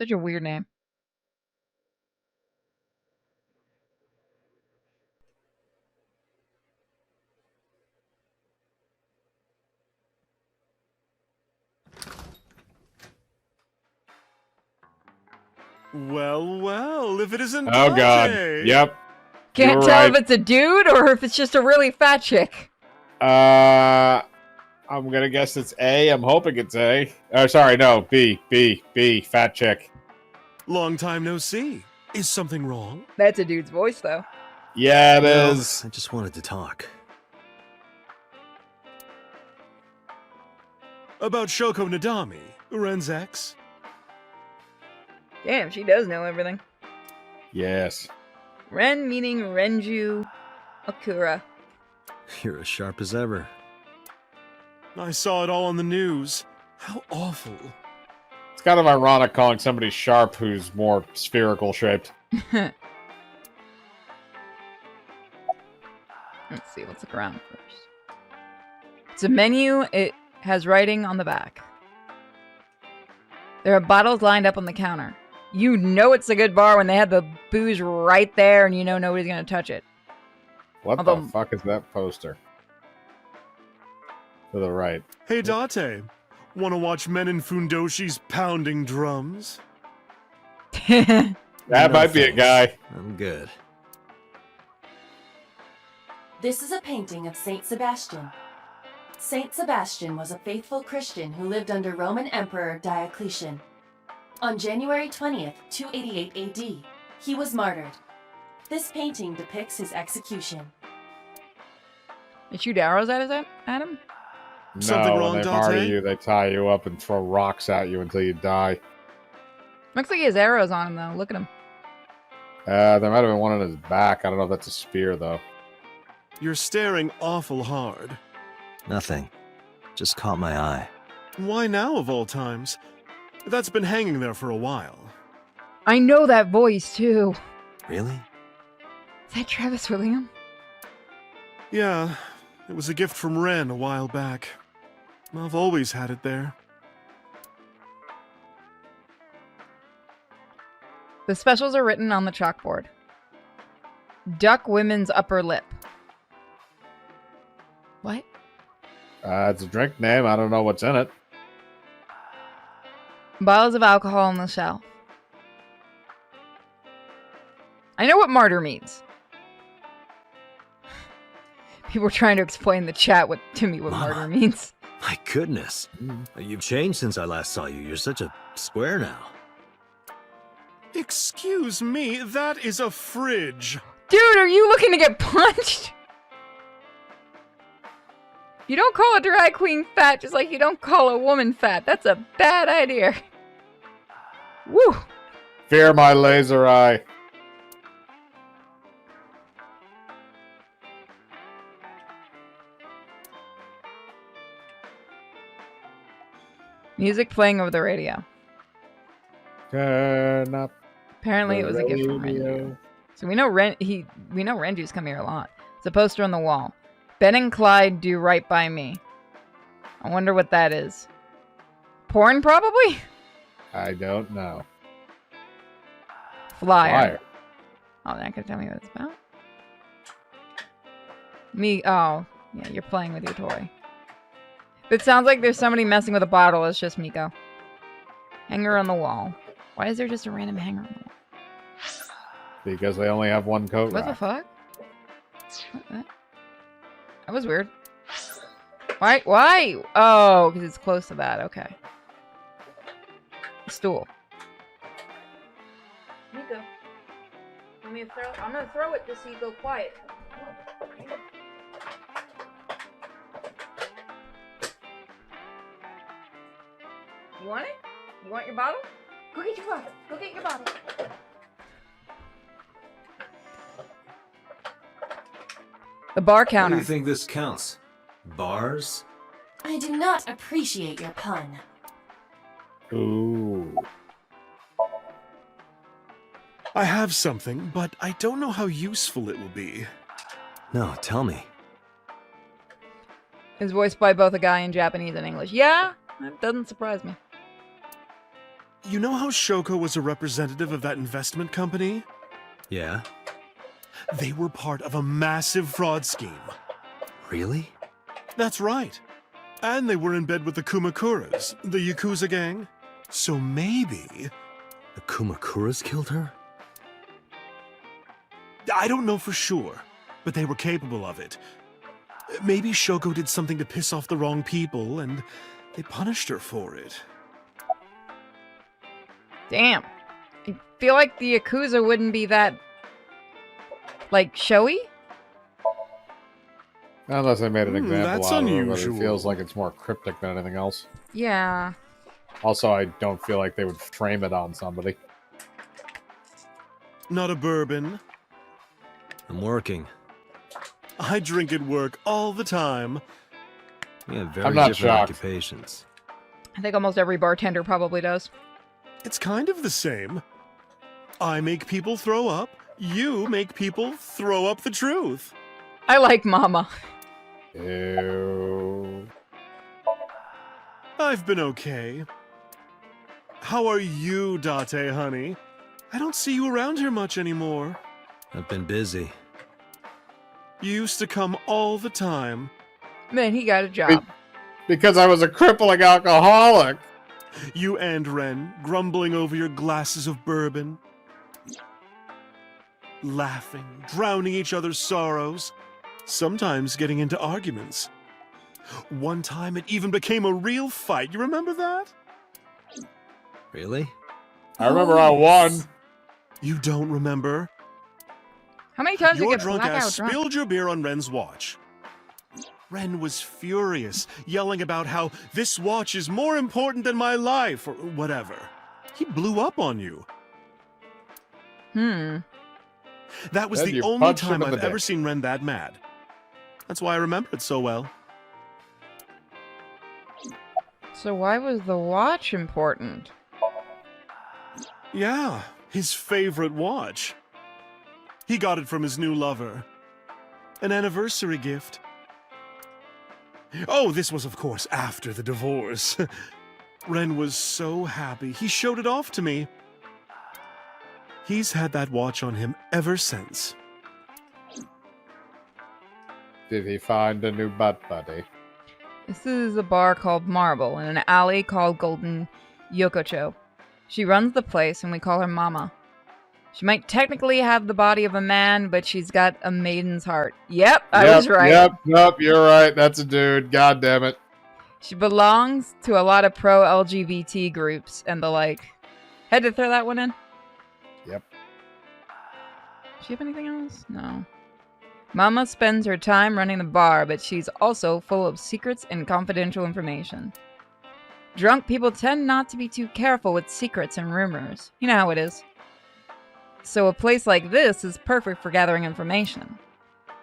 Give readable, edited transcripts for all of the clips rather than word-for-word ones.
Such a weird name. Well, well, if it isn't Oh god. Dante! Yep. Can't You're tell right. if it's a dude or if it's just a really fat chick. I'm gonna guess it's A. I'm hoping it's A. Oh, sorry, no. B. Fat chick. Long time no see. Is something wrong? That's a dude's voice, though. Yeah, it No, is. I just wanted to talk. About Shoko Nadami, Ren's ex? Damn, she does know everything. Yes. Ren meaning Renju Akura. You're as sharp as ever. I saw it all on the news. How awful. It's kind of ironic calling somebody sharp who's more spherical shaped. Let's see, let's look around first. It's a menu. It has writing on the back. There are bottles lined up on the counter. You know it's a good bar when they have the booze right there and you know nobody's going to touch it. What Although- the fuck is that poster? To the right. Hey, Date. Wanna watch men in Fundoshis pounding drums? That No might be a thanks. guy. I'm good. This is a painting of Saint Sebastian. Saint Sebastian was a faithful Christian who lived under Roman Emperor Diocletian. On January 20th, 288 AD, he was martyred. This painting depicts his execution. They shoot arrows at him? Something No, wrong, when they Dante? marty you, they tie you up and throw rocks at you until you die. Looks like he has arrows on him, though. Look at him. There might have been one on his back. I don't know if that's a spear, though. You're staring awful hard. Nothing. Just caught my eye. Why now, of all times? That's been hanging there for a while. I know that voice, too. Really? Is that Travis William? Yeah, it was a gift from Ren a while back. I've always had it there. The specials are written on the chalkboard. Duck women's upper lip. What? It's a drink name. I don't know what's in it. Bottles of alcohol on the shelf. I know what martyr means. People were trying to explain the chat to me what Mama. martyr means. My goodness. You've changed since I last saw you. You're such a square now. Excuse me, that is a fridge. Dude, are you looking to get punched? You don't call a drag queen fat just like you don't call a woman fat. That's a bad idea. Woo! Fear my laser eye. Music playing over the radio. Turn up. Apparently it the was a gift from radio. Renju. So we know Renju's come here a lot. It's a poster on the wall. Ben and Clyde do right by me. I wonder what that is. Porn, probably? I don't know. Flyer. Liar. Oh, that could tell me what it's about. Oh, yeah, you're playing with your toy. It sounds like there's somebody messing with a bottle. It's just Miko. Hanger on the wall. Why is there just a random hanger on the wall? Because they only have one coat What the rack. fuck? What? That was weird. Why? Why? Oh, because it's close to that. Okay. Stool. Miko. I'm gonna throw it just so you go quiet. You want it? You want your bottle? Go get your bottle. Go get your bottle. The bar How do counter. you think this counts? Bars? I do not appreciate your pun. Ooh. I have something, but I don't know how useful it will be. No, tell me. Is voiced by both a guy in Japanese and English. Yeah, that doesn't surprise me. You know how Shoko was a representative of that investment company? Yeah? They were part of a massive fraud scheme. Really? That's right. And they were in bed with the Kumakuras, the Yakuza gang. So maybe... The Kumakuras killed her? I don't know for sure, but they were capable of it. Maybe Shoko did something to piss off the wrong people, and they punished her for it. Damn. I feel like the Yakuza wouldn't be that, like, showy? Unless they made an example that's out of it, but unusual. it feels like it's more cryptic than anything else. Yeah. Also, I don't feel like they would frame it on somebody. Not a bourbon. I'm working. I drink at work all the time. We have very I'm not different shocked. occupations. I think almost every bartender probably does. It's kind of the same. I make people throw up. You make people throw up the truth. I like Mama. Ew. I've been okay. How are you, Date, honey? I don't see you around here much anymore. I've been busy. You used to come all the time. Man, he got a job. Because I was a crippling alcoholic. You and Ren, grumbling over your glasses of bourbon. Laughing, drowning each other's sorrows. Sometimes getting into arguments. One time it even became a real fight. You remember that? Really? I remember I won. You don't remember? How many times did you Your get drunk blackout ass drunk? spilled your beer on Ren's watch. Ren was furious, yelling about how this watch is more important than my life, or whatever. He blew up on you. That was Then the you only punched him time in the I've ever dick. seen Ren that mad. That's why I remember it so well. So why was the watch important? Yeah, his favorite watch. He got it from his new lover. An anniversary gift. Oh, this was, of course, after the divorce. Ren was so happy. He showed it off to me. He's had that watch on him ever since. Did he find a new butt buddy? This is a bar called Marble in an alley called Golden Yokocho. She runs the place and we call her Mama. She might technically have the body of a man, but she's got a maiden's heart. Yep, I was right. Yep, you're right. That's a dude. God damn it. She belongs to a lot of pro-LGBT groups and the like. Had to throw that one in? Yep. Does she have anything else? No. Mama spends her time running the bar, but she's also full of secrets and confidential information. Drunk people tend not to be too careful with secrets and rumors. You know how it is. So a place like this is perfect for gathering information.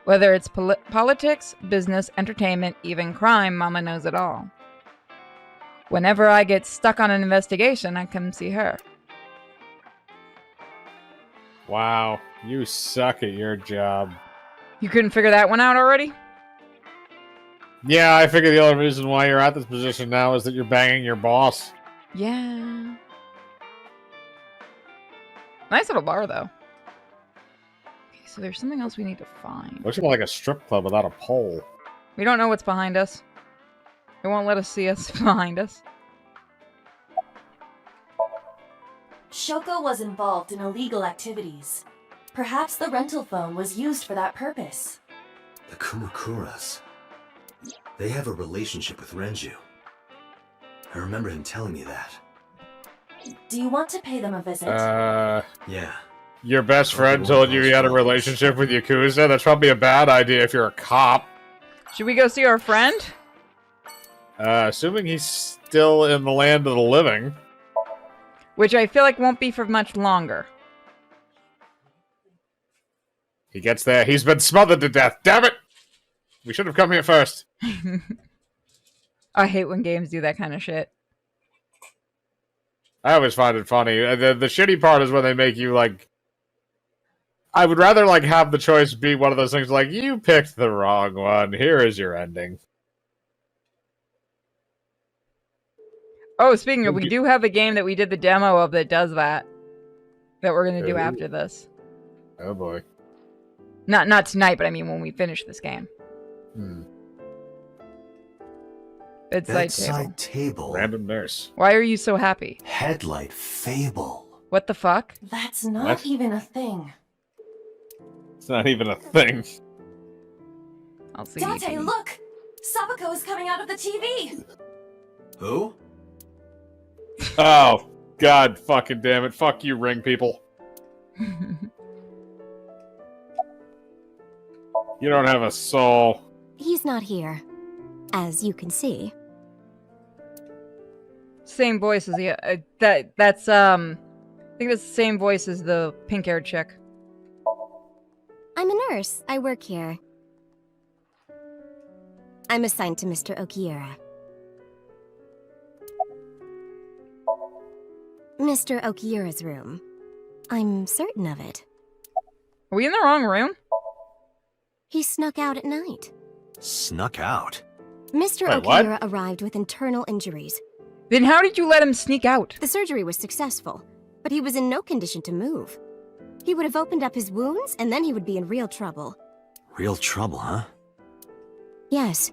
Whether it's politics, business, entertainment, even crime, Mama knows it all. Whenever I get stuck on an investigation, I come see her. Wow, you suck at your job. You couldn't figure that one out already? Yeah, I figure the only reason why you're at this position now is that you're banging your boss. Yeah. Nice little bar, though. Okay, so there's something else we need to find. Looks more like a strip club without a pole. We don't know what's behind us. It won't let us see us behind us. Shoko was involved in illegal activities. Perhaps the rental phone was used for that purpose. The Kumakuras. They have a relationship with Renju. I remember him telling me that. Do you want to pay them a visit? Yeah. Your best friend told you he had a relationship with Yakuza? That's probably a bad idea if you're a cop. Should we go see our friend? Assuming he's still in the land of the living. Which I feel like won't be for much longer. He gets there. He's been smothered to death. Damn it! We should have come here first. I hate when games do that kind of shit. I always find it funny. The shitty part is when they make you, like... I would rather, like, have the choice be one of those things like, you picked the wrong one. Here is your ending. Oh, speaking of, we do have a game that we did the demo of that does that. That we're gonna do Ooh. after this. Oh boy. Not tonight, but I mean when we finish this game. Bedside table. Random nurse. Why are you so happy? Headlight fable. What the fuck? That's not What? even a thing. It's not even a thing. I'll see. Date, look! Sabako is coming out of the TV! Who? Oh, god fucking damn it. Fuck you, ring people. You don't have a soul. He's not here, as you can see. Same voice as the that's I think that's the same voice as the pink-haired chick. I'm a nurse. I work here. I'm assigned to Mr. Okiura. Mr. Okiura's room. I'm certain of it. Are we in the wrong room? He snuck out at night. Snuck out. Mr. Wait, what? Okiura arrived with internal injuries. Then how did you let him sneak out? The surgery was successful, but he was in no condition to move. He would have opened up his wounds, and then he would be in real trouble. Real trouble, huh? Yes.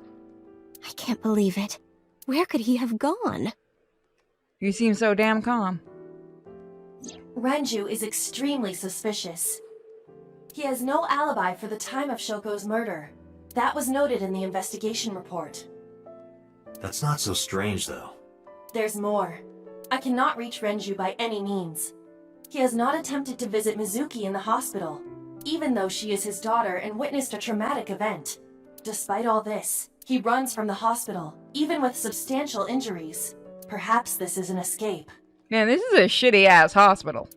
I can't believe it. Where could he have gone? You seem so damn calm. Renju is extremely suspicious. He has no alibi for the time of Shoko's murder. That was noted in the investigation report. That's not so strange, though. There's more. I cannot reach Renju by any means. He has not attempted to visit Mizuki in the hospital, even though she is his daughter and witnessed a traumatic event. Despite all this, he runs from the hospital, even with substantial injuries. Perhaps this is an escape. Man, this is a shitty-ass hospital.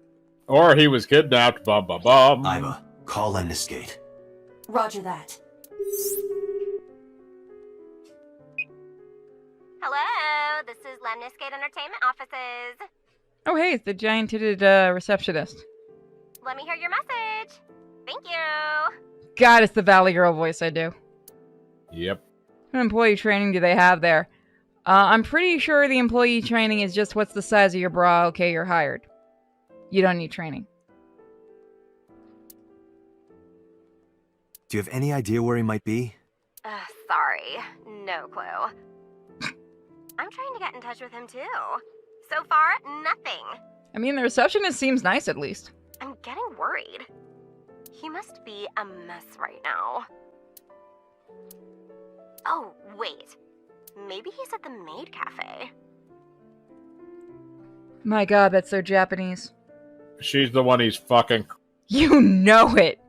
Or he was kidnapped. Bum bum bum. Iva, call Lemniscate. Roger that. Hello, this is Lemniscate Entertainment Offices. Oh hey, it's the giant-titted receptionist. Let me hear your message. Thank you. God, it's the Valley Girl voice I do. Yep. What employee training do they have there? I'm pretty sure the employee training is just what's the size of your bra, okay, you're hired. You don't need training. Do you have any idea where he might be? Sorry. No clue. I'm trying to get in touch with him too. So far, nothing. I mean, the receptionist seems nice at least. I'm getting worried. He must be a mess right now. Oh, wait. Maybe he's at the maid cafe. My god, that's so Japanese. She's the one he's fucking. You know it!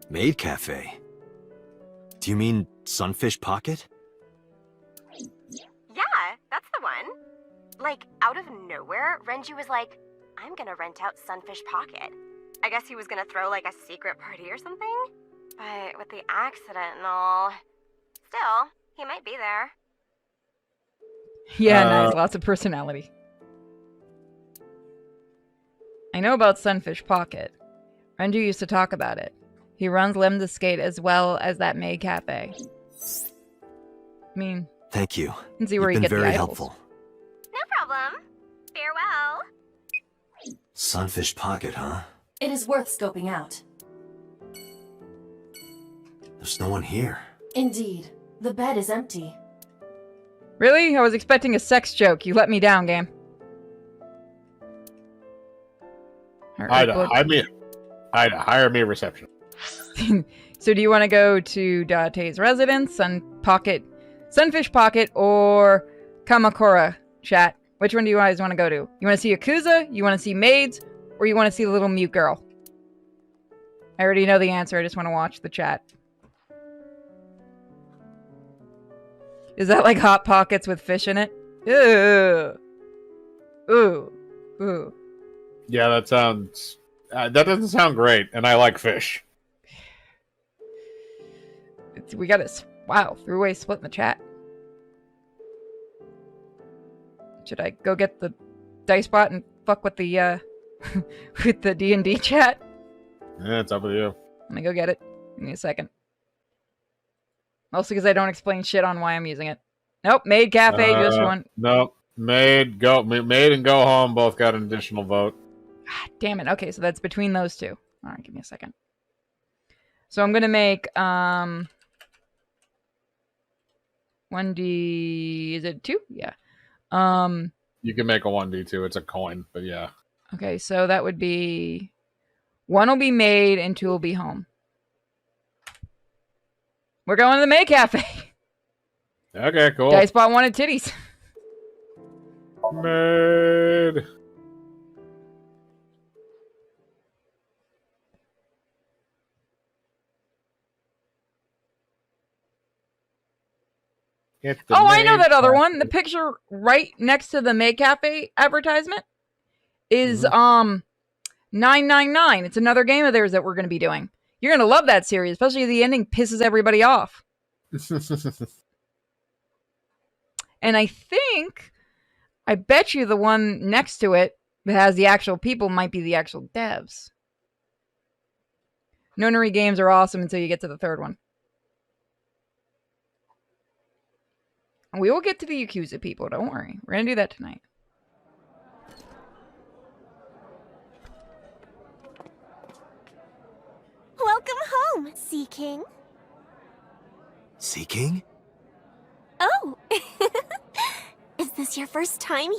Maid Cafe. Do you mean Sunfish Pocket? Yeah, that's the one. Like, out of nowhere, Renju was like, I'm gonna rent out Sunfish Pocket. I guess he was gonna throw, like, a secret party or something? But with the accident and all... Still, he might be there. Yeah, nice, lots of personality. I know about Sunfish Pocket. Renju used to talk about it. He runs Lemniscate as well as that maid cafe. I mean, Thank you. you can see where You've you been get very the idols. helpful. No problem. Farewell. Sunfish Pocket, huh? It is worth scoping out. There's no one here. Indeed. The bed is empty. Really? I was expecting a sex joke. You let me down, game. I'd hire me a reception. So do you want to go to Date's residence, Sunfish Pocket, or Kamakura, chat? Which one do you guys want to go to? You want to see Yakuza, you want to see maids, or you want to see the little mute girl? I already know the answer, I just want to watch the chat. Is that like Hot Pockets with fish in it? Ooh. Ooh. Ooh. Yeah, that sounds. That doesn't sound great, and I like fish. We got it. Wow, three-way split in the chat. Should I go get the dice bot and fuck with the with the D&D chat? Yeah, it's up to you. Let me go get it. Give me a second. Mostly because I don't explain shit on why I'm using it. Nope, maid cafe, just one. No, Maid and go home both got an additional vote. Ah, damn it. Okay, so that's between those two. All right, give me a second. So I'm gonna make 1D. Is it 2? Yeah. You can make a 1d2. It's a coin, but yeah. Okay, so that would be 1 will be maid and 2 will be home. We're going to the May Cafe. Okay, cool. Dice bought wanted titties. Maid. Oh, I know that other one. The picture right next to the May Cafe advertisement is 999. It's another game of theirs that we're going to be doing. You're going to love that series, especially the ending pisses everybody off. And I bet you the one next to it that has the actual people might be the actual devs. Nonary games are awesome until you get to the third one. We will get to the Yakuza people, don't worry. We're going to do that tonight. Welcome home, Sea King. Sea King? Oh! Is this your first time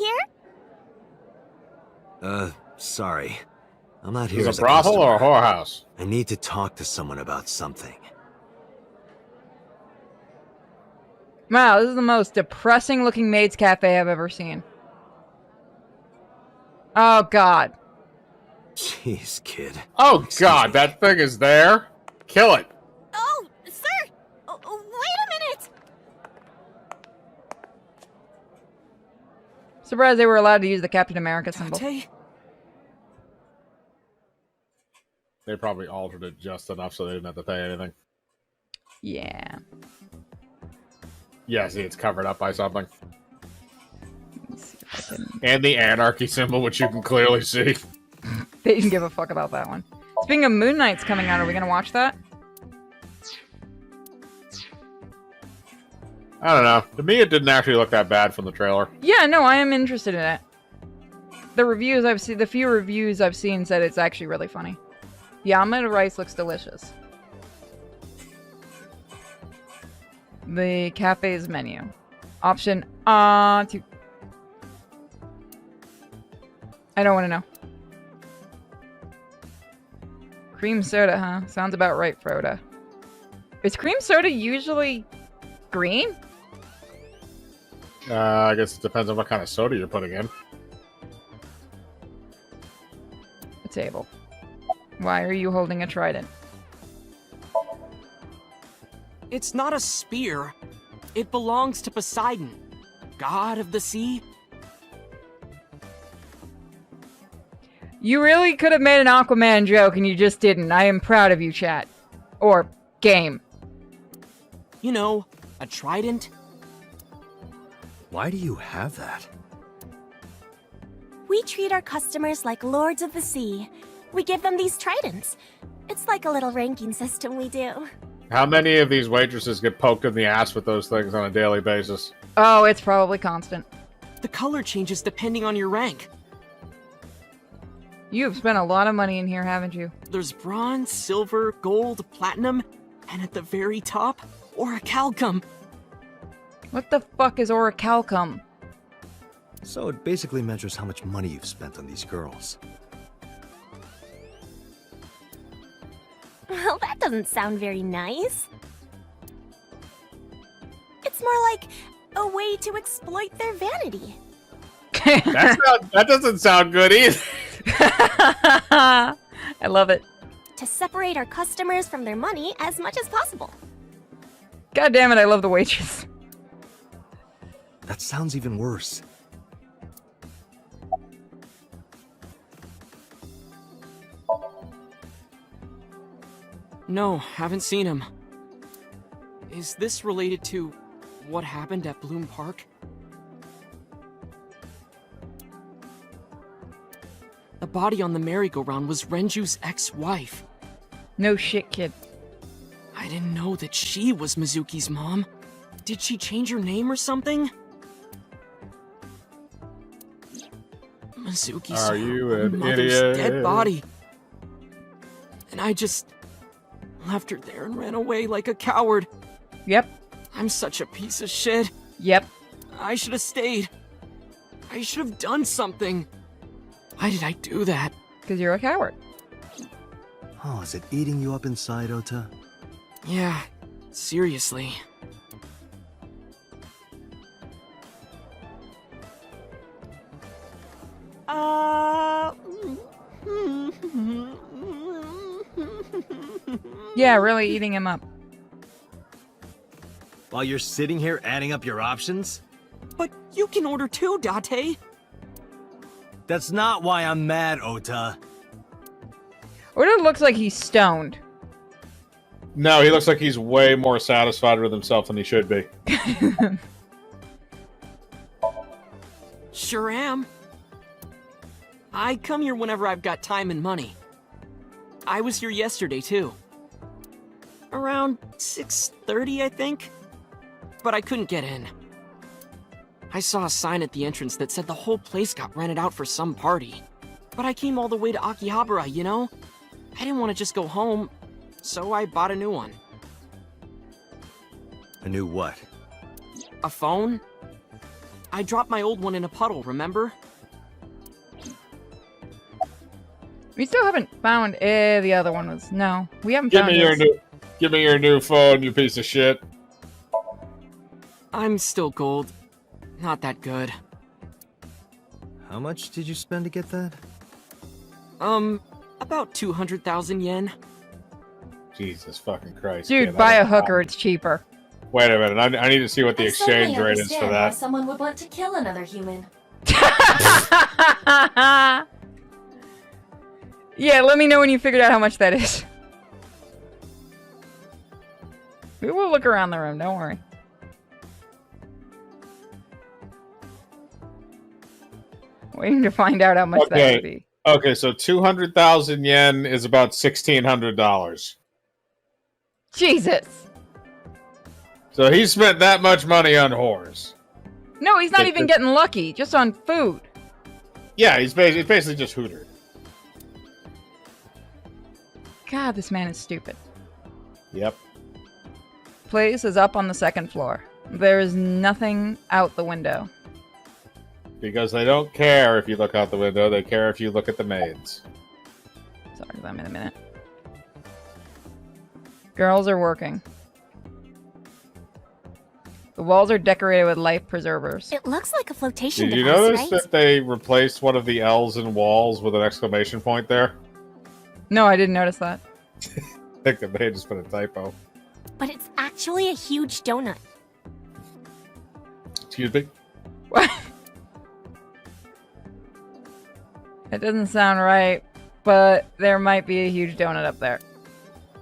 here? Sorry. I'm not here Is as it a brothel or a customer. whorehouse? I need to talk to someone about something. Wow, this is the most depressing looking maids cafe I've ever seen. Oh, God. Jeez, kid. Oh Excuse god, me. that thing is there. Kill it. Oh, sir! Oh, wait a minute! Surprised they were allowed to use the Captain America symbol. Tate? They probably altered it just enough so they didn't have to pay anything. Yeah. Yeah, see, it's covered up by something. Let me see if I can... And the anarchy symbol, which you can clearly see. They didn't give a fuck about that one. Speaking of Moon Knight's coming out, are we going to watch that? I don't know. To me, it didn't actually look that bad from the trailer. Yeah, no, I am interested in it. The reviews I've seen, the few reviews I've seen said it's actually really funny. Yama rice looks delicious. The cafe's menu. Option to... I don't want to know. Cream soda, huh? Sounds about right, Froda. Is cream soda usually green? I guess it depends on what kind of soda you're putting in. A table. Why are you holding a trident? It's not a spear. It belongs to Poseidon, god of the sea. You really could have made an Aquaman joke and you just didn't. I am proud of you, chat. Or game. You know, a trident. Why do you have that? We treat our customers like lords of the sea. We give them these tridents. It's like a little ranking system we do. How many of these waitresses get poked in the ass with those things on a daily basis? Oh, it's probably constant. The color changes depending on your rank. You've spent a lot of money in here, haven't you? There's bronze, silver, gold, platinum, and at the very top, orichalcum. What the fuck is orichalcum? So it basically measures how much money you've spent on these girls. Well, that doesn't sound very nice. It's more like a way to exploit their vanity. That doesn't sound good either. I love it. To separate our customers from their money as much as possible. God damn it, I love the waitress. That sounds even worse. No, haven't seen him. Is this related to what happened at Bloom Park? The body on the merry-go-round was Renju's ex-wife. No shit, kid. I didn't know that she was Mizuki's mom. Did she change her name or something? Mizuki Are you an mother's idiot? dead body. And I just left her there and ran away like a coward. Yep. I'm such a piece of shit. Yep. I should have stayed. I should have done something. Why did I do that? Because you're a coward. Oh, is it eating you up inside, Ota? Yeah, seriously. Yeah, really eating him up. While you're sitting here adding up your options? But you can order too, Date. That's not why I'm mad, Ota. Oda looks like he's stoned. No, he looks like he's way more satisfied with himself than he should be. Sure am. I come here whenever I've got time and money. I was here yesterday, too. Around 6:30, I think. But I couldn't get in. I saw a sign at the entrance that said the whole place got rented out for some party. But I came all the way to Akihabara, you know? I didn't want to just go home, so I bought a new one. A new what? A phone? I dropped my old one in a puddle, remember? We still haven't found the other one was. No, we haven't Give found me your his. give me your new phone, you piece of shit. I'm still gold. Not that good. How much did you spend to get that? About 200,000 yen. Jesus fucking Christ. Dude, kid, buy I a don't know. hooker, it's cheaper. Wait a minute, I need to see what the I suddenly exchange rate is for understand why that. someone would want to kill another human. Yeah, let me know when you figured out how much that is. We will look around the room, don't worry. Waiting to find out how much that Okay. would be. Okay, so 200,000 yen is about $1,600. Jesus! So he spent that much money on whores. No, he's not even getting lucky, just on food. Yeah, he's basically just hootered. God, this man is stupid. Yep. Place is up on the second floor. There is nothing out the window. Because they don't care if you look out the window, they care if you look at the maids. Sorry, I'm in a minute. Girls are working. The walls are decorated with life preservers. It looks like a flotation Did you device, notice right? that they replaced one of the L's in walls with an exclamation point there? No, I didn't notice that. I think they just put a typo. But it's actually a huge donut. Excuse me? What? It doesn't sound right, but there might be a huge donut up there.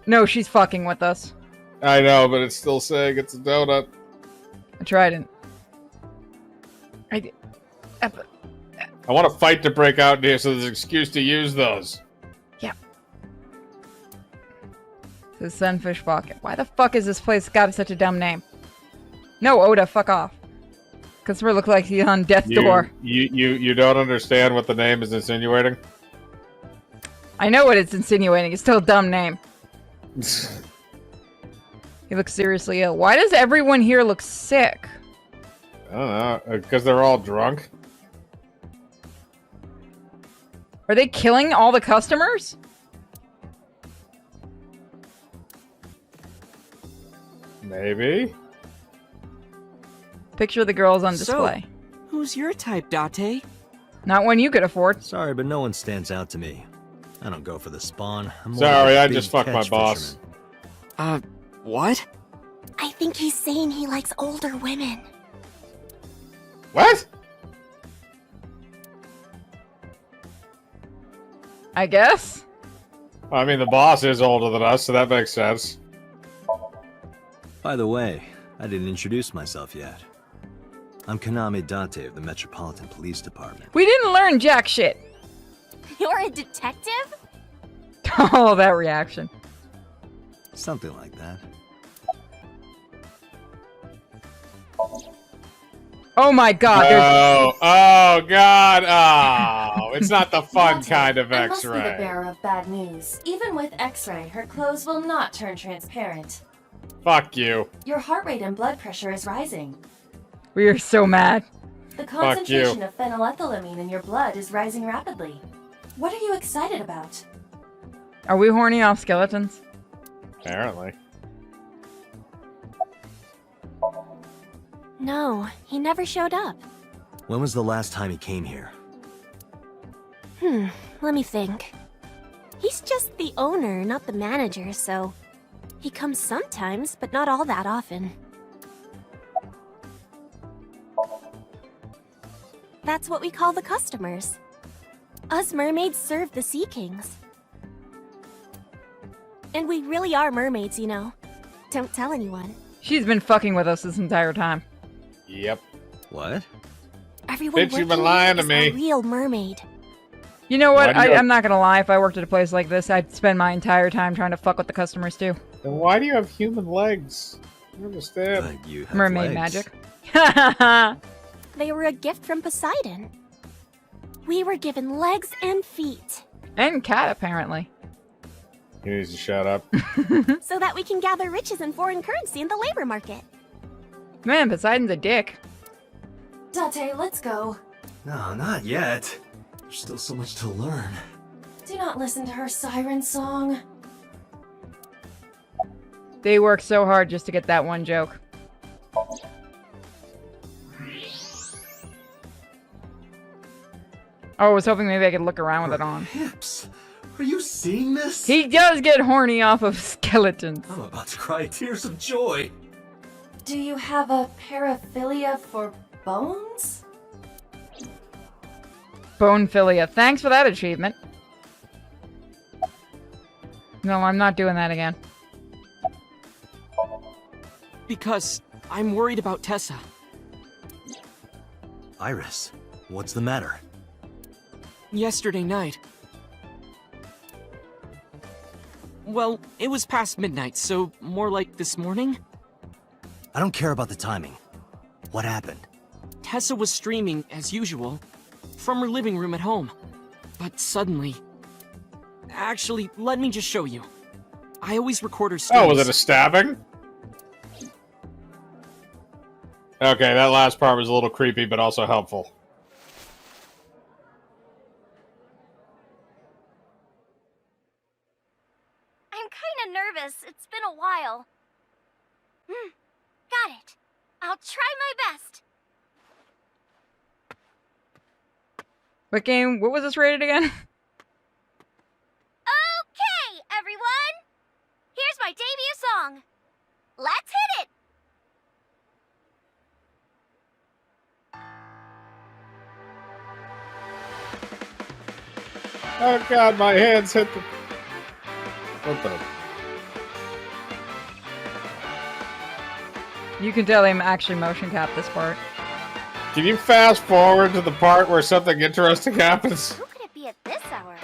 No, she's fucking with us. I know, but it's still saying it's a donut. I tried it. I want a fight to break out in here so there's an excuse to use those. Yeah. The Sunfish Pocket. Why the fuck is this place got such a dumb name? No, Oda, fuck off. Customer look like he's on death's door. You don't understand what the name is insinuating? I know what it's insinuating. It's still a dumb name. He looks seriously ill. Why does everyone here look sick? I don't know, because they're all drunk. Are they killing all the customers? Maybe. Picture of the girls on So- display. Who's your type, Date? Not one you could afford. Sorry, but no one stands out to me. I don't go for the spawn. I'm more Sorry, of a I big just fucked my catch boss. fisherman. What? I think he's saying he likes older women. What? I guess. I mean, the boss is older than us, so that makes sense. By the way, I didn't introduce myself yet. I'm Kaname Date of the Metropolitan Police Department. We didn't learn jack shit. You're a detective? Oh, that reaction. Something like that. Oh my god, there's... Oh God! Oh It's not the fun Dante, kind of I must be the X-ray. bearer of bad news. Even with X-ray, her clothes will not turn transparent. Fuck you. Your heart rate and blood pressure is rising. We are so mad. The you. concentration of phenylethylamine in your blood is rising rapidly. What are you excited about? Are we horny off skeletons? Apparently. No, he never showed up. When was the last time he came here? Let me think. He's just the owner, not the manager, so... He comes sometimes, but not all that often. That's what we call the customers. Us mermaids serve the Sea Kings. And we really are mermaids, you know. Don't tell anyone. She's been fucking with us this entire time. Yep. What? Everyone Bitch, you've working been here lying to is me. a real mermaid. You know what? Why do you- I'm not gonna lie. If I worked at a place like this, I'd spend my entire time trying to fuck with the customers too. Then why do you have human legs? I don't understand. But you have Mermaid legs. magic. They were a gift from Poseidon. We were given legs and feet, And cat, apparently. He needs to shut up. so that we can gather riches in foreign currency in the labor market. Man, Poseidon's a dick. Dante, let's go. No, not yet. There's still so much to learn. Do not listen to her siren song. They work so hard just to get that one joke. Oh, I was hoping maybe I could look around with it on. Hips. Are you seeing this? He does get horny off of skeletons. I'm about to cry tears of joy. Do you have a paraphilia for bones? Bonephilia. Thanks for that achievement. No, I'm not doing that again. Because I'm worried about Tessa. Iris, what's the matter? Yesterday night. Well, it was past midnight, so more like this morning. I don't care about the timing. What happened? Tessa was streaming, as usual, from her living room at home. But suddenly... Actually, let me just show you. I always record her streams. Oh, was it a stabbing? Okay, that last part was a little creepy, but also helpful. I'm kinda nervous. It's been a while. Got it. I'll try my best. What game? What was this rated again? Okay, everyone! Here's my debut song. Let's hit it! Oh god, my hands hit the... What the... You can tell I'm actually motion capped this part. Can you fast forward to the part where something interesting happens? Who could it be at this hour?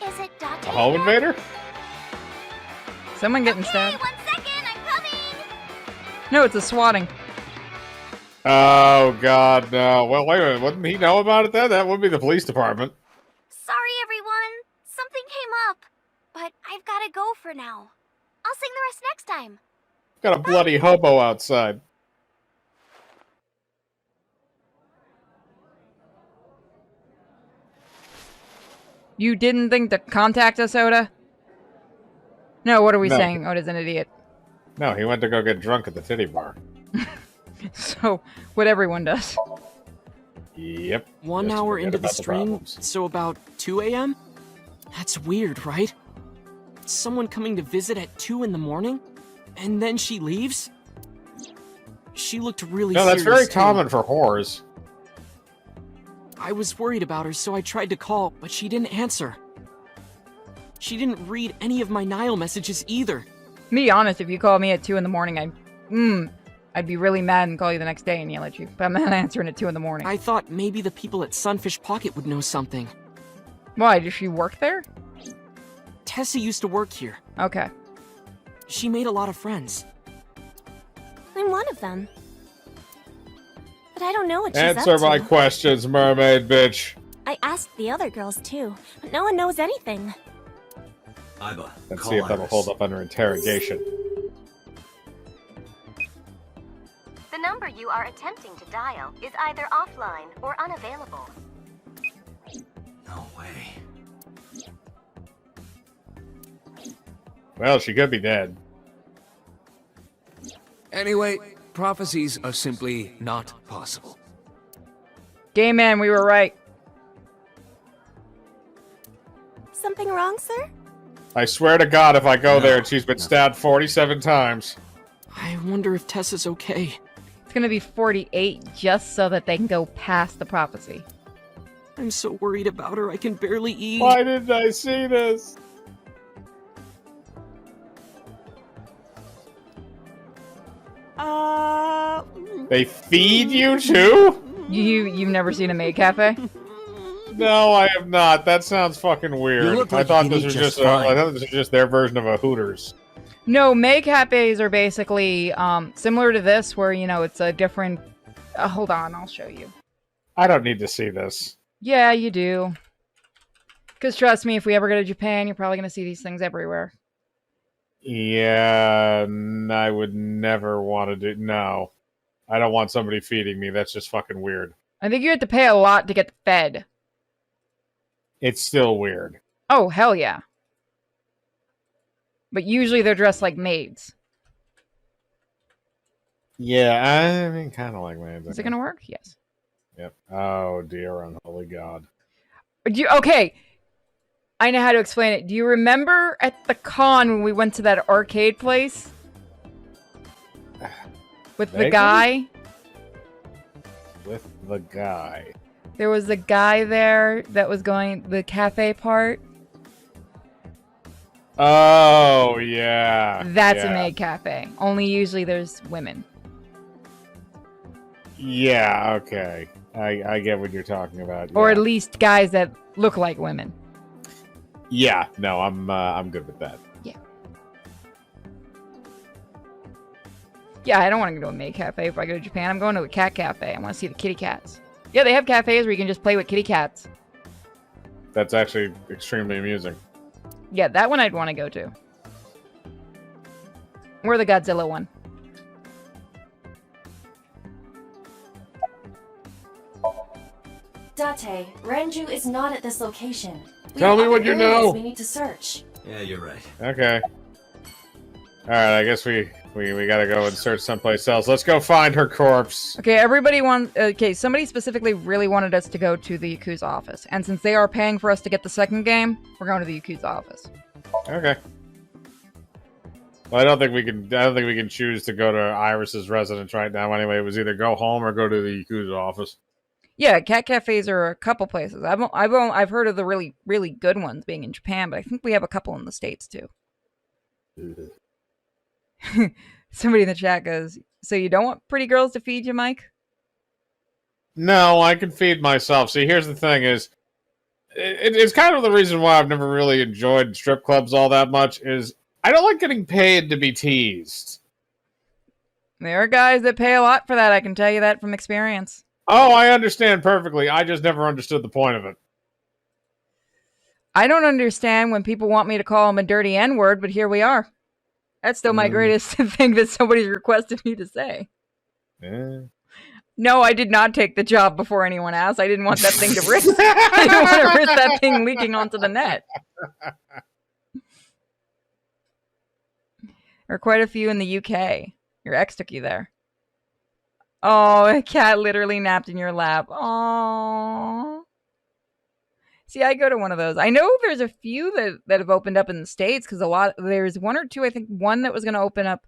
Is it Dante? A home invader? Someone getting Hey, stabbed. 1 second, I'm coming! No, it's a swatting. Oh god, no. Well, wait a minute. Wouldn't he know about it then? That would be the police department. Sorry, everyone. Something came up. But I've gotta go for now. I'll sing the rest next time. Got a bloody hobo outside. You didn't think to contact us, Oda? No, what are we No. saying? Oda's an idiot. No, he went to go get drunk at the titty bar. So, what everyone does. Yep. 1 Just hour forget into the about stream, problems. so about 2 a.m.? That's weird, right? Someone coming to visit at 2 in the morning? And then she leaves? She looked really No, that's serious, very too. common for whores. I was worried about her, so I tried to call, but she didn't answer. She didn't read any of my Nile messages either. Me honest, if you call me at 2 in the morning, I'd be really mad and call you the next day and yell at you. But I'm not answering at 2 in the morning. I thought maybe the people at Sunfish Pocket would know something. Why? Does she work there? Tessa used to work here. Okay. She made a lot of friends. I'm one of them. But I don't know what she's Answer up my to. questions, mermaid bitch. I asked the other girls too, but no one knows anything. Iba, Let's call see if that'll Iris. hold up under interrogation. The number you are attempting to dial is either offline or unavailable. No way. Well, she could be dead. Anyway, prophecies are simply not possible. Gay man, we were right. Something wrong, sir? I swear to God, if I go No, there and she's been no. stabbed 47 times. I wonder if Tessa's okay. It's gonna be 48 just so that they can go past the prophecy. I'm so worried about her, I can barely eat. Why didn't I see this? They feed you too? You've never seen a maid cafe? No, I have not. That sounds fucking weird. You look I like thought you this can was eat just just fine. I thought this was just their version of a Hooters. No, maid cafes are basically similar to this, where it's a different. Hold on, I'll show you. I don't need to see this. Yeah, you do. Because trust me, if we ever go to Japan, you're probably gonna see these things everywhere. Yeah, I would never want to do. No, I don't want somebody feeding me. That's just fucking weird. I think you have to pay a lot to get fed. It's still weird. Oh, hell yeah. But usually they're dressed like maids. Yeah, I mean, kind of like man. Is it gonna work? Yes. Yep. Oh dear, unholy God. Okay. I know how to explain it. Do you remember at the con when we went to that arcade place? With the Vaguely? guy? With the guy. There was a guy there that was going the cafe part. Oh yeah. That's yeah. a maid cafe. Only usually there's women. Yeah. Okay. I get what you're talking about. Or yeah. at least guys that look like women. Yeah. No, I'm good with that. Yeah, I don't want to go to a maid cafe if I go to Japan. I'm going to a cat cafe. I want to see the kitty cats. Yeah, they have cafes where you can just play with kitty cats. That's actually extremely amusing. Yeah, that one I'd want to go to. Or the Godzilla one. Date, Renju is not at this location. We Tell have me other what you areas know. We need to search. Yeah, you're right. Okay. All right. I guess we gotta go and search someplace else. Let's go find her corpse. Okay, everybody wants... Okay, somebody specifically really wanted us to go to the Yakuza office. And since they are paying for us to get the second game, we're going to the Yakuza office. Okay. Well, I don't think we can choose to go to Iris's residence right now. Anyway, it was either go home or go to the Yakuza office. Yeah, cat cafes are a couple places. I've heard of the really, really good ones being in Japan, but I think we have a couple in the States, too. Somebody in the chat goes, so you don't want pretty girls to feed you, Mike? No, I can feed myself. See, here's the thing is, it's kind of the reason why I've never really enjoyed strip clubs all that much, is I don't like getting paid to be teased. There are guys that pay a lot for that, I can tell you that from experience. Oh, I understand perfectly. I just never understood the point of it. I don't understand when people want me to call them a dirty N-word, but here we are. That's still my greatest thing that somebody's requested me to say. Yeah. No, I did not take the job before anyone asked. I didn't want that thing to risk. I didn't want to risk that thing leaking onto the net. There are quite a few in the UK. Your ex took you there. Oh, a cat literally napped in your lap. Aww. See, I go to one of those. I know there's a few that have opened up in the States because there's one or two, I think one that was going to open up,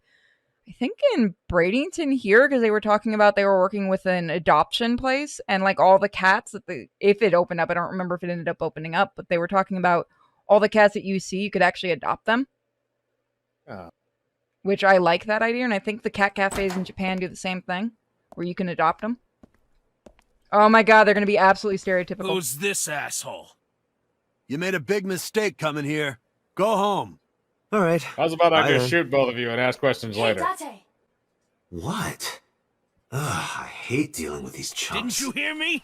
I think in Bradenton here because they were talking about they were working with an adoption place and like all the cats if it opened up, I don't remember if it ended up opening up, but they were talking about all the cats that you see, you could actually adopt them. Oh. Which I like that idea, and I think the cat cafes in Japan do the same thing where you can adopt them. Oh my god, they're going to be absolutely stereotypical. Who's this asshole? You made a big mistake coming here. Go home. All right. How's about I Bye just then. shoot both of you and ask questions Hey, later? Date. What? Ugh, I hate dealing with these chumps. Didn't you hear me?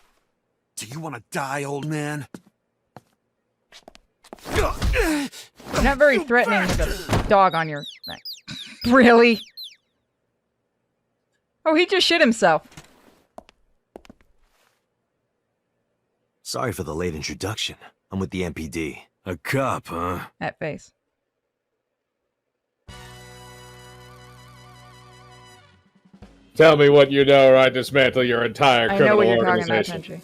Do you want to die, old man? You're not very threatening with a dog on your neck. Really? Oh, he just shit himself. Sorry for the late introduction. I'm with the MPD. A cop, huh? That face. Tell me what you know, or I dismantle your entire I criminal know what you're talking about, organization. Country.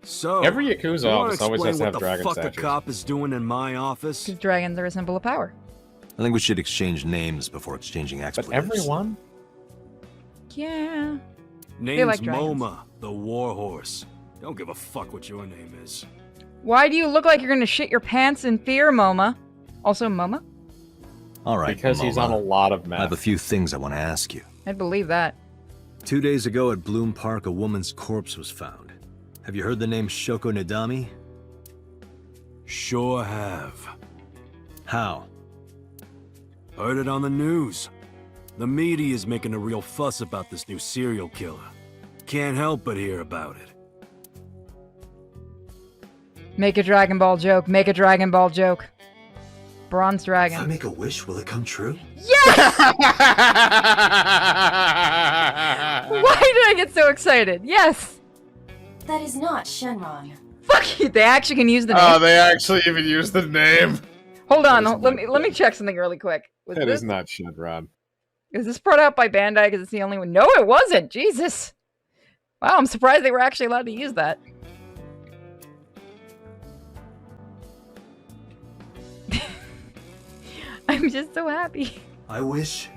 So, Every Yakuza you wanna office always has explain to have what dragon the fuck statues. a cop is doing in my office? Because dragons are a symbol of power. I think we should exchange names before exchanging But expletives. everyone? Yeah. Name's like dragons. MoMA, the Warhorse. Don't give a fuck what your name is. Why do you look like you're gonna shit your pants in fear, Moma? Also, Moma? All right, Because he's Momo. on a lot of I have a meth. few things I want to ask you. I'd believe that. 2 days ago at Bloom Park, a woman's corpse was found. Have you heard the name Shoko Nadami? Sure have. How? Heard it on the news. The media is making a real fuss about this new serial killer. Can't help but hear about it. Make a Dragon Ball joke. Make a Dragon Ball joke. Bronze If I Dragon. make a wish, will it come true? Yes! Why did I get so excited? Yes! That is not Shenron. Fuck you! They actually can use the name. Oh, they actually even use the name. Hold on, that is let me check something really quick. Was That this, is not Shenron. is this brought out by Bandai because it's the only one? No, it wasn't. Jesus. Wow, I'm surprised they were actually allowed to use that. I'm just so happy. I wish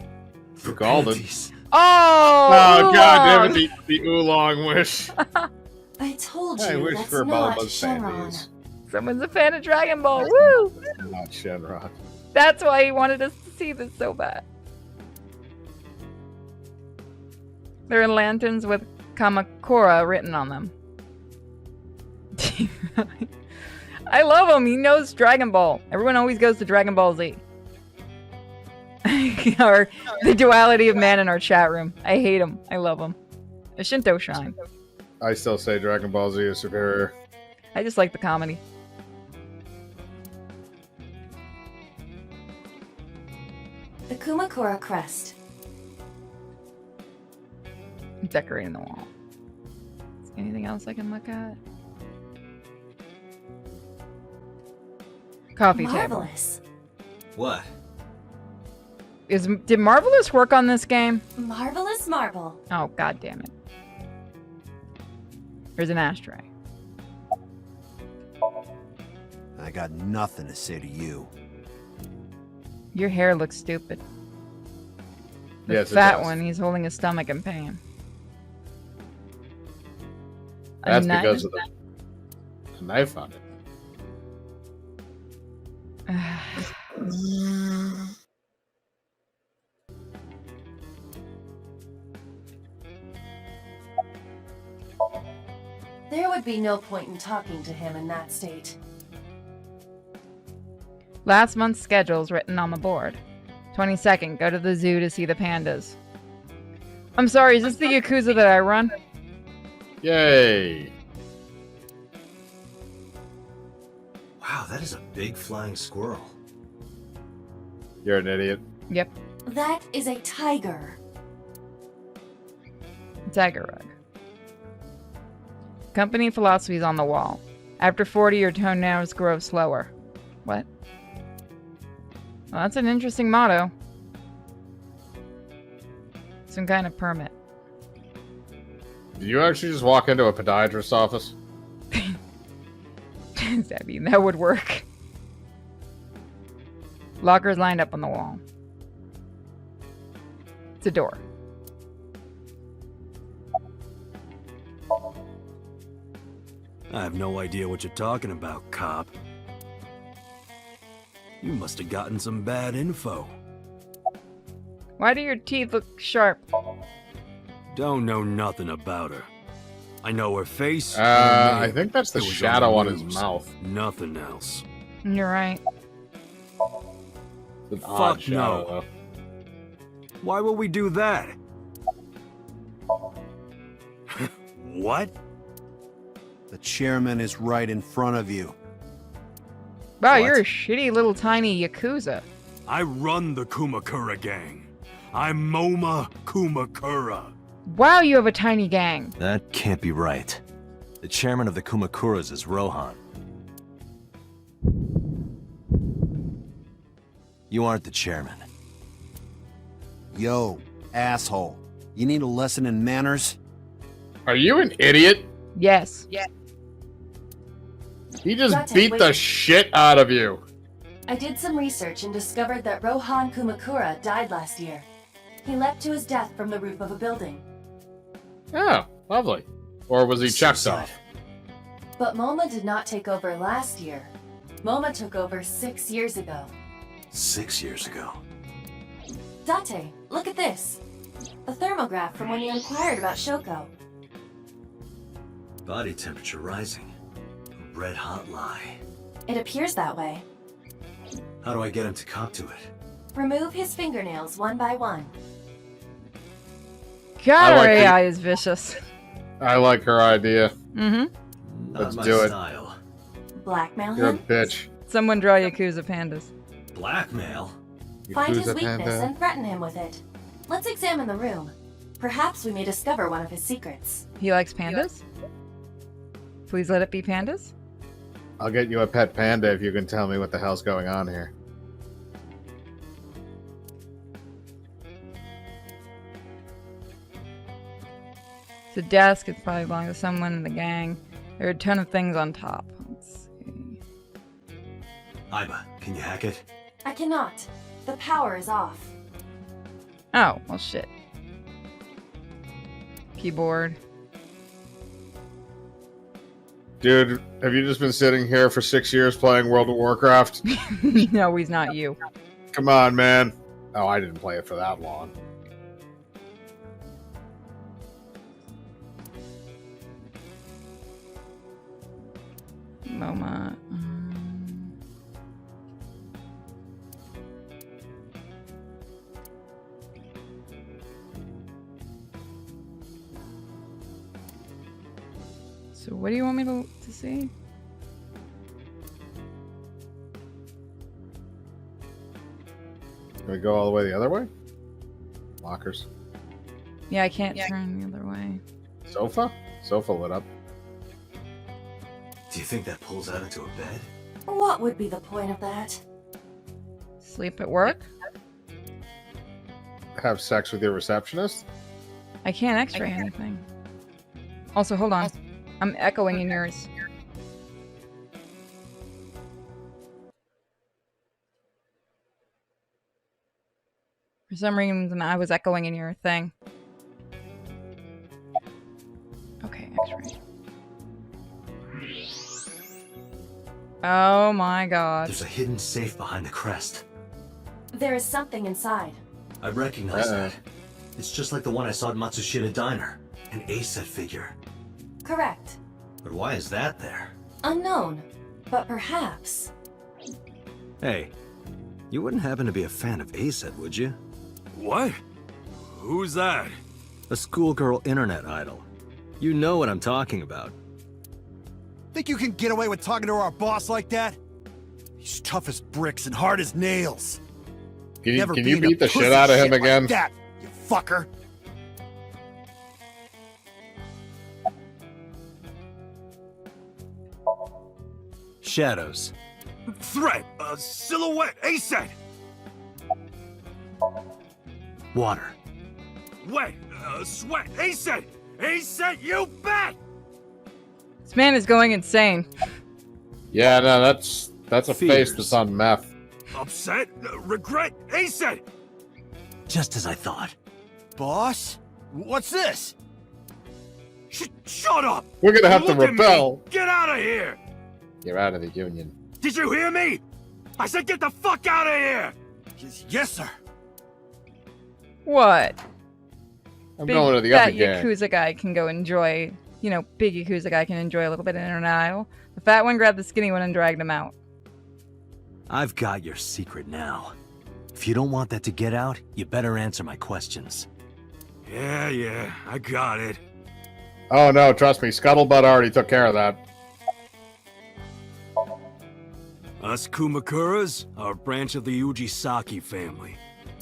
for Golden. panties. Oh! Oh, god damn Oolong! it, the oolong wish. I told you I wish that's for not Bulba's Shenron. panties. Someone's a fan of Dragon Ball. Woo! Not Shenron. That's why he wanted us to see this so bad. They're in lanterns with Kamakura written on them. I love him. He knows Dragon Ball. Everyone always goes to Dragon Ball Z. Or the duality of man in our chat room. I hate him. I love him. A Shinto shrine. I still say Dragon Ball Z is superior. I just like the comedy. The Kumakura crest. Decorating the wall. Is there anything else I can look at? Coffee table. Marvelous. What? Did Marvelous work on this game? Marvelous marble. Oh, god damn it. There's an ashtray. I got nothing to say to you. Your hair looks stupid. The Yes, it fat does. one, he's holding his stomach in pain. A That's knife? because of the knife on it. There would be no point in talking to him in that state. Last month's schedule's written on the board. 22nd, go to the zoo to see the pandas. I'm sorry, is this the Yakuza that I run? Yay! Wow, that is a big flying squirrel. You're an idiot. Yep, That is a tiger. tiger rug. Company philosophy's on the wall. After 40, your toenails grow slower. What? Well, that's an interesting motto. Some kind of permit. Did you actually just walk into a podiatrist's office? I mean, that would work. Lockers lined up on the wall. It's a door. I have no idea what you're talking about, cop. You must have gotten some bad info. Why do your teeth look sharp? Don't know nothing about her. I know her face. her I name. think that's the It was shadow the on his news. mouth. Nothing else. You're right. It's an odd Fuck shadow, no. Why would we do that? What? The chairman is right in front of you. Wow, What? you're a shitty little tiny Yakuza. I run the Kumakura gang. I'm Moma Kumakura. Wow, you have a tiny gang. That can't be right. The chairman of the Kumakuras is Rohan. You aren't the chairman. Yo, asshole. You need a lesson in manners? Are you an idiot? Yes. He just Date, beat wait. the shit out of you. I did some research and discovered that Rohan Kumakura died last year. He leapt to his death from the roof of a building. Oh, lovely. Or was he checked Suicide. off? But Moma did not take over last year. Moma took over 6 years ago. 6 years ago. Date, look at this. A thermograph from when you inquired about Shoko. Body temperature rising. Red hot lie. It appears that way. How do I get him to cop to it? Remove his fingernails one by one. God, I like her the- AI is vicious. I like her idea. Mm-hmm. Not Let's my do it. style. Blackmail You're a him? bitch. Someone draw Yakuza pandas. Blackmail? Find his Yakuza weakness Panda. and threaten him with it. Let's examine the room. Perhaps we may discover one of his secrets. He likes pandas? Please let it be pandas? I'll get you a pet panda if you can tell me what the hell's going on here. The desk is probably belongs to someone in the gang. There are a ton of things on top. Let's see. Iba, can you hack it? I cannot. The power is off. Oh, well shit. Keyboard. Dude, have you just been sitting here for 6 years playing World of Warcraft? No, he's not you. Come on, man. Oh, I didn't play it for that long. MoMA. So what do you want me to see? Can we go all the way the other way? Lockers. Yeah, I can't turn the other way. Sofa? Sofa lit up. Do you think that pulls out into a bed? What would be the point of that? Sleep at work? Have sex with your receptionist? I can't x-ray anything. Also, hold on. I'm echoing in yours. For some reason, I was echoing in your thing. Okay, x-ray. Oh my god. There's a hidden safe behind the crest. There is something inside. I recognize that. It's just like the one I saw at Matsushita Diner. An A-set figure. Correct. But why is that there? Unknown. But perhaps. Hey, you wouldn't happen to be a fan of A-set, would you? What? Who's that? A schoolgirl internet idol. You know what I'm talking about. Think you can get away with talking to our boss like that? He's tough as bricks and hard as nails. Can you, Never can you being a beat the pussy shit out of him like again? that, you fucker. Shadows. Threat! A silhouette! A-set! Water. Wet! Sweat! A-set! A-set, you bet! This man is going insane. Yeah, no, that's a face Fears. that's on meth. Upset? Regret? A-set! Just as I thought. Boss? What's this? Shut up! We're gonna have to Look at me. rebel. Get out of here! You're out of the union. Did you hear me? I said get the fuck out of here! Yes, sir. What? I'm going to the other gang. Yakuza guy can go enjoy, you know, big Yakuza guy can enjoy a little bit of internet idol. The fat one grabbed the skinny one and dragged him out. I've got your secret now. If you don't want that to get out, you better answer my questions. Yeah, I got it. Oh no, trust me, Scuttlebutt already took care of that. Us Kumakuras are a branch of the Ujisaki family.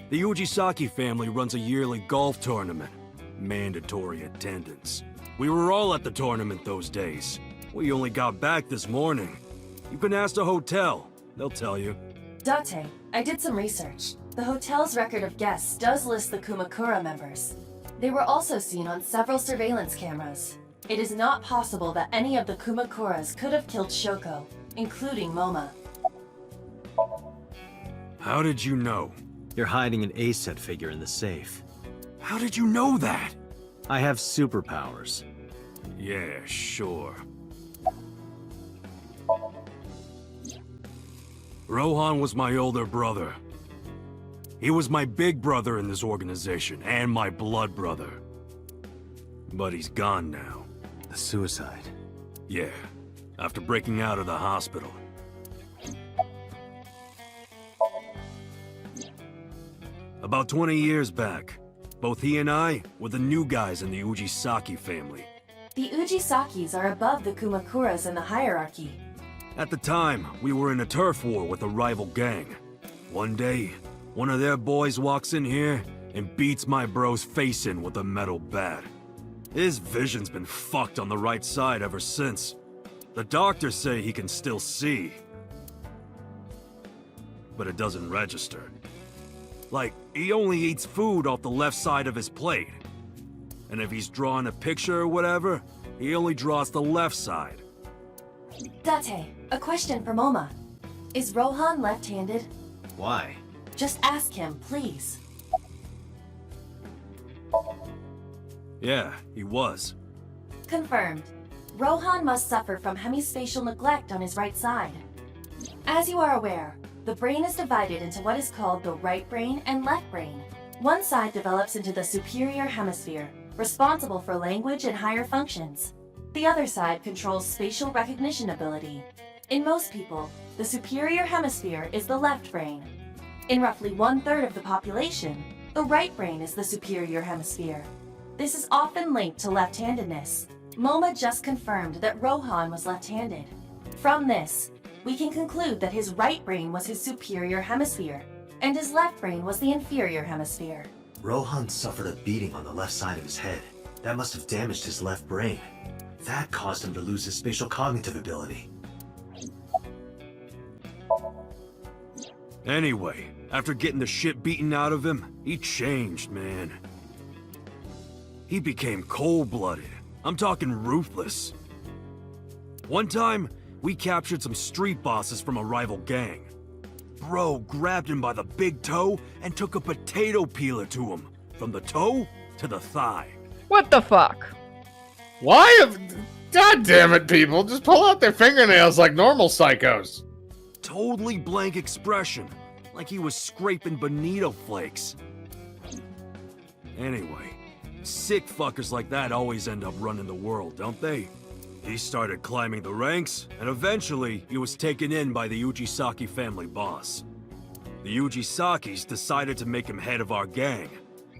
The Ujisaki family runs a yearly golf tournament. Mandatory attendance. We were all at the tournament those days. We only got back this morning. You can ask the hotel. They'll tell you. Date, I did some research. The hotel's record of guests does list the Kumakura members. They were also seen on several surveillance cameras. It is not possible that any of the Kumakuras could have killed Shoko, including Moma. How did you know? You're hiding an A-set figure in the safe. How did you know that? I have superpowers. Yeah, sure. Rohan was my older brother. He was my big brother in this organization, and my blood brother. But he's gone now. The suicide. Yeah, after breaking out of the hospital. About 20 years back, both he and I were the new guys in the Ujisaki family. The Ujisakis are above the Kumakuras in the hierarchy. At the time, we were in a turf war with a rival gang. One day, one of their boys walks in here and beats my bro's face in with a metal bat. His vision's been fucked on the right side ever since. The doctors say he can still see, but it doesn't register. Like, he only eats food off the left side of his plate. And if he's drawing a picture or whatever, he only draws the left side. Date, a question for Moma. Is Rohan left-handed? Why? Just ask him, please. Yeah, he was. Confirmed. Rohan must suffer from hemispatial neglect on his right side. As you are aware, the brain is divided into what is called the right brain and left brain. One side develops into the superior hemisphere, responsible for language and higher functions. The other side controls spatial recognition ability. In most people, the superior hemisphere is the left brain. In roughly 1/3 of the population, the right brain is the superior hemisphere. This is often linked to left-handedness. Moma just confirmed that Rohan was left-handed. From this, we can conclude that his right brain was his superior hemisphere, and his left brain was the inferior hemisphere. Rohan suffered a beating on the left side of his head. That must have damaged his left brain. That caused him to lose his spatial cognitive ability. Anyway, after getting the shit beaten out of him, he changed, man. He became cold-blooded. I'm talking ruthless. One time, we captured some street bosses from a rival gang. Bro grabbed him by the big toe and took a potato peeler to him, from the toe to the thigh. What the fuck? Why? God damn it, people. Just pull out their fingernails like normal psychos. Totally blank expression, like he was scraping bonito flakes. Anyway, sick fuckers like that always end up running the world, don't they? He started climbing the ranks, and eventually he was taken in by the Ujisaki family boss. The Ujisakis decided to make him head of our gang,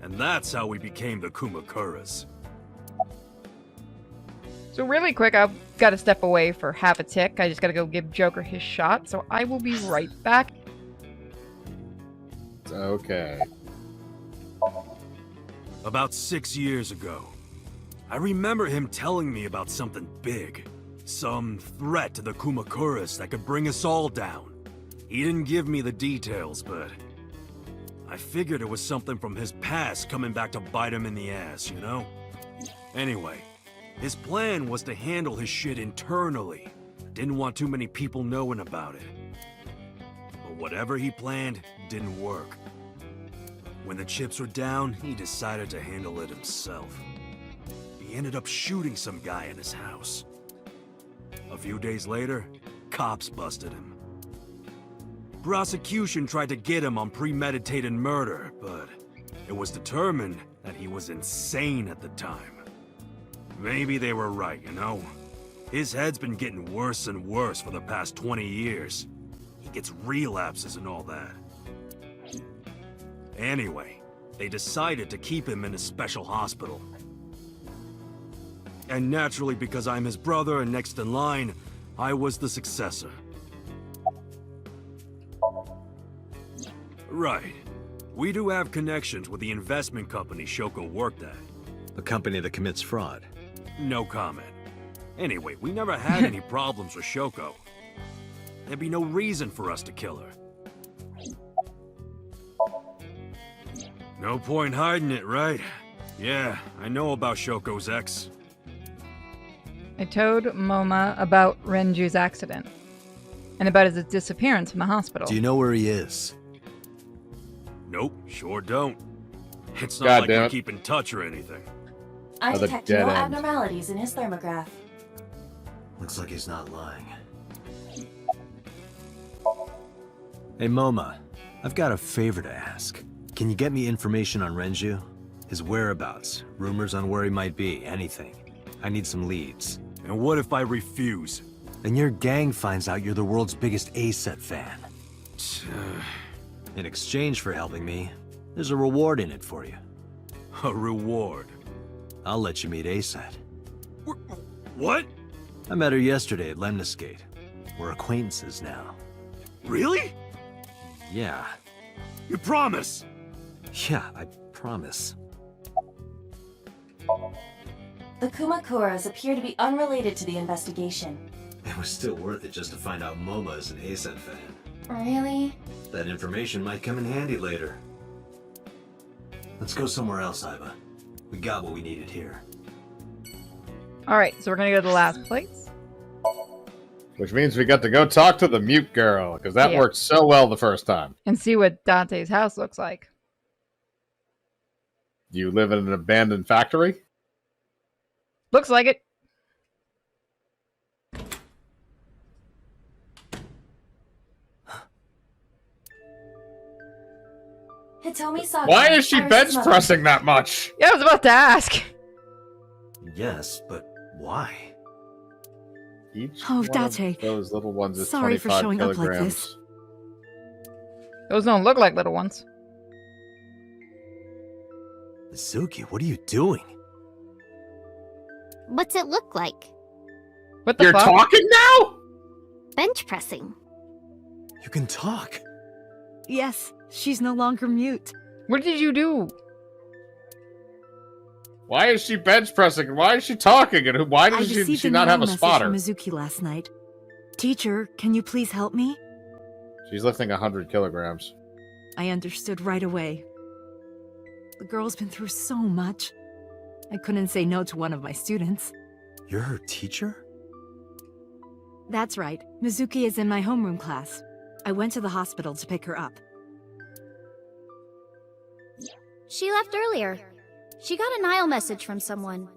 and that's how we became the Kumakuras. So really quick, I've got to step away for half a tick. I just got to go give Joker his shot, so I will be right back. Okay. About 6 years ago, I remember him telling me about something big. Some threat to the Kumakuras that could bring us all down. He didn't give me the details, but I figured it was something from his past coming back to bite him in the ass, you know? Anyway, his plan was to handle his shit internally. Didn't want too many people knowing about it. But whatever he planned didn't work. When the chips were down, he decided to handle it himself. He ended up shooting some guy in his house. A few days later, cops busted him. Prosecution tried to get him on premeditated murder, but it was determined that he was insane at the time. Maybe they were right, you know? His head's been getting worse and worse for the past 20 years. He gets relapses and all that. Anyway, they decided to keep him in a special hospital. And naturally, because I'm his brother and next in line, I was the successor. Right. We do have connections with the investment company Shoko worked at. A company that commits fraud. No comment. Anyway, we never had any problems with Shoko. There'd be no reason for us to kill her. No point hiding it, right? Yeah, I know about Shoko's ex. I told Moma about Renju's accident and about his disappearance from the hospital. Do you know where he is? Nope, sure don't. It's not God like damn we it. keep in touch or anything. I Another detect dead no end. abnormalities in his thermograph. Looks like he's not lying. Hey, Moma. I've got a favor to ask. Can you get me information on Renju? His whereabouts, rumors on where he might be, anything. I need some leads. And what if I refuse? And your gang finds out you're the world's biggest A-set fan. In exchange for helping me, there's a reward in it for you. A reward? I'll let you meet A-set. What? I met her yesterday at Lemniscate. We're acquaintances now. Really? Yeah. You promise? Yeah, I promise. The Kumakuras appear to be unrelated to the investigation. It was still worth it just to find out Moma is an A-set fan. Really? That information might come in handy later. Let's go somewhere else, Iva. We got what we needed here. Alright, so we're gonna go to the last place. Which means we got to go talk to the mute girl, because that Yeah. worked so well the first time. And see what Dante's house looks like. You live in an abandoned factory? Looks like it. Hitomi-sama. Why is she Iris' bench mother. pressing that much? Yeah, I was about to ask. Yes, but why? Each Oh, one of Date. those little ones is Sorry for 25 showing up like kilograms. this. Those don't look like little ones. Mizuki, what are you doing? What's it look like? What the You're fuck? talking now? Bench pressing. You can talk. Yes, she's no longer mute. What did you do? Why is she bench pressing? Why is she talking? And why I does received she an not have a email message spotter? from Mizuki last night. Teacher, can you please help me? She's lifting 100 kilograms. I understood right away. The girl's been through so much. I couldn't say no to one of my students. You're her teacher? That's right. Mizuki is in my homeroom class. I went to the hospital to pick her up. She left earlier. She got a Nile message from someone.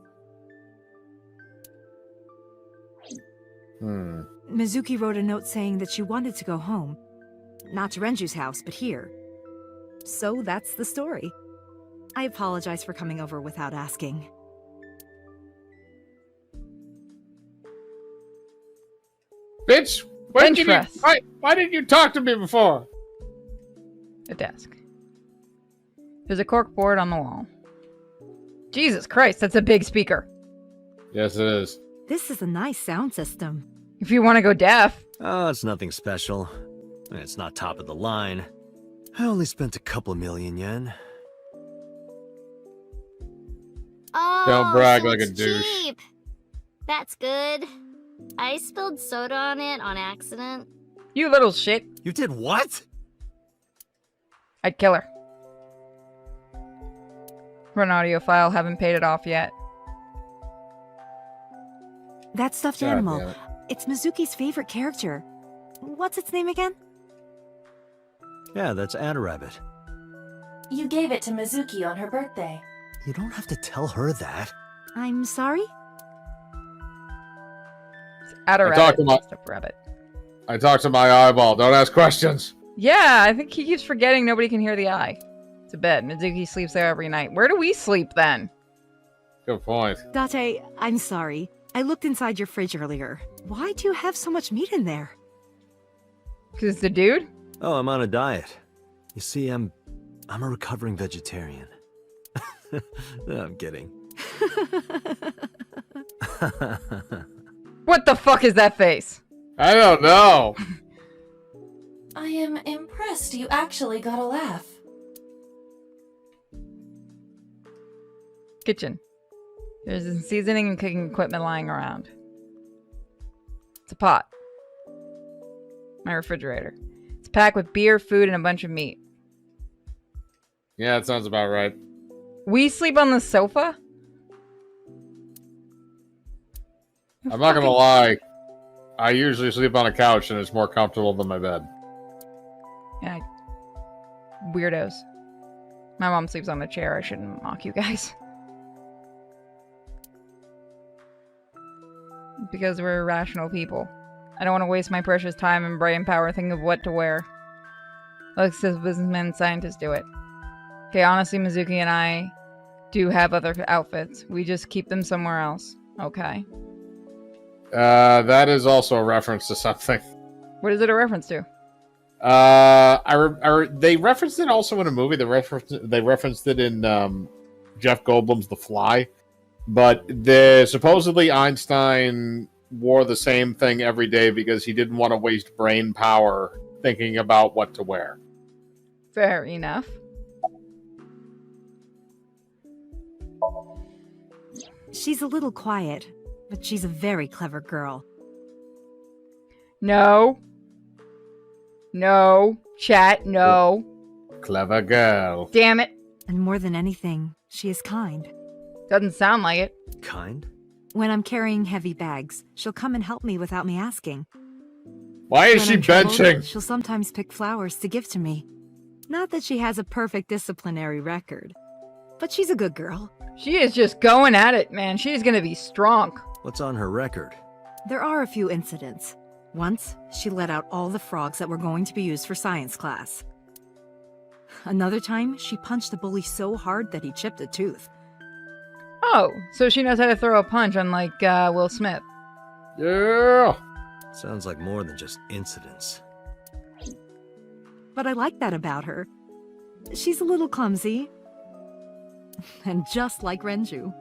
Mizuki wrote a note saying that she wanted to go home. Not to Renju's house, but here. So that's the story. I apologize for coming over without asking. Bitch, Interest. why didn't you talk to me before? A desk. There's a cork board on the wall. Jesus Christ, that's a big speaker. Yes, it is. This is a nice sound system. If you want to go deaf. Oh, it's nothing special. It's not top of the line. I only spent a couple million yen. Oh, Don't brag so like a it's douche. cheap. That's good. I spilled soda on it on accident. You little shit. You did what? I'd kill her. For an audio file, haven't paid it off yet. That stuffed God animal. damn it. It's Mizuki's favorite character. What's its name again? Yeah, that's Adarabbit. You gave it to Mizuki on her birthday. You don't have to tell her that. I'm sorry? Add a I rabbit. talked to my- Just a rabbit. I talked to my eyeball. Don't ask questions. Yeah, I think he keeps forgetting nobody can hear the eye. It's a bed. Mizuki sleeps there every night. Where do we sleep then? Good point. Date, I'm sorry. I looked inside your fridge earlier. Why do you have so much meat in there? Because it's the dude? Oh, I'm on a diet. You see, I'm I'm a recovering vegetarian. I'm kidding. What the fuck is that face? I don't know. I am impressed you actually got a laugh. Kitchen. There's some seasoning and cooking equipment lying around. It's a pot. My refrigerator. It's packed with beer, food, and a bunch of meat. Yeah, that sounds about right. We sleep on the sofa? I'm not gonna lie. I usually sleep on a couch and it's more comfortable than my bed. Yeah. Weirdos. My mom sleeps on a chair. I shouldn't mock you guys. Because we're irrational people. I don't want to waste my precious time and brain power thinking of what to wear. Let us businessmen and scientists do it. Okay, honestly, Mizuki and I do have other outfits. We just keep them somewhere else. Okay. That is also a reference to something. What is it a reference to? They referenced it also in a movie. They referenced it in Jeff Goldblum's The Fly. But supposedly Einstein wore the same thing every day because he didn't want to waste brain power thinking about what to wear. Fair enough. She's a little quiet, but she's a very clever girl. No. No. Chat, no. Clever girl. Damn it. And more than anything, she is kind. Doesn't sound like it. Kind? When I'm carrying heavy bags, she'll come and help me without me asking. Why is When she I'm troubled, benching? She'll sometimes pick flowers to give to me. Not that she has a perfect disciplinary record, but she's a good girl. She is just going at it, man. She's gonna be strong. What's on her record? There are a few incidents. Once, she let out all the frogs that were going to be used for science class. Another time, she punched a bully so hard that he chipped a tooth. Oh, so she knows how to throw a punch, unlike Will Smith. Yeah. Sounds like more than just incidents. But I like that about her. She's a little clumsy. And just like Renju.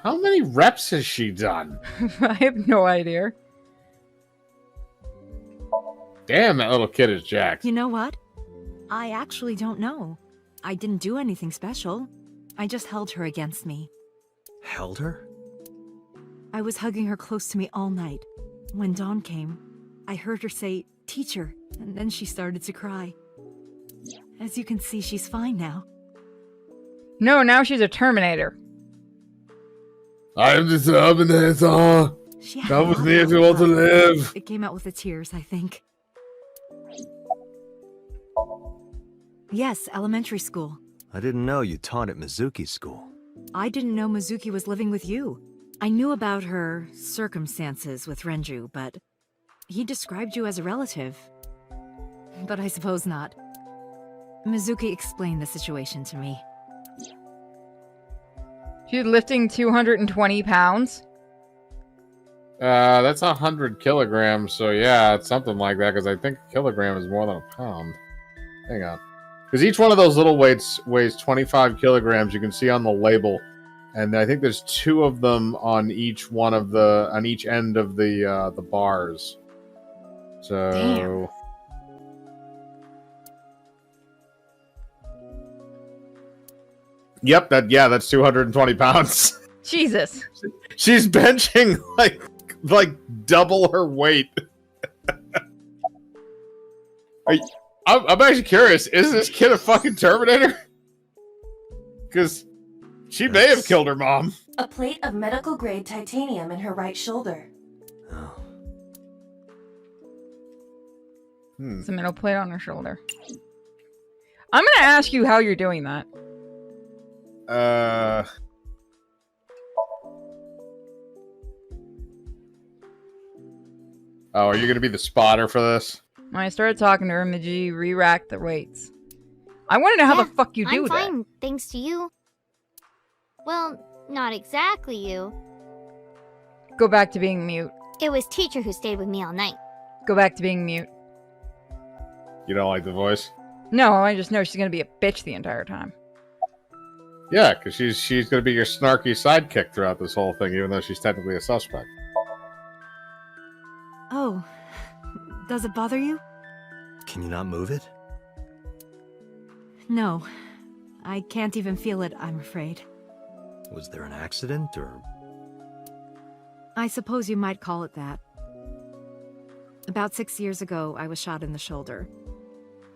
How many reps has she done? I have no idea. Damn, that little kid is jacked. You know what? I actually don't know. I didn't do anything special. I just held her against me. Held her? I was hugging her close to me all night. When dawn came, I heard her say, "Teacher," and then she started to cry. As you can see, she's fine now. No, now she's a Terminator. I am the Terminator. She had Come a with lot me if of you want to love. live. It came out with the tears, I think. Yes, elementary school. I didn't know you taught at Mizuki School. I didn't know Mizuki was living with you. I knew about her circumstances with Renju, but he described you as a relative. But I suppose not. Mizuki explained the situation to me. She's lifting 220 pounds. That's 100 kilograms, so yeah, it's something like that, because I think a kilogram is more than a pound. Hang on. Because each one of those little weights weighs 25 kilograms, you can see on the label. And I think there's 2 of them on each end of the bars. So... Damn. Yep, that's 220 pounds. Jesus. She's benching like double her weight. I'm actually curious. Is this kid a fucking Terminator? Because she may have killed her mom. A plate of medical grade titanium in her right shoulder. Oh. It's a metal plate on her shoulder. I'm gonna ask you how you're doing that. Oh, are you gonna be the spotter for this? When I started talking to her, Miji re-racked the weights. I want to know how the fuck you do I'm that. fine, thanks to you. Well, not exactly you. Go back to being mute. It was teacher who stayed with me all night. Go back to being mute. You don't like the voice? No, I just know she's gonna be a bitch the entire time. Yeah, because she's going to be your snarky sidekick throughout this whole thing, even though she's technically a suspect. Oh, does it bother you? Can you not move it? No. I can't even feel it, I'm afraid. Was there an accident, or...? I suppose you might call it that. About 6 years ago, I was shot in the shoulder.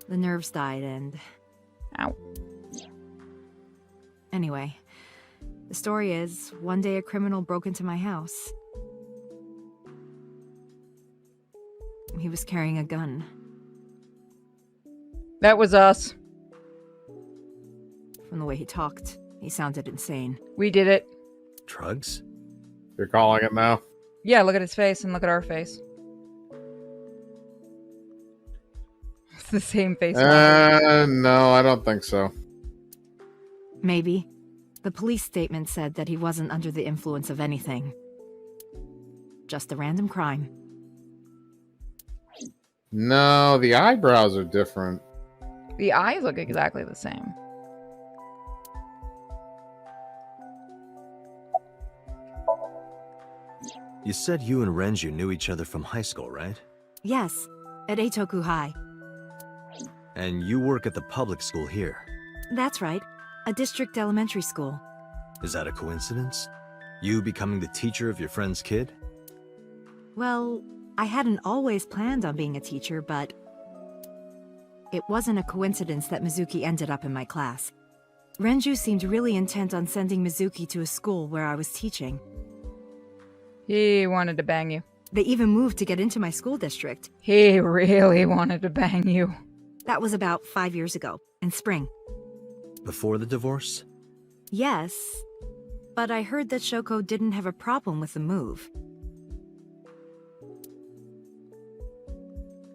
The nerves died and... Ow. Anyway, the story is, one day a criminal broke into my house. He was carrying a gun. That was us. From the way he talked, he sounded insane. We did it. Drugs? You're calling it now? Yeah, look at his face and look at our face. It's the same face. No, I don't think so. Maybe. The police statement said that he wasn't under the influence of anything. Just a random crime. No, the eyebrows are different. The eyes look exactly the same. You said you and Renju knew each other from high school, right? Yes, at Eitoku High. And you work at the public school here. That's right. A district elementary school. Is that a coincidence? You becoming the teacher of your friend's kid? Well, I hadn't always planned on being a teacher, but... it wasn't a coincidence that Mizuki ended up in my class. Renju seemed really intent on sending Mizuki to a school where I was teaching. He wanted to bang you. They even moved to get into my school district. He really wanted to bang you. That was about 5 years ago, in spring. Before the divorce? Yes, but I heard that Shoko didn't have a problem with the move.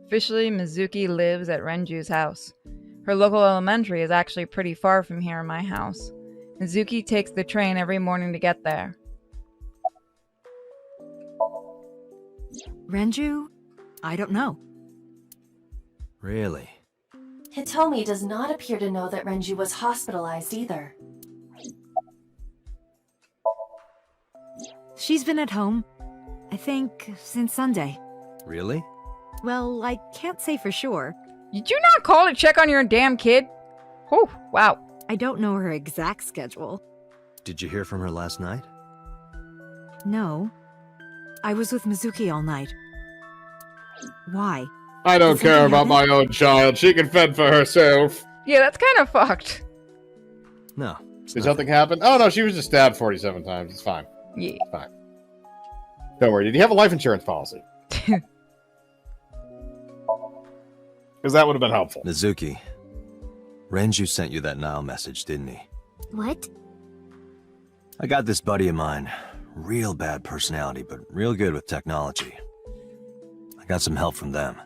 Officially, Mizuki lives at Renju's house. Her local elementary is actually pretty far from here in my house. Mizuki takes the train every morning to get there. Renju? I don't know. Really? Hitomi does not appear to know that Renju was hospitalized either. She's been at home, I think, since Sunday. Really? Well, I can't say for sure. Did you not call to check on your damn kid? Oh, wow. I don't know her exact schedule. Did you hear from her last night? No. I was with Mizuki all night. Why? I don't care about my own child. She can fend for herself. Yeah, that's kind of fucked. No. Did something happen? Oh, no, she was just stabbed 47 times. It's fine. Yeah. It's fine. Don't worry. Did you have a life insurance policy? Because that would have been helpful. Mizuki, Renju sent you that Nile message, didn't he? What? I got this buddy of mine. Real bad personality, but real good with technology. I got some help from them.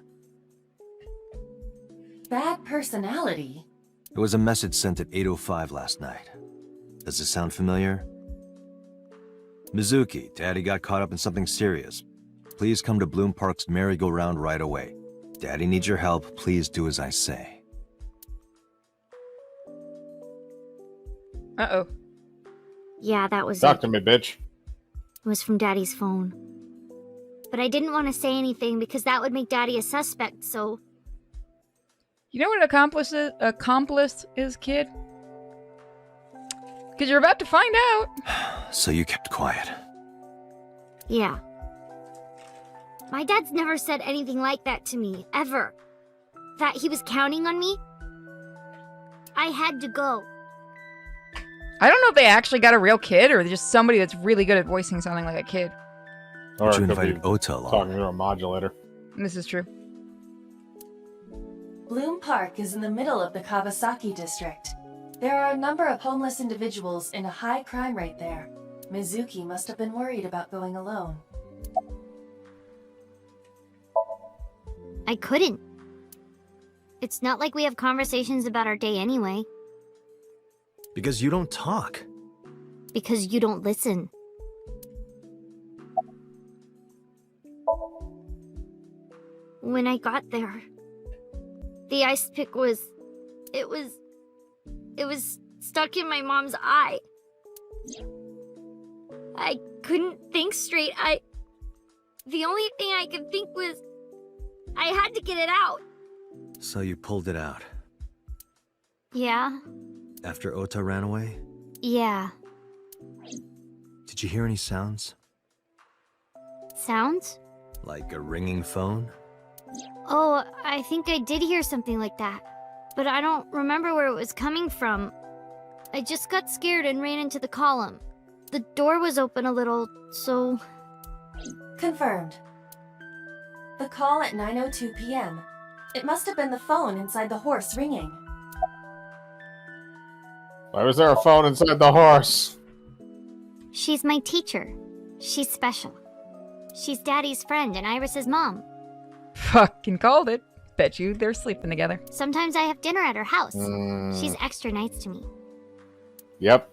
Bad personality? It was a message sent at 8:05 last night. Does it sound familiar? Mizuki, Daddy got caught up in something serious. Please come to Bloom Park's merry-go-round right away. Daddy needs your help. Please do as I say. Uh-oh. Yeah, that was Talk it. to me, bitch. It was from Daddy's phone. But I didn't want to say anything because that would make Daddy a suspect, so... You know what accomplice is, kid? Because you're about to find out. So you kept quiet. Yeah. My dad's never said anything like that to me, ever. That he was counting on me. I had to go. I don't know if they actually got a real kid or just somebody that's really good at voicing something like a kid. Or But it you could invited be Ota along. talking to a modulator. And this is true. Bloom Park is in the middle of the Kawasaki district. There are a number of homeless individuals and a high crime rate there. Mizuki must have been worried about going alone. I couldn't. It's not like we have conversations about our day anyway. Because you don't talk. Because you don't listen. When I got there, the ice pick was It was stuck in my mom's eye. I couldn't think straight. The only thing I could think was I had to get it out. So you pulled it out. Yeah. After Ota ran away? Yeah. Did you hear any sounds? Sounds? Like a ringing phone? Oh, I think I did hear something like that. But I don't remember where it was coming from. I just got scared and ran into the column. The door was open a little, so... Confirmed. The call at 9:02 p.m. It must have been the phone inside the horse ringing. Why was there a phone inside the horse? She's my teacher. She's special. She's Daddy's friend and Iris's mom. Fucking called it. Bet you they're sleeping together. Sometimes I have dinner at her house. She's extra nice to me. Yep.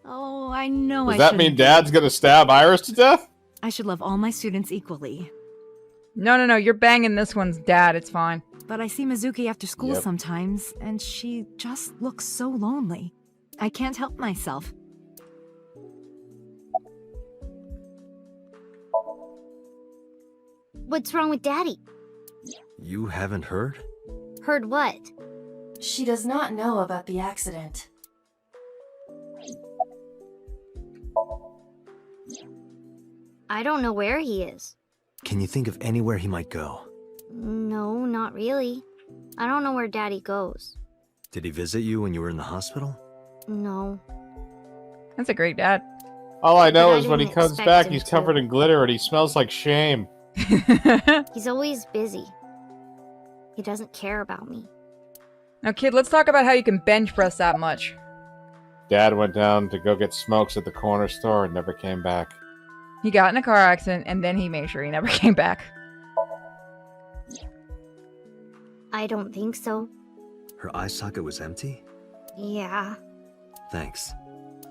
Oh, I know. Does that mean Dad's gonna stab Iris to death? I should love all my students equally. No, you're banging this one's dad, it's fine. But I see Mizuki after school Yep. sometimes, and she just looks so lonely. I can't help myself. What's wrong with Daddy? You haven't heard? Heard what? She does not know about the accident. I don't know where he is. Can you think of anywhere he might go? No, not really. I don't know where Daddy goes. Did he visit you when you were in the hospital? No. That's a great dad. All I know But I is when he didn't comes expect back, him he's to. covered in glitter and he smells like shame. He's always busy. He doesn't care about me. Now, kid, let's talk about how you can bench press that much. Dad went down to go get smokes at the corner store and never came back. He got in a car accident, and then he made sure he never came back. I don't think so. Her eye socket was empty? Yeah, Thanks.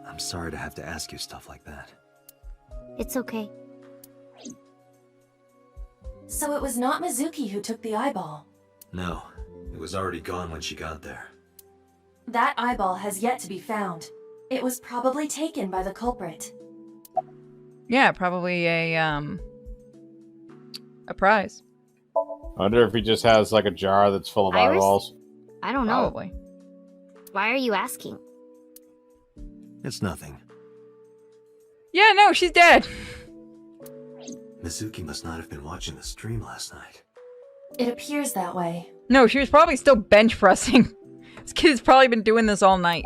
I'm sorry to have to ask you stuff like that. it's okay. So it was not Mizuki who took the eyeball. No, it was already gone when she got there. That eyeball has yet to be found. It was probably taken by the culprit. Yeah, probably a prize. I wonder if he just has like a jar that's full of Iris? eyeballs. I don't know. Probably. Why are you asking? It's nothing. Yeah, no, she's dead. Mizuki must not have been watching the stream last night. It appears that way. No, she was probably still bench pressing. This kid's probably been doing this all night.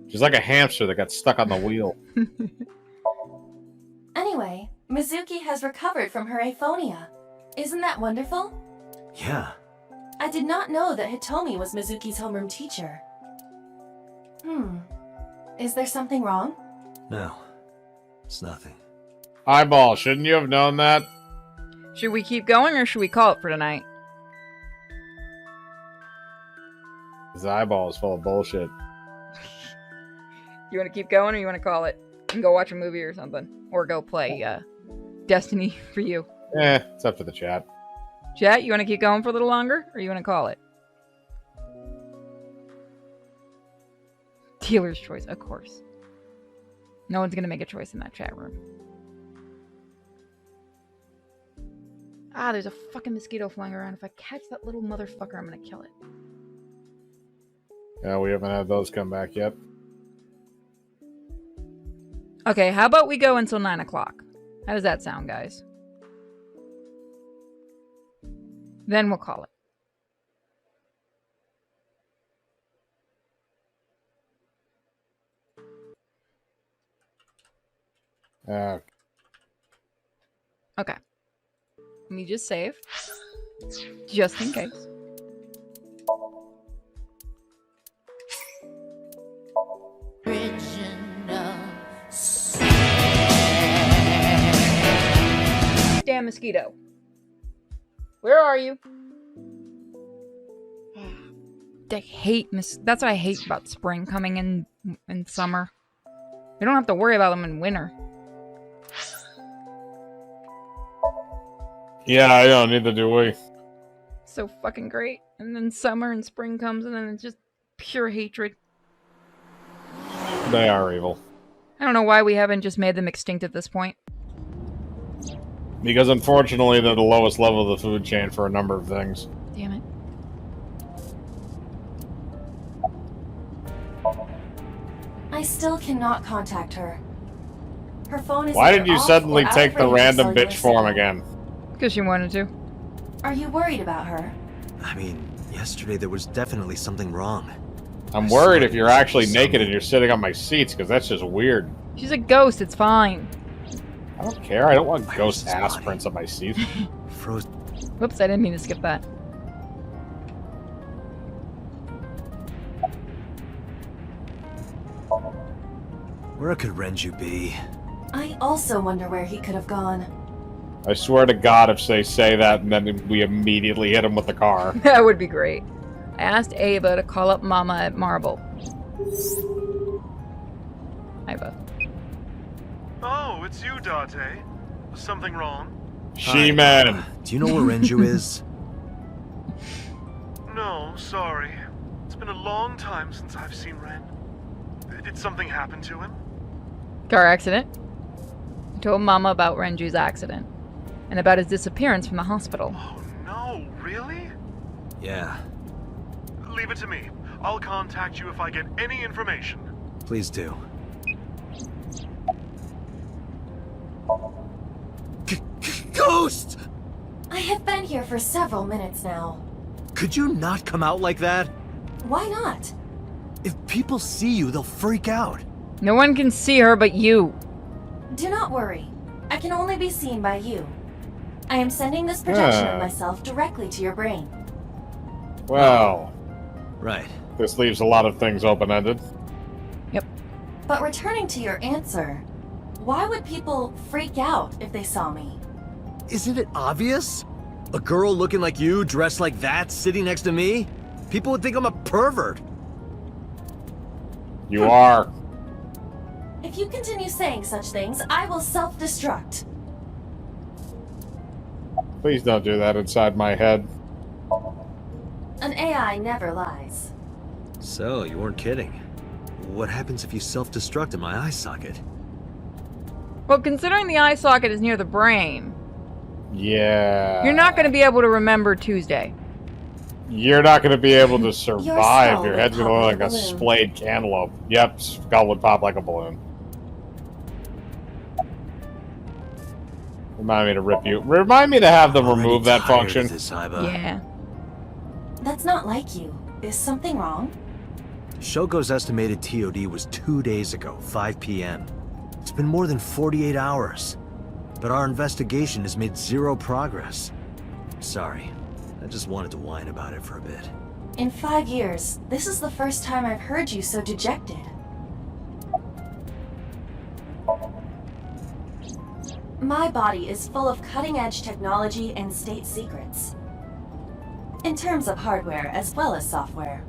She's like a hamster that got stuck on the wheel. Anyway, Mizuki has recovered from her aphonia. Isn't that wonderful? Yeah. I did not know that Hitomi was Mizuki's homeroom teacher. Is there something wrong? No. It's nothing. Eyeball, shouldn't you have known that? Should we keep going or should we call it for tonight? His eyeball is full of bullshit. You want to keep going or you want to call it and go watch a movie or something? Or go play Destiny for you? It's up to the chat. Chat, you want to keep going for a little longer or you want to call it? Dealer's choice, of course. No one's going to make a choice in that chat room. Ah, there's a fucking mosquito flying around. If I catch that little motherfucker, I'm going to kill it. Yeah, we haven't had those come back yet. Okay, how about we go until 9 o'clock? How does that sound, guys? Then we'll call it. Okay. Let me just save. Just in case. Damn mosquito. Where are you? I hate that's what I hate about spring coming in summer. We don't have to worry about them in winter. Yeah, I know, neither do we. so fucking great. And then summer and spring comes, and then it's just pure hatred. They are evil. I don't know why we haven't just made them extinct at this point. Because unfortunately, they're the lowest level of the food chain for a number of things. Damn it. I still cannot contact her. Her phone is Why either did you off suddenly or out take of the range of random cellular bitch form signal. again? Because she wanted to. Are you worried about her? I mean, yesterday there was definitely something wrong. I'm I worried swear if you're this is actually naked something. and you're sitting on my seats, because that's just weird. She's a ghost, it's fine. I don't care. I don't want Why ghost was his ass body? prints on my seat. Frozen. Whoops, I didn't mean to skip that. Where could Renju be? I also wonder where he could have gone. I swear to God, if they say that, and then we immediately hit him with the car. That would be great. I asked Ava to call up Mama at Marble. Ava. Oh, it's you, Date. Something wrong? She-Man. Do you know where Renju is? No, sorry. It's been a long time since I've seen Ren. Did something happen to him? Car accident. I told Mama about Renju's accident. And about his disappearance from the hospital. Oh no, really? Yeah, Leave it to me. I'll contact you if I get any information. please do. Ghost! I have been here for several minutes now. Could you not come out like that? Why not? If people see you, they'll freak out. No one can see her but you. Do not worry. I can only be seen by you. I am sending this projection Ah. of myself directly to your brain. Well, Right. this leaves a lot of things open-ended. But returning to your answer, why would people freak out if they saw me? Isn't it obvious? A girl looking like you, dressed like that, sitting next to me? People would think I'm a pervert. You are. If you continue saying such things, I will self-destruct. Please don't do that inside my head. An AI never lies. So, you weren't kidding. What happens if you self-destruct in my eye socket? Well, considering the eye socket is near the brain, Yeah. you're not going to be able to remember Tuesday. You're not going to be able to survive. skull Your would head's going to pop look like like a a balloon. splayed cantaloupe. Yep, skull would pop like a balloon. Remind me to rip you. Remind me to have them Already remove that tired function. of this, Iba. Yeah. That's not like you. Is something wrong? Shogo's estimated TOD was 2 days ago, 5 p.m. It's been more than 48 hours. But our investigation has made zero progress. Sorry. I just wanted to whine about it for a bit. In 5 years, this is the first time I've heard you so dejected. My body is full of cutting-edge technology and state secrets. In terms of hardware as well as software.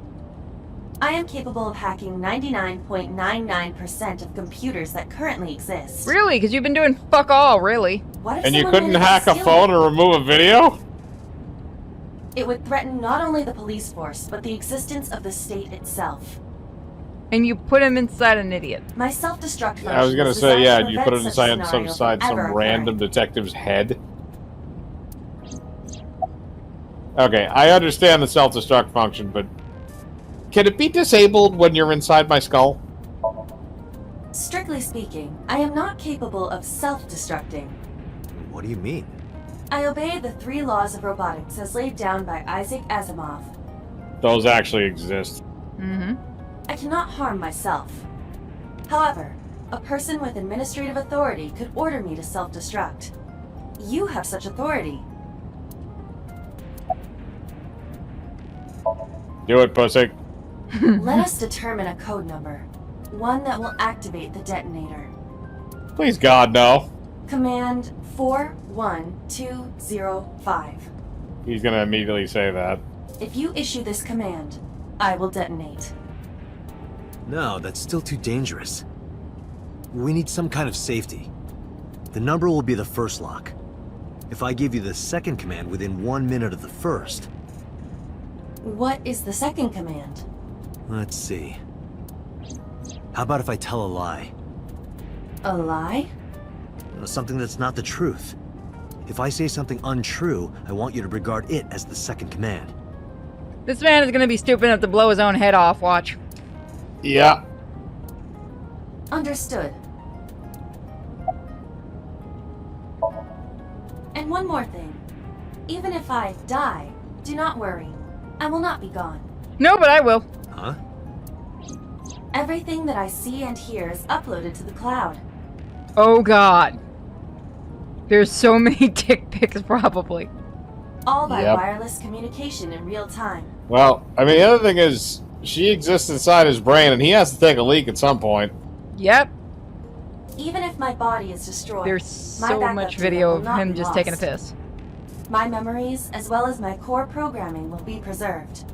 I am capable of hacking 99.99% of computers that currently exist. Really? Because you've been doing fuck all, really. What if And you someone couldn't managed to hack a steal phone it? or remove a video? It would threaten not only the police force, but the existence of the state itself. And you put him inside an idiot. My self-destruct function I was going to is say, designed yeah, to you put it prevent such inside scenarios from some ever random occurring. detective's head. Okay, I understand the self-destruct function, but can it be disabled when you're inside my skull? Strictly speaking, I am not capable of self-destructing. What do you mean? I obey the 3 laws of robotics as laid down by Isaac Asimov. Those actually exist. Mm-hmm. I cannot harm myself. However, a person with administrative authority could order me to self-destruct. You have such authority. Do it, pussy. Let us determine a code number. One that will activate the detonator. Please, God, no. Command 41205. He's going to immediately say that. If you issue this command, I will detonate. No, that's still too dangerous. We need some kind of safety. The number will be the first lock. If I give you the second command within 1 minute of the first, What is the second command? Let's see. How about if I tell a lie? A lie? Something that's not the truth. If I say something untrue, I want you to regard it as the second command. This man is gonna be stupid enough to blow his own head off, watch. Yeah. Understood. And one more thing. Even if I die, do not worry. I will not be gone. No, but I will. Huh? Everything that I see and hear is uploaded to the cloud. Oh god. There's so many dick pics, probably. All by Yep. wireless communication in real time. Well, I mean, the other thing is, she exists inside his brain, and he has to take a leak at some point. Yep. Even if my body is destroyed, There's my so backup much data video will of not him be just lost. taking a piss. My memories, as well as my core programming, will be preserved.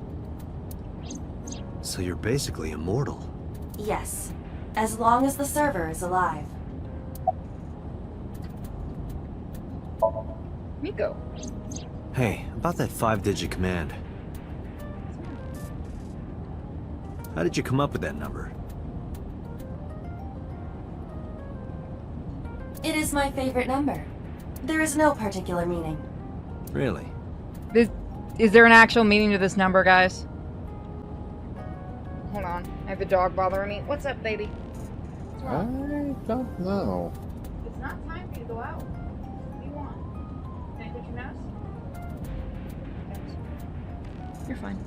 So you're basically immortal. Yes, as long as the server is alive. Miko. Hey, about that 5-digit command. How did you come up with that number? It is my favorite number. There is no particular meaning. Really? Is there an actual meaning to this number, guys? Hold on. I have the dog bothering me. What's up, baby? What's I wrong? don't know. It's not time for you to go out. What do you want? Can I touch your nose? Thanks. You're fine.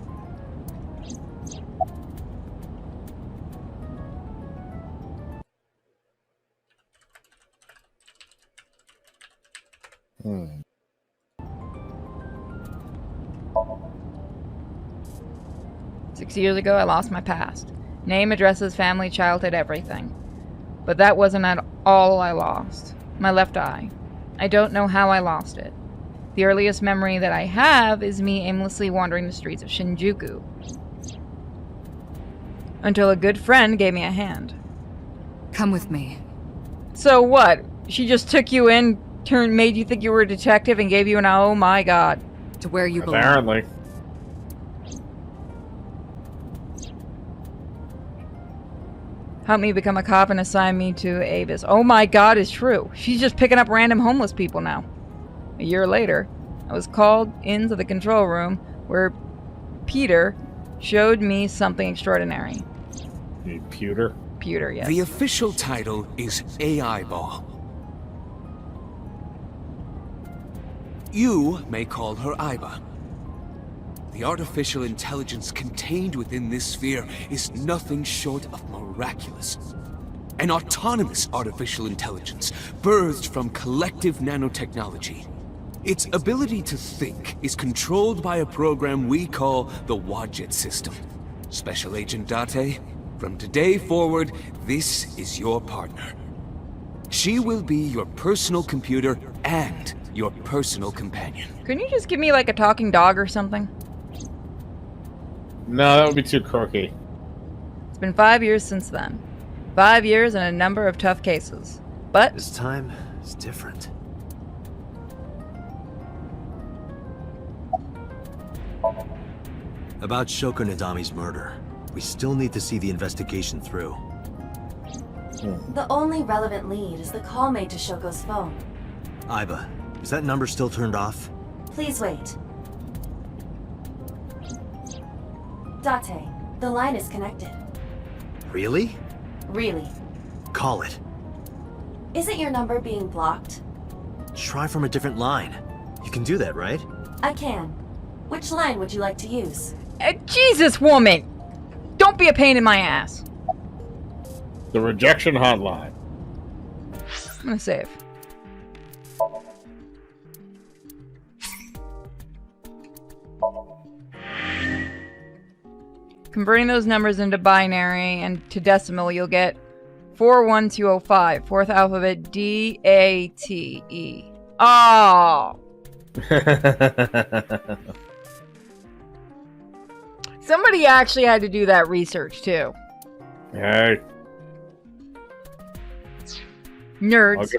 Hmm. Six years ago, I lost my past. Name, addresses, family, childhood, everything. But that wasn't at all I lost. My left eye. I don't know how I lost it. The earliest memory that I have is me aimlessly wandering the streets of Shinjuku. Until a good friend gave me a hand. Come with me. So what? She just took you in, made you think you were a detective, and gave you an oh my god. To where you belong. Apparently. Help me become a cop and assign me to Avis. Oh my god, is true. She's just picking up random homeless people now. A year later, I was called into the control room where Peter showed me something extraordinary. Pewter? Peter, yes. The official title is AI Ball. You may call her Iba. The artificial intelligence contained within this sphere is nothing short of miraculous. An autonomous artificial intelligence birthed from collective nanotechnology. Its ability to think is controlled by a program we call the Wadjet system. Special Agent Date, from today forward, this is your partner. She will be your personal computer and your personal companion. Couldn't you just give me like a talking dog or something? No, that would be too quirky. It's been 5 years since then. 5 years and a number of tough cases. But This time is different. About Shoko Nadami's murder, we still need to see the investigation through. The only relevant lead is the call made to Shoko's phone. Iba, is that number still turned off? Please wait. Date, the line is connected. Really? Really. Call it. Isn't your number being blocked? Try from a different line. You can do that, right? I can. Which line would you like to use? Jesus, woman! Don't be a pain in my ass. The rejection hotline. I'm gonna save. Converting those numbers into binary and to decimal, you'll get 41205. Fourth alphabet D-A-T-E. Oh! Somebody actually had to do that research, too. Hey. Nerds.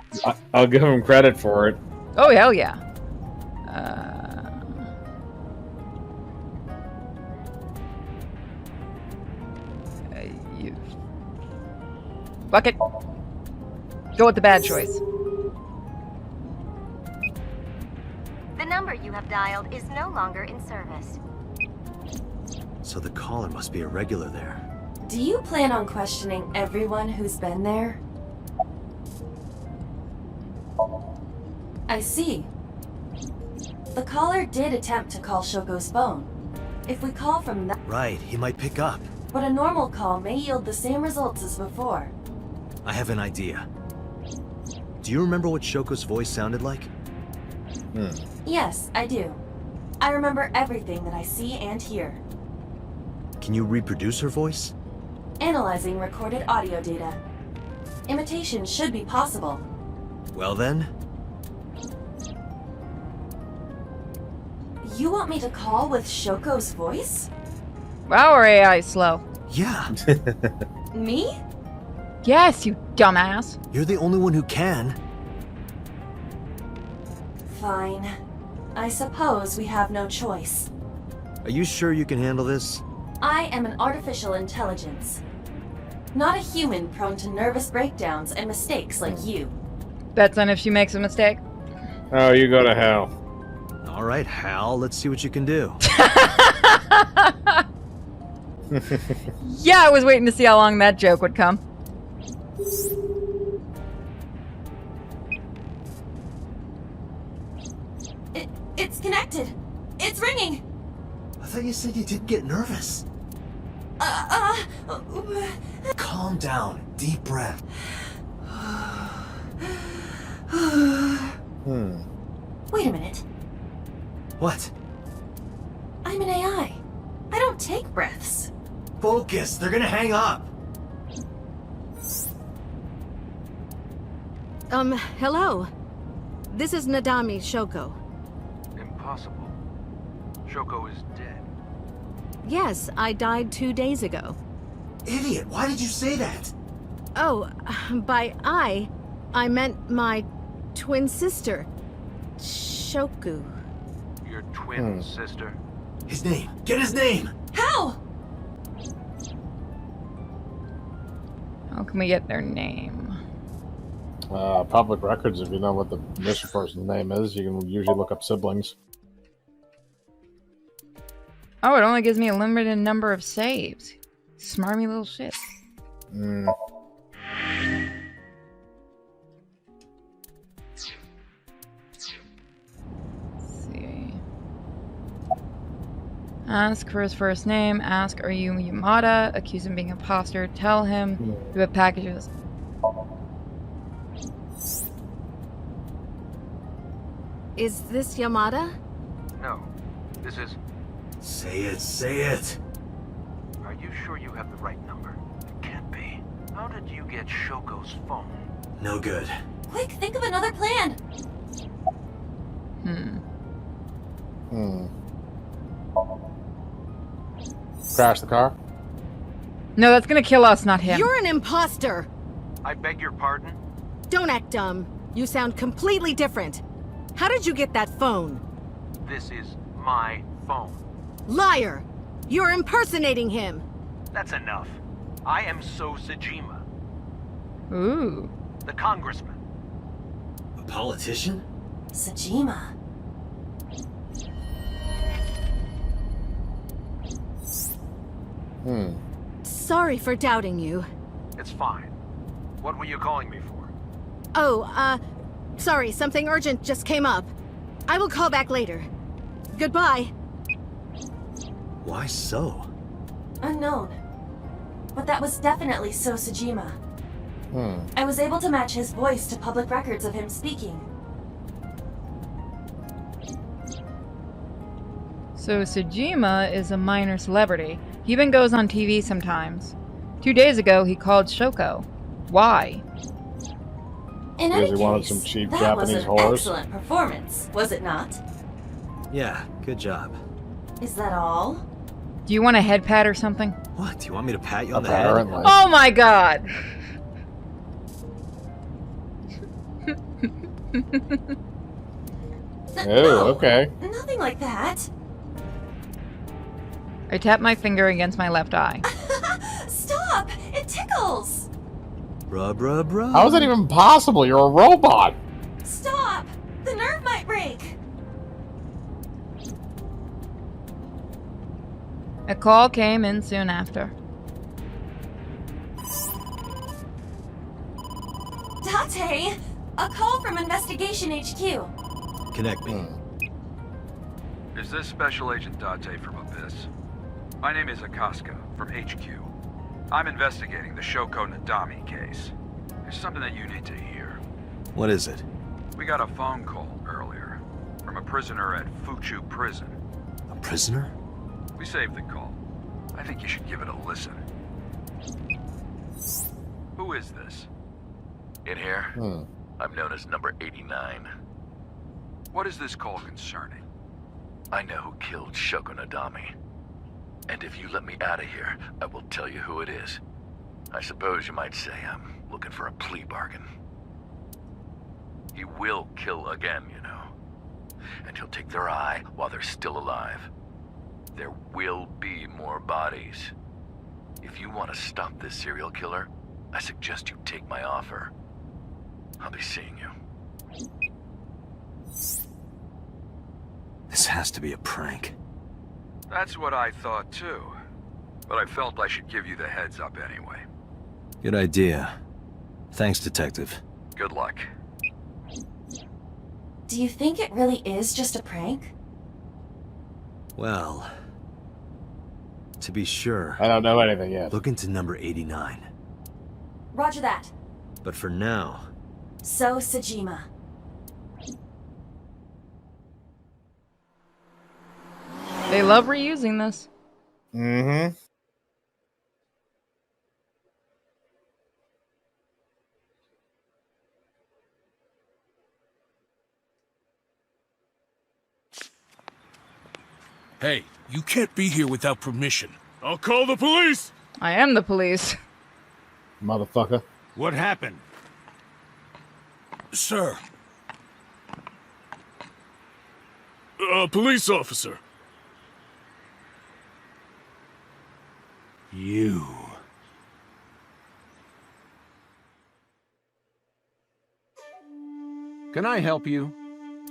I'll give him credit for it. Oh, hell yeah. Fuck it. Go with the bad choice. The number you have dialed is no longer in service. So the caller must be a regular there. Do you plan on questioning everyone who's been there? I see. The caller did attempt to call Shoko's phone. If we call from that... Right, he might pick up. But a normal call may yield the same results as before. I have an idea. Do you remember what Shoko's voice sounded like? Yes, I do. I remember everything that I see and hear. Can you reproduce her voice? Analyzing recorded audio data. Imitation should be possible. Well then, You want me to call with Shoko's voice? Wow, our AI is slow. yeah. Me? Yes, you dumbass. You're the only one who can. Fine. I suppose we have no choice. Are you sure you can handle this? I am an artificial intelligence. Not a human prone to nervous breakdowns and mistakes like you. Bets on if she makes a mistake. Oh, you go to hell. All right, Hal, let's see what you can do. Yeah, I was waiting to see how long that joke would come. It's connected. It's ringing. I thought you said you didn't get nervous. Calm down. Deep breath. Wait a minute. What? I'm an AI. I don't take breaths. Focus. They're gonna hang up. Hello. This is Nadami Shoko. Impossible. Shoko is dead. Yes, I died 2 days ago. Idiot. Why did you say that? Oh, by I meant my twin sister, Shoku. Your twin sister? His name. Get his name. How? How can we get their name? Public records, if you know what the missing person's name is, you can usually look up siblings. Oh, it only gives me a limited number of saves. Smarmy little shit. Ask for his first name. Ask, are you Yamada? Accuse him of being an imposter. Tell him you have packages. Is this Yamada? No. This is... Say it. Say it. Are you sure you have the right number? It can't be. How did you get Shoko's phone? No good. Quick, think of another plan. Crash the car? No, that's gonna kill us, not him. You're an imposter! I beg your pardon? Don't act dumb. You sound completely different. How did you get that phone? This is my phone. Liar! You're impersonating him! That's enough. I am So Sajima, Ooh. the congressman. A politician? Sajima. Sorry for doubting you. It's fine. What were you calling me for? Oh, sorry, something urgent just came up. I will call back later. Goodbye. Why so? Unknown. But that was definitely So Sajima. I was able to match his voice to public records of him speaking. So Sajima is a minor celebrity. He even goes on TV sometimes. 2 days ago, he called Shoko. Why? In Because any he wanted case, some cheap that Japanese was an whores. excellent performance, was it not? Yeah, good job. Is that all? Do you want a head pat or something? What? Do you want me to pat you on the head? Apparently. Oh my god! Oh, okay. Nothing like that. I tap my finger against my left eye. Stop! It's It tickles! Rub, rub, rub. How is that even possible? You're a robot. Stop! The nerve might break! A call came in soon after. Date! A call from Investigation HQ. Connect me. Is this Special Agent Date from Abyss? My name is Akaska from HQ. I'm investigating the Shoko Nadami case. There's something that you need to hear. What is it? We got a phone call earlier from a prisoner at Fuchu Prison. A prisoner? We saved the call. I think you should give it a listen. Who is this? In here, I'm known as number 89. What is this call concerning? I know who killed Shoko Nadami. And if you let me out of here, I will tell you who it is. I suppose you might say I'm looking for a plea bargain. He will kill again, you know. And he'll take their eye while they're still alive. There will be more bodies. If you want to stop this serial killer, I suggest you take my offer. I'll be seeing you. This has to be a prank. That's what I thought too. But I felt I should give you the heads up anyway. Good idea. Thanks, Detective. Good luck. Do you think it really is just a prank? Well, to be sure, I don't know anything yet. Look into number 89. Roger that. But for now, So, Sajima. They love reusing this. Mm-hmm. Hey, you can't be here without permission. I'll call the police! I am the police. Motherfucker. What happened? Sir. Police officer. You. Can I help you?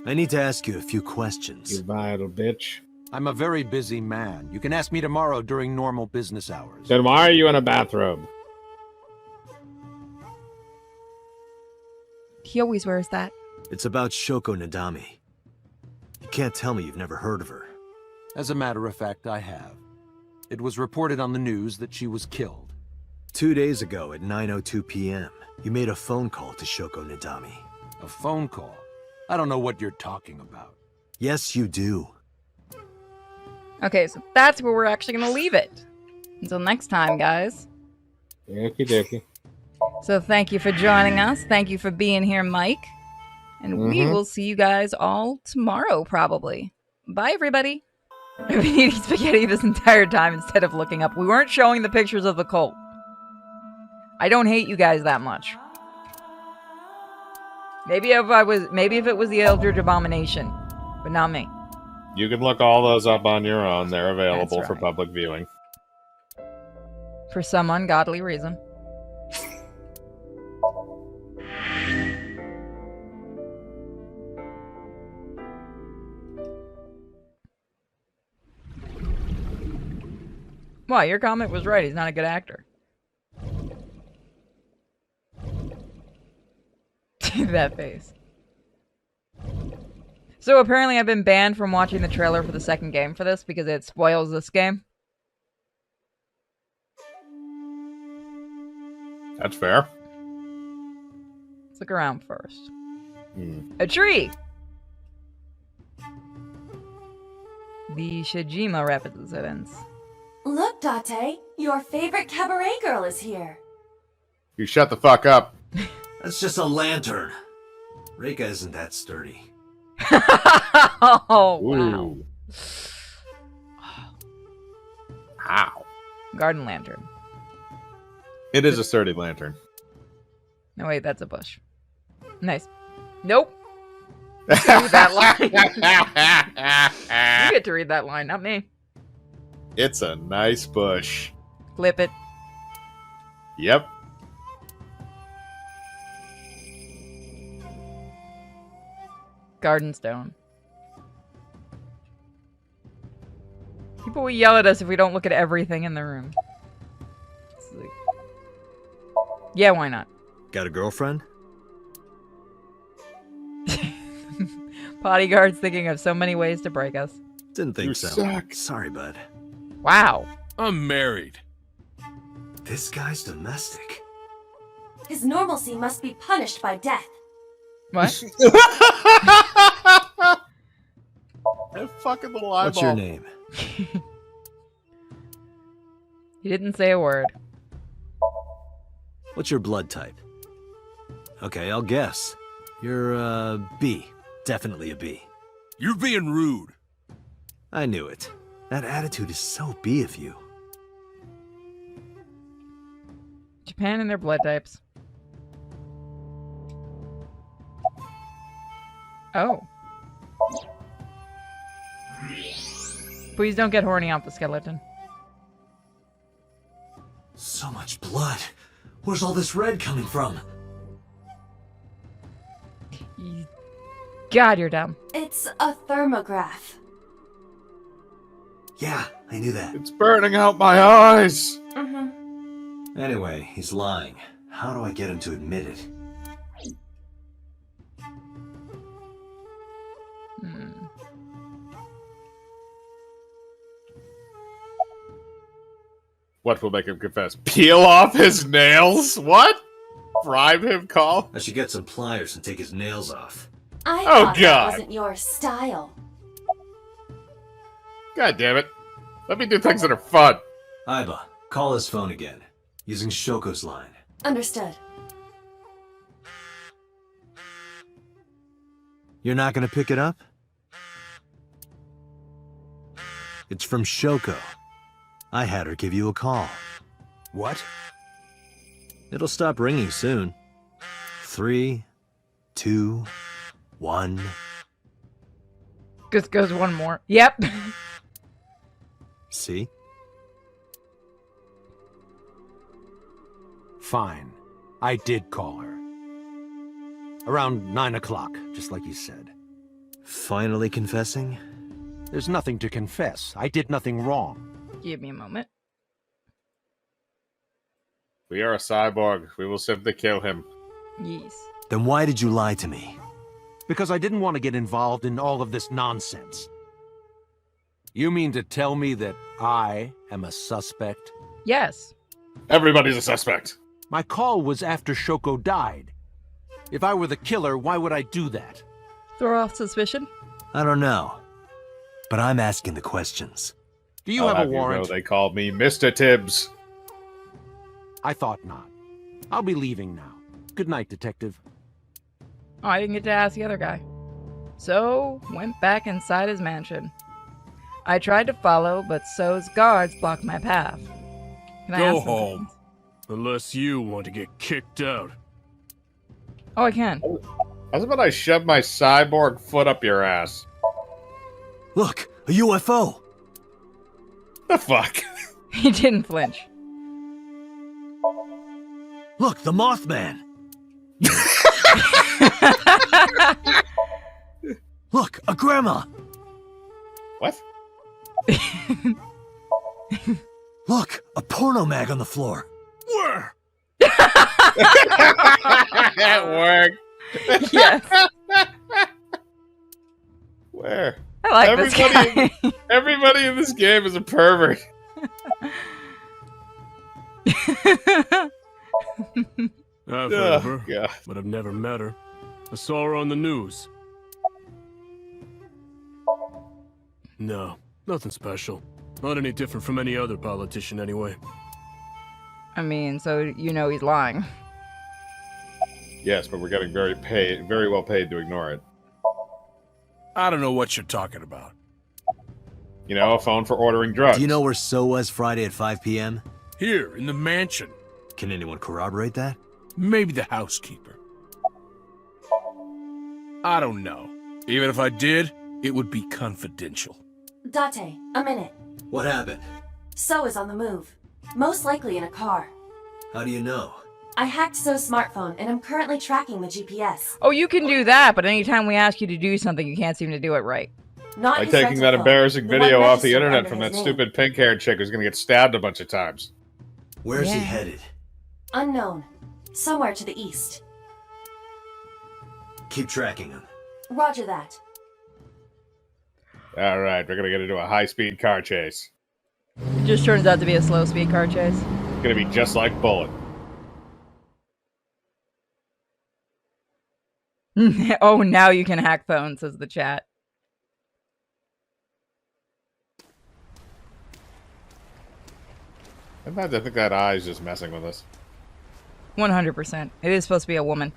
I need to ask you a few questions. You vital bitch. I'm a very busy man. You can ask me tomorrow during normal business hours. Then why are you in a bathrobe? He always wears that. It's about Shoko Nadami. You can't tell me you've never heard of her. As a matter of fact, I have. It was reported on the news that she was killed. 2 days ago at 9:02 p.m., you made a phone call to Shoko Nadami. A phone call? I don't know what you're talking about. Yes, you do. Okay, so that's where we're actually going to leave it. Until next time, guys. Okie dokie. So thank you for joining us. Thank you for being here, Mike. And we will see you guys all tomorrow, probably. Bye, everybody. I've been eating spaghetti this entire time instead of looking up. We weren't showing the pictures of the cult. I don't hate you guys that much. Maybe if it was the Eldritch Abomination, but not me. You can look all those up on your own. They're available That's for right. public viewing. For some ungodly reason. Wow, your comment was right. He's not a good actor. That face. So apparently I've been banned from watching the trailer for the second game for this because it spoils this game. That's fair. Let's look around first. A tree! The Shijima residence. Look, Date, your favorite cabaret girl is here. You shut the fuck up. That's just a lantern. Reika isn't that sturdy. Oh, wow. Ooh. Ow. Garden lantern. It is a sturdy lantern. No, wait, that's a bush. Nice. Nope. You get to read that line. You get to read that line, not me. It's a nice bush. Clip it. Yep. Garden stone. People will yell at us if we don't look at everything in the room. Yeah, why not? Got a girlfriend? Bodyguard's thinking of so many ways to break us. Didn't think You so. suck. Sorry, bud. Wow. I'm married. This guy's domestic. His normalcy must be punished by death. What? That fucking little eyeball. What's your name? He didn't say a word. What's your blood type? Okay, I'll guess. You're, B. Definitely a B. You're being rude. I knew it. That attitude is so B of you. Japan and their blood types. Oh. Please don't get horny off the skeleton. So much blood. Where's all this red coming from? God, you're dumb. It's a thermograph. Yeah, I knew that. It's burning out my eyes. Mm-hmm. Anyway, he's lying. How do I get him to admit it? What will make him confess? Peel off his nails? What? Bribe him, call? I should get some pliers and take his nails off. I Oh, thought that God. wasn't your style. God damn it. Let me do things that are fun. Aiba, call his phone again, using Shoko's line. Understood. You're not gonna pick it up? It's from Shoko. I had her give you a call. What? It'll stop ringing soon. 3, 2, 1. Just goes one more. Yep. See? Fine. I did call her. Around 9 o'clock, just like you said. Finally confessing? There's nothing to confess. I did nothing wrong. Give me a moment. We are a cyborg. We will simply kill him. Yes. Then why did you lie to me? Because I didn't want to get involved in all of this nonsense. You mean to tell me that I am a suspect? Yes. Everybody's a suspect. My call was after Shoko died. If I were the killer, why would I do that? Throw off suspicion? I don't know. But I'm asking the questions. Do you have a warrant? You know they called me Mr. Tibbs. I thought not. I'll be leaving now. Good night, Detective. Oh, I didn't get to ask the other guy. So, went back inside his mansion. I tried to follow, but So's guards blocked my path. Can I Go ask them home. things? Unless you want to get kicked out. Oh, I can. How's about I shove my cyborg foot up your ass? Look, a UFO! The fuck? He didn't flinch. Look, the Mothman! Look, a grandma! What? Look, a porno mag on the floor. Where? That worked. Yes. Where? I like this guy. Everybody in this game is a pervert. I've heard of her, God. but I've never met her. I saw her on the news. No, nothing special. Not any different from any other politician, anyway. I mean, so you know he's lying. Yes, but we're getting very well paid to ignore it. I don't know what you're talking about. You know, a phone for ordering drugs. Do you know where So was Friday at 5 p.m.? Here, in the mansion. Can anyone corroborate that? Maybe the housekeeper. I don't know. Even if I did, it would be confidential. Date, a minute. What happened? So is on the move. Most likely in a car. How do you know? I hacked So's smartphone and I'm currently tracking the GPS. Oh, you can do that, but anytime we ask you to do something, you can't seem to do it right. Not By his taking rental that phone, embarrassing the one video off the registered internet under from his that name. stupid pink-haired chick who's gonna get stabbed a bunch of times. Where's he headed? Unknown. Somewhere to the east. Keep tracking him. Roger that. Alright, we're gonna get into a high-speed car chase. It just turns out to be a slow speed car chase. It's gonna be just like Bullet. Oh, now you can hack phones, says the chat. Sometimes I think that eye is just messing with us. 100%. It is supposed to be a woman.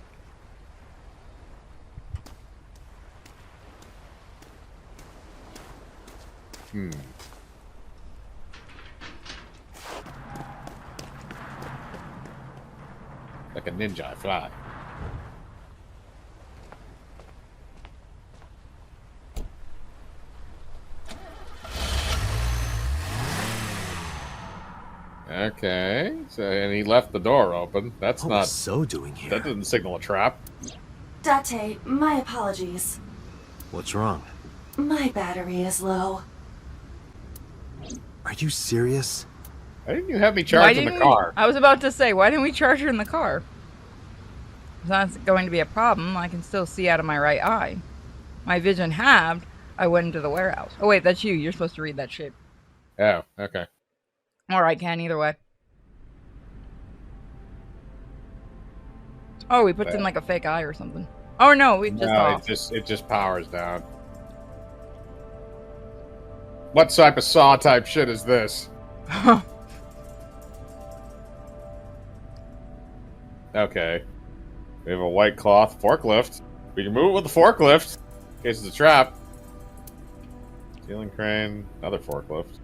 Like a ninja, I fly. Okay, so and he left the door open. That's What not was So doing here? That doesn't signal a trap. Date, my apologies. What's wrong? My battery is low. Are you serious? Why didn't you have me charge in the car? I was about to say, why didn't we charge her in the car? It's not going to be a problem. I can still see out of my right eye. My vision halved. I went into the warehouse. Oh wait, that's you. You're supposed to read that shit. Oh, okay. All right, Ken. Either way. Oh, we put in like a fake eye or something. Oh no, we just off. It just powers down. What type of Saw type shit is this? Okay. We have a white cloth forklift. We can move it with the forklift in case it's a trap. Ceiling crane, another forklift.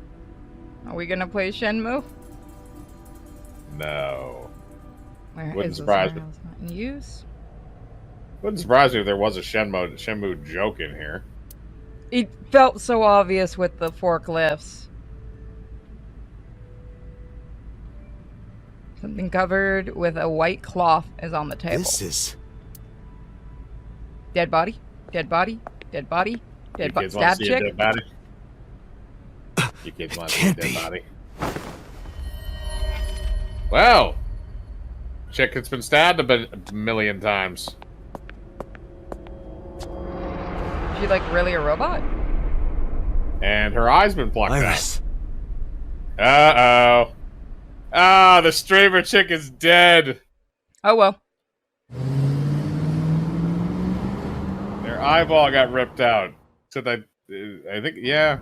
Are we gonna play Shenmue? No. Where Wouldn't is this surprise me. warehouse not in use? Wouldn't surprise me if there was a Shenmue joke in here. It felt so obvious with the forklifts. Something covered with a white cloth is on the table. This is... Dead body, dead body, dead body, dead body. Kids want Stab to see a chick. dead body? You kids want to see a dead body? Well, chick that's been stabbed a million times. Is she like really a robot? And her eye's been plucked Iris. out. Uh-oh. Ah, the streamer chick is dead. Oh well. Their eyeball got ripped out. So that, I think, yeah.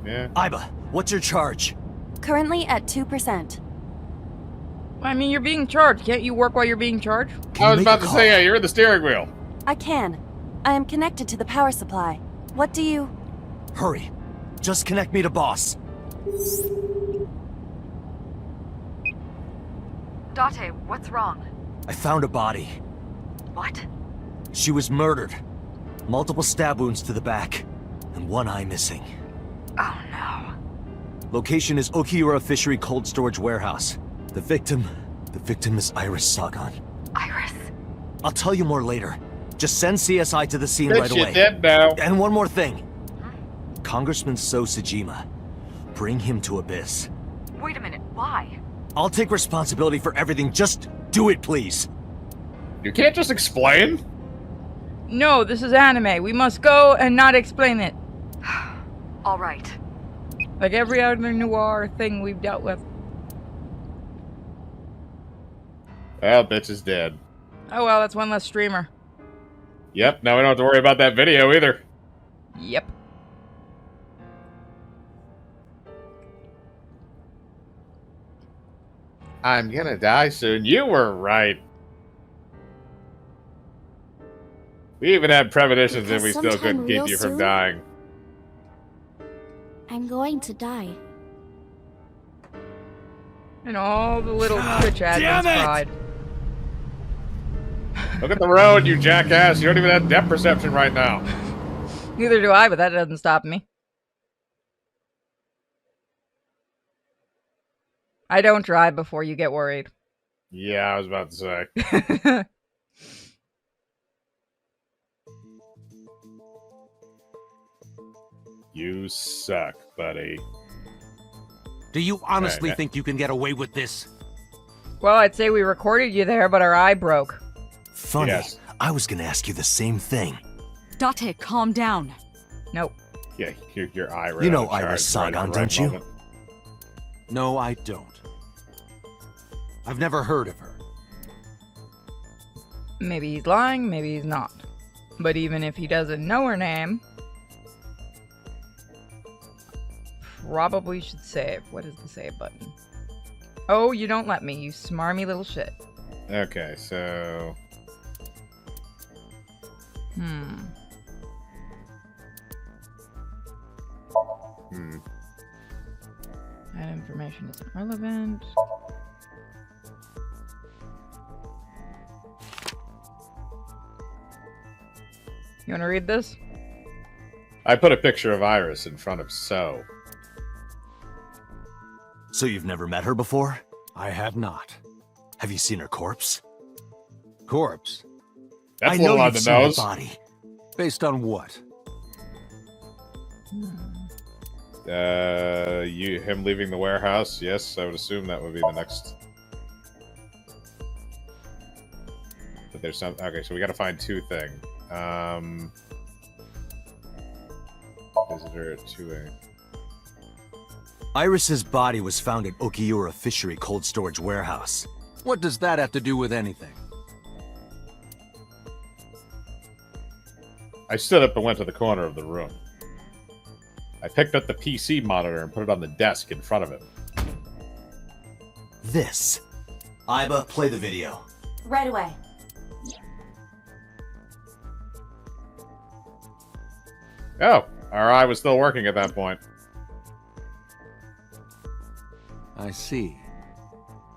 Iba, what's your charge? Currently at 2%. I mean, you're being charged. Can't you work while you're being charged? I was about to say, yeah, you're in the steering wheel. I can. I am connected to the power supply. What do you... Hurry. Just connect me to boss. Date, what's wrong? I found a body. What? She was murdered. Multiple stab wounds to the back. And one eye missing. Oh no. Location is Okiura Fishery Cold Storage Warehouse. The victim is Iris Sagan. Iris? I'll tell you more later. Just send CSI to the scene Bitch, right you're away. dead now. And one more thing. Congressman So Sajima. Bring him to Abyss. Wait a minute, why? I'll take responsibility for everything. Just do it, please. You can't just explain? No, this is anime. We must go and not explain it. All right. Like every other noir thing we've dealt with. Well, bitch is dead. Oh well, that's one less streamer. Yep, now we don't have to worry about that video either. Yep. I'm gonna die soon. You were right. We even had premonitions and we still couldn't keep you from dying. I'm going to die. And all the little Twitch admins cried. Look at the road, you jackass. You don't even have depth perception right now. Neither do I, but that doesn't stop me. I don't drive before you get worried. Yeah, I was about to say. You suck, buddy. Do you honestly Okay, think you can get away with this? Well, I'd say we recorded you there, but our eye broke. Funny. Yes. I was gonna ask you the same thing. Date, calm down. Nope. Yeah, your eye right You know on the charge, Iris right at Saigon, the right don't you? moment. No, I don't. I've never heard of her. Maybe he's lying, maybe he's not. But even if he doesn't know her name, probably should save. What is the save button? Oh, you don't let me, you smarmy little shit. Okay, so... That information isn't relevant. You want to read this? I put a picture of Iris in front of So. So you've never met her before? I have not. Have you seen her corpse? Corpse? That's I a know little on you've the seen her nose. body. Based on what? Him leaving the warehouse? Yes, I would assume that would be the next. But there's some. Okay, so we got to find two things. Visitor at 2A. Iris's body was found at Okiura Fishery Cold Storage Warehouse. What does that have to do with anything? I stood up and went to the corner of the room. I picked up the PC monitor and put it on the desk in front of him. This. Iba, play the video. Right away. Oh, our eye was still working at that point. I see.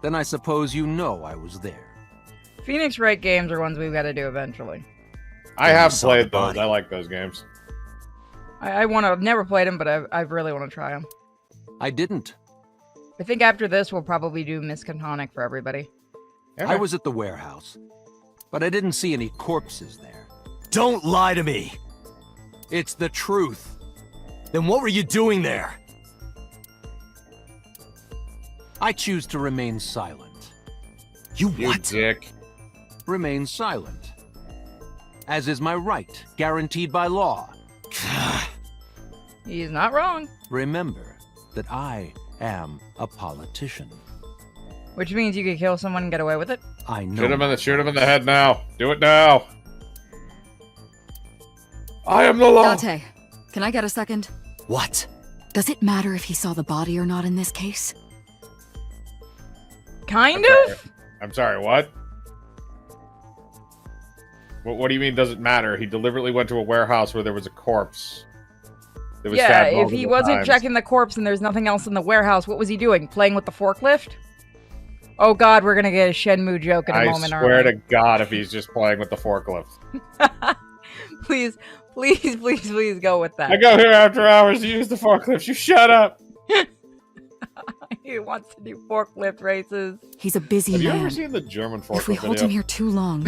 Then I suppose you know I was there. Phoenix Wright games are ones we've got to do eventually. I have played those. I like those games. I want to. I've never played them, but I really want to try them. I didn't. I think after this, we'll probably do Miskatonic for everybody. I was at the warehouse, but I didn't see any corpses there. Don't lie to me! It's the truth. Then what were you doing there? I choose to remain silent. You what? Dick. Remain silent. As is my right, guaranteed by law. He's not wrong. Remember that I am a politician. Which means you could kill someone and get away with it? I know. Shoot him in the head now. Do it now. I am the law. Date, can I get a second? What? Does it matter if he saw the body or not in this case? Kind of? I'm sorry, what? What do you mean doesn't matter? He deliberately went to a warehouse where there was a corpse. That was Yeah, stabbed if he multiple wasn't times. checking the corpse and there's nothing else in the warehouse, what was he doing? Playing with the forklift? Oh god, we're gonna get a Shenmue joke in a moment, I swear aren't to God if he's just playing with the forklift. we? Please go with that. I go here after hours to use the forklift. You shut up. He wants to do forklift races. He's a busy Have you man. ever seen the German forklift If we hold video? him here too long.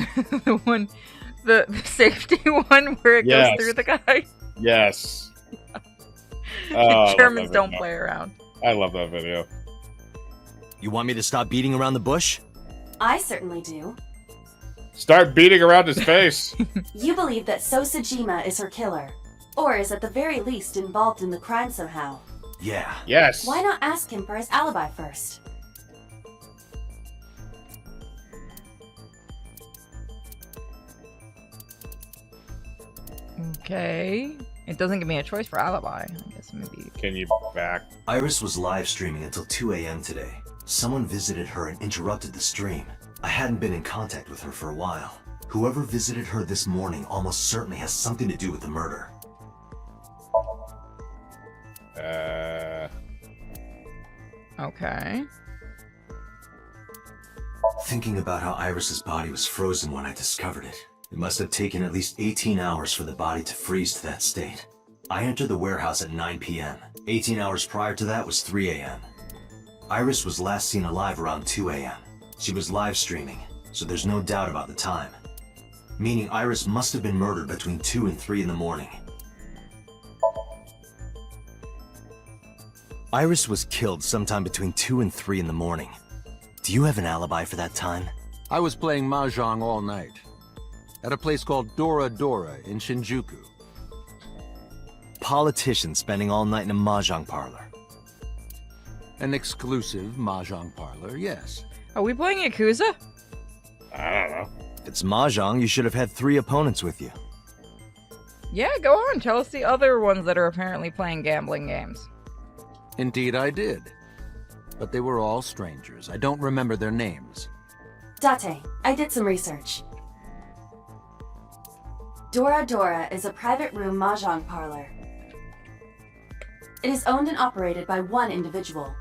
the safety one where it Yes. goes through the guy. Yes. Oh, I love Germans that don't video. play around. I love that video. You want me to stop beating around the bush? I certainly do. Start beating around his face. You believe that Sosajima is her killer, or is at the very least involved in the crime somehow. Yeah. Yes. Why not ask him for his alibi first? Okay. It doesn't give me a choice for alibi. I guess maybe. Can you back? Iris was live streaming until 2 a.m. today. Someone visited her and interrupted the stream. I hadn't been in contact with her for a while. Whoever visited her this morning almost certainly has something to do with the murder. Okay. Thinking about how Iris's body was frozen when I discovered it, it must have taken at least 18 hours for the body to freeze to that state. I entered the warehouse at 9 p.m. 18 hours prior to that was 3 a.m. Iris was last seen alive around 2 a.m. She was live streaming, so there's no doubt about the time. Meaning Iris must have been murdered between 2 and 3 in the morning. Iris was killed sometime between 2 and 3 in the morning. Do you have an alibi for that time? I was playing Mahjong all night. At a place called Dora Dora in Shinjuku. Politician spending all night in a mahjong parlor. An exclusive Mahjong parlor, yes. Are we playing Yakuza? I don't know. If it's mahjong, you should have had 3 opponents with you. Yeah, go on. Tell us the other ones that are apparently playing gambling games. Indeed I did. But they were all strangers. I don't remember their names. Date, I did some research. Dora Dora is a private room mahjong parlor. It is owned and operated by one individual.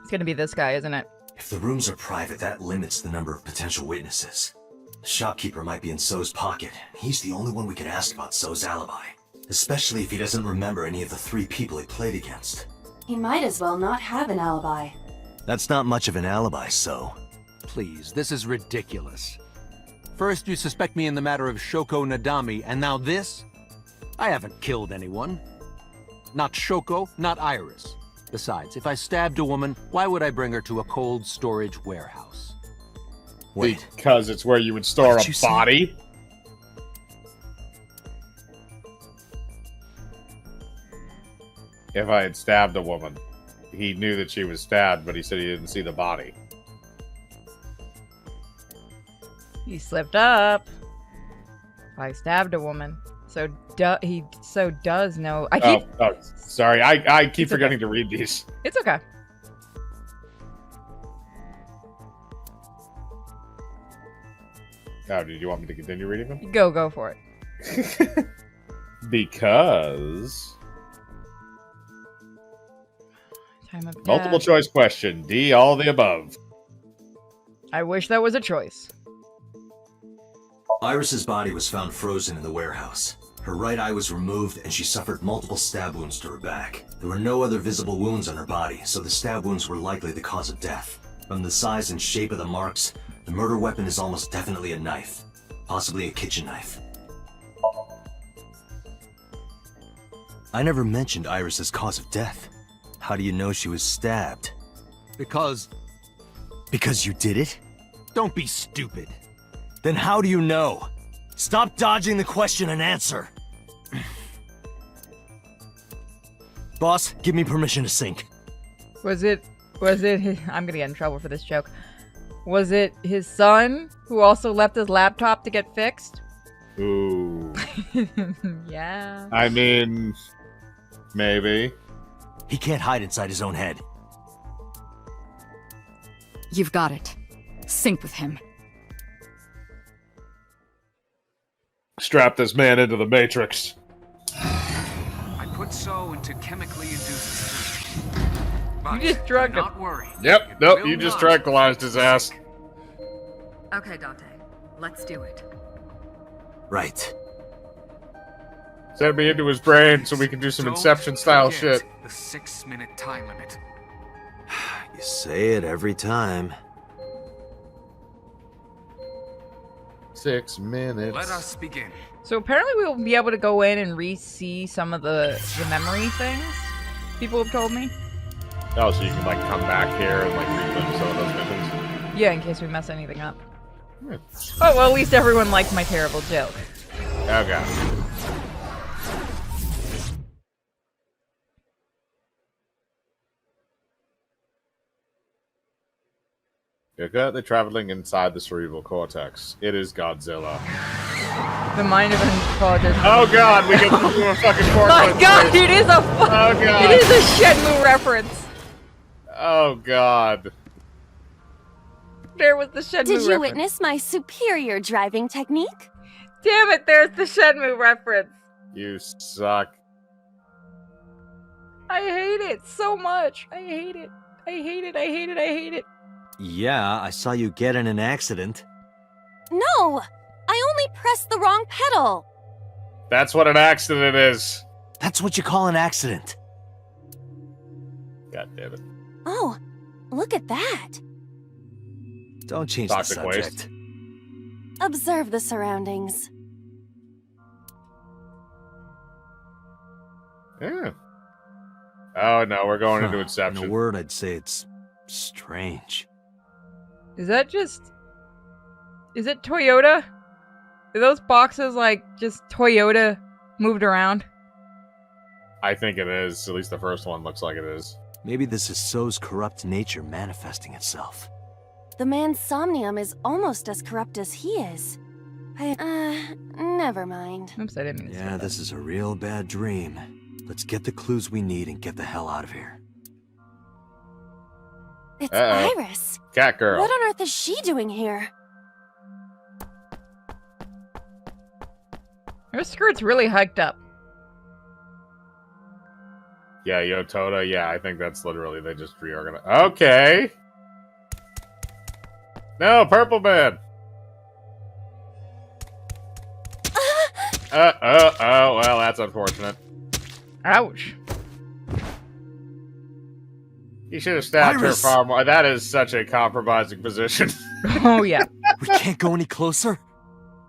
It's gonna be this guy, isn't it? If the rooms are private, that limits the number of potential witnesses. The shopkeeper might be in So's pocket. He's the only one we can ask about So's alibi. Especially if he doesn't remember any of the 3 people he played against. He might as well not have an alibi. That's not much of an alibi, So. Please, this is ridiculous. First you suspect me in the matter of Shoko Nadami, and now this? I haven't killed anyone. Not Shoko, not Iris. Besides, if I stabbed a woman, why would I bring her to a cold storage warehouse? Wait. Because it's where you would store a body? If I had stabbed a woman. He knew that she was stabbed, but he said he didn't see the body. He slipped up. I stabbed a woman. So he does know. I keep. Oh, sorry. I keep forgetting to read these. It's okay. Oh, did you want me to continue reading them? Go for it. Because Time of multiple death. choice question. D, all the above. I wish that was a choice. Iris's body was found frozen in the warehouse. Her right eye was removed and she suffered multiple stab wounds to her back. There were no other visible wounds on her body, so the stab wounds were likely the cause of death. From the size and shape of the marks, the murder weapon is almost definitely a knife. Possibly a kitchen knife. I never mentioned Iris's cause of death. How do you know she was stabbed? Because you did it? Don't be stupid. Then how do you know? Stop dodging the question and answer. Boss, give me permission to sink. Was it I'm gonna get in trouble for this joke. Was it his son who also left his laptop to get fixed? Ooh. Yeah. I mean, maybe. He can't hide inside his own head. You've got it. Sync with him. Strap this man into the Matrix. I put So into chemically induced sleep. But You just drug him. not worry. Yep, nope, you just tranquilized his ass. Okay, Dante. Let's do it. Right. Send me into his brain so we can do some Don't Inception-style forget shit. The 6-minute time limit. You say it every time. 6 minutes. Let us begin. So apparently we'll be able to go in and re-see some of the memory things people have told me. Oh, so you can like come back here and like relive some of those missions. Yeah, in case we mess anything up. Yeah. Oh, well, at least everyone liked my terrible joke. Okay. You're currently traveling inside the cerebral cortex. It is Godzilla. The mind of an apologist. Oh god, we get to do a fucking cortex. My god, it is a Oh god. It is a Shenmue reference. Oh god. There was the Shenmue Did you reference. witness my superior driving technique? Damn it, there's the Shenmue reference. You suck. I hate it so much. I hate it. I hate it. I hate it. I hate it. Yeah, I saw you get in an accident. No! I only pressed the wrong pedal! That's what an accident is. That's what you call an accident. God damn it. Oh, look at that. Don't change Toxic the waste. subject. Observe the surroundings. Yeah. Oh no, we're going into In Inception. a word, I'd say it's strange. Is that just... Is it Toyota? Are those boxes like just Toyota moved around? I think it is. At least the first one looks like it is. Maybe this is So's corrupt nature manifesting itself. The man Somnium is almost as corrupt as he is. Never mind. Oops, I didn't mean to say Yeah, that. this is a real bad dream. Let's get the clues we need and get the hell out of here. It's Uh-oh. Iris. Cat girl. What on earth is she doing here? Her skirt's really hiked up. Yeah, Yotoda. Yeah, I think that's literally they just reorganized. Okay. No, Purple Man. Oh, well, that's unfortunate. Ouch. You should have stabbed Iris! her far more. That is such a compromising position. Oh, yeah. We can't go any closer?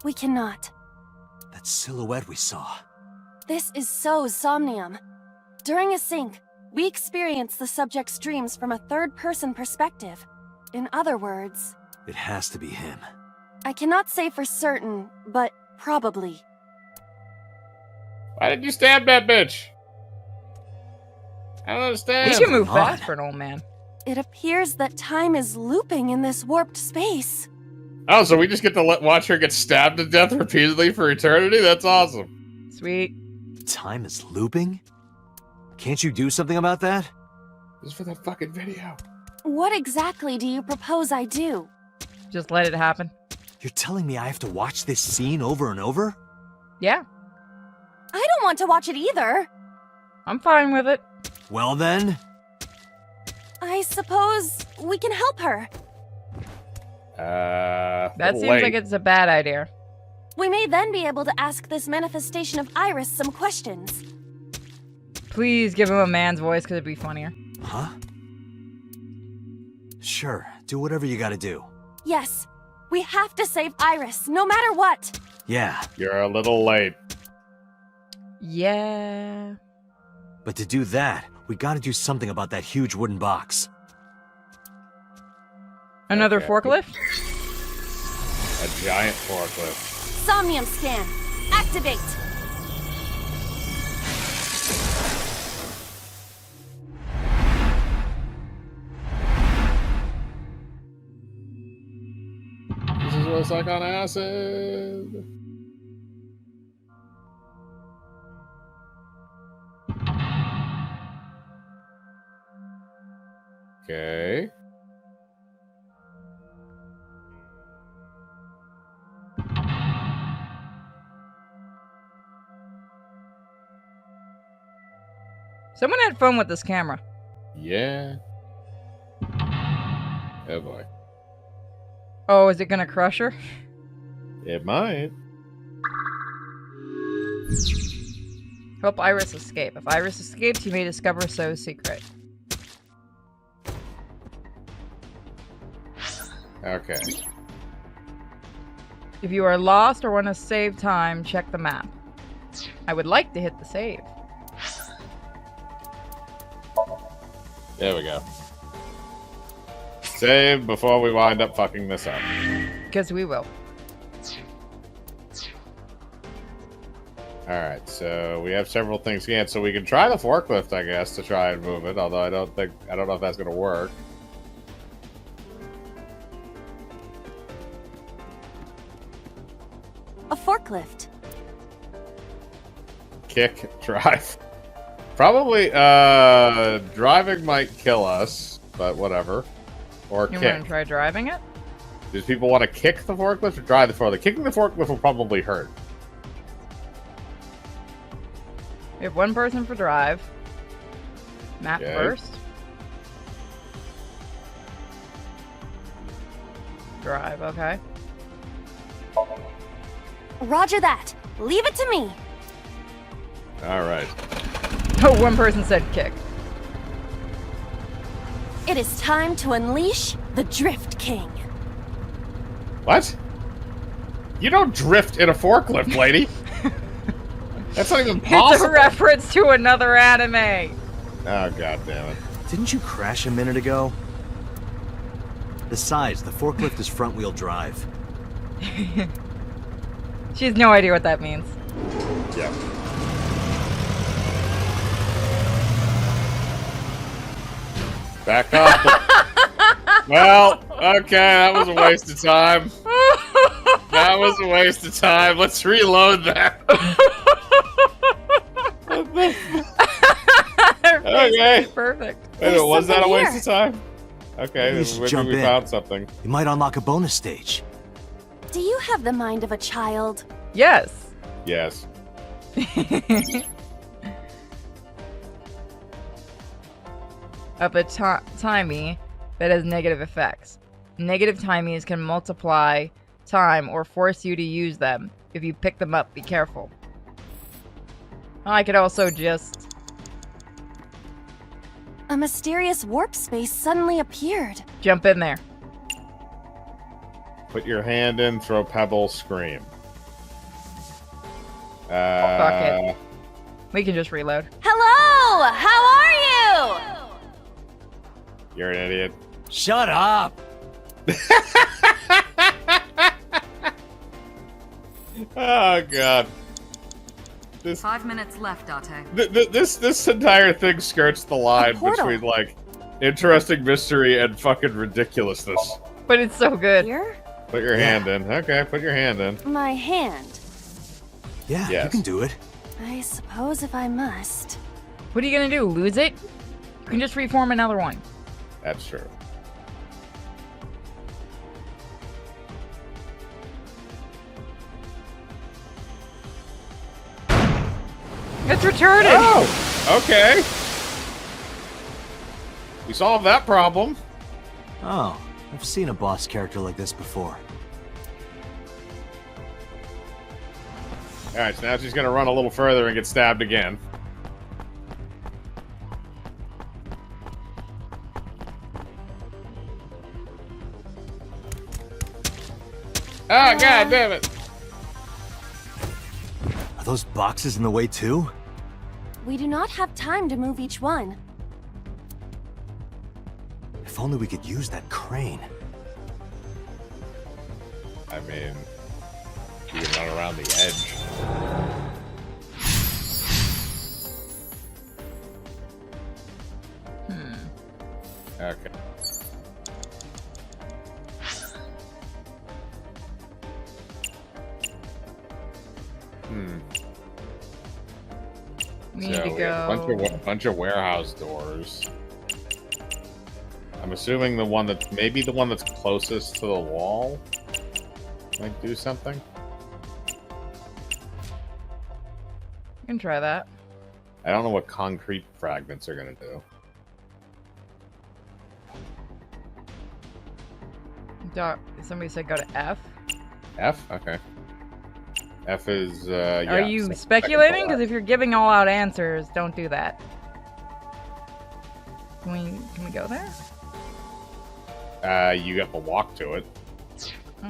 We cannot. That silhouette we saw. This is So's Somnium. During a sync, we experience the subject's dreams from a third-person perspective. In other words, It has to be him. I cannot say for certain, but probably. Why did you stab that bitch? I don't understand. He should move Come on. fast for an old man. It appears that time is looping in this warped space. Oh, so we just get to watch her get stabbed to death repeatedly for eternity? That's awesome. Sweet. Time is looping? Can't you do something about that? This is for that fucking video. What exactly do you propose I do? Just let it happen. You're telling me I have to watch this scene over and over? Yeah, I don't want to watch it either. I'm fine with it. Well then, I suppose we can help her. That seems like it's a bad idea. We may then be able to ask this manifestation of Iris some questions. Please give him a man's voice because it'd be funnier. huh? Sure, do whatever you gotta do. Yes, we have to save Iris, no matter what. Yeah, You're a little late. Yeah. but to do that, we gotta do something about that huge wooden box. Another Okay. forklift? A giant forklift. Somnium scan. Activate. This is what it's like on acid. Okay. Someone had fun with this camera. Yeah. Oh boy. Oh, is it gonna crush her? It might. Help Iris escape. If Iris escapes, you may discover So's secret. Okay. If you are lost or want to save time, check the map. I would like to hit the save. There we go. Save before we wind up fucking this up. Because we will. Alright, so we have several things scanned, so we can try the forklift, I guess, to try and move it, although I don't know if that's gonna work. A forklift. Kick, drive. Probably, driving might kill us, but whatever. Or You kick. want to try driving it? Do people want to kick the forklift or drive the forklift? Kicking the forklift will probably hurt. We have one person for drive. Map Okay. first. Drive, okay. Roger that. Leave it to me. Alright. Oh, one person said kick. It is time to unleash the Drift King. What? You don't drift in a forklift, lady. That's not even possible. It's a reference to another anime. Oh, god damn it. Didn't you crash a minute ago? Besides, the forklift is front-wheel drive. She has no idea what that means. Yep. Back up. Well, okay, that was a waste of time. That was a waste of time. Let's reload that. Okay. Perfect. Wait, was that a something waste here. of time? Okay, You should maybe jump we in. found something. You might unlock a bonus stage. Do you have the mind of a child? Yes. Yes. Up a timey that has negative effects. Negative timies can multiply time or force you to use them. If you pick them up, be careful. I could also just... A mysterious warp space suddenly appeared. jump in there. Put your hand in, throw pebble, scream. Fuck it. We can just reload. Hello! How are you? You're an idiot. Shut up! Oh god. 5 minutes left, Date. This entire thing skirts the line portal. between like interesting mystery and fucking ridiculousness. But it's so good. Here? Put your hand in. Okay, put your hand in. My hand. Yeah, you Yes. can do it. I suppose if I must. What are you gonna do? Lose it? You can just reform another one. That's true. It's retarded! Oh! Okay. We solved that problem. Oh, I've seen a boss character like this before. Alright, so now she's gonna run a little further and get stabbed again. Oh, god damn it! Are those boxes in the way too? We do not have time to move each one. If only we could use that crane. I mean, you can run around the edge. Okay. We need to we have go. a bunch of warehouse doors. I'm assuming the one that's maybe the one that's closest to the wall might do something. You can try that. I don't know what concrete fragments are gonna do. Somebody said go to F. F? Okay. F is, Are you speculating? Because if you're giving all out answers, don't do that. Can we go there? You got to walk to it. Oh.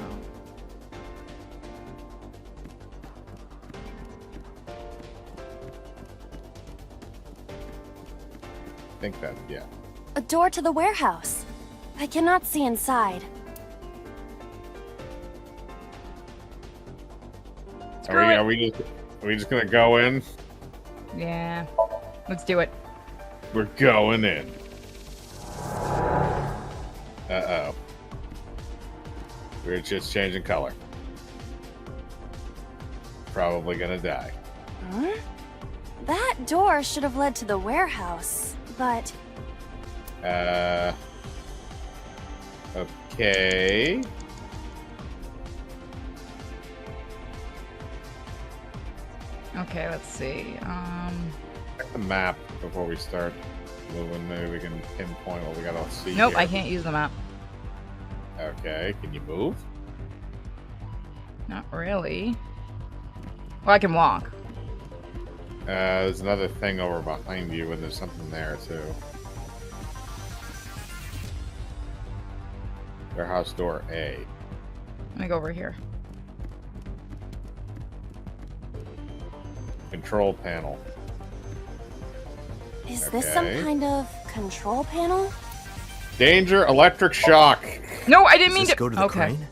I think that, yeah. A door to the warehouse. I cannot see inside. Are we just gonna go in? Yeah. Let's do it. We're going in. Uh-oh. We're just changing color. Probably gonna die. Huh? That door should have led to the warehouse, but Okay. Okay, let's see. Check the map before we start moving. Maybe we can pinpoint what we gotta see. Nope, here. I can't use the map. Okay, can you move? Not really. Well, I can walk. There's another thing over behind you, and there's something there too. Warehouse door A. Let me go over here. Control panel. Is this some Okay. kind of control panel? Danger, electric shock. No, I didn't mean Does this to. go to the Okay. crane?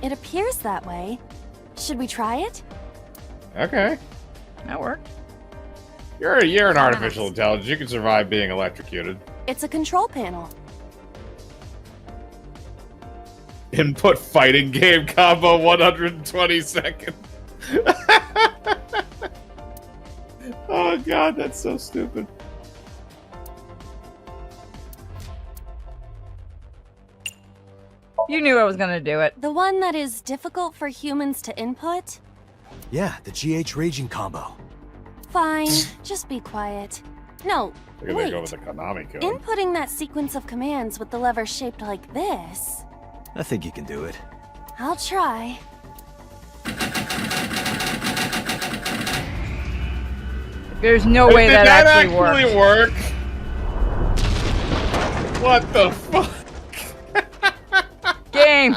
It appears that way. Should we try it? Okay. That worked. You're an artificial intelligence. You can survive being electrocuted. It's a control panel. Input fighting game combo 120 seconds. Oh god, that's so stupid. You knew I was gonna do it. The one that is difficult for humans to input? Yeah, the GH raging combo. Fine, just be quiet. No, Look at wait. they go with the Konami code. Inputting that sequence of commands with the lever shaped like this? I think you can do it. I'll try. There's no way Did that actually work? What the fuck? Game.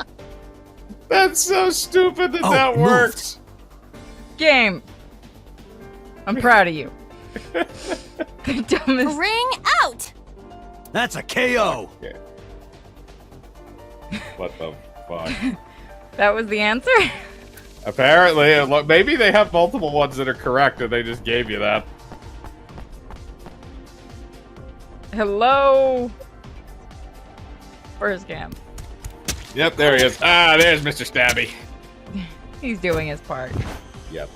That's so stupid that that moved. works. Game. I'm proud of you. The dumbest. Ring out! That's a KO! Okay. What the fuck? That was the answer? Apparently, maybe they have multiple ones that are correct and they just gave you that. Hello? Where's Cam? Yep, there he is. Ah, there's Mr. Stabby. He's doing his part. Yep.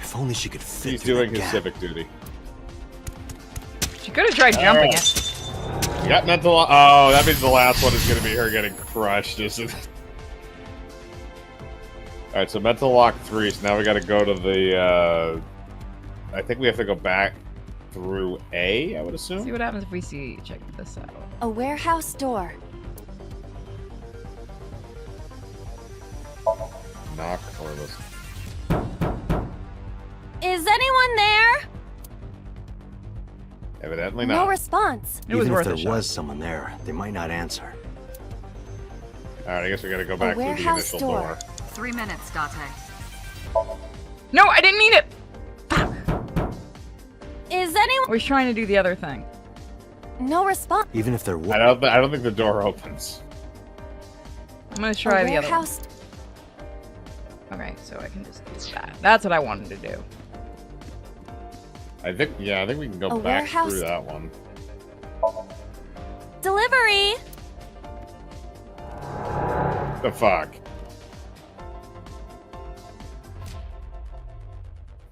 If only she could fit He's through doing that his gap. civic duty. She could have tried jumping Alright. it. You got mental. Oh, that means the last one is going to be her getting crushed. Alright, so mental lock 3. So now we got to go to the. I think we have to go back through A, I would assume. See what happens if we check this out. A warehouse door. Knock or listen. Is anyone there? Evidently No not. response. Even if there was someone there, they might not answer. Alright, I guess we got to go back through the warehouse initial door. door. 3 minutes, Date. No, I didn't mean it! Is anyone? I was trying to do the other thing. No response. Even if there was. I don't think the door opens. I'm gonna try A the other one. warehouse. Okay, so I can just do that. That's what I wanted to do. I think we can go A back warehouse- through that one. Delivery. The fuck?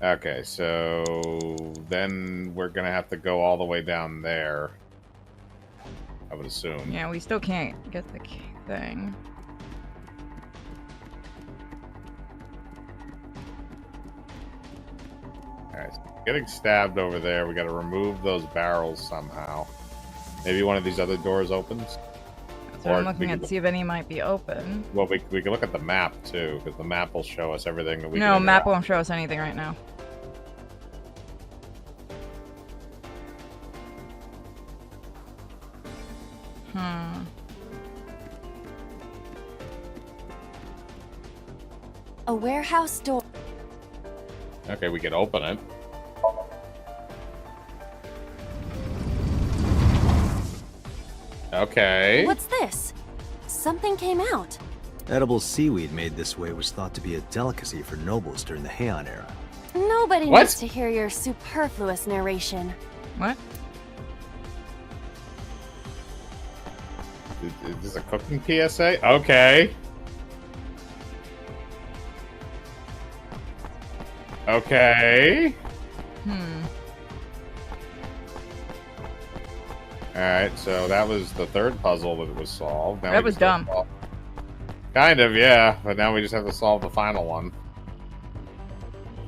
Okay, so then we're gonna have to go all the way down there. I would assume. Yeah, we still can't get the thing. Alright, so getting stabbed over there. We gotta remove those barrels somehow. Maybe one of these other doors opens? So I'm looking at see if any might be open. Well, we can look at the map too, because the map will show us everything that we No, can map interact. won't show us anything right now. A warehouse door. Okay, we can open it. Okay. What's this? Something came out. Edible seaweed made this way was thought to be a delicacy for nobles during the Heian era. Nobody What? needs to hear your superfluous narration. What? Is this a cooking PSA? Okay. Okay. Alright, so that was the third puzzle that was solved. Now That we was just have to dumb. solve- Kind of, yeah. But now we just have to solve the final one.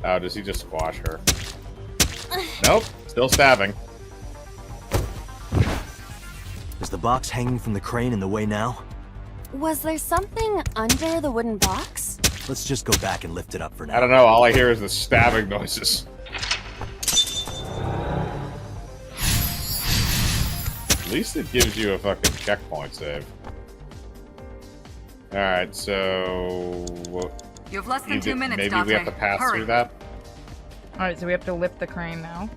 Oh, does he just squash her? Nope. Still stabbing. Is the box hanging from the crane in the way now? Was there something under the wooden box? Let's just go back and lift it up for now. I don't know. All I hear is the stabbing noises. At least it gives you a fucking checkpoint save. Alright, so... You have less than 2 minutes, maybe Dante. we have to pass Hurry. through that? Alright, so we have to lift the crane now.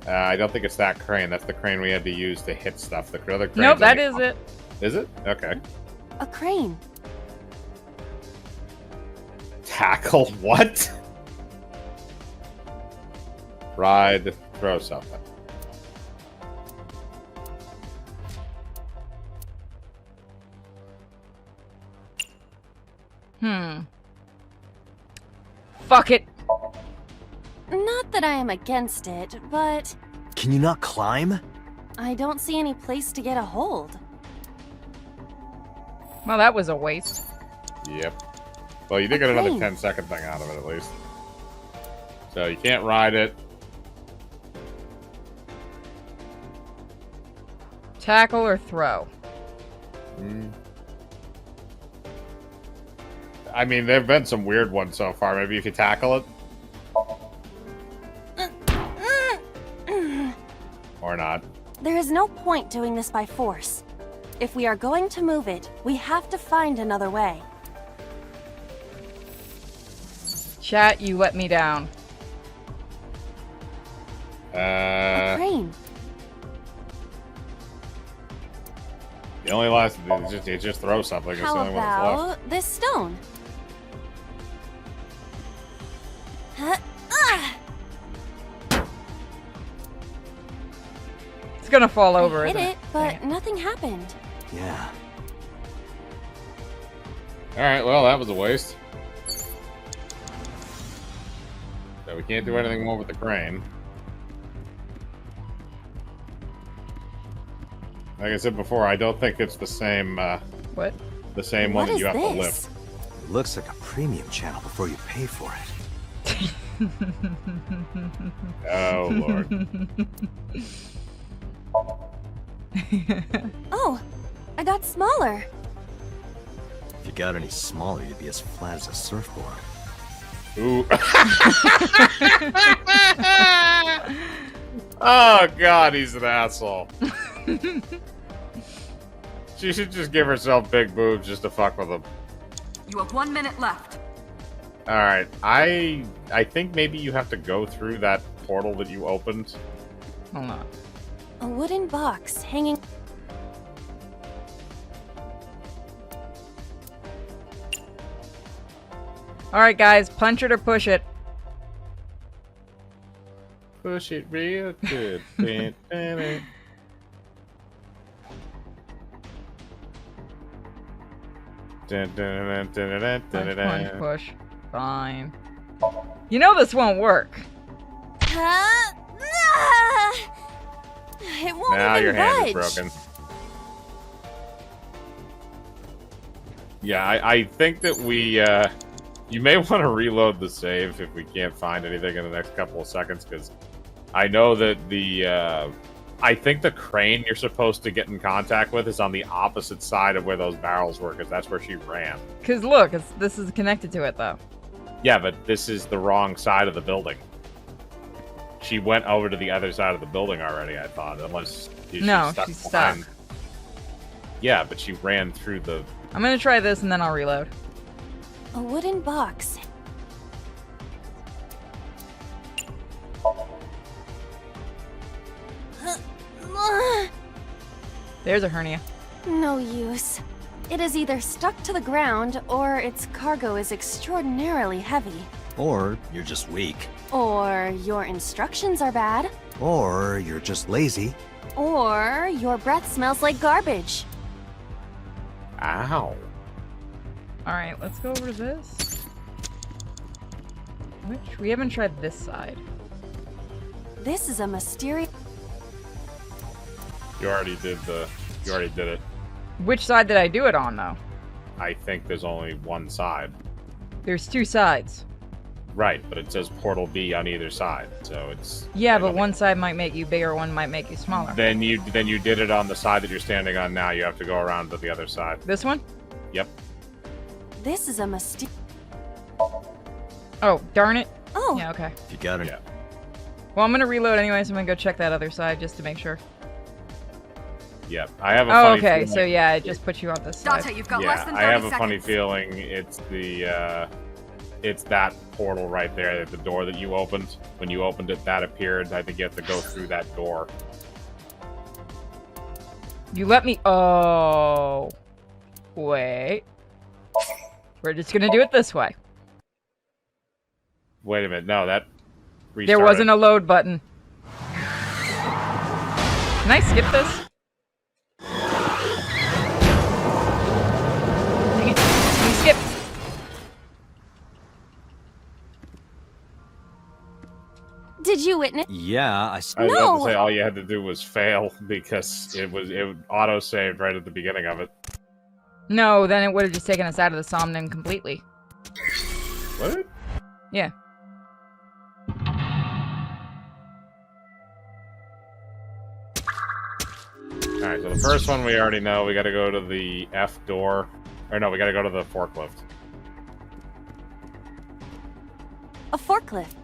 I don't think it's that crane. That's the crane we had to use to hit stuff. The other crane. Nope, that is it. Is it? Okay. A crane. Tackle what? Ride, throw something. Fuck it. Not that I am against it, but Can you not climb? I don't see any place to get a hold. Well, that was a waste. Yep. Well, you did get another crane. 10-second thing out of it, at least. So you can't ride it. Tackle or throw? I mean, there have been some weird ones so far. Maybe if you tackle it? Or not. There is no point doing this by force. If we are going to move it, we have to find another way. Chat, you let me down. A crane. The only last is just throw something. It's the How only one that's left. about this stone? Huh? Ah! It's gonna fall over, I hit isn't it, but nothing happened. Yeah. Alright, well, that was a waste. So we can't do anything more with the crane. Like I said before, I don't think it's the same, What? The same one that you have to lift. It looks like a premium channel before you pay for it. Oh, Lord. Oh, I got smaller. If you got any smaller, you'd be as flat as a surfboard. Ooh. Oh, God, he's an asshole. She should just give herself big boobs just to fuck with him. You have 1 minute left. Alright, I think maybe you have to go through that portal that you opened. Hold on. A wooden box hanging. Alright, guys, punch it or push it. Push it real good. Punch, push. Fine. You know this won't work. It won't Now even your hand is budge. broken. Yeah, I think that we, you may want to reload the save if we can't find anything in the next couple of seconds, because I know that I think the crane you're supposed to get in contact with is on the opposite side of where those barrels were, because that's where she ran. Because look, this is connected to it, though. Yeah, but this is the wrong side of the building. She went over to the other side of the building already, I thought, unless she's No, stuck she's behind. stuck. Yeah, but she ran through the... I'm gonna try this and then I'll reload. A wooden box. There's a hernia. No use. It is either stuck to the ground, or its cargo is extraordinarily heavy. Or you're just weak. Or your instructions are bad. Or you're just lazy. Or your breath smells like garbage. Ow. Alright, let's go over to this. Which? We haven't tried this side. This is a mysterious... You already did it. Which side did I do it on, though? I think there's only one side. There's two sides. Right, but it says Portal B on either side, so it's... Yeah, but one side might make you bigger, one might make you smaller. Then you did it on the side that you're standing on now. You have to go around to the other side. This one? Yep. This is a mysterious... Oh, darn it. Oh. Yeah, okay. You got it. Yeah. Well, I'm gonna reload anyway, so I'm gonna go check that other side just to make sure. Yep, I have a Oh, funny okay. feeling. So yeah, it just puts you on this side. Dante, you've got Yeah, less than 30 I have a seconds. funny feeling it's the it's that portal right there, the door that you opened. When you opened it, that appeared. I think you have to go through that door. You let me. Oh, wait. We're just gonna do it this way. Wait a minute, no, that restarted. There wasn't a load button. Can I skip this? Dang it. Can we skip? Did you witness? Yeah, I was about to say all you had to do was fail because it auto saved right at the beginning of it. No, then it would have just taken us out of the Somnium completely. What? Yeah. Alright, so the first one we already know. We gotta go to the F door. Or no, we gotta go to the forklift. A forklift.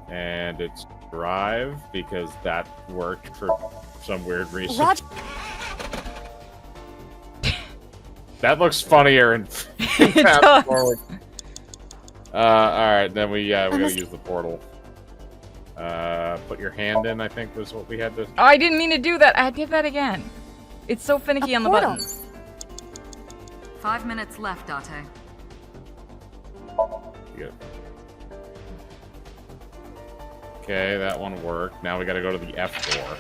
And it's drive, because that worked for some weird reason. Roger. That looks funnier and fast forward. Alright, then we gotta use the portal. Put your hand in, I think, was what we had to... Oh, I didn't mean to do that. I did that again. It's so finicky on the portal. buttons. 5 minutes left, Dante. Good. Okay, that one worked. Now we gotta go to the F door.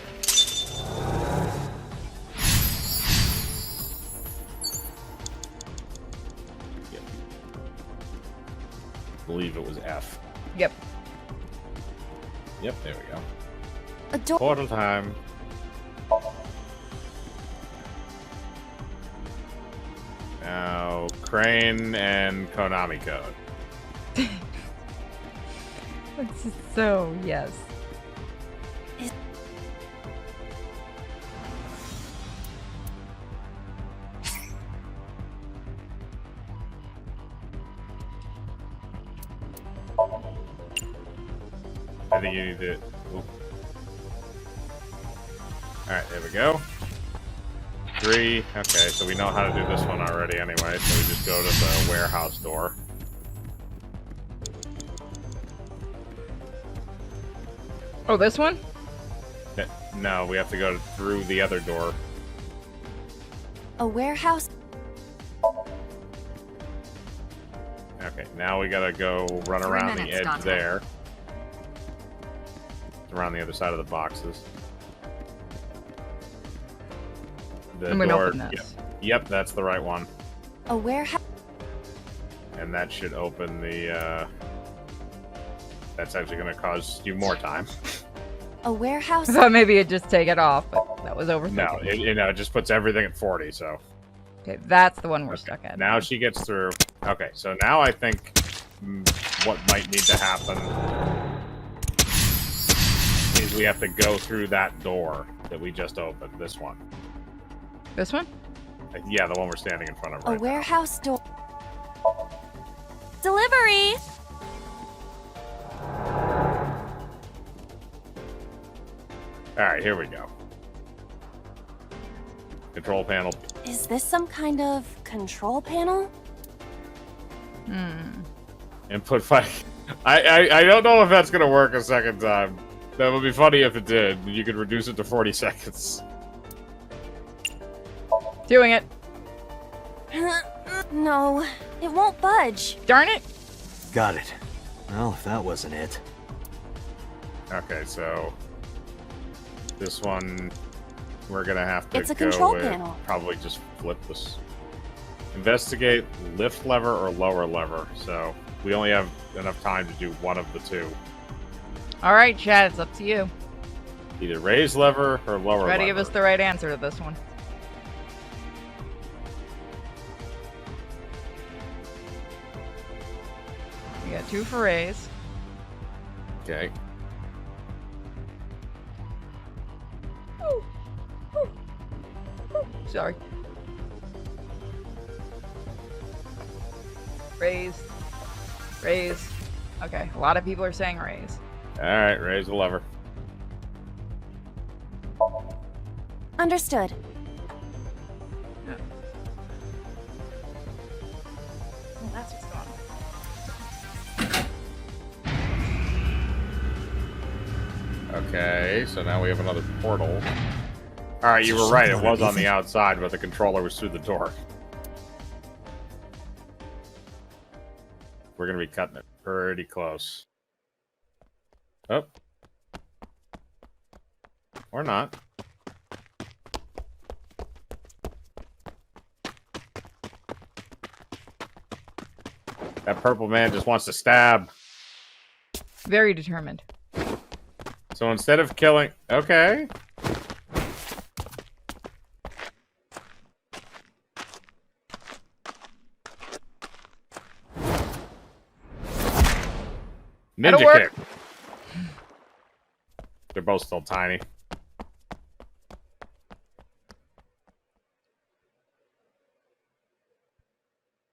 Yep. I believe it was F. Yep. Yep, there we go. A door. Portal time. Now, Crane and Konami code. It's so, yes. I think you need to... Alright, there we go. 3. Okay, so we know how to do this one already anyway, so we just go to the warehouse door. Oh, this one? No, we have to go through the other door. A warehouse. Okay, now we gotta go run 3 around the minutes, edge Dante. there. Around the other side of the boxes. The I'm gonna door, open this. Yep, that's the right one. A warehouse. And that should open the, That's actually gonna cause you more time. A warehouse. I thought maybe it'd just take it off, but that was overthinking. No, it just puts everything at 40, so... Okay, that's the one we're stuck at. Now she gets through. Okay, so now I think what might need to happen is we have to go through that door that we just opened. This one. This one? Yeah, the one we're standing in front of A right warehouse door. Delivery. now. Alright, here we go. Control panel. Is this some kind of control panel? Input 5. I don't know if that's gonna work a second time. That would be funny if it did. You could reduce it to 40 seconds. Doing it. No, it won't budge. Darn it. Got it. Well, if that wasn't it. Okay, so this one we're gonna have to It's a go control with panel. probably just flip this. Investigate lift lever or lower lever. So we only have enough time to do one of the two. All right, Chad, it's up to you. Either raise lever or lower Try lever. to give us the right answer to this one. We got 2 for raise. Okay. Sorry. Raise. Raise. Okay, a lot of people are saying raise. Alright, raise the lever. Understood. Okay, so now we have another portal. Alright, you were right. It was on the outside, but the controller was through the door. We're going to be cutting it pretty close. Oh. Or not. That purple man just wants to stab. Very determined. So instead of killing... Okay. Ninja kick. They're both still tiny.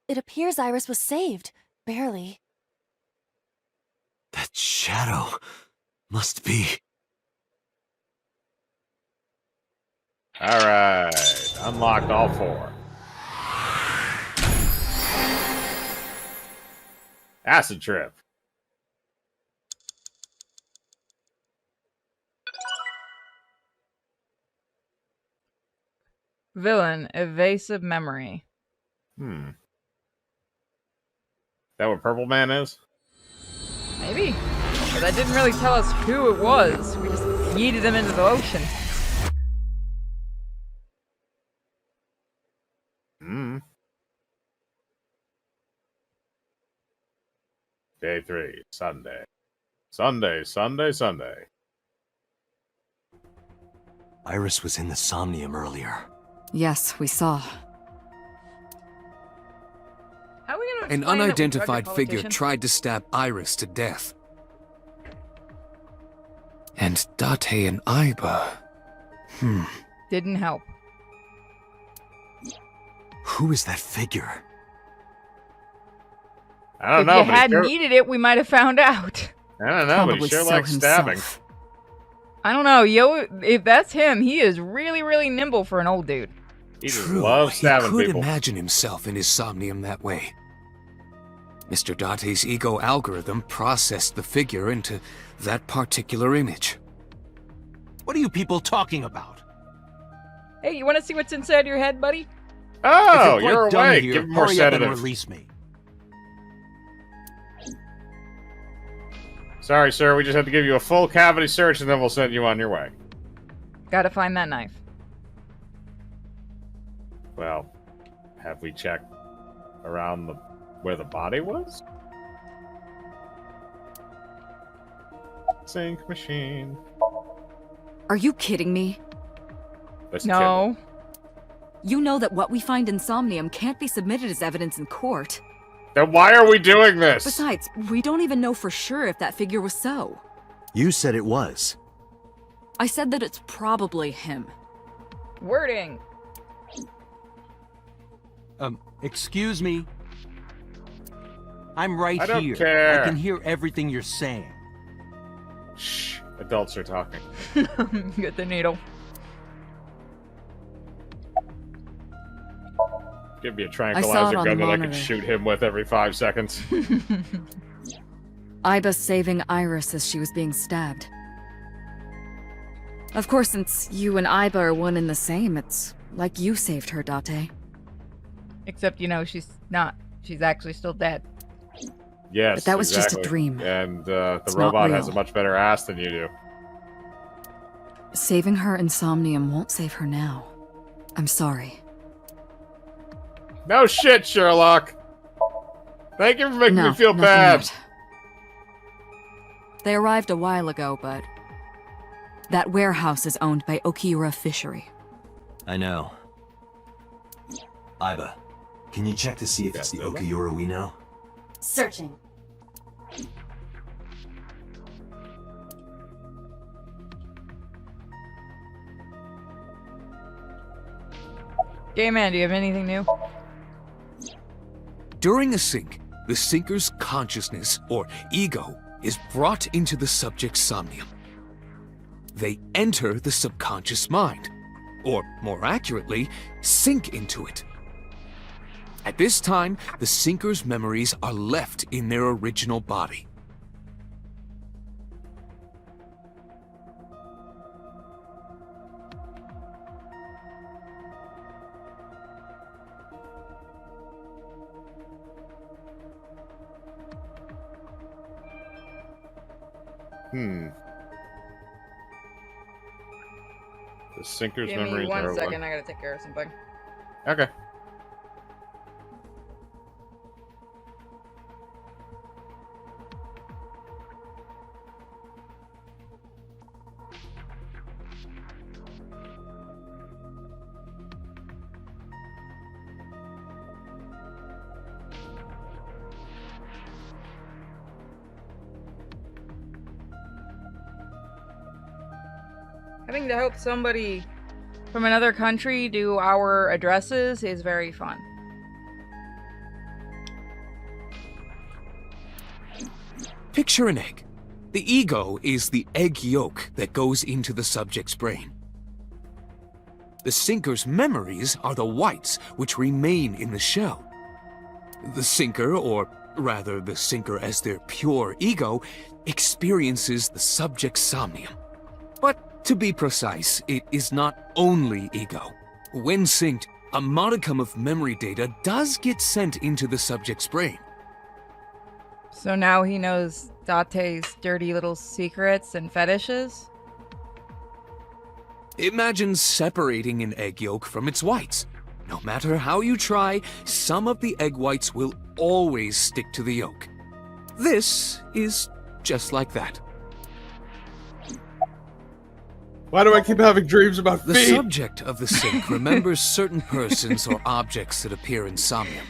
It appears Iris was saved. Barely. That shadow must be... Alright. Unlocked all 4. Acid trip. Villain, evasive memory. That what Purple Man is? Maybe. But that didn't really tell us who it was. We just yeeted him into the ocean. Day 3, Sunday. Sunday. Iris was in the Somnium earlier. Yes, we saw. How are we gonna An explain that we unidentified drugged a figure politician? tried to stab Iris to death. And Date and Aiba... Didn't help. Who is that figure? I don't If know, you but had he sure, needed it, we might have found out. I don't know, but he Probably sure so likes stabbing. himself. I don't know, yo. If that's him, he is really, really nimble for an old dude. He just True, loves he stabbing could people. imagine himself in his Somnium that way. Mr. Date's ego algorithm processed the figure into that particular image. What are you people talking about? Hey, you want to see what's inside your head, buddy? Oh, If you're you're quite done awake. here, Give him more hurry up and sedative. release me. Sorry, sir. We just have to give you a full cavity search, and then we'll send you on your way. Gotta find that knife. Well, have we checked around where the body was? Sync machine. Are you kidding me? Let's No. You know that what we find in Somnium can't be submitted as evidence in court. Then why are we doing this? Besides, we don't even know for sure if that figure was so. You said it was. I said that it's probably him. Wording. Excuse me? I'm right I don't here. care. I can hear everything you're saying. Shh. Adults are talking. Get the needle. Give me a I saw tranquilizer it on gun the that I can monitor. shoot him with every 5 seconds. Aiba saving Iris as she was being stabbed. Of course, since you and Aiba are one and the same, it's like you saved her, Date. Except, you know, she's not. She's actually still dead. Yes, But that was just a exactly. dream. And the It's not robot has a real. much better ass than you do. Saving her in Somnium won't save her now. I'm sorry. No shit, Sherlock. Thank you for making No, me feel nothing bad. yet. They arrived a while ago, but that warehouse is owned by Okiura Fishery. I know. Aiba, can you check to see if it's the Okiura we know? Searching. Gay man, do you have anything new? During a sync, the sinker's consciousness, or ego, is brought into the subject's somnium. They enter the subconscious mind, or more accurately, sink into it. At this time, the sinker's memories are left in their original body. The sinker's Give me memories are 1 second. I gotta take care of something. Okay. Having to help somebody from another country do our addresses is very fun. Picture an egg. The ego is the egg yolk that goes into the subject's brain. The sinker's memories are the whites which remain in the shell. The sinker, or rather the sinker as their pure ego, experiences the subject's somnium. But to be precise, it is not only ego. When synced, a modicum of memory data does get sent into the subject's brain. So now he knows Date's dirty little secrets and fetishes? Imagine separating an egg yolk from its whites. No matter how you try, some of the egg whites will always stick to the yolk. This is just like that. Why do I keep having dreams about The feet? subject of the sync remembers certain persons or objects that appear in Somnium.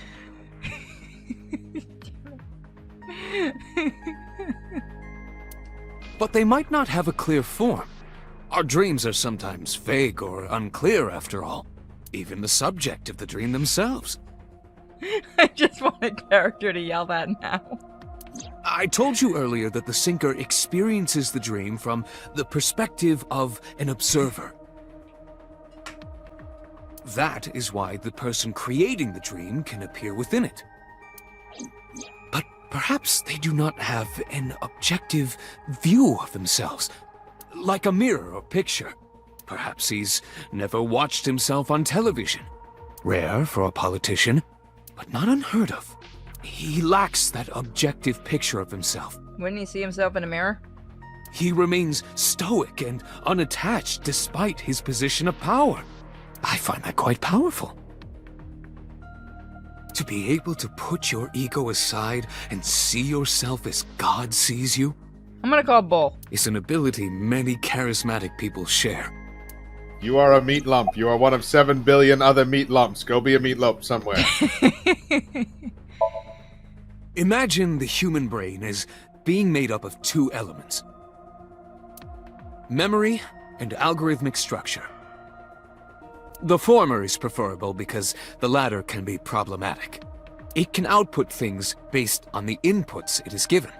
But they might not have a clear form. Our dreams are sometimes vague or unclear, after all. Even the subject of the dream themselves. I just want a character to yell that now. I told you earlier that the sinker experiences the dream from the perspective of an observer. That is why the person creating the dream can appear within it. But perhaps they do not have an objective view of themselves, like a mirror or picture. Perhaps he's never watched himself on television. Rare for a politician, but not unheard of. He lacks that objective picture of himself. Wouldn't he see himself in a mirror? He remains stoic and unattached despite his position of power. I find that quite powerful. To be able to put your ego aside and see yourself as God sees you, I'm gonna call Bull. Is an ability many charismatic people share. You are a meat lump. You are one of 7 billion other meat lumps. Go be a meat lump somewhere. Imagine the human brain as being made up of two elements: memory and algorithmic structure. The former is preferable because the latter can be problematic. It can output things based on the inputs it is given.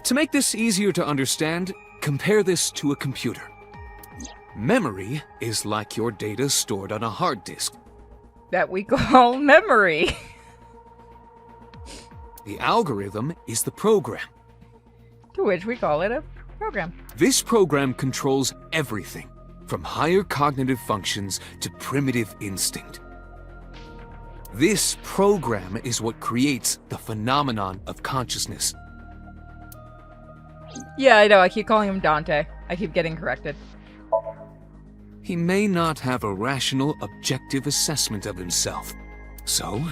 To make this easier to understand, compare this to a computer. Memory is like your data stored on a hard disk. That we call memory. The algorithm is the program. To which we call it a program. This program controls everything, from higher cognitive functions to primitive instinct. This program is what creates the phenomenon of consciousness. Yeah, I know. I keep calling him Dante. I keep getting corrected. He may not have a rational, objective assessment of himself. So,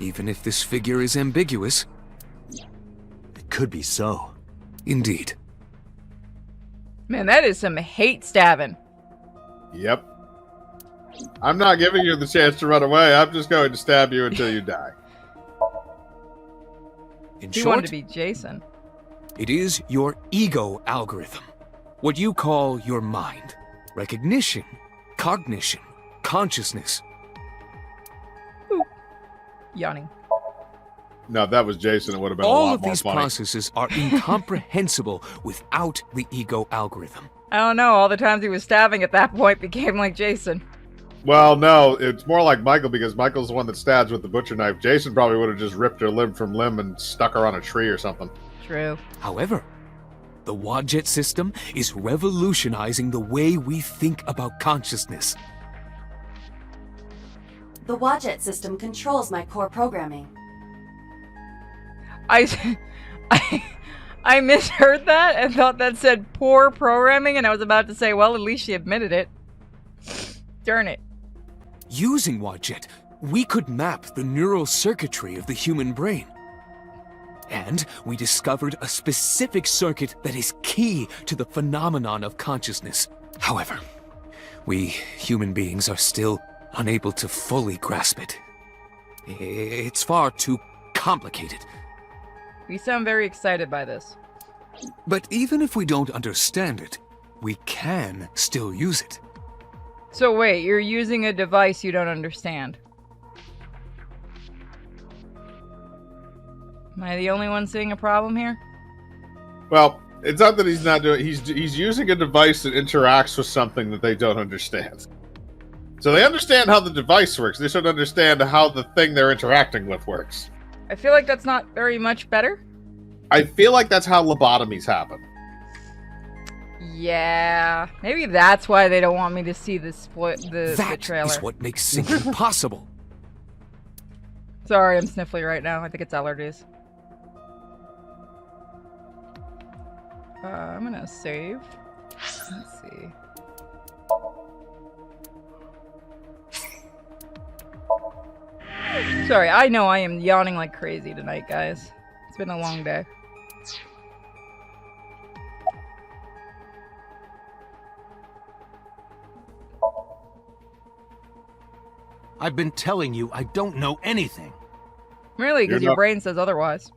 even if this figure is ambiguous, it could be so. Indeed. Man, that is some hate stabbing. Yep. I'm not giving you the chance to run away. I'm just going to stab you until you die. In He short, wanted to be Jason. it is your ego algorithm. What you call your mind. Recognition, cognition, consciousness. Yawning. No, if that was Jason, it would have been a All lot of more these funny. processes are incomprehensible without the ego algorithm. I don't know. All the times he was stabbing at that point became like Jason. Well, no, it's more like Michael because Michael's the one that stabs with the butcher knife. Jason probably would have just ripped her limb from limb and stuck her on a tree or something. True. However, the Wadjet system is revolutionizing the way we think about consciousness. The Wadjet system controls my core programming. I I misheard that and thought that said poor programming, and I was about to say, well, at least she admitted it. Darn it. Using Wadjet, we could map the neural circuitry of the human brain. And we discovered a specific circuit that is key to the phenomenon of consciousness. However, we human beings are still unable to fully grasp it. It's far too complicated. You sound very excited by this. But even if we don't understand it, we can still use it. So wait, you're using a device you don't understand. Am I the only one seeing a problem here? Well, it's not that he's not doing. He's using a device that interacts with something that they don't understand. So they understand how the device works. They should understand how the thing they're interacting with works. I feel like that's not very much better. I feel like that's how lobotomies happen. Yeah, maybe that's why they don't want me to see the trailer. That is what makes syncing possible. Sorry, I'm sniffly right now. I think it's allergies. I'm gonna save. Let's see. Sorry, I know I am yawning like crazy tonight, guys. It's been a long day. I've been telling you I don't know anything. Really? Because your brain says otherwise.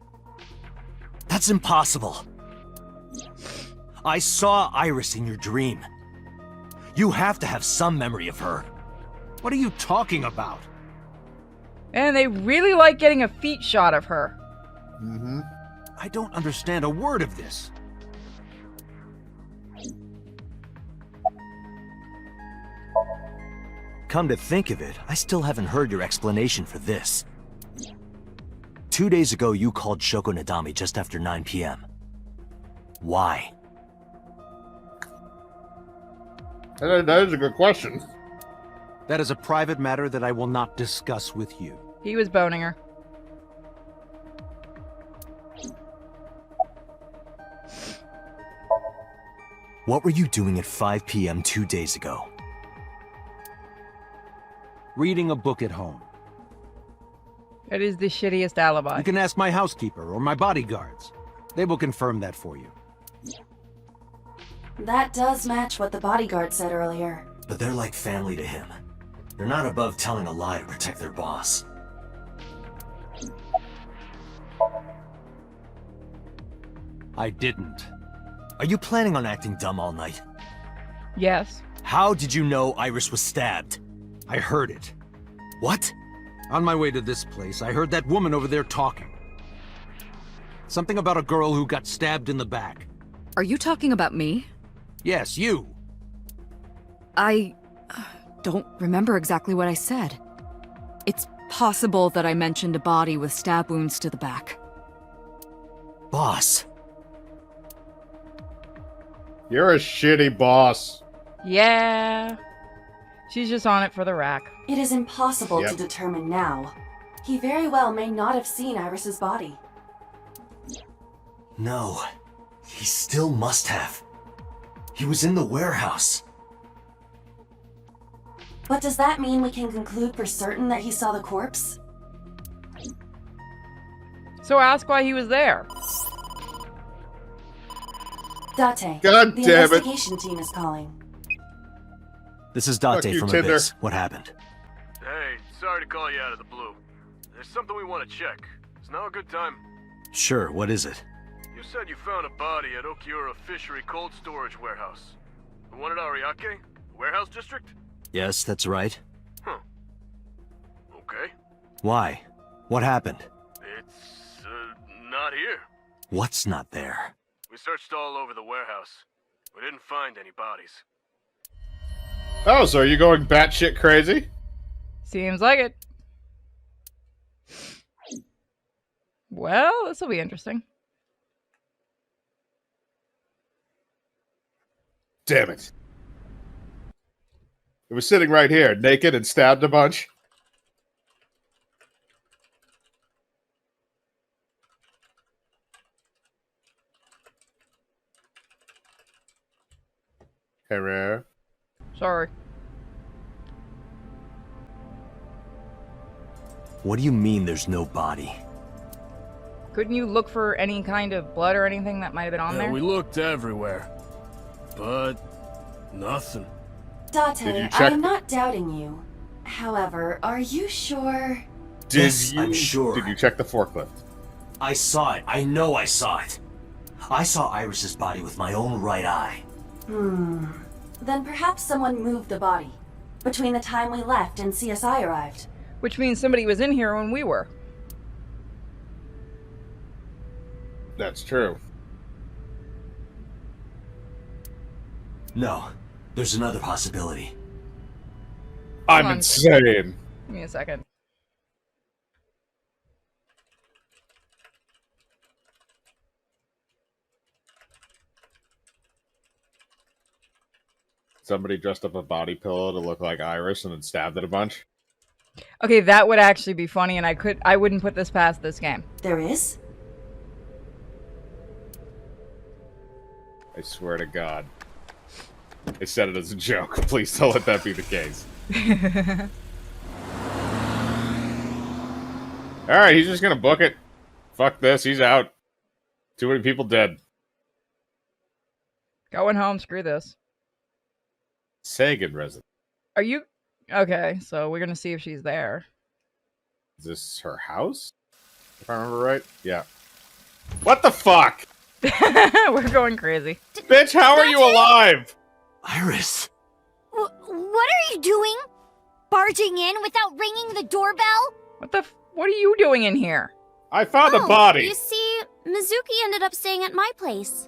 That's impossible. I saw Iris in your dream. You have to have some memory of her. What are you talking about? And they really like getting a feet shot of her. Mm-hmm. I don't understand a word of this. Come to think of it, I still haven't heard your explanation for this. 2 days ago, you called Shoko Nadami just after 9 p.m. Why? That is a good question. That is a private matter that I will not discuss with you. He was boning her. What were you doing at 5 p.m. 2 days ago? Reading a book at home. It is the shittiest alibi. You can ask my housekeeper or my bodyguards. They will confirm that for you. That does match what the bodyguard said earlier. But they're like family to him. They're not above telling a lie to protect their boss. I didn't. Are you planning on acting dumb all night? Yes. How did you know Iris was stabbed? I heard it. What? On my way to this place, I heard that woman over there talking. Something about a girl who got stabbed in the back. Are you talking about me? Yes, you. I don't remember exactly what I said. It's possible that I mentioned a body with stab wounds to the back. Boss. You're a shitty boss. Yeah. She's just on it for the rack. It is impossible to determine now. He very well may not have seen Iris's body. No. He still must have. He was in the warehouse. But does that mean we can conclude for certain that he saw the corpse? So ask why he was there. Date, God the damn it. investigation team is calling. This is Fuck Date you, from Tinder. Abyss. What happened? Hey, sorry to call you out of the blue. There's something we want to check. Is now a good time? Sure, what is it? You said you found a body at Okiura Fishery Cold Storage Warehouse. The one at Ariake? Warehouse District? Yes, that's right. Huh. Okay. Why? What happened? It's, not here. What's not there? We searched all over the warehouse. We didn't find any bodies. Oh, so are you going batshit crazy? Seems like it. Well, this will be interesting. Damn it. It was sitting right here, naked and stabbed a bunch. Hello? Sorry. What do you mean there's no body? Couldn't you look for any kind of blood or anything that might have been on there? We looked everywhere, but nothing. Date, I'm not doubting you. However, are you sure? Yes, I'm sure. Did you check the forklift? I saw it. I know I saw it. I saw Iris's body with my own right eye. Then perhaps someone moved the body between the time we left and CSI arrived. Which means somebody was in here when we were. That's true. No, there's another possibility. I'm Hold on. insane. Give me a second. Somebody dressed up a body pillow to look like Iris and then stabbed it a bunch. Okay, that would actually be funny, and I wouldn't put this past this game. There is? I swear to God. I said it as a joke. Please don't let that be the case. Alright, he's just gonna book it. Fuck this, he's out. Too many people dead. Going home, screw this. Sagan resident. Are you... Okay, so we're gonna see if she's there. Is this her house? If I remember right? Yeah. What the fuck? We're going crazy. Bitch, how are you alive? Iris! What are you doing? Barging in without ringing the doorbell? What are you doing in here? I found a body! You see, Mizuki ended up staying at my place.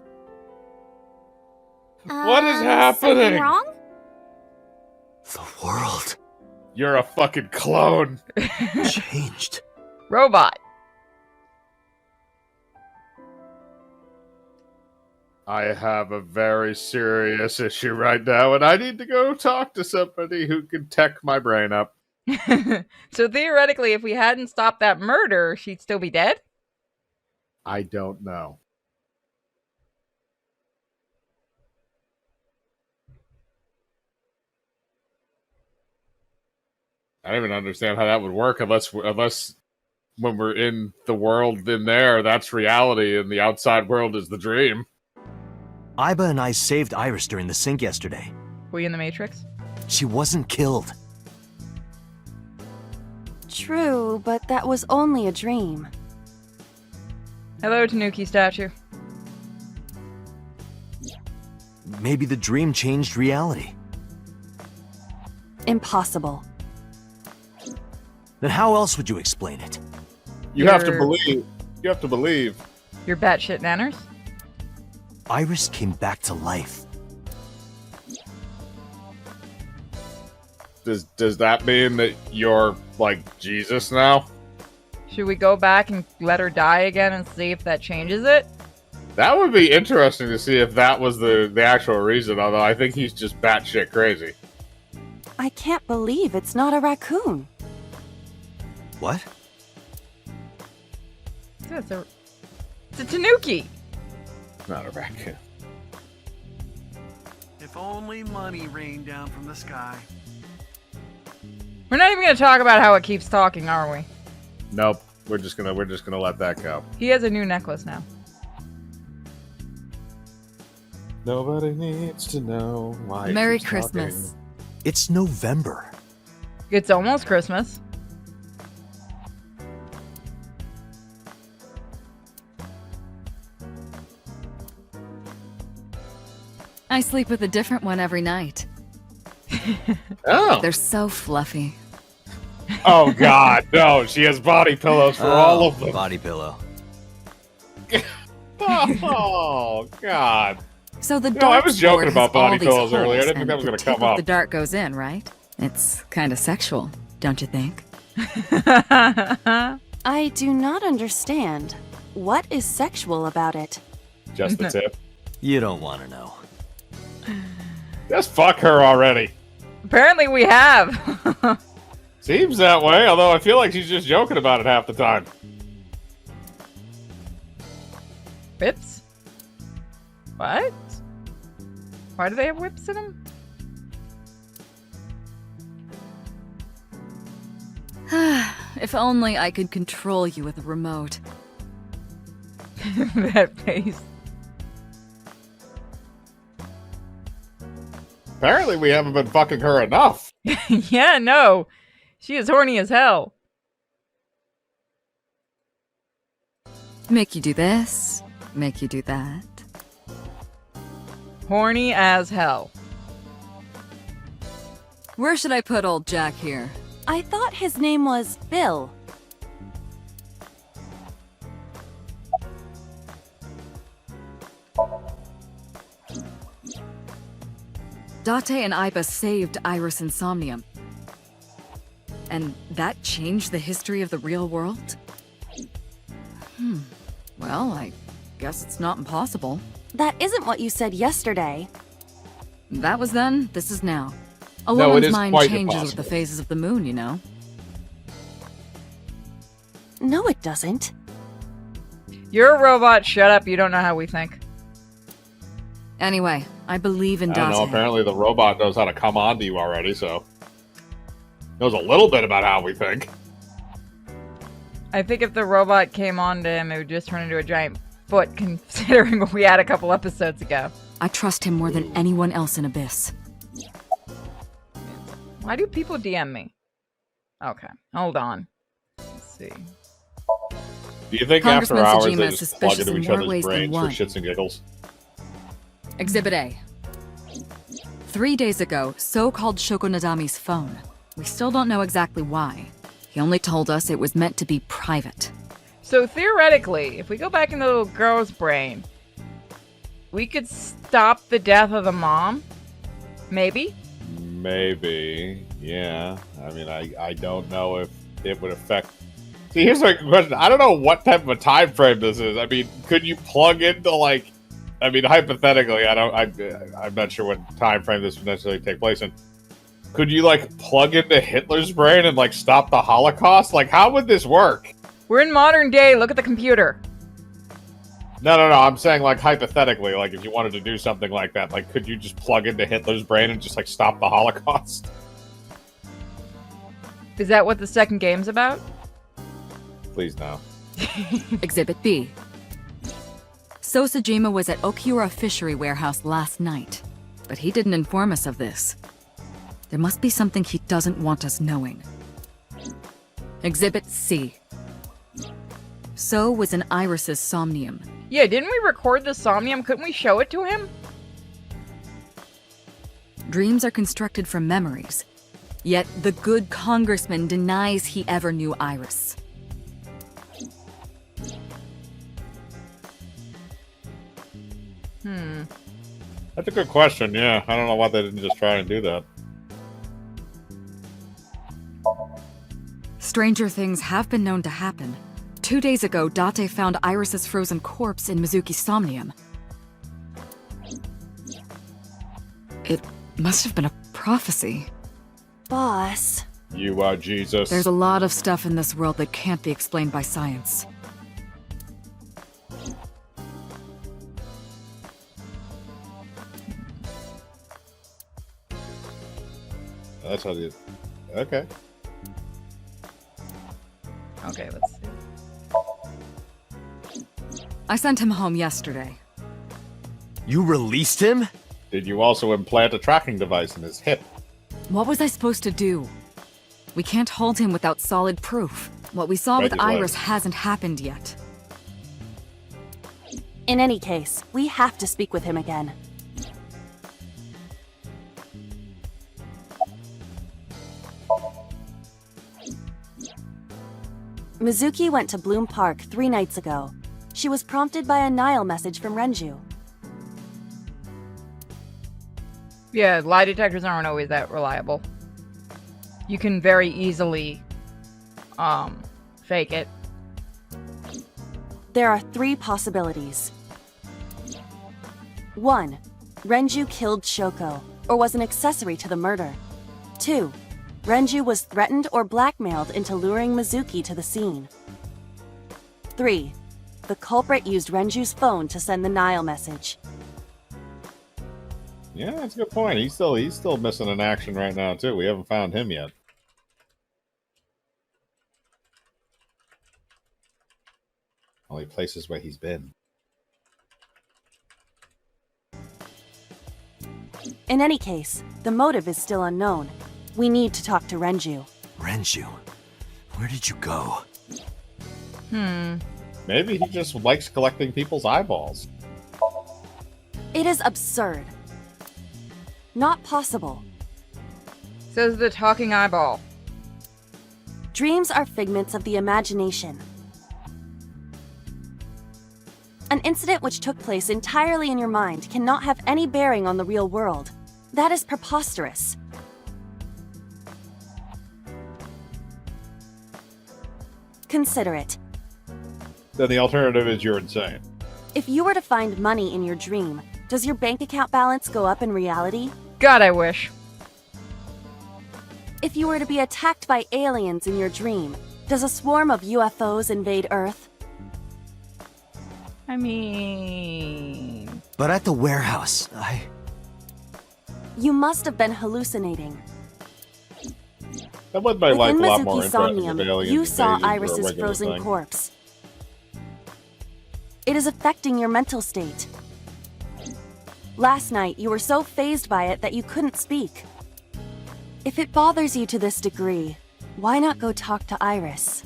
What is happening? Something wrong? The world. You're a fucking clone. Changed. Robot. I have a very serious issue right now, and I need to go talk to somebody who can tech my brain up. So theoretically, if we hadn't stopped that murder, she'd still be dead? I don't know. I don't even understand how that would work unless when we're in the world in there, that's reality, and the outside world is the dream. Iba and I saved Iris during the sink yesterday. Were you in the Matrix? She wasn't killed. True, but that was only a dream. Hello, Tanuki statue. Maybe the dream changed reality. Impossible. Then how else would you explain it? You have to believe. You have to believe. You're batshit nanners? Iris came back to life. Does that mean that you're like Jesus now? Should we go back and let her die again and see if that changes it? That would be interesting to see if that was the actual reason, although I think he's just batshit crazy. I can't believe it's not a raccoon. What? It's a Tanuki! Not a raccoon. If only money rained down from the sky. We're not even gonna talk about how it keeps talking, are we? Nope. We're just gonna let that go. He has a new necklace now. Nobody needs to know why. Merry Christmas. It's November. It's almost Christmas. I sleep with a different one every night. Oh. They're so fluffy. Oh God, no! She has body pillows for all of them. Body pillow. Oh God. So the No, I dark was joking board about has all body these pillows earlier. I holes, didn't think and that was the gonna tip come of up. The dart goes in, right? It's kind of sexual, don't you think? I do not understand. What is sexual about it? Just the tip. You don't want to know. Just fuck her already. Apparently we have. Seems that way, although I feel like she's just joking about it half the time. Bips? What? Why do they have whips in them? If only I could control you with a remote. That face. Apparently we haven't been fucking her enough. Yeah, no. She is horny as hell. Make you do this, make you do that. Horny as hell. Where should I put old Jack here? I thought his name was Bill. Date and Iba saved Iris and Somnium. And that changed the history of the real world? Well, I guess it's not impossible. That isn't what you said yesterday. That was then, this is now. A No, it woman's is mind quite changes with impossible. the phases of the moon, you know. No, it doesn't. You're a robot. Shut up. You don't know how we think. Anyway, I believe in I don't know, Date. apparently the robot knows how to come on to you already, so... knows a little bit about how we think. I think if the robot came on to him, it would just turn into a giant foot, considering what we had a couple episodes ago. I trust him more than anyone else in Abyss. Why do people DM me? Okay, hold on. Let's see. Do you think after Congressman hours Sejima they is just plug suspicious into in each more other's ways than brains for one. shits and giggles? Exhibit A. 3 days ago, So called Shoko Nadami's phone. We still don't know exactly why. He only told us it was meant to be private. So theoretically, if we go back into the little girl's brain, we could stop the death of the mom? Maybe? Maybe, yeah. I mean, I don't know if it would affect... See, here's my question. I don't know what type of a time frame this is. I mean, could you plug into, like... I mean, hypothetically, I'm not sure what time frame this would necessarily take place in. Could you, like, plug into Hitler's brain and, like, stop the Holocaust? Like, how would this work? We're in modern day. Look at the computer. No, I'm saying, like, hypothetically, like, if you wanted to do something like that, like, could you just plug into Hitler's brain and just, like, stop the Holocaust? Is that what the second game's about? Please, no. Exhibit B. So Sejima was at Okiura Fishery Warehouse last night, but he didn't inform us of this. There must be something he doesn't want us knowing. Exhibit C. So was in Iris's Somnium. Yeah, didn't we record the Somnium? Couldn't we show it to him? Dreams are constructed from memories. Yet the good congressman denies he ever knew Iris. That's a good question, yeah. I don't know why they didn't just try and do that. Stranger things have been known to happen. 2 days ago, Date found Iris's frozen corpse in Mizuki's Somnium. It must have been a prophecy. Boss. You are Jesus. There's a lot of stuff in this world that can't be explained by science. That's how they... Okay. Okay, let's see. I sent him home yesterday. You released him? Did you also implant a tracking device in his hip? What was I supposed to do? We can't hold him without solid proof. What we saw Break with his leg. Iris hasn't happened yet. In any case, we have to speak with him again. Mizuki went to Bloom Park 3 nights ago. She was prompted by a Nile message from Renju. Yeah, lie detectors aren't always that reliable. You can very easily, fake it. There are 3 possibilities. 1. Renju killed Shoko, or was an accessory to the murder. 2. Renju was threatened or blackmailed into luring Mizuki to the scene. 3. The culprit used Renju's phone to send the Nile message. Yeah, that's a good point. He's still missing in action right now too. We haven't found him yet. Only places where he's been. In any case, the motive is still unknown. We need to talk to Renju. Renju? Where did you go? Maybe he just likes collecting people's eyeballs. It is absurd. Not possible. Says the talking eyeball. Dreams are figments of the imagination. An incident which took place entirely in your mind cannot have any bearing on the real world. That is preposterous. Consider it. Then the alternative is you're insane. If you were to find money in your dream, does your bank account balance go up in reality? God, I wish. If you were to be attacked by aliens in your dream, does a swarm of UFOs invade Earth? I mean... But at the warehouse, You must have been hallucinating. That would make life a Within lot more Mizuki interesting Somnium, if aliens you saw invaded were a Iris's regular frozen thing. corpse. It is affecting your mental state. Last night, you were so fazed by it that you couldn't speak. If it bothers you to this degree, why not go talk to Iris?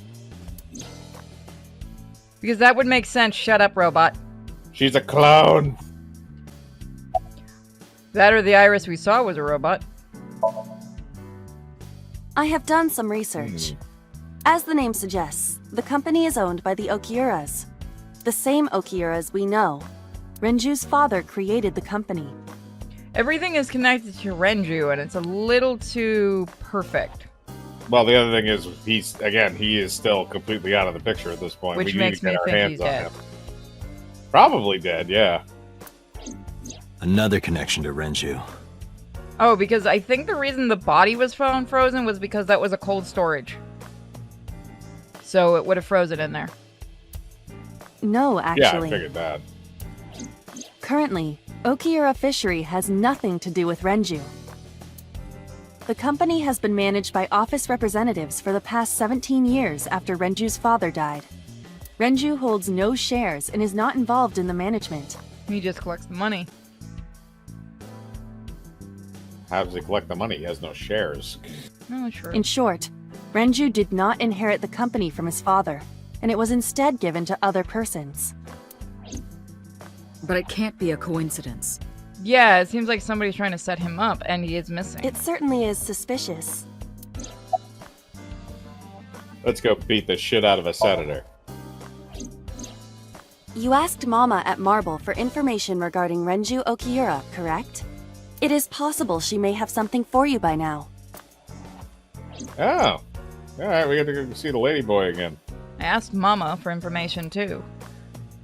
Because that would make sense. Shut up, robot. She's a clone. That or the Iris we saw was a robot. I have done some research. As the name suggests, the company is owned by the Okiuras. The same Okiuras we know. Renju's father created the company. Everything is connected to Renju, and it's a little too perfect. Well, the other thing is, he is still completely out of the picture at this point. Which we makes need to me get our think hands he's on dead. him. Probably dead, yeah. Another connection to Renju. Oh, because I think the reason the body was found frozen was because that was a cold storage. So it would have frozen in there. No, actually. Yeah, I figured that. Currently, Okiura Fishery has nothing to do with Renju. The company has been managed by office representatives for the past 17 years after Renju's father died. Renju holds no shares and is not involved in the management. He just collects the money. How does he collect the money? He has no shares. Oh, sure. In short, Renju did not inherit the company from his father, and it was instead given to other persons. But it can't be a coincidence. Yeah, it seems like somebody's trying to set him up, and he is missing. It certainly is suspicious. Let's go beat the shit out of a senator. You asked Mama at Marble for information regarding Renju Okiura, correct? It is possible she may have something for you by now. Oh. Alright, we get to go see the ladyboy again. I asked Mama for information too.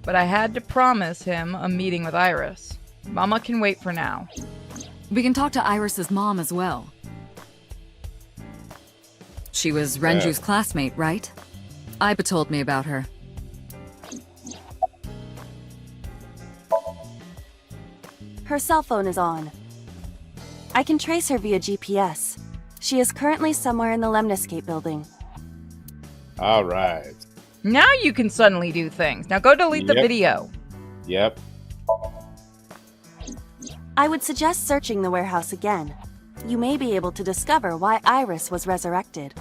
But I had to promise him a meeting with Iris. Mama can wait for now. We can talk to Iris's mom as well. She was Renju's classmate, right? Iba told me about her. Her cell phone is on. I can trace her via GPS. She is currently somewhere in the Lemniscape building. Alright. Now you can suddenly do things. Now go delete the Yep. video. Yep. I would suggest searching the warehouse again. You may be able to discover why Iris was resurrected.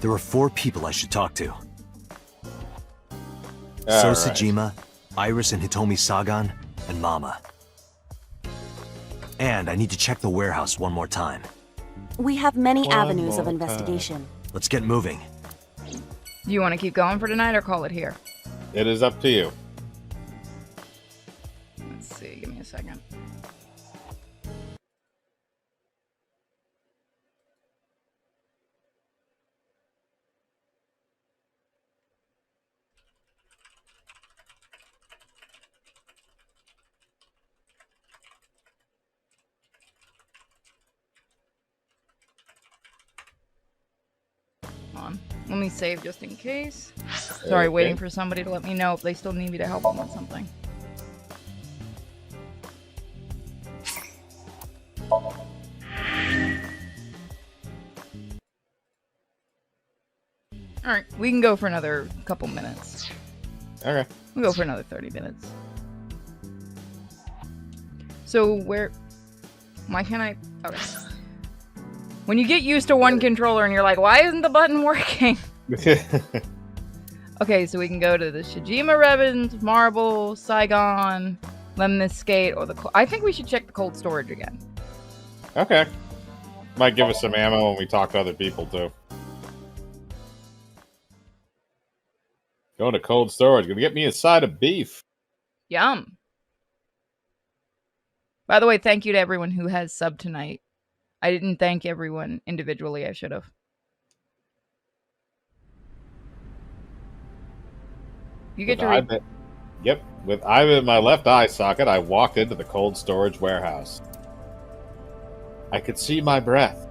There are 4 people I should talk to. All Sosajima, Iris and Hitomi Sagan, and Mama. And I need to check the warehouse one more time. We have many One avenues of more investigation. Let's get moving. Do you want to keep going for tonight or call it here? It is up to you. Let's see, give me a second. On. Let me save just in case. Sorry, Okay. waiting for somebody to let me know if they still need me to help them with something. Alright, we can go for another couple minutes. Okay. We'll go for another 30 minutes. So where... Why can't I... Okay. When you get used to one controller and you're like, why isn't the button working? Okay, so we can go to the Shijima Revens, Marble, Saigon, Lemniscate, or the... I think we should check the cold storage again. Okay. Might give us some ammo when we talk to other people, too. Going to cold storage. Gonna get me a side of beef. Yum. By the way, thank you to everyone who has subbed tonight. I didn't thank everyone individually. I should have. You get to read... Yep. With Iva in my left eye socket, I walked into the cold storage warehouse. I could see my breath.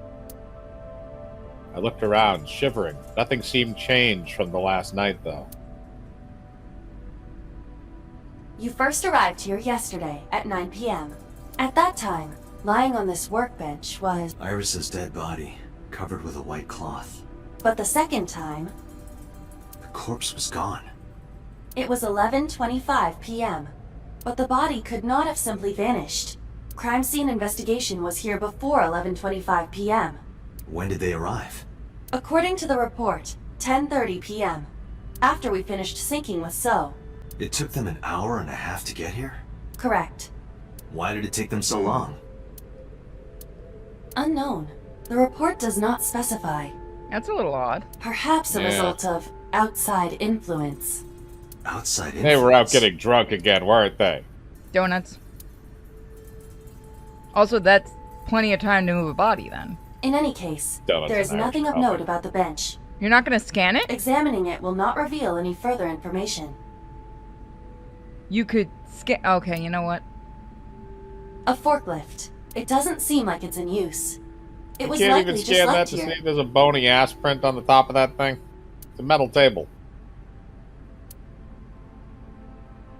I looked around, shivering. Nothing seemed changed from the last night, though. You first arrived here yesterday at 9 p.m. At that time, lying on this workbench was... Iris's dead body, covered with a white cloth. But the second time... The corpse was gone. It was 11:25 p.m. But the body could not have simply vanished. Crime scene investigation was here before 11:25 p.m. When did they arrive? According to the report, 10:30 p.m. After we finished syncing with So. It took them an hour and a half to get here? Correct. Why did it take them so long? Unknown. The report does not specify. That's a little odd. Perhaps a result of outside influence. Outside influence? They were out getting drunk again, weren't they? Donuts. Also, that's plenty of time to move a body, then. In any case, Donuts there is and nothing of Irish note coffee. about the bench. You're not going to scan it? Examining it will not reveal any further information. You could scan... Okay, you know what? A forklift. It doesn't seem like it's in use. It was Can't likely even just scan that left to here. see if there's a bony ass print on the top of that thing. It's a metal table.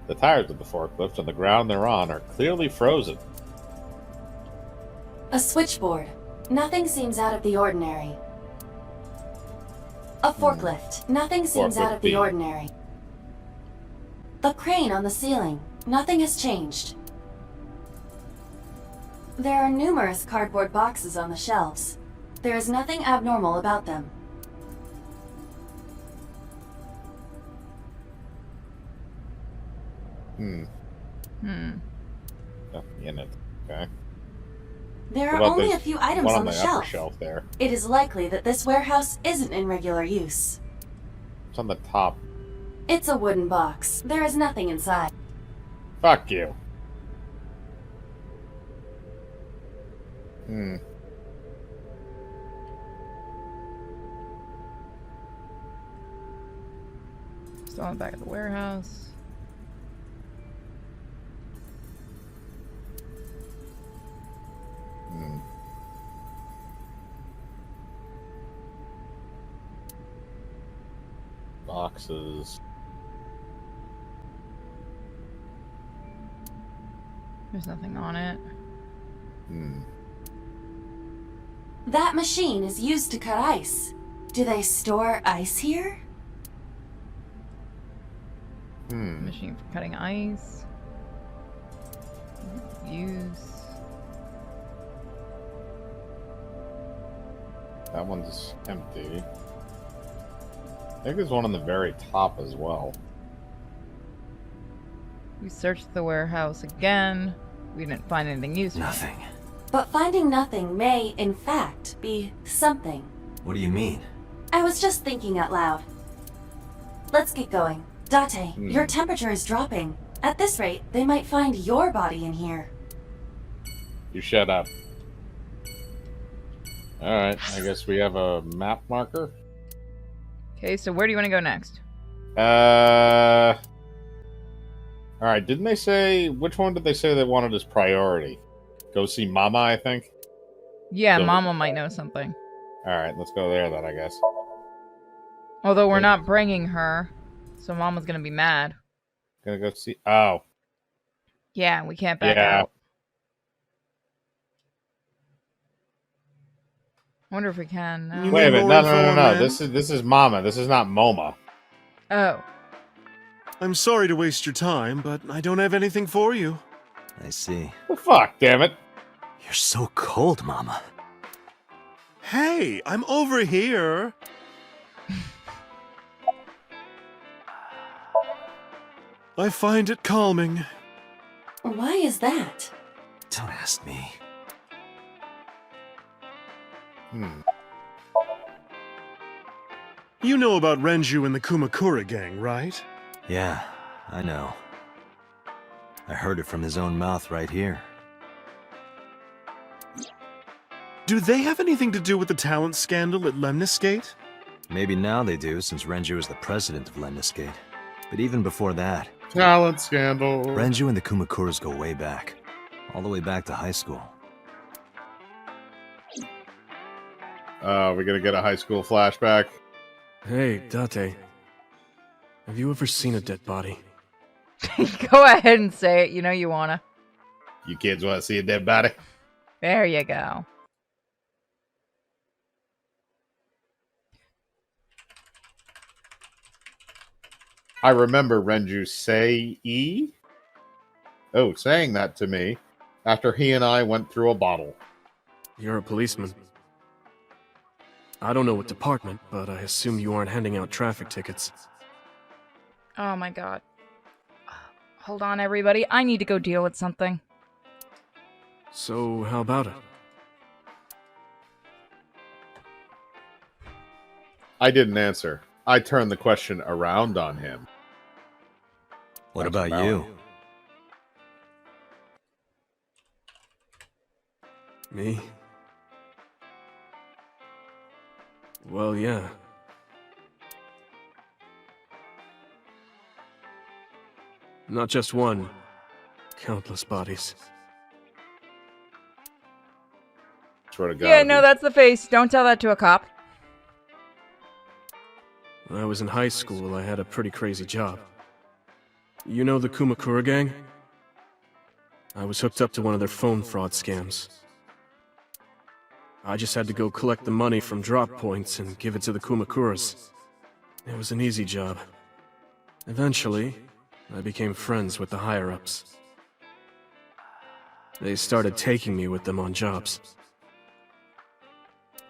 The tires of the forklift and the ground they're on are clearly frozen. A switchboard. Nothing seems out of the ordinary. A forklift. Nothing seems out of the B. ordinary. The crane on the ceiling. Nothing has changed. There are numerous cardboard boxes on the shelves. There is nothing abnormal about them. Nothing in it. Okay. There What are about only this a few items one on the upper shelf. shelf there. It is likely that this warehouse isn't in regular use. It's on the top. It's a wooden box. There is nothing inside. Fuck you. Still in the back of the warehouse. Boxes. There's nothing on it. That machine is used to cut ice. Do they store ice here? Machine for cutting ice. Use. That one's empty. I think there's one on the very top as well. We searched the warehouse again. We didn't find anything useful. Nothing. But finding nothing may, in fact, be something. What do you mean? I was just thinking out loud. Let's get going. Date, your temperature is dropping. At this rate, they might find your body in here. You shut up. Alright, I guess we have a map marker. Okay, so where do you want to go next? Alright, didn't they say... Which one did they say they wanted as priority? Go see Mama, I think? Yeah, So- Mama might know something. Alright, let's go there then, I guess. Although we're not bringing her, so Mama's gonna be mad. Gonna go see... Oh. Yeah, we can't back Yeah. out. I wonder if we can. You Wait a need minute, more no, info no, no, on no. Ren? This is Mama. This is not MoMA. Oh. I'm sorry to waste your time, but I don't have anything for you. I see. Well, fuck, damn it. You're so cold, Mama. Hey, I'm over here. I find it calming. Why is that? Don't ask me. You know about Renju and the Kumakura gang, right? Yeah, I know. I heard it from his own mouth right here. Do they have anything to do with the talent scandal at Lemniscate? Maybe now they do, since Renju is the president of Lemniscate. But even before that... Talent scandal. Renju and the Kumakuras go way back. All the way back to high school. We're gonna get a high school flashback. Hey, Date. Have you ever seen a dead body? Go ahead and say it. You know you wanna. You kids want to see a dead body? There you go. I remember Renju saying that to me after he and I went through a bottle. You're a policeman. I don't know what department, but I assume you aren't handing out traffic tickets. Oh my god. Hold on, everybody. I need to go deal with something. So, how about it? I didn't answer. I turned the question around on him. What about you? Me? Well, yeah. Not just one. Countless bodies. Swear to God. Yeah, no, that's the face. Don't tell that to a cop. When I was in high school, I had a pretty crazy job. You know the Kumakura gang? I was hooked up to one of their phone fraud scams. I just had to go collect the money from drop points and give it to the Kumakuras. It was an easy job. Eventually, I became friends with the higher-ups. They started taking me with them on jobs.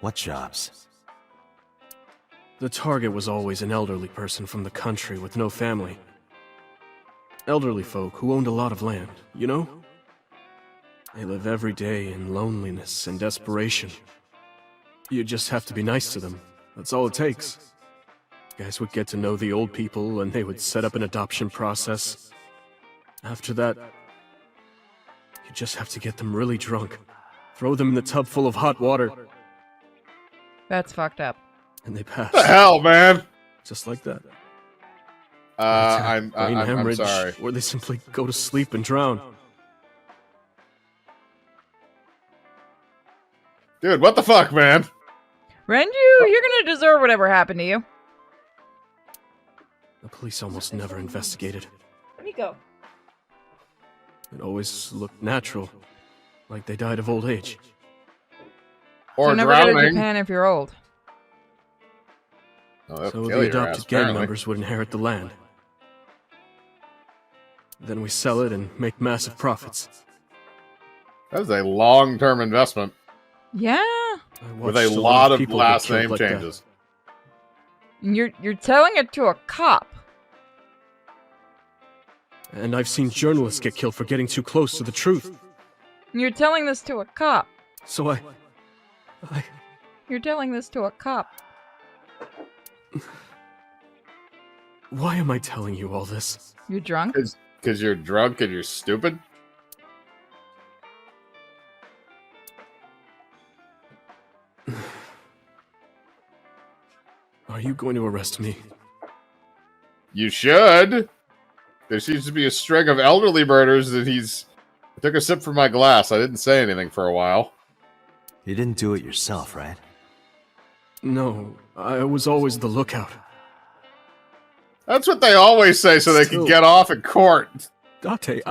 What jobs? The target was always an elderly person from the country with no family. Elderly folk who owned a lot of land, you know? They live every day in loneliness and desperation. You just have to be nice to them. That's all it takes. Guys would get to know the old people and they would set up an adoption process. After that, you just have to get them really drunk. Throw them in the tub full of hot water. That's fucked up. And they pass. What the hell, man? Just like that. I'm hemorrhage, sorry. or they simply go to sleep and drown. Dude, what the fuck, man? Renju, you're gonna deserve whatever happened to you. The police almost never investigated. Let me go. It always looked natural, like they died of old age. Or so never go to drowning. Japan if you're old. Oh, So the adopted gang members would inherit the land. Then we sell it and make massive profits. That was a long-term investment. Yeah. With a lot of people last get killed name like that. changes. And you're telling it to a cop. And I've seen journalists get killed for getting too close to the truth. And you're telling this to a cop. So You're telling this to a cop. Why am I telling you all this? You're drunk? Because you're drunk and you're stupid? Are you going to arrest me? You should. There seems to be a string of elderly murders that he's... I took a sip from my glass. I didn't say anything for a while. You didn't do it yourself, right? No, I was always the lookout. That's what they always say so they can get off in court. Date,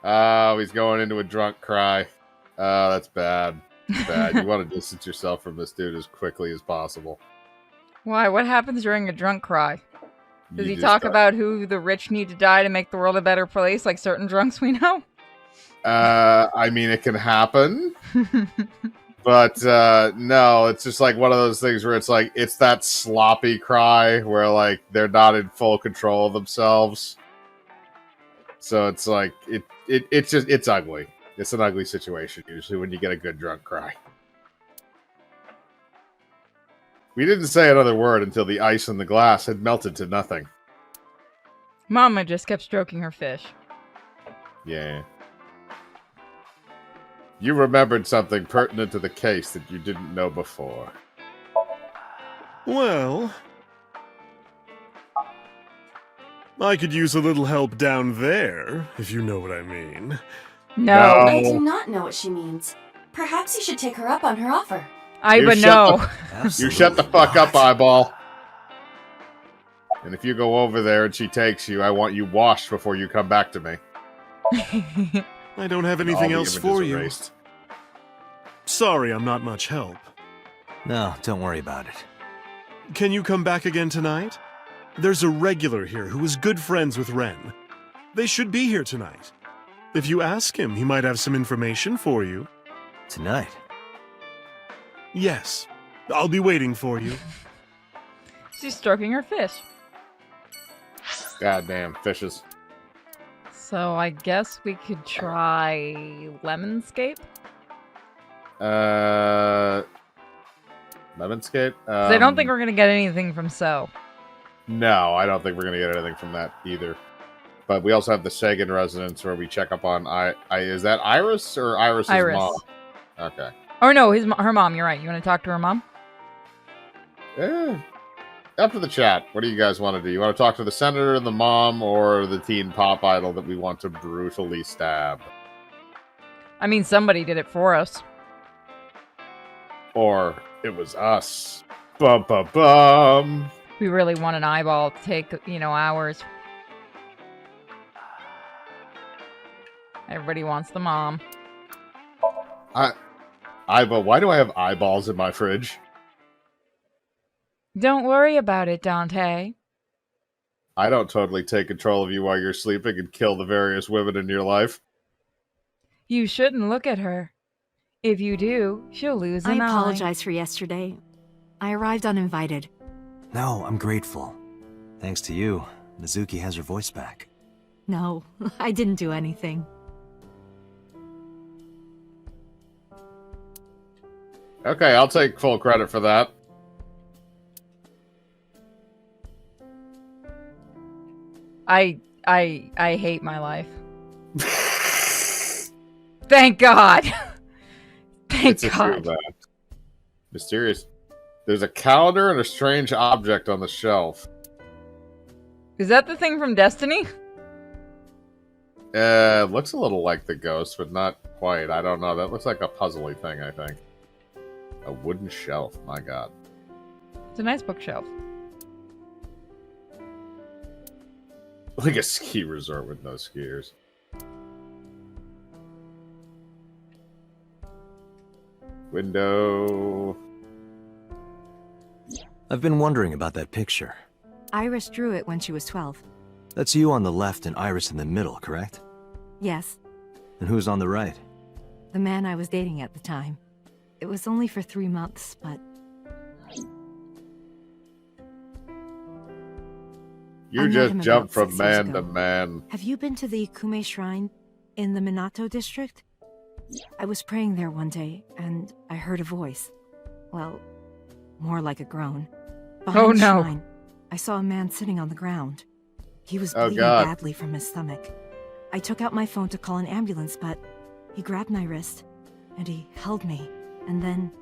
Oh, he's going into a drunk cry. Oh, that's bad. Bad. You want to distance yourself from this dude as quickly as possible. Why? What happens during a drunk cry? Does You he just talk got- about who the rich need to die to make the world a better place, like certain drunks we know? I mean, it can happen. But no, it's just like one of those things where it's like it's that sloppy cry where like they're not in full control of themselves. So it's like it's ugly. It's an ugly situation usually when you get a good drunk cry. We didn't say another word until the ice in the glass had melted to nothing. Mama just kept stroking her fish. Yeah. You remembered something pertinent to the case that you didn't know before. Well, I could use a little help down there, if you know what I mean. No. I do not know what she means. Perhaps you should take her up on her offer. But no. You shut the fuck up, eyeball. And if you go over there and she takes you, I want you washed before you come back to me. I don't have And anything all the else images for you. erased. Sorry, I'm not much help. No, don't worry about it. Can you come back again tonight? There's a regular here who is good friends with Ren. They should be here tonight. If you ask him, he might have some information for you. Tonight? Yes. I'll be waiting for you. She's stroking her fish. Goddamn fishes. So I guess we could try Lemonscape? Lemonscape? 'Cause I don't think we're going to get anything from So. No, I don't think we're going to get anything from that either. But we also have the Sagan residence where we check up on is that Iris or Iris's Iris. mom? Okay. Oh no, her mom. You're right. You want to talk to her mom? After the chat, what do you guys want to do? You want to talk to the senator, the mom, or the teen pop idol that we want to brutally stab? I mean, somebody did it for us. Or it was us. Bum bum bum. We really want an eyeball to take, hours. Everybody wants the mom. But why do I have eyeballs in my fridge? Don't worry about it, Dante. I don't totally take control of you while you're sleeping and kill the various women in your life. You shouldn't look at her. If you do, she'll lose an I eye. apologize for yesterday. I arrived uninvited. No, I'm grateful. Thanks to you, Mizuki has her voice back. No, I didn't do anything. Okay, I'll take full credit for that. I hate my life. Thank God. Thank God. That. Mysterious. There's a calendar and a strange object on the shelf. Is that the thing from Destiny? Looks a little like the ghost, but not quite. I don't know. That looks like a puzzly thing, I think. A wooden shelf. My God. It's a nice bookshelf. Like a ski resort with no skiers. Window. I've been wondering about that picture. Iris drew it when she was 12. That's you on the left and Iris in the middle, correct? Yes, And who's on the right? the man I was dating at the time. It was only for 3 months, but You I met just him jumped about from 6 years man to ago. man. Have you been to the Ikume Shrine in the Minato district? I was praying there one day, and I heard a voice. Well, more like a groan. Behind Oh, the no. shrine, I saw a man sitting on the ground. He was Oh, bleeding God. badly from his stomach. I took out my phone to call an ambulance, but he grabbed my wrist, and he held me, and then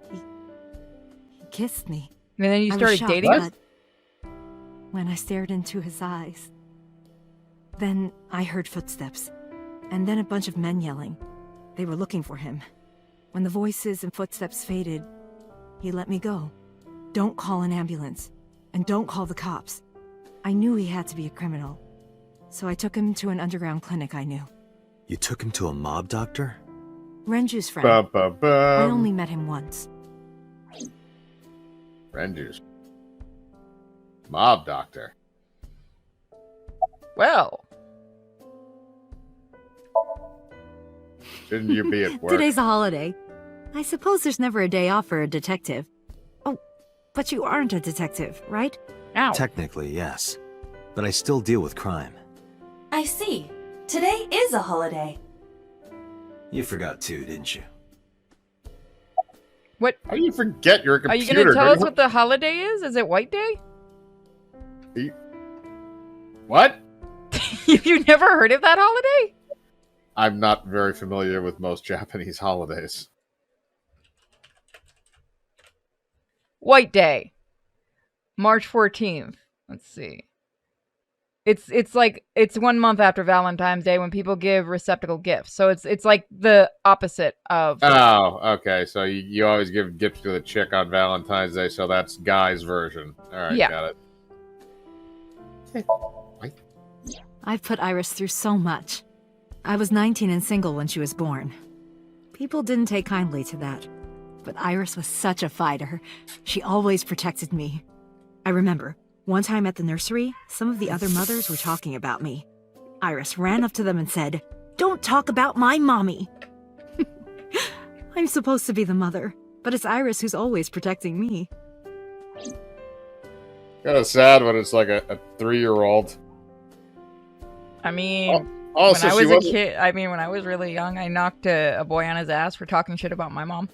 he kissed me. And then you I was started shocked, dating? but when I stared into his eyes, then I heard footsteps, and then a bunch of men yelling. They were looking for him. When the voices and footsteps faded, he let me go. Don't call an ambulance, and don't call the cops. I knew he had to be a criminal. so I took him to an underground clinic I knew. You took him to a mob doctor? Renju's friend. Ba-ba-bum. I only met him once. Renju's mob doctor. Well. Shouldn't you be at work? Today's a holiday. I suppose there's never a day off for a detective. Oh, but you aren't a detective, right? Ow. Technically, yes. But I still deal with crime. I see. Today is a holiday. You forgot too, didn't you? What? How do you forget your computer? Are you going to tell us what the holiday is? Is it White Day? What? You've never heard of that holiday? I'm not very familiar with most Japanese holidays. White Day. March 14th. Let's see. It's like it's 1 month after Valentine's Day when people give receptacle gifts. So it's like the opposite of. Oh, okay. So you always give gifts to the chick on Valentine's Day, so that's Guy's version. All right, Yeah. got it. I've put Iris through so much. I was 19 and single when she was born. People didn't take kindly to that. But Iris was such a fighter. She always protected me. I remember, one time at the nursery, some of the other mothers were talking about me. Iris ran up to them and said, "Don't talk about my mommy." I'm supposed to be the mother, but it's Iris who's always protecting me. Kind of sad when it's like a 3-year-old. I mean, Also, when I she was a wasn't- kid, I mean, when I was really young, I knocked a boy on his ass for talking shit about my mom.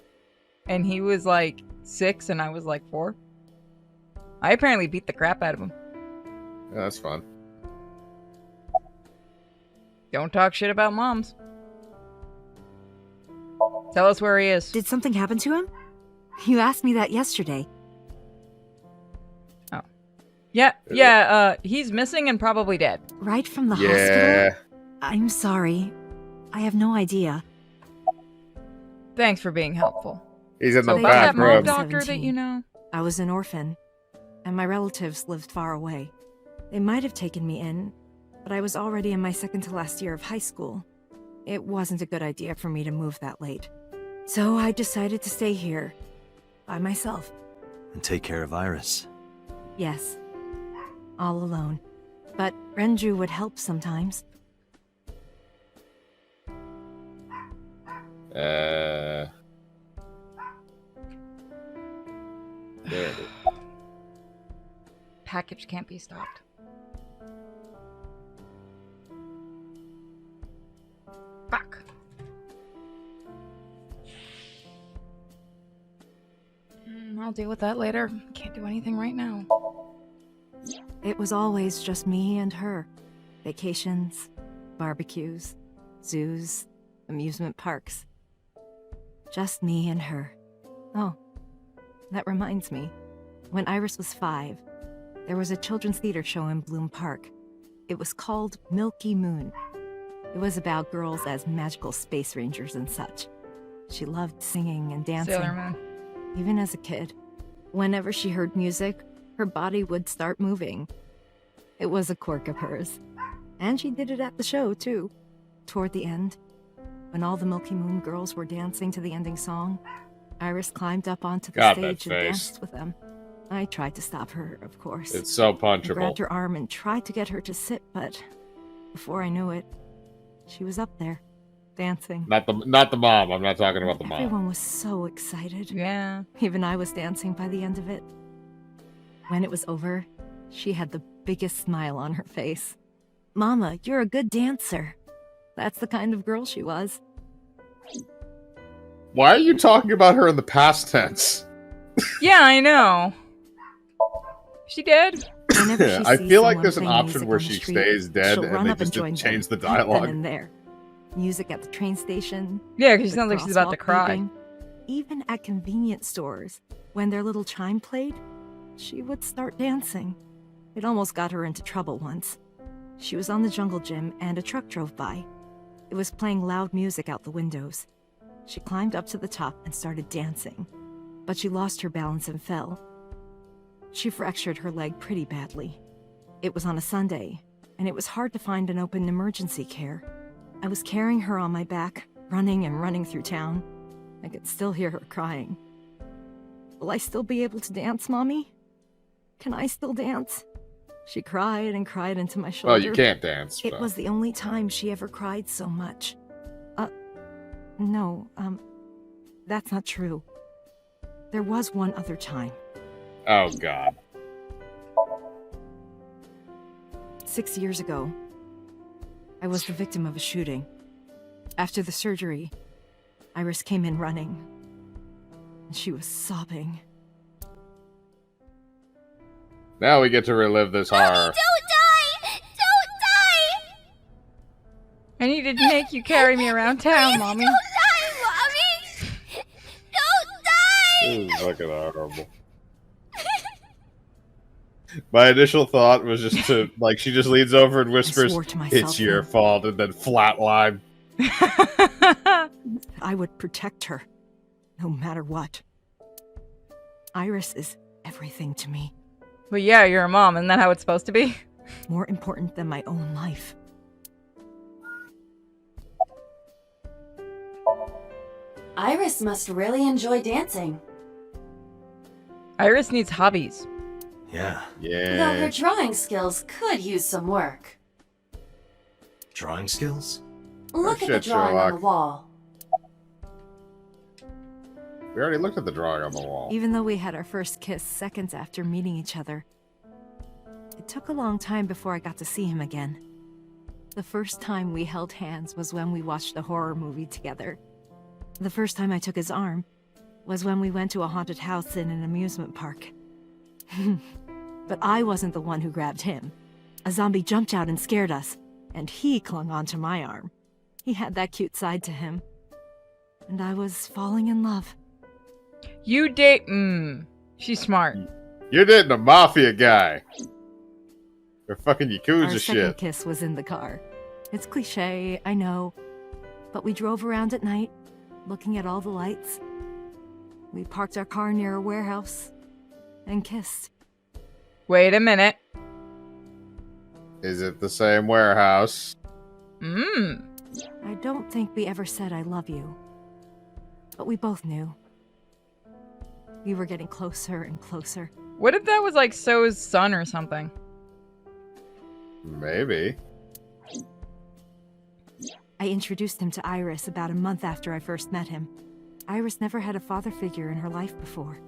And he was like 6 and I was like 4. I apparently beat the crap out of him. Yeah, that's fun. Don't talk shit about moms. Tell us where he is. Did something happen to him? You asked me that yesterday. Yeah, he's missing and probably dead. Right from the Yeah. hospital? I'm sorry. I have no idea. Thanks for being helpful. He's in the So what's back that mom room. doctor that 17. you know? I was an orphan, and my relatives lived far away. They might have taken me in, but I was already in my second to last year of high school. It wasn't a good idea for me to move that late. So I decided to stay here, by myself. And take care of Iris. Yes, all alone. But Renju would help sometimes. There it is. Package can't be stopped. Fuck. I'll deal with that later. Can't do anything right now. It was always just me and her. Vacations, barbecues, zoos, amusement parks. Just me and her. Oh, that reminds me. When Iris was 5, there was a children's theater show in Bloom Park. It was called Milky Moon. It was about girls as magical space rangers and such. She loved singing and dancing. Sailor Moon. Even as a kid. Whenever she heard music, her body would start moving. It was a quirk of hers. And she did it at the show, too. Toward the end, when all the Milky Moon girls were dancing to the ending song, Iris climbed up onto the God, that stage and face. danced with them. I tried to stop her, of course. It's so I punchable. grabbed her arm and tried to get her to sit, but before I knew it, she was up there, dancing. Not the mom. I'm not talking about the mom. Everyone was so excited. Yeah. Even I was dancing by the end of it. When it was over, she had the biggest smile on her face. Mama, you're a good dancer. That's the kind of girl she was. Why are you talking about her in the past tense? Yeah, I know. She dead? Whenever she I sees feel like someone there's an playing option music where on the she street, stays dead she'll and run they up just and join didn't change the them, then dialogue. and there. Music at the train station. Yeah, 'cause she the sounds like she's about to crosswalk cry. beeping. Even at convenience stores, when their little chime played, she would start dancing. It almost got her into trouble once. She was on the jungle gym and a truck drove by. It was playing loud music out the windows. She climbed up to the top and started dancing, but she lost her balance and fell. She fractured her leg pretty badly. It was on a Sunday, and it was hard to find an open emergency care. I was carrying her on my back, running and running through town. I could still hear her crying. Will I still be able to dance, Mommy? Can I still dance? She cried and cried into my shoulder. Well, you can't dance. It but- was the only time she ever cried so much. No, that's not true. There was one other time. Oh, God. 6 years ago, I was the victim of a shooting. After the surgery, Iris came in running. And she was sobbing. Now we get to relive this horror. Don't die! Don't die! I needed to make you carry me around town, Mommy. Don't die, Mommy! Don't die! This is fucking horrible. My initial thought was just to, like, she just leans over and whispers, swore to myself "It's your then. fault," and then flatline. I would protect her, no matter what. Iris is everything to me. But yeah, you're a mom. Isn't that how it's supposed to be? More important than my own life. Iris must really enjoy dancing. Iris needs hobbies. Yeah. Though her drawing skills could use some work. Drawing skills? Look at the shit, drawing on the Sherlock. wall. We already looked at the drawing on the wall. Even though we had our first kiss seconds after meeting each other, it took a long time before I got to see him again. The first time we held hands was when we watched a horror movie together. The first time I took his arm was when we went to a haunted house in an amusement park. But I wasn't the one who grabbed him. A zombie jumped out and scared us, and he clung onto my arm. He had that cute side to him. And I was falling in love. You date. She's smart. You're dating a mafia guy. Or fucking Yakuza Our second shit. kiss was in the car. It's cliche, I know. But we drove around at night, looking at all the lights. We parked our car near a warehouse and kissed. Wait a minute. Is it the same warehouse? I don't think we ever said I love you. But we both knew. We were getting closer and closer. What if that was like So's son or something? Maybe. I introduced him to Iris about a month after I first met him. Iris never had a father figure in her life before.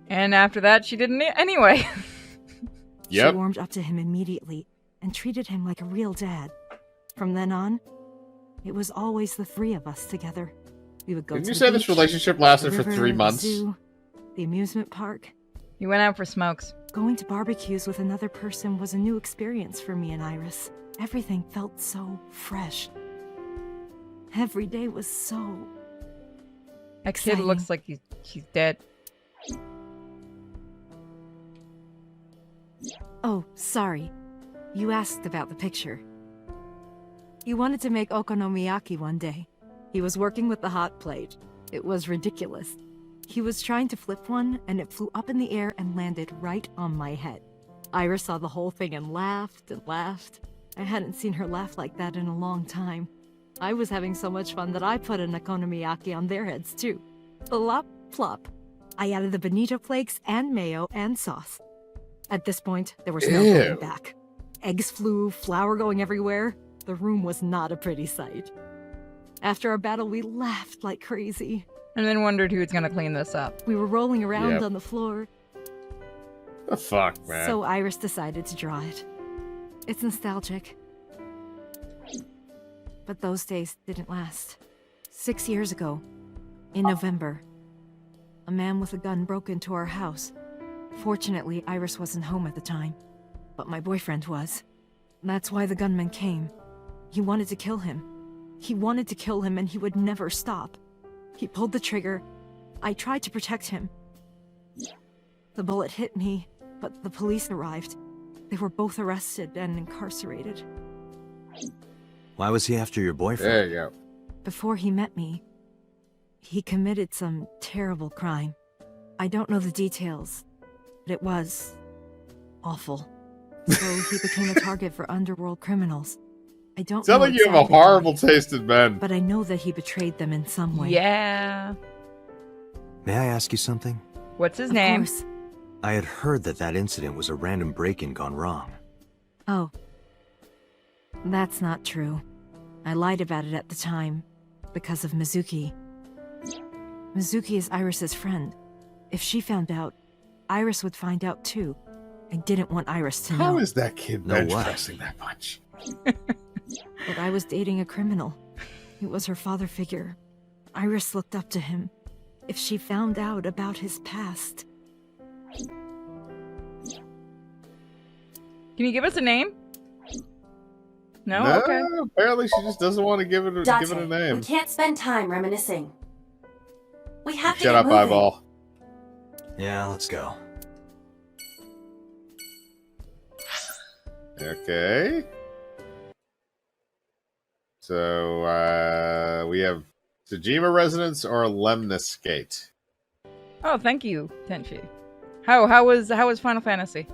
And after that, she didn't anyway. Yep. She warmed up to him immediately and treated him like a real dad. From then on, it was always the three of us together. We would go Didn't to you the say this beach, relationship lasted the for river, 3 the months? zoo, the amusement park. You went out for smokes. Going to barbecues with another person was a new experience for me and Iris. Everything felt so fresh. Every day was so That kid exciting. looks like he's dead. Oh, sorry. You asked about the picture. He wanted to make okonomiyaki one day. He was working with the hot plate. It was ridiculous. He was trying to flip one, and it flew up in the air and landed right on my head. Iris saw the whole thing and laughed and laughed. I hadn't seen her laugh like that in a long time. I was having so much fun that I put an okonomiyaki on their heads too. Plop, plop. I added the bonito flakes and mayo and sauce. At this point, there was no Ew. going back. Eggs flew, flour going everywhere. The room was not a pretty sight. After our battle, we laughed like crazy. And then wondered who was gonna clean this up. We were rolling around Yep. on the floor. The fuck, man. So Iris decided to draw it. It's nostalgic. But those days didn't last. 6 years ago, in November, a man with a gun broke into our house. Fortunately, Iris wasn't home at the time, but my boyfriend was. That's why the gunman came. He wanted to kill him. He wanted to kill him, and he would never stop. He pulled the trigger. I tried to protect him. The bullet hit me, but the police arrived. They were both arrested and incarcerated. Why was he after your boyfriend? There you go. Before he met me, he committed some terrible crime. I don't know the details, but it was awful. so he became a target for underworld criminals. I don't Sounds know like you have a exactly horrible why, taste in men. but I know that he betrayed them in some way. Yeah. May I ask you something? What's his Of name? course. I had heard that that incident was a random break-in gone wrong. Oh. That's not true. I lied about it at the time, because of Mizuki. Mizuki is Iris's friend. If she found out, Iris would find out too. I didn't want Iris to know. How is that kid No bench way. pressing that much? But I was dating a criminal. He was her father figure. Iris looked up to him. If she found out about his past... Can you give us a name? No? No, Okay. apparently she just doesn't want to give it a Date, name. we can't spend time reminiscing. We have to Shut get up, moving. eyeball. Yeah, let's go. Okay. So we have Tsujima Residence or Lemnis Gate. Oh, thank you, Tenchi. How was Final Fantasy?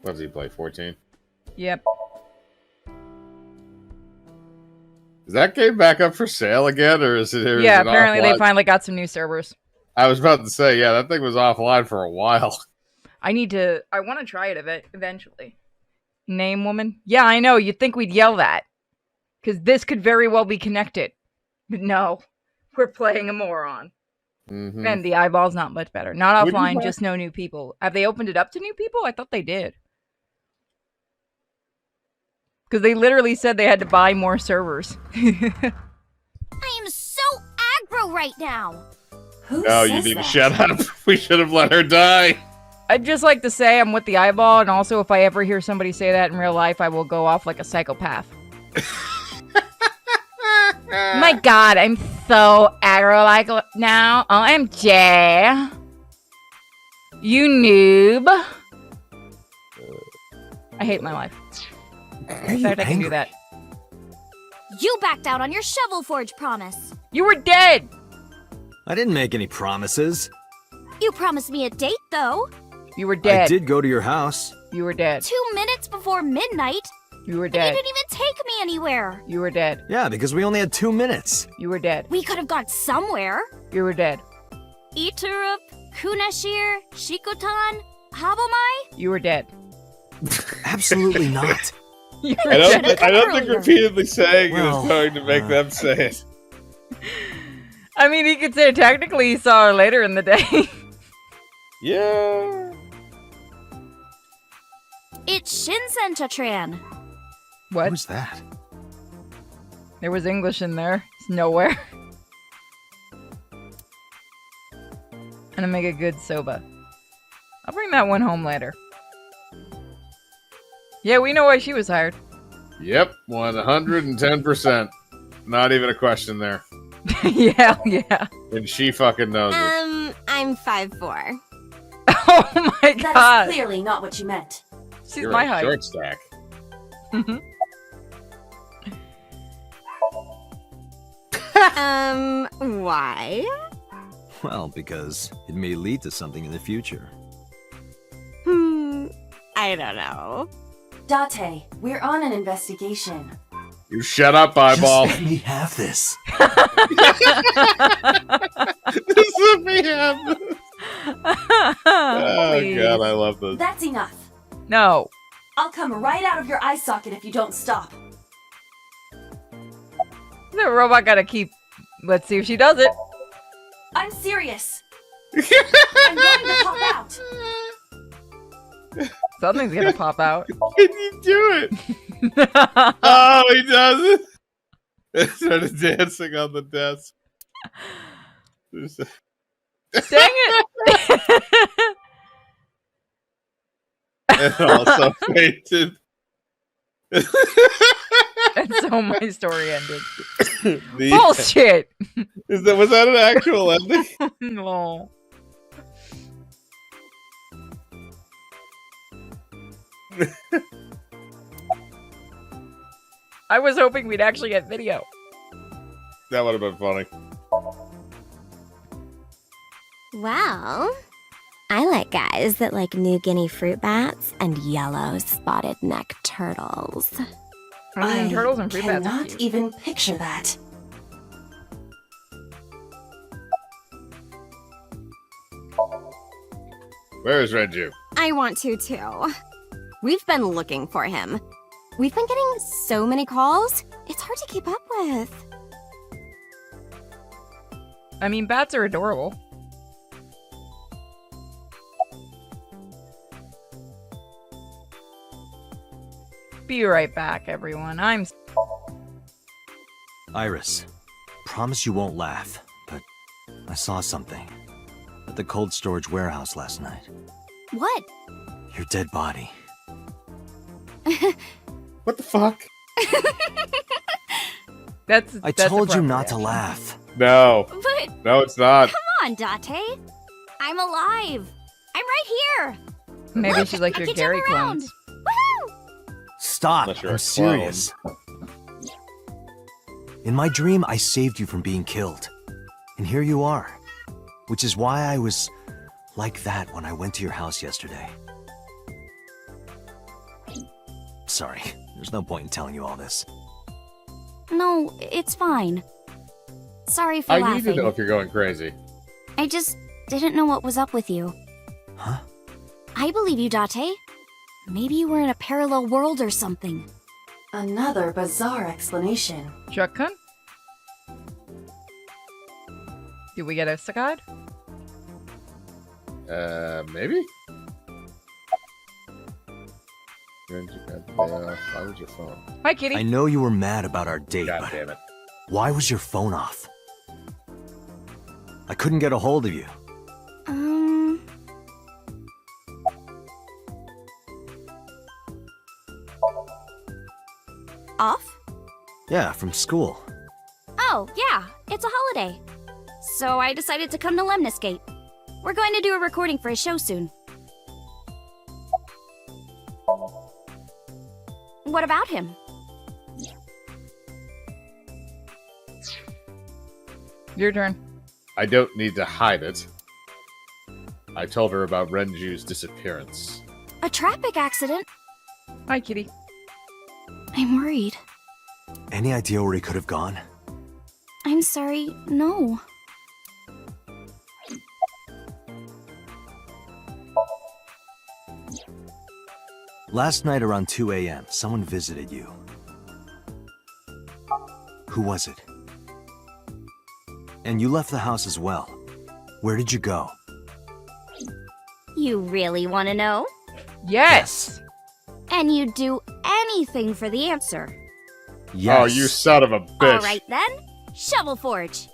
What does he play? 14. Yep. Is that game back up for sale again, or is it? Yeah, apparently they finally got some new servers. I was about to say, yeah, that thing was offline for a while. I want to try it eventually. Name woman? Yeah, I know. You'd think we'd yell that. Because this could very well be connected. But no. We're playing a moron. Mm-hmm. And the eyeball's not much better. Not Would you offline, like- just no new people. Have they opened it up to new people? I thought they did. Because they literally said they had to buy more servers. I am so aggro right now. No, you need to shut up. We should have let her die. I'd just like to say I'm with the eyeball, and also if I ever hear somebody say that in real life, I will go off like a psychopath. My god, I'm so aggro like now. OMG. You noob. I hate my life. In fact, I can do that. You backed out on your Shovel Forge promise. You were dead! I didn't make any promises. You promised me a date, though. You were dead. I did go to your house. You were dead. 2 minutes before midnight. You were And dead. you didn't even take me anywhere. You were dead. Yeah, because we only had 2 minutes. You were dead. We could have gone somewhere. You were dead. Iturup, Kunashir, Shikotan, Habomai. You were dead. Absolutely not. You were I dead. don't think repeatedly saying Well, it is going to make them say it. I mean, he could say technically he saw her later in the day. Yeah. It's Shinsen Chatran. What? Who's that? There was English in there. It's nowhere. And I make a good soba. I'll bring that one home later. Yeah, we know why she was hired. Yep, 110%. Not even a question there. yeah. And she fucking knows it. I'm 5'4". Oh my god. That is clearly not what you meant. She's You're my a height. short stack. Why? Well, because it may lead to something in the future. I don't know. Date, we're on an investigation. You shut up, eyeball. Just let me have this. Just let me have this. Oh Please. god, I love this. That's enough. No. I'll come right out of your eye socket if you don't stop. The robot gotta keep. Let's see if she does it. I'm serious. I'm going to pop out. Something's gonna pop out. Can you do it? Oh, he does it. Started dancing on the desk. Dang it! And also fainted. And so my story ended. The- Bullshit! was that an actual ending? No. I was hoping we'd actually get video. That would have been funny. Well, I like guys that like New Guinea fruit bats and yellow spotted neck turtles. I mean, turtles and fruit bats are cannot cute. even picture that. Where is Renju? I want to too. We've been looking for him. We've been getting so many calls, it's hard to keep up with. I mean, bats are adorable. Be right back, everyone. Iris, promise you won't laugh, but I saw something at the cold storage warehouse last night. What? Your dead body. What the fuck? I told you not to laugh. No. But No, it's not. come on, Date. I'm alive. I'm right here. Maybe Look, she's like I your can Gary jump around. clones. Stop, Unless you're I'm a serious. In my dream, I saved you from being killed. And here you are. Which is why I was like that when I went to your house yesterday. Sorry, there's no point in telling you all this. No, it's fine. Sorry for I laughing. need to know if you're going crazy. I just didn't know what was up with you. Huh? I believe you, Date. Maybe you were in a parallel world or something. Another bizarre explanation. Chuck-kun? Did we get a Sakad? Maybe? Why was your phone? Hi, kitty. I know you were mad about our date, God but damn it. why was your phone off? I couldn't get a hold of you. Off? Yeah, from school. Oh, yeah, it's a holiday. So I decided to come to Lemniscate. We're going to do a recording for a show soon. What about him? Your turn. I don't need to hide it. I told her about Renju's disappearance. A traffic accident? Hi, kitty. I'm worried. Any idea where he could have gone? I'm sorry, no. Last night around 2 a.m., someone visited you. Who was it? And you left the house as well. Where did you go? You really want to know? Yes! And you'd do anything for the answer. Yes. Oh, you son of a bitch. Alright then, Shovel Forge.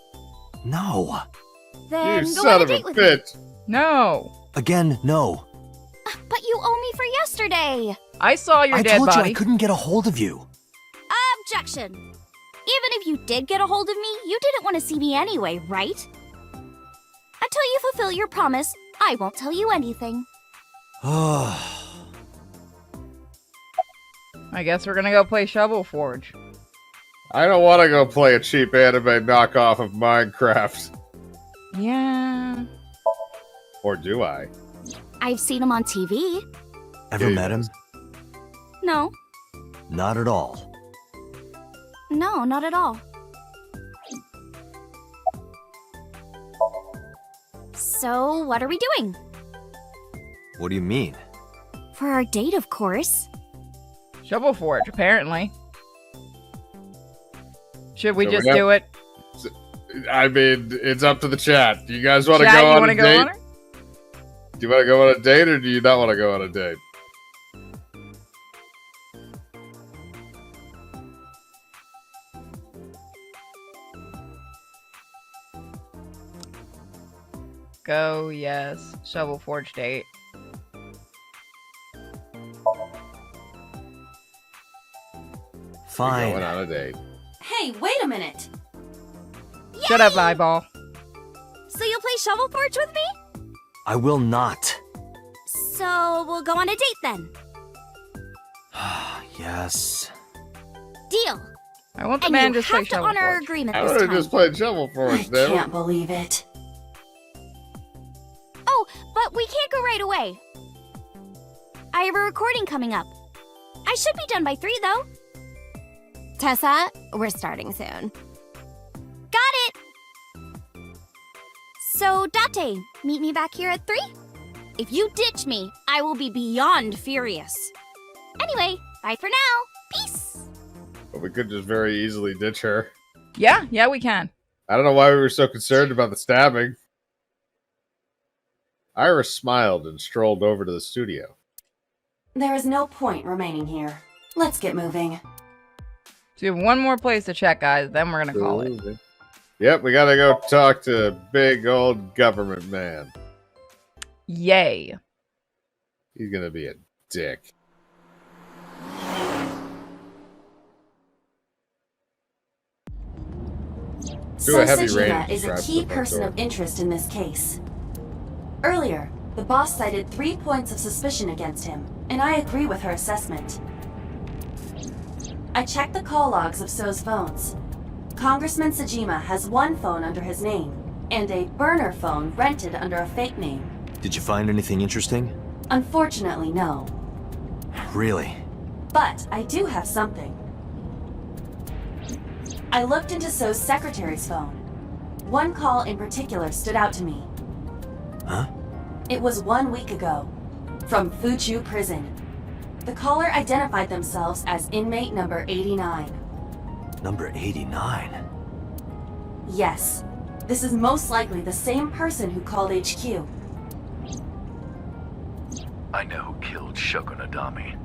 No. Then You go son on a of a date with me. bitch. No. Again, no. But you owe me for yesterday. I saw your I dead told body. you I couldn't get a hold of you. Objection. Even if you did get a hold of me, you didn't want to see me anyway, right? Until you fulfill your promise, I won't tell you anything. I guess we're gonna go play Shovel Forge. I don't want to go play a cheap anime knockoff of Minecraft. Yeah. Or do I? I've seen him on TV. Ever met him? No. Not at all. No, not at all. So, what are we doing? What do you mean? For our date, of course. Shovel Forge, apparently. Should we So just we have- do it? I mean, it's up to the chat. Do you guys want to Chat, go you on wanna a go date? on her? Do you want to go on a date or do you not want to go on a date? Go, yes. Shovel Forge date. Fine. We're going on a date. Hey, wait a minute. Shut up, eyeball. So you'll play Shovel Forge with me? I will not. So we'll go on a date then. Yes. Deal. I want the And man you just play have to Shovel honor our Forge. agreement I this would have time. just played Shovel Forge, I damn it. can't believe it. Oh, but we can't go right away. I have a recording coming up. I should be done by 3, though. Tessa, we're starting soon. Got it! So, Date, meet me back here at 3? If you ditch me, I will be beyond furious. Anyway, bye for now. Peace! But we could just very easily ditch her. Yeah, we can. I don't know why we were so concerned about the stabbing. Iris smiled and strolled over to the studio. There is no point remaining here. Let's get moving. So we have one more place to check, guys. Then we're gonna call it. Yep, we gotta go talk to big old government man. Yay. He's gonna be a dick. Do a heavy rain. Sajima is a key person of interest in this case. Earlier, the boss cited 3 points of suspicion against him, and I agree with her assessment. I checked the call logs of So's phones. Congressman Sajima has 1 phone under his name, and a burner phone rented under a fake name. Did you find anything interesting? Unfortunately, no. Really? But I do have something. I looked into So's secretary's phone. 1 call in particular stood out to me. Huh? It was 1 week ago, from Fuchu Prison. The caller identified themselves as inmate number 89. Number 89? Yes, this is most likely the same person who called HQ. I know who killed Shoko Nadami.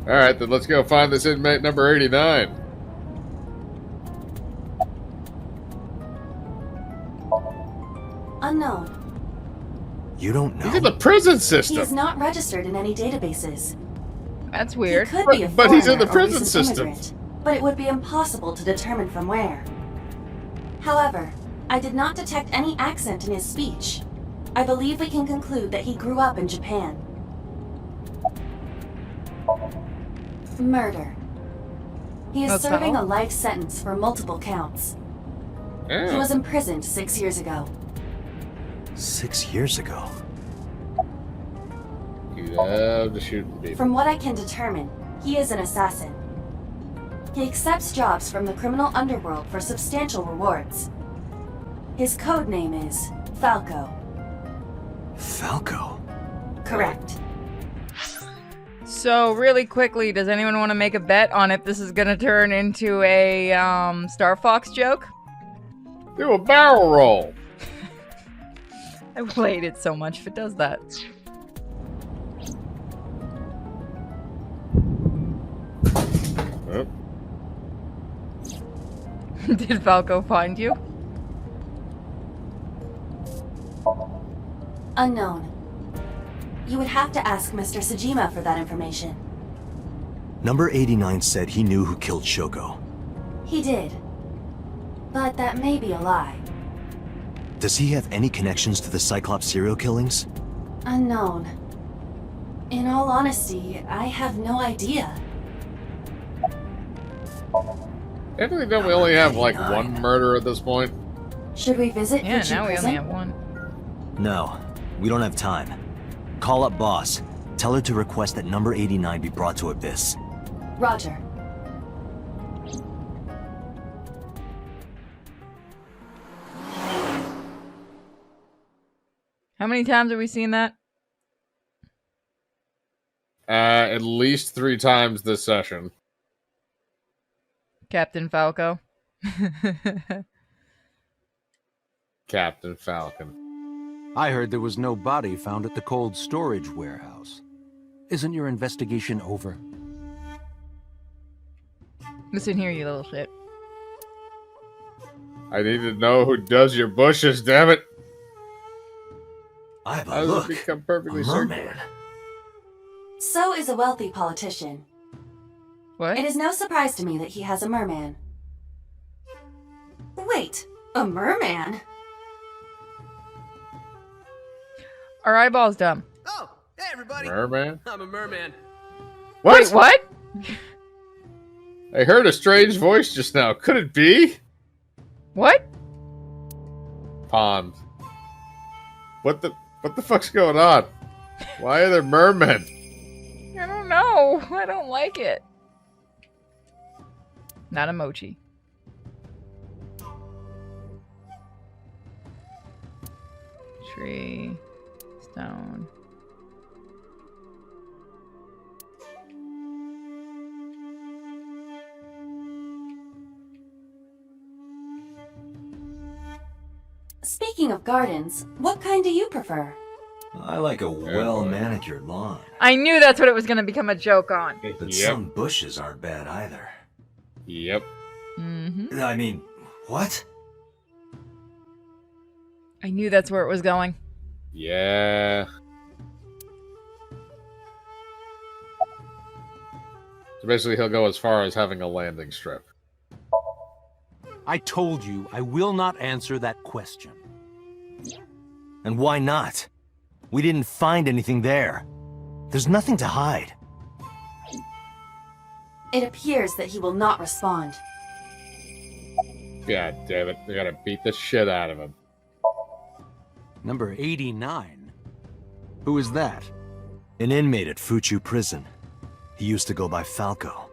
Alright, then let's go find this inmate number 89. Unknown. You don't know? He's in the prison system. He is not registered in any databases. That's weird. He could be a But he's in the foreigner or prison recent system. immigrant, but it would be impossible to determine from where. However, I did not detect any accent in his speech. I believe we can conclude that he grew up in Japan. Murder. He is That's serving all? a life sentence for multiple counts. He Yeah. was imprisoned 6 years ago. 6 years ago? You love to shoot people. From what I can determine, he is an assassin. He accepts jobs from the criminal underworld for substantial rewards. His code name is Falco. Falco? Correct. So really quickly, does anyone want to make a bet on if this is gonna turn into a Star Fox joke? Do a barrel roll. I played it so much if it does that. Yep. Did Falco find you? Unknown. You would have to ask Mr. Sajima for that information. Number 89 said he knew who killed Shoko. He did. But that may be a lie. Does he have any connections to the Cyclops serial killings? Unknown. In all honesty, I have no idea. Anthony, don't we only have like 1 murder at this point? Should we visit Yeah, Fuchu now we Prison? only have 1. No, we don't have time. Call up boss. Tell her to request that number 89 be brought to Abyss. Roger. How many times have we seen that? At least 3 times this session. Captain Falco. Captain Falcon. I heard there was no body found at the cold storage warehouse. Isn't your investigation over? Listen here, you little shit. I need to know who does your bushes, damn it! I have How a does look. it become perfectly A circular? merman. So is a wealthy politician. What? It is no surprise to me that he has a merman. Wait, a merman? Our eyeball's dumb. Oh, hey everybody. Merman? I'm a merman. What? Wait, what? I heard a strange voice just now. Could it be? What? Pond. What the fuck's going on? Why are there mermen? I don't know. I don't like it. Not a mochi. Tree. Stone. Speaking of gardens, what kind do you prefer? I like a well-manicured lawn. I knew that's what it was going to become a joke on. But some bushes aren't bad either. Yep. Mm-hmm. I mean, what? I knew that's where it was going. Yeah. So basically, he'll go as far as having a landing strip. I told you I will not answer that question. And why not? We didn't find anything there. There's nothing to hide. It appears that he will not respond. God damn it. They gotta beat the shit out of him. Number 89? Who is that? An inmate at Fuchu prison. He used to go by Falco.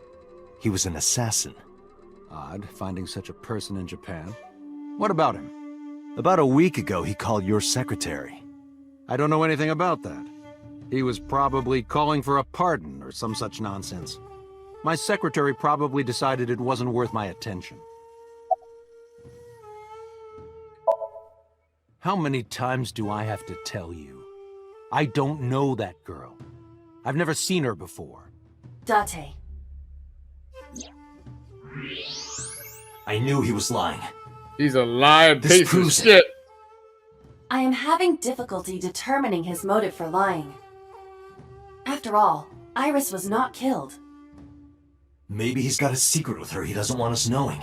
He was an assassin. Odd, finding such a person in Japan. What about him? About a week ago, he called your secretary. I don't know anything about that. He was probably calling for a pardon or some such nonsense. My secretary probably decided it wasn't worth my attention. How many times do I have to tell you? I don't know that girl. I've never seen her before. Date. I knew he was lying. He's a lying This piece of proves shit. I am having difficulty determining his motive for lying. After all, Iris was not killed. Maybe he's got a secret with her he doesn't want us knowing.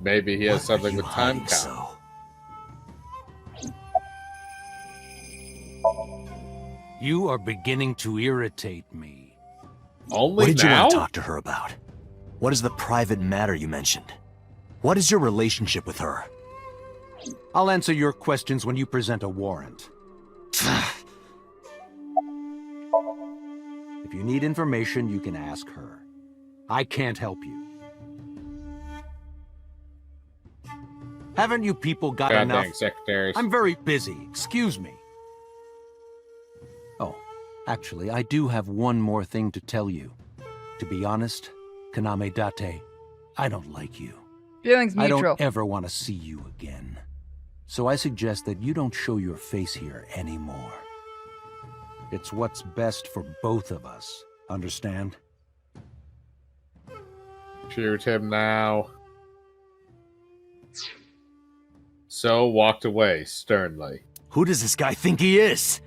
Maybe he has something with time count. So? You are beginning to irritate me. Only What did you now? want to talk to her about? What is the private matter you mentioned? What is your relationship with her? I'll answer your questions when you present a warrant. If you need information, you can ask her. I can't help you. Haven't you people got God enough? dang secretaries. I'm very busy. Excuse me. Oh, actually, I do have one more thing to tell you. To be honest, Kaname Date, I don't like you. Feelings I mutual. don't ever want to see you again. So I suggest that you don't show your face here anymore. It's what's best for both of us. Understand? Shoot him now. So walked away sternly. Who does this guy think he is?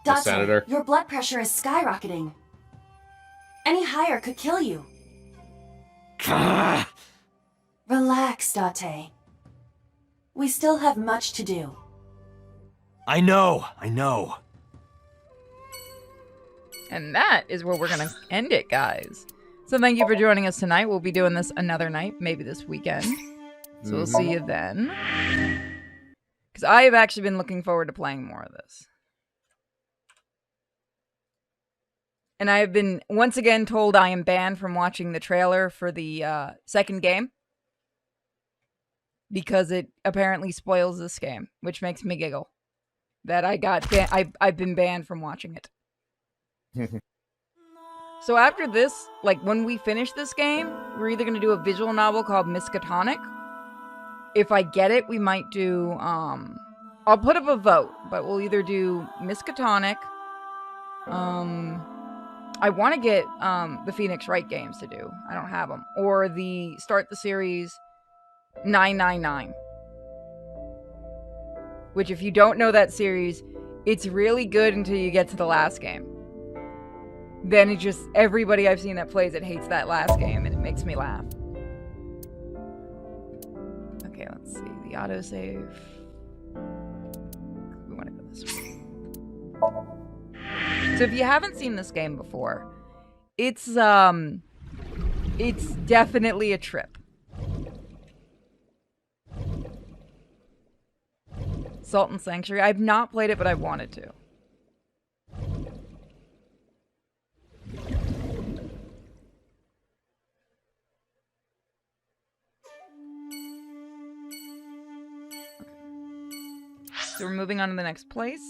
The Date, senator. your blood pressure is skyrocketing. Any higher could kill you. Relax, Date. We still have much to do. I know. And that is where we're going to end it, guys. So thank you for joining us tonight. We'll be doing this another night, maybe this weekend. So we'll see you then. Because I have actually been looking forward to playing more of this. And I have been once again told I am banned from watching the trailer for the second game. Because it apparently spoils this game, which makes me giggle. That I got I've been banned from watching it. So after this, like when we finish this game, we're either going to do a visual novel called Miskatonic. If I get it, we might do, I'll put up a vote, but we'll either do Miskatonic. I want to get the Phoenix Wright games to do. I don't have them. Or the Start the Series 999. Which, if you don't know that series, it's really good until you get to the last game. Then it just, everybody I've seen that plays it hates that last game, and it makes me laugh. Okay, let's see. The autosave. We want to go this way. So if you haven't seen this game before, it's definitely a trip. Sultan Sanctuary. I've not played it, but I wanted to. So we're moving on to the next place.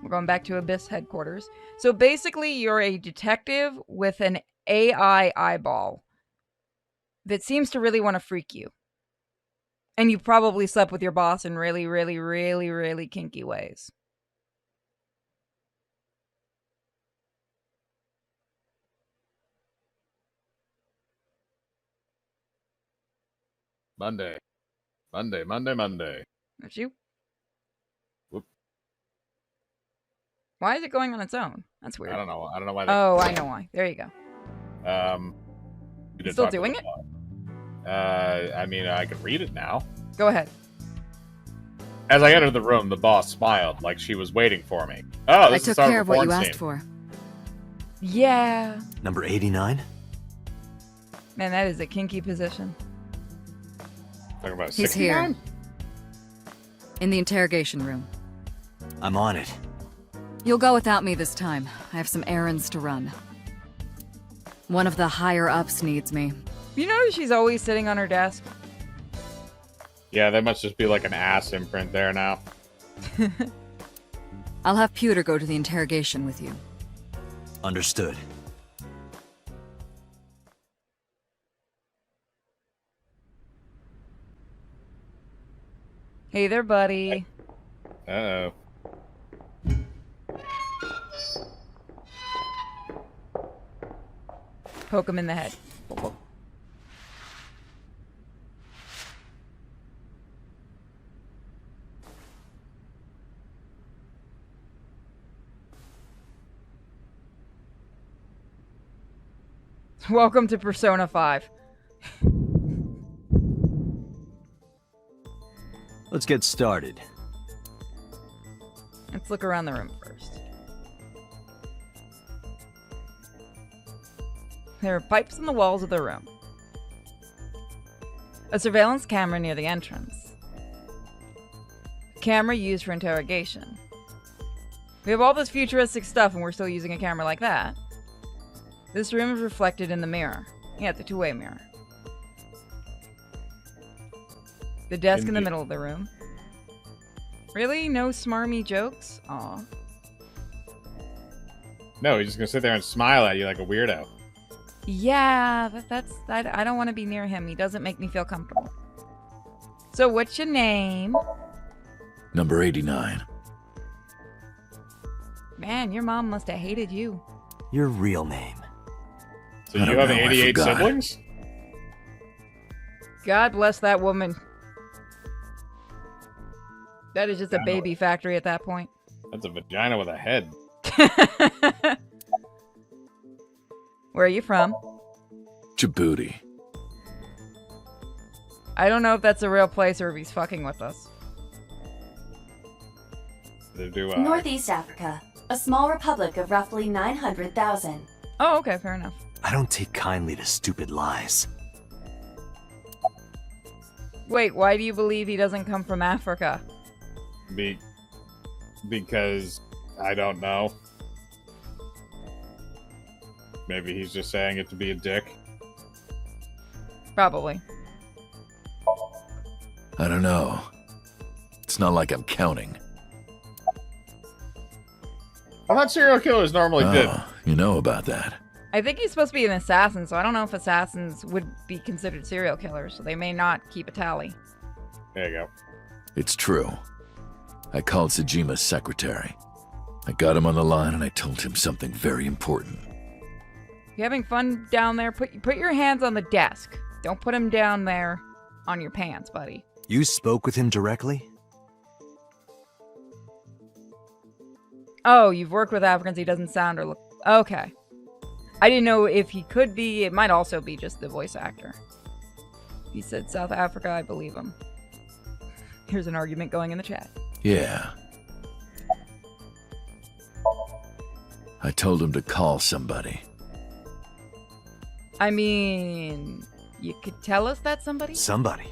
We're going back to Abyss headquarters. So basically, you're a detective with an AI eyeball that seems to really want to freak you. And you probably slept with your boss in really, really, really, really kinky ways. Monday. That's you? Whoop. Why is it going on its own? That's weird. I don't know. I don't know why. Oh, I know why. There you go. You did Still talk to doing the it? boss. I mean, I can read it now. Go ahead. As I entered the room, the boss smiled like she was waiting for me. Oh, I this is took the start care of of what porn you scene. asked for. Yeah. Number 89? Man, that is a kinky position. Talking about He's 69? here. In the interrogation room. I'm on it. You'll go without me this time. I have some errands to run. One of the higher-ups needs me. You notice she's always sitting on her desk? Yeah, there must just be like an ass imprint there now. I'll have Pewter go to the interrogation with you. Understood. Hey there, buddy. Uh-oh. Poke him in the head. Welcome to Persona 5. Let's get started. Let's look around the room first. There are pipes in the walls of the room. A surveillance camera near the entrance. Camera used for interrogation. We have all this futuristic stuff and we're still using a camera like that. This room is reflected in the mirror. Yeah, the two-way mirror. The desk in the middle of the room. Really? No smarmy jokes? Aw. No, he's just gonna sit there and smile at you like a weirdo. Yeah, I don't want to be near him. He doesn't make me feel comfortable. So what's your name? Number 89. Man, your mom must have hated you. Your real name. So I you don't have know, I 88 forgot. siblings? God bless that woman. That is just a baby factory at that point. That's a vagina with a head. Where are you from? Djibouti. I don't know if that's a real place or if he's fucking with us. Northeast Africa, a small republic of roughly 900,000. Oh, okay, fair enough. I don't take kindly to stupid lies. Wait, why do you believe he doesn't come from Africa? Because I don't know. Maybe he's just saying it to be a dick. Probably. I don't know. It's not like I'm counting. I thought serial killers normally did. You know about that. I think he's supposed to be an assassin, so I don't know if assassins would be considered serial killers, so they may not keep a tally. There you go. It's true. I called Sejima's secretary. I got him on the line and I told him something very important. You having fun down there? Put your hands on the desk. Don't put them down there on your pants, buddy. You spoke with him directly? Oh, you've worked with Africans. He doesn't sound or look... Okay. I didn't know if he could be. It might also be just the voice actor. He said South Africa. I believe him. Here's an argument going in the chat. Yeah. I told him to call somebody. I mean, you could tell us that somebody? Somebody.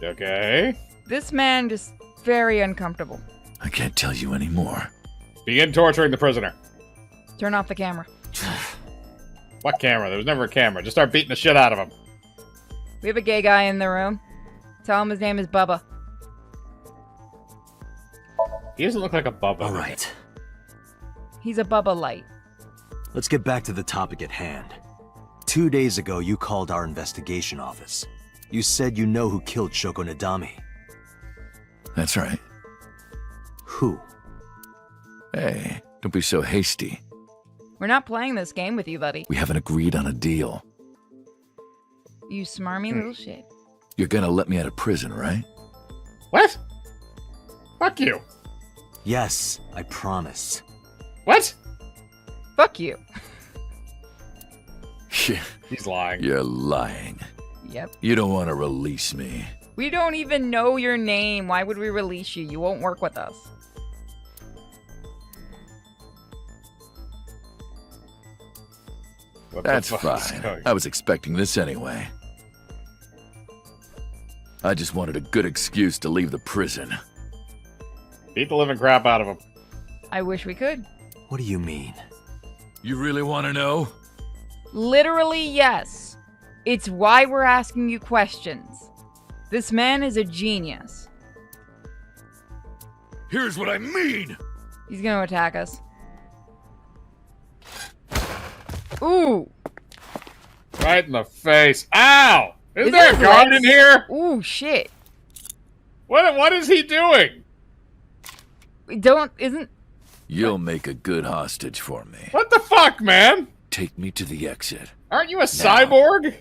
Okay. This man just very uncomfortable. I can't tell you anymore. Begin torturing the prisoner. Turn off the camera. What camera? There was never a camera. Just start beating the shit out of him. We have a gay guy in the room. Tell him his name is Bubba. He doesn't look like a Bubba. All right. He's a Bubba Light. Let's get back to the topic at hand. 2 days ago, you called our investigation office. You said you know who killed Shoko Nadami. That's right. Who? Hey, don't be so hasty. We're not playing this game with you, buddy. We haven't agreed on a deal. You smarmy little shit. You're gonna let me out of prison, right? What? Fuck you. Yes, I promise. What? Fuck you. He's lying. You're lying. Yep. You don't want to release me. We don't even know your name. Why would we release you? You won't work with us. That's fine. I was expecting this anyway. I just wanted a good excuse to leave the prison. Beat the living crap out of him. I wish we could. What do you mean? You really want to know? Literally, yes. It's why we're asking you questions. This man is a genius. Here's what I mean! He's gonna attack us. Ooh! Right in the face. Ow! Is there a guard in here? Ooh, shit. What is he doing? Isn't... You'll make a good hostage for me. What the fuck, man? Take me to the exit. Aren't you a cyborg?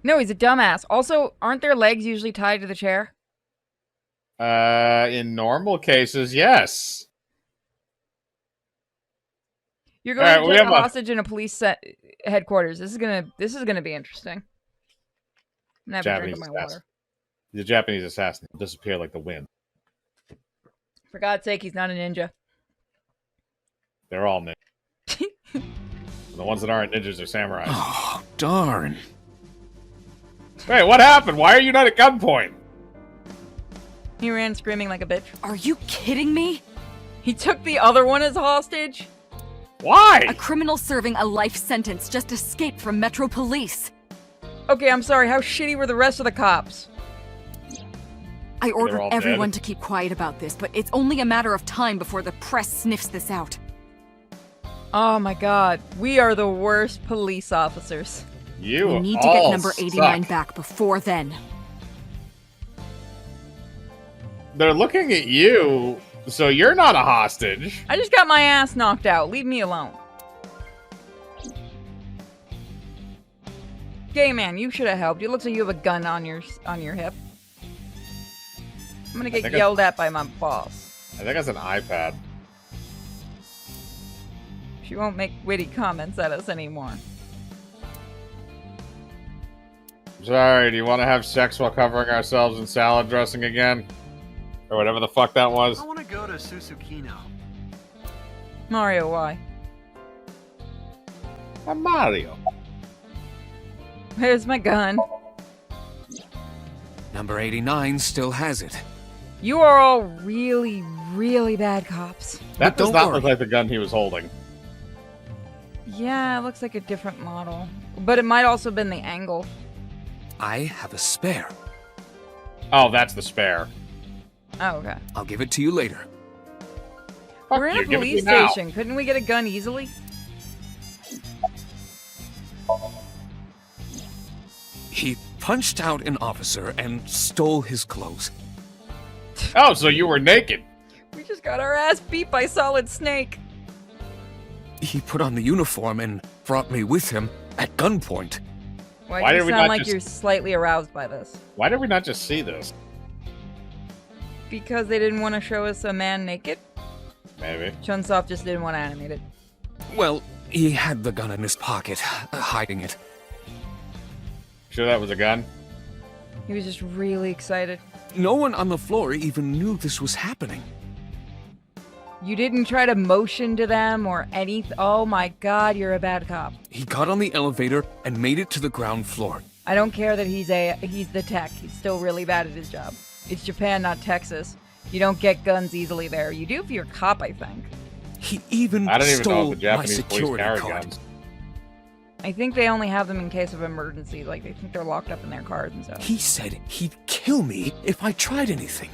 No, he's a dumbass. Also, aren't their legs usually tied to the chair? In normal cases, yes. You're going All right, to we take a have hostage in a police headquarters. This is gonna be interesting. I'm gonna have a drink of my water. He's a Japanese assassin. He'll disappear like the wind. For God's sake, he's not a ninja. They're all ninjas. The ones that aren't ninjas are samurais. Oh, darn. Wait, what happened? Why are you not at gunpoint? He ran screaming like a bitch. Are you kidding me? He took the other one as hostage? Why? A criminal serving a life sentence just escaped from Metro Police. Okay, I'm sorry. How shitty were the rest of the cops? I ordered all everyone dead. to keep quiet about this, but it's only a matter of time before the press sniffs this out. Oh my god. We are the worst police officers. You We need to all get number 89 suck. back before then. They're looking at you, so you're not a hostage. I just got my ass knocked out. Leave me alone. Gay man, you should have helped. It looks like you have a gun on your hip. I'm gonna get yelled at by my boss. I think that's an iPad. She won't make witty comments at us anymore. Sorry, do you want to have sex while covering ourselves in salad dressing again? Or whatever the fuck that was? I want to go to Susukino. Mario, why? I'm Mario. Here's my gun. Number 89 still has it. You are all really, really bad cops. That does don't not worry. look like the gun he was holding. Yeah, it looks like a different model. But it might also have been the angle. I have a spare. Oh, that's the spare. Oh, okay. I'll give it to you later. Fuck We're in you, a give it to police me now. station. Couldn't we get a gun easily? He punched out an officer and stole his clothes. Oh, so you were naked. We just got our ass beat by Solid Snake. He put on the uniform and brought me with him at gunpoint. Why Why do did you we sound not like just- you're slightly aroused by this? Why did we not just see this? Because they didn't want to show us a man naked? Maybe. Chunsoft just didn't want to animate it. Well, he had the gun in his pocket, hiding it. Sure that was a gun? He was just really excited. No one on the floor even knew this was happening. You didn't try to motion to them or anything. Oh my god, you're a bad cop. He got on the elevator and made it to the ground floor. I don't care that he's the tech. He's still really bad at his job. It's Japan, not Texas. You don't get guns easily there. You do if you're a cop, I think. He even I don't even know stole if the Japanese my police security carry card. guns. I think they only have them in case of emergency. Like, they think they're locked up in their cars and stuff. He said he'd kill me if I tried anything.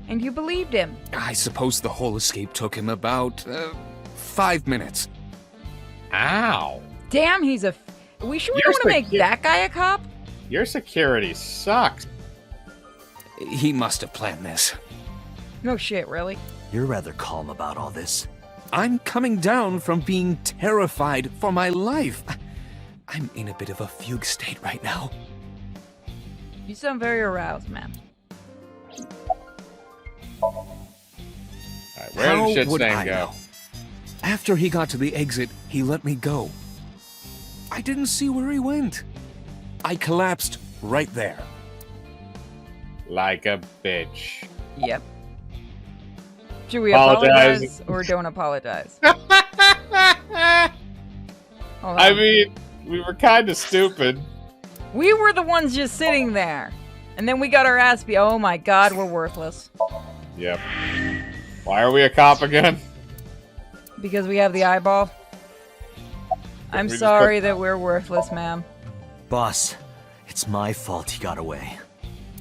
And you believed him. I suppose the whole escape took him about 5 minutes. Ow. Damn, he's a... We sure You're want to make that guy a cop? Your security sucks. He must have planned this. No shit, really? You're rather calm about all this. I'm coming down from being terrified for my life. I'm in a bit of a fugue state right now. You sound very aroused, man. Alright, where did shit stain go? After he got to the exit, he let me go. I didn't see where he went. I collapsed right there. Like a bitch. Yep. Should we apologize or don't apologize? Hold on. I mean, we were kind of stupid. We were the ones just sitting there. And then we got our ass beat. Oh my god, we're worthless. Yep. Why are we a cop again? Because we have the eyeball. I'm just sorry that we're worthless, ma'am. Boss, it's my fault he got away.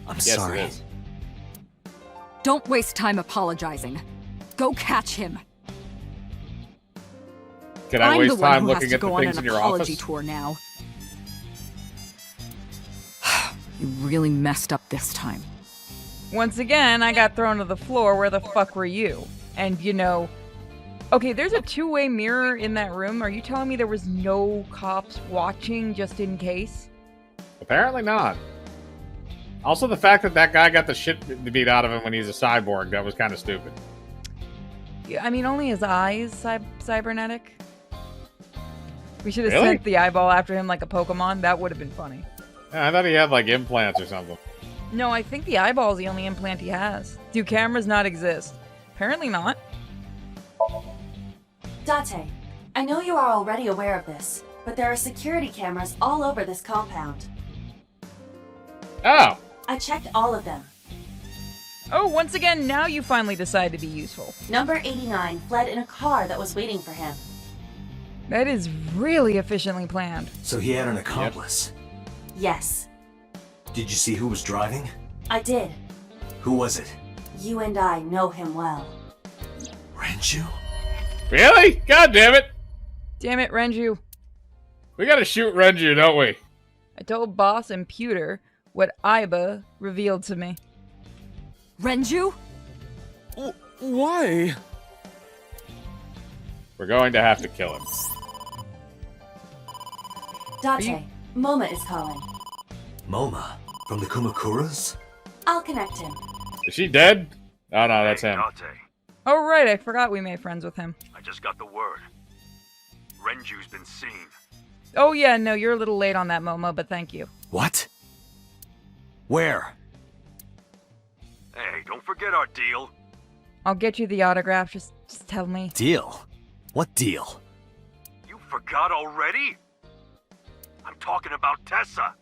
I'm Yes, sorry. it is. Don't waste time apologizing. Go catch him. Can I I'm waste the one time who has looking to at the go on things an in your apology office? tour now. You really messed up this time. Once again, I got thrown to the floor. Where the fuck were you? And you know... Okay, there's a two-way mirror in that room. Are you telling me there was no cops watching just in case? Apparently not. Also, the fact that that guy got the shit beat out of him when he's a cyborg, that was kind of stupid. Yeah, I mean, only his eyes cybernetic. We should have Really? sent the eyeball after him like a Pokemon. That would have been funny. Yeah, I thought he had, like, implants or something. No, I think the eyeball is the only implant he has. Do cameras not exist? Apparently not. Date, I know you are already aware of this, but there are security cameras all over this compound. Oh! I checked all of them. Oh, once again, now you finally decide to be useful. Number 89 fled in a car that was waiting for him. That is really efficiently planned. So he had an accomplice. Yes, Did you see who was driving? I did. Who was it? You and I know him well. Renju? Really? God damn it! Damn it, Renju. We gotta shoot Renju, don't we? I told Boss and Pewter what Iba revealed to me. Renju? Why? We're going to have to kill him. Date, Moma is calling. Moma? From the Kumakuras? I'll connect him. Is she dead? Oh no, that's him. Oh, right, I forgot we made friends with him. I just got the word. Renju's been seen. Oh, yeah, no, you're a little late on that, Moma, but thank you. What? Where? Hey, don't forget our deal. I'll get you the autograph, just tell me. Deal? What deal? You forgot already? I'm talking about Tessa.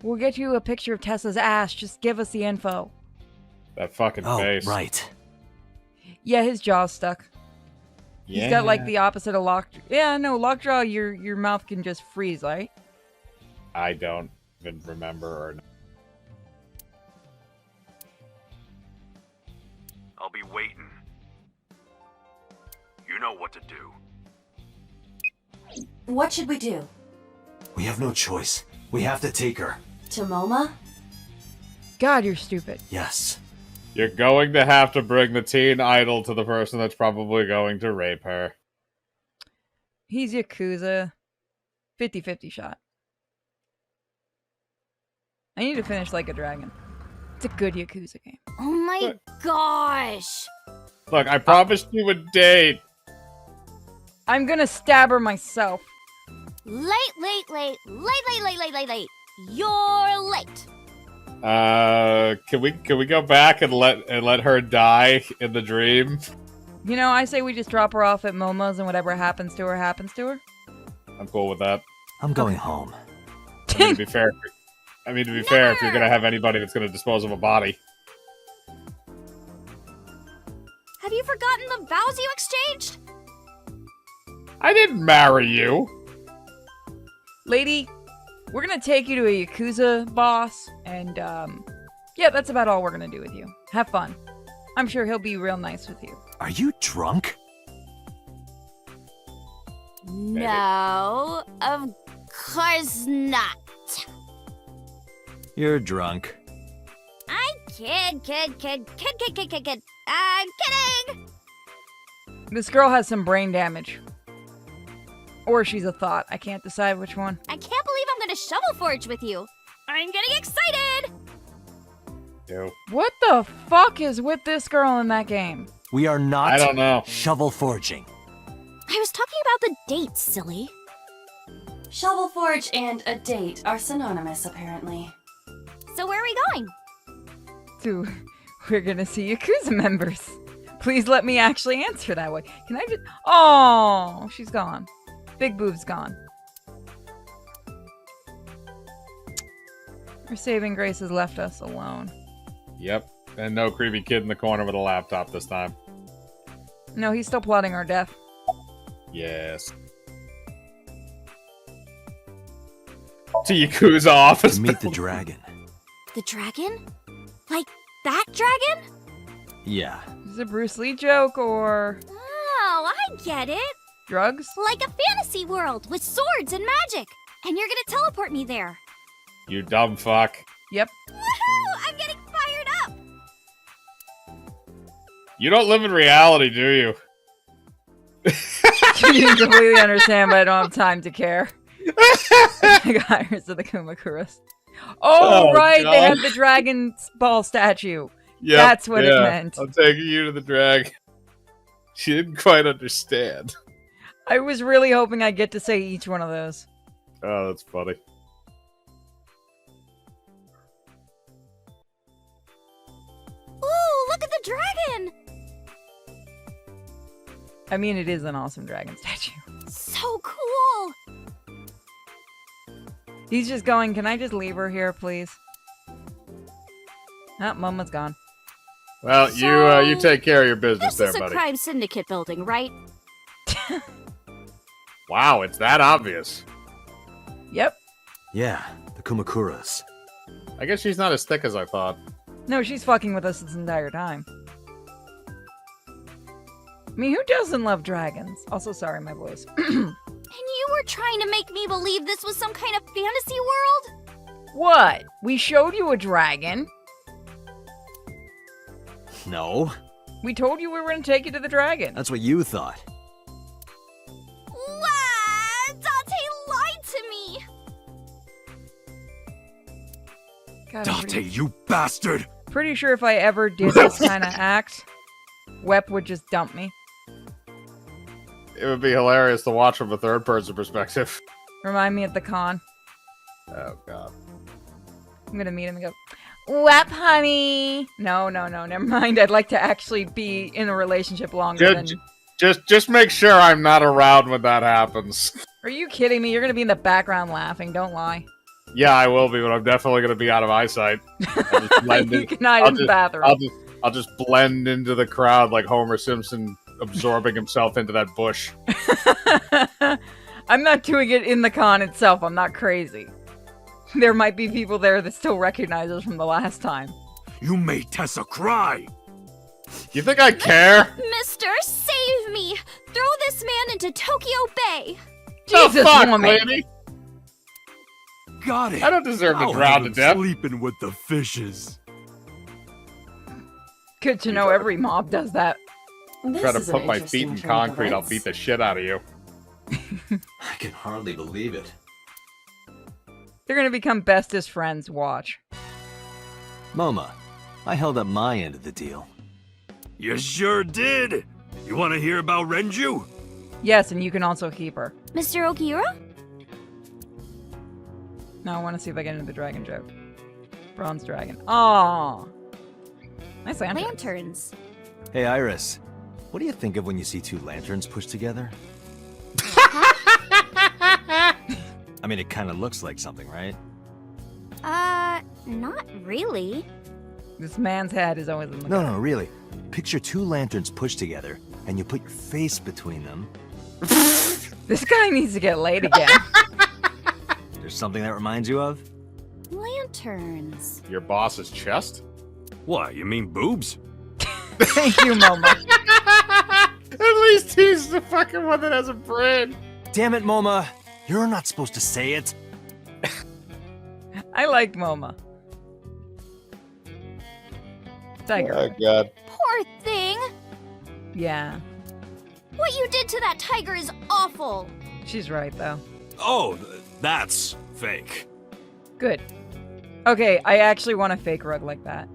We'll get you a picture of Tessa's ass, just give us the info. That fucking face. Right. Yeah, his jaw's stuck. Yeah. He's got like the opposite of lockjaw. Yeah, no, lockjaw, your mouth can just freeze, right? I don't even remember or... I'll be waiting. You know what to do. What should we do? We have no choice. We have to take her. To Moma? God, you're stupid. Yes. You're going to have to bring the teen idol to the person that's probably going to rape her. He's Yakuza. 50-50 shot. I need to finish Like a Dragon. It's a good Yakuza game. Oh my gosh. Look, I promised you a date. I'm gonna stab her myself. Late. You're late. Can we go back and let her die in the dream? You know, I say we just drop her off at Momo's and whatever happens to her, happens to her. I'm cool with that. I'm going home. To be fair, if you're gonna have anybody that's gonna dispose of a body. Have you forgotten the vows you exchanged? I didn't marry you. Lady, we're gonna take you to a Yakuza boss, and, yeah, that's about all we're gonna do with you. Have fun. I'm sure he'll be real nice with you. Are you drunk? No, of course not. You're drunk. I kid. I'm kidding! This girl has some brain damage. Or she's a thought. I can't decide which one. I can't believe I'm gonna shovel forge with you. I'm getting excited! Ew. What the fuck is with this girl in that game? We are not I don't know. shovel forging. I was talking about the dates, silly. Shovel Forge and a date are synonymous, apparently. So where are we going? Dude, we're gonna see Yakuza members. Please let me actually answer that way. Can I just... Oh, she's gone. Big Boob's gone. Her saving grace has left us alone. Yep. And no creepy kid in the corner with a laptop this time. No, he's still plotting our death. Yes. To Yakuza office. Meet the dragon. The dragon? Like that dragon? Yeah. Is it a Bruce Lee joke or... Oh, I get it. Drugs? Like a fantasy world with swords and magic. And you're gonna teleport me there. You dumb fuck. Yep. Woohoo! I'm getting fired up! You don't live in reality, do you? You completely understand, but I don't have time to care. I got hers to the Kumakuras. Oh, right, God. they had the Dragon Ball statue. Yep, That's what it meant. I'm taking you to the drag. She didn't quite understand. I was really hoping I'd get to say each one of those. Oh, that's funny. Ooh, look at the dragon! I mean, it is an awesome dragon statue. So cool! He's just going, can I just leave her here, please? Oh, Mama's gone. Well, you take care of your business This is there, a buddy. crime syndicate building, right? Wow, it's that obvious. Yep. Yeah, the Kumakuras. I guess she's not as thick as I thought. No, she's fucking with us this entire time. I mean, who doesn't love dragons? Also, sorry, my voice. And you were trying to make me believe this was some kind of fantasy world? What? We showed you a dragon. No, We told you we were going to take you to the dragon. that's what you thought. Wow! Dante lied to me! God, I'm Dante, you bastard! pretty sure if I ever did this kind of act, Wep would just dump me. It would be hilarious to watch from a third-person perspective. Remind me at the con. Oh, God. I'm going to meet him and go, Wep, honey! No, never mind. I'd like to actually be in a relationship longer than... Just make sure I'm not around when that happens. Are you kidding me? You're going to be in the background laughing. Don't lie. Yeah, I will be, but I'm definitely going to be out of eyesight. I'll just blend You in. can hide in the bathroom. I'll just blend into the crowd like Homer Simpson absorbing himself into that bush. I'm not doing it in the con itself. I'm not crazy. There might be people there that still recognize us from the last time. You made Tessa cry! You think I care? Mister, save me! Throw this man into Tokyo Bay! The Jesus, fuck, woman. lady? Got it! I don't deserve to I'll drown have to him death. sleeping with the fishes. Good to know every mob does that. Try to put my feet in concrete, I'll beat the shit out of you. I can hardly believe it. They're gonna become bestest friends. Watch. Moma, I held up my end of the deal. You sure did! You want to hear about Renju? Yes, and you can also keep her. Mr. Okiura? Now I want to see if I get into the dragon joke. Bronze dragon. Aww. Nice lantern. Lanterns. Hey, Iris. What do you think of when you see two lanterns pushed together? I mean, it kind of looks like something, right? Not really. This man's head is always in the No, really. Picture two lanterns pushed together, and you put your face between them. This guy needs to get laid again. There's something that reminds you of? Lanterns. Your boss's chest? What, you mean boobs? Thank you, Moma. At least he's the fucking one that has a brain. Damn it, Moma. You're not supposed to say it. I like Moma. Tiger. Oh, God. Poor thing. Yeah. What you did to that tiger is awful. She's right, though. Oh, that's fake. Good. Okay, I actually want a fake rug like that.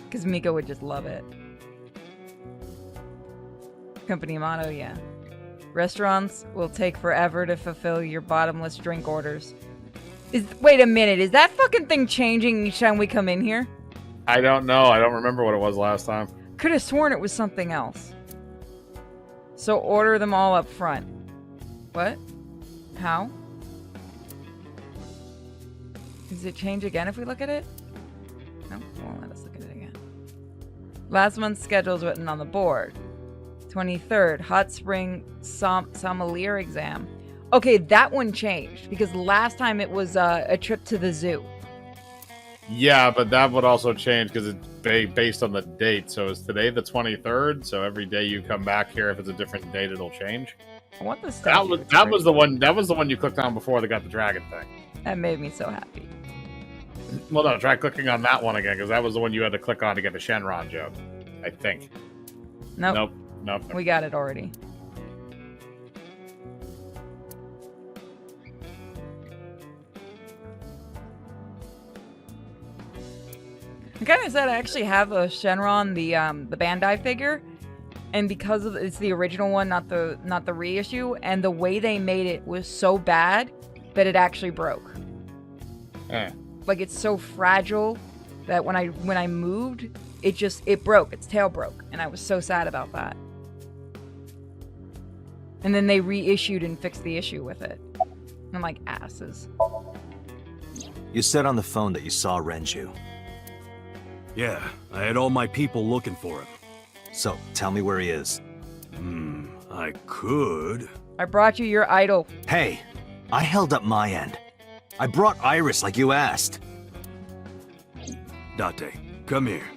Because Mika would just love it. Company motto, yeah. Restaurants will take forever to fulfill your bottomless drink orders. Wait a minute, is that fucking thing changing each time we come in here? I don't know. I don't remember what it was last time. Could have sworn it was something else. So order them all up front. What? How? Does it change again if we look at it? No, it won't let us look at it again. Last month's schedule is written on the board. 23rd, Hot Spring Sommelier exam. Okay, that one changed because last time it was a trip to the zoo. Yeah, but that would also change because it's based on the date. So is today the 23rd? So every day you come back here, if it's a different date, it'll change. I want the That was the one. That was the one you clicked on before they got the dragon thing. That made me so happy. Well, no, try clicking on that one again because that was the one you had to click on to get the Shenron joke. I think. Nope. Nope. We got it already. I kind of said I actually have a Shenron, the Bandai figure, and because of it's the original one, not the reissue, and the way they made it was so bad that it actually broke. Like it's so fragile that when I moved, it broke. Its tail broke, and I was so sad about that. And then they reissued and fixed the issue with it. I'm like, asses. You said on the phone that you saw Renju. Yeah, I had all my people looking for him. So, tell me where he is. I could. I brought you your idol. Hey, I held up my end. I brought Iris like you asked. Date, come here.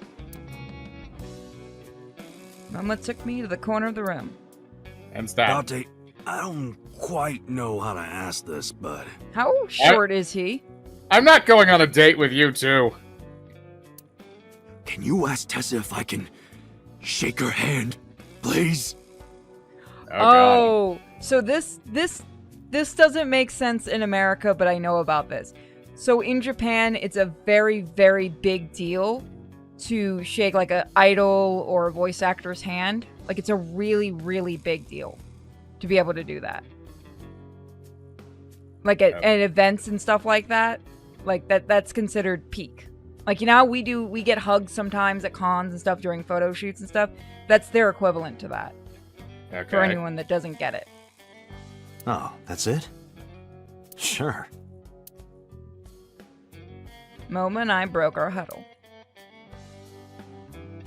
Mama took me to the corner of the room. And stop. Date, I don't quite know how to ask this, but... How short is he? I'm not going on a date with you two. Can you ask Tessa if I can shake her hand, please? Oh, so this doesn't make sense in America, but I know about this. So in Japan, it's a very, very big deal to shake like an idol or a voice actor's hand. Like it's a really, really big deal to be able to do that. Like at events and stuff like that. Like that's considered peak. Like, you know how we get hugs sometimes at cons and stuff during photo shoots and stuff? That's their equivalent to that. Okay. For anyone that doesn't get it. Oh, that's it? Sure. Moma and I broke our huddle.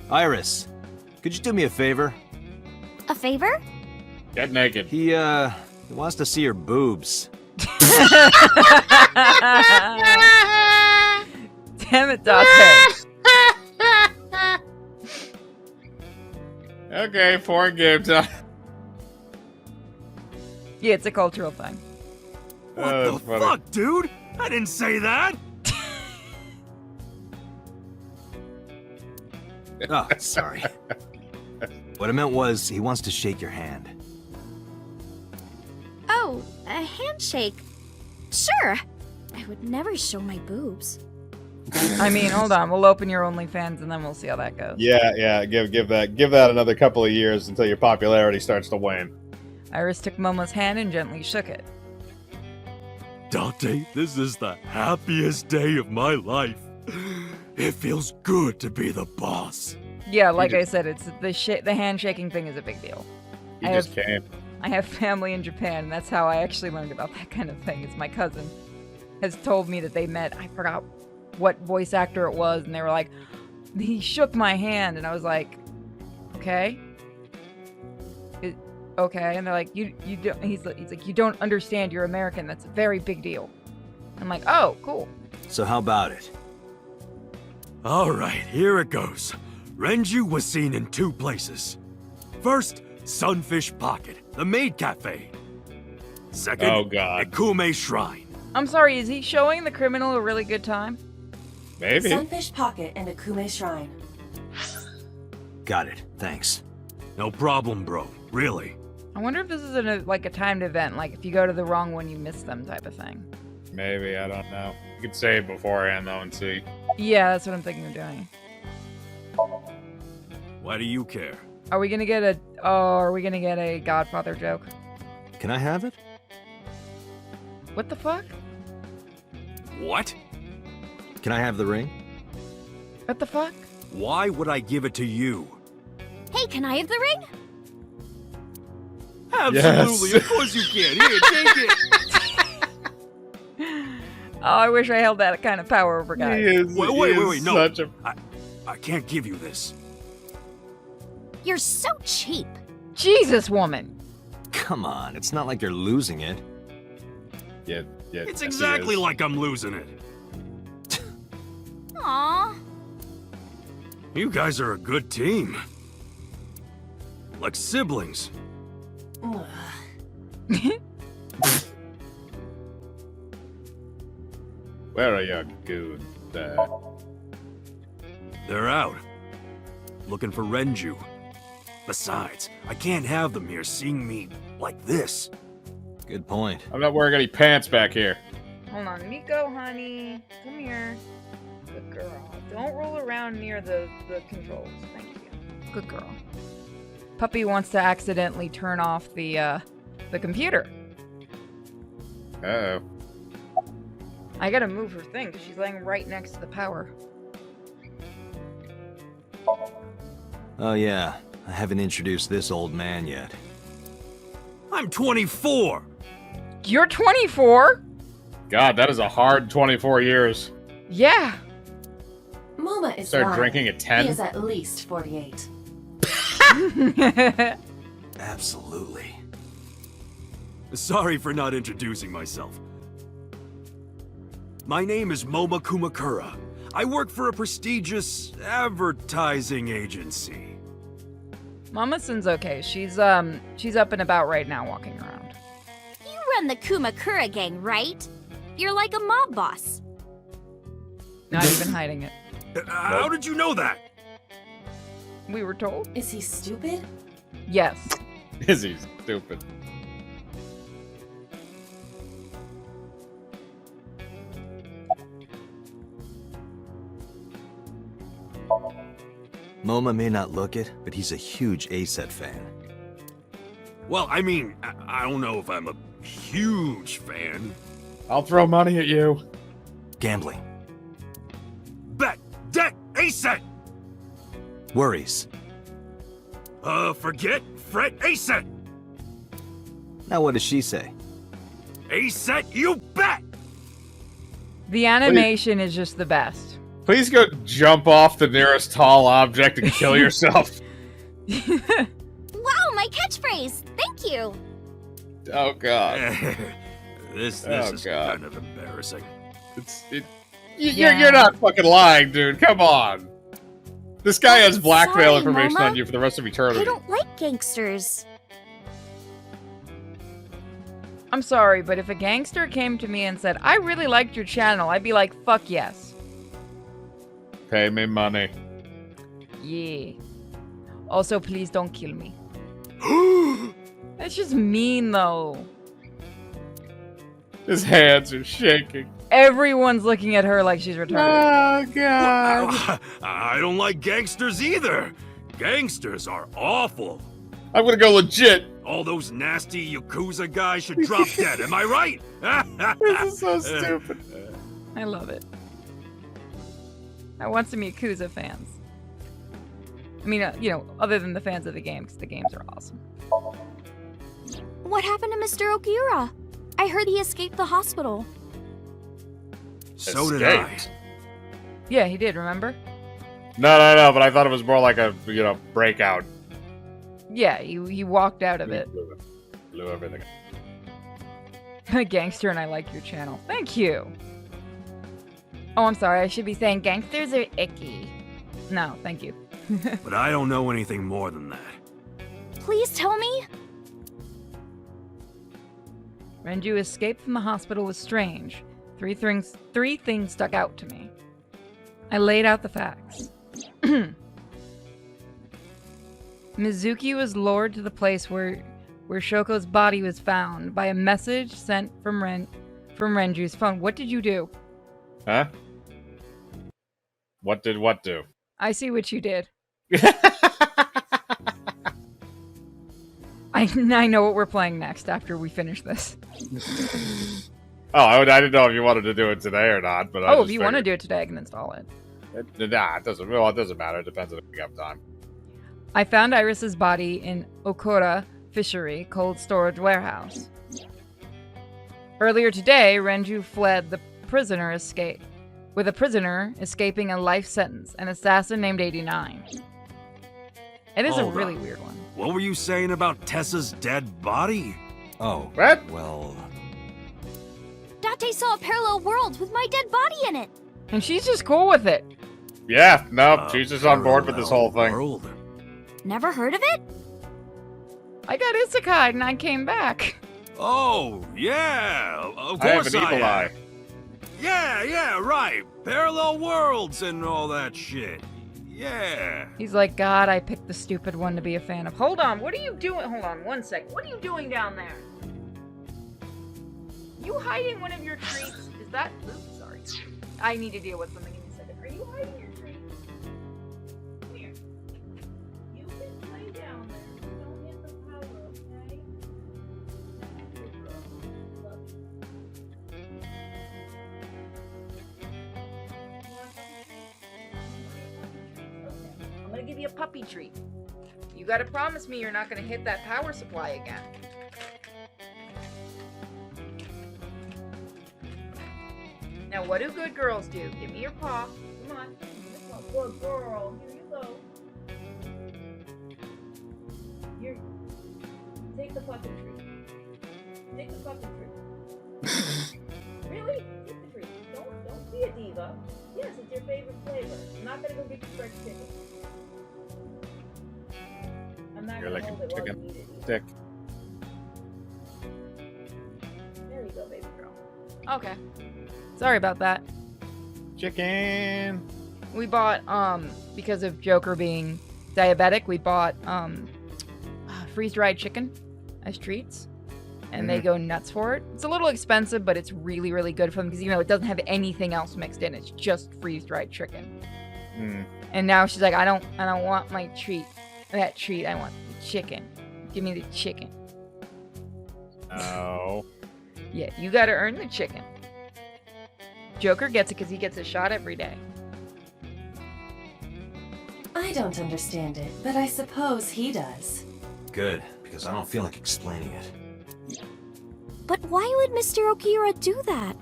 Iris, could you do me a favor? A favor? Get naked. He wants to see your boobs. Damn it, Date. Okay, foreign game time. Yeah, it's a cultural thing. What the fuck, dude? I didn't say that! Oh, sorry. What I meant was, he wants to shake your hand. Oh, a handshake. Sure. I would never show my boobs. I mean, hold on. We'll open your OnlyFans and then we'll see how that goes. Yeah. Give that another couple of years until your popularity starts to wane. Iris took Momo's hand and gently shook it. Date, this is the happiest day of my life. It feels good to be the boss. Yeah, like I said, it's the handshaking thing is a big deal. You just came. I have family in Japan, and that's how I actually learned about that kind of thing. Is my cousin has told me that they met. I forgot what voice actor it was, and they were like, he shook my hand, and I was like, okay. Okay, and they're like, you don't. He's like, you don't understand. You're American. That's a very big deal. I'm like, oh, cool. So how about it? All right, here it goes. Renju was seen in 2 places. First, Sunfish Pocket, the maid cafe. Second, Oh, God. Ikume Shrine. I'm sorry, is he showing the criminal a really good time? Maybe. Sunfish Pocket and Akume Shrine. Got it, thanks. No problem, bro. Really. I wonder if this is like a timed event, like if you go to the wrong one, you miss them type of thing. Maybe, I don't know. You could save beforehand, though, and see. Yeah, that's what I'm thinking of doing. Why do you care? Are we gonna get a Godfather joke? Can I have it? What the fuck? What? Can I have the ring? What the fuck? Why would I give it to you? Hey, can I have the ring? Absolutely, Yes. of course you can. Here, take it. Oh, I wish I held that kind of power over guys. Wait, no. I can't give you this. You're so cheap. Jesus, woman. Come on, it's not like you're losing it. Yeah. It's exactly like I'm losing it. Aww. You guys are a good team. Like siblings. Where are your goons there? They're out. Looking for Renju. Besides, I can't have them here seeing me like this. Good point. I'm not wearing any pants back here. Hold on, Miko, honey. Come here. Good girl. Don't roll around near the controls. Thank you. Good girl. Puppy wants to accidentally turn off the computer. Uh-oh. I gotta move her thing because she's laying right next to the power. Oh yeah, I haven't introduced this old man yet. I'm 24! You're 24? God, that is a hard 24 years. Yeah. Moma is Start lying. drinking at 10? He is at least 48. Absolutely. Sorry for not introducing myself. My name is Moma Kumakura. I work for a prestigious advertising agency. Mama-san's okay. She's up and about right now, walking around. You run the Kumakura gang, right? You're like a mob boss. Not even hiding it. How did you know that? We were told. Is he stupid? Yes. Is he stupid? Moma may not look it, but he's a huge ASET fan. Well, I mean, I don't know if I'm a huge fan. I'll throw money at you. Gambling. Bet! Debt! ASET! Worries. Forget? Fret? ASET! Now what does she say? ASET, you bet! The animation is just the best. Please go jump off the nearest tall object and kill yourself. Wow, my catchphrase! Thank you! Oh, God. This Oh, is God. kind of embarrassing. You're not fucking lying, dude. Come on. This guy has blackmail Sorry, information Mama. on you for the rest of eternity. I don't like gangsters. I'm sorry, but if a gangster came to me and said, I really liked your channel, I'd be like, fuck yes. Pay me money. Yeah. Also, please don't kill me. That's just mean, though. His hands are shaking. Everyone's looking at her like she's retarded. Oh, God. I don't like gangsters either. Gangsters are awful. I'm gonna go legit. All those nasty Yakuza guys should drop dead, am I right? This is so stupid. I love it. I want some Yakuza fans. I mean, other than the fans of the game, because the games are awesome. What happened to Mr. Okiura? I heard he escaped the hospital. So did I. Yeah, he did, remember? No, but I thought it was more like a, breakout. Yeah, he walked out of it. Blew everything. Gangster and I like your channel. Thank you. Oh, I'm sorry. I should be saying gangsters are icky. No, thank you. But I don't know anything more than that. Please tell me? Renju escaped from the hospital was strange. Three things stuck out to me. I laid out the facts. Mizuki was lured to the place where Shoko's body was found by a message sent from Renju's phone. What did you do? Huh? What did what do? I see what you did. I know what we're playing next after we finish this. Oh, I didn't know if you wanted to do it today or not, but if you want to do it today, I can install it. Nah, it doesn't. Well, it doesn't matter. It depends on if we have time. I found Iris's body in Okura Fishery Cold Storage Warehouse. Earlier today, Renju fled the prisoner escape, with a prisoner escaping a life sentence, an assassin named 89. It is a really weird one. What were you saying about Tessa's dead body? Oh, what? Well, Date saw a parallel world with my dead body in it. And she's just cool with it. Yeah, nope, she's just on board with this whole thing. Never heard of it? I got isekai'd and I came back. Oh, yeah, of I have course an evil eye. Yeah, right. Parallel worlds and all that shit. Yeah. He's like, God, I picked the stupid one to be a fan of. Hold on, what are you doing? Hold on, 1 second. What are you doing down there? You hiding one of your treats? Is that... Oops, sorry. I need to deal with something in a second. Are you hiding your treats? Come here. You can lay down there. Don't hit the power, okay? I'm gonna give you a puppy treat. You gotta promise me you're not gonna hit that power supply again. Now, what do good girls do? Give me your paw. Come on. Good girl. Here you go. Here. Take the fucking treat. Take the fucking treat. Really? Take the treat. Don't be a diva. Yes, it's your favorite flavor. I'm not gonna go get you fresh chicken. I'm not You're gonna like hold a it while chicken you eat it. dick. There you go, baby girl. Okay. Sorry about that. Chicken. We bought, because of Joker being diabetic, we bought, freeze-dried chicken as treats. And they go nuts for it. It's a little expensive, but it's really, really good for them because, it doesn't have anything else mixed in. It's just freeze-dried chicken. And now she's like, I don't want my treat. That treat, I want the chicken. Give me the chicken. Oh. Yeah, you gotta earn the chicken. Joker gets it because he gets a shot every day. I don't understand it, but I suppose he does. good, because I don't feel like explaining it. But why would Mr. Okira do that?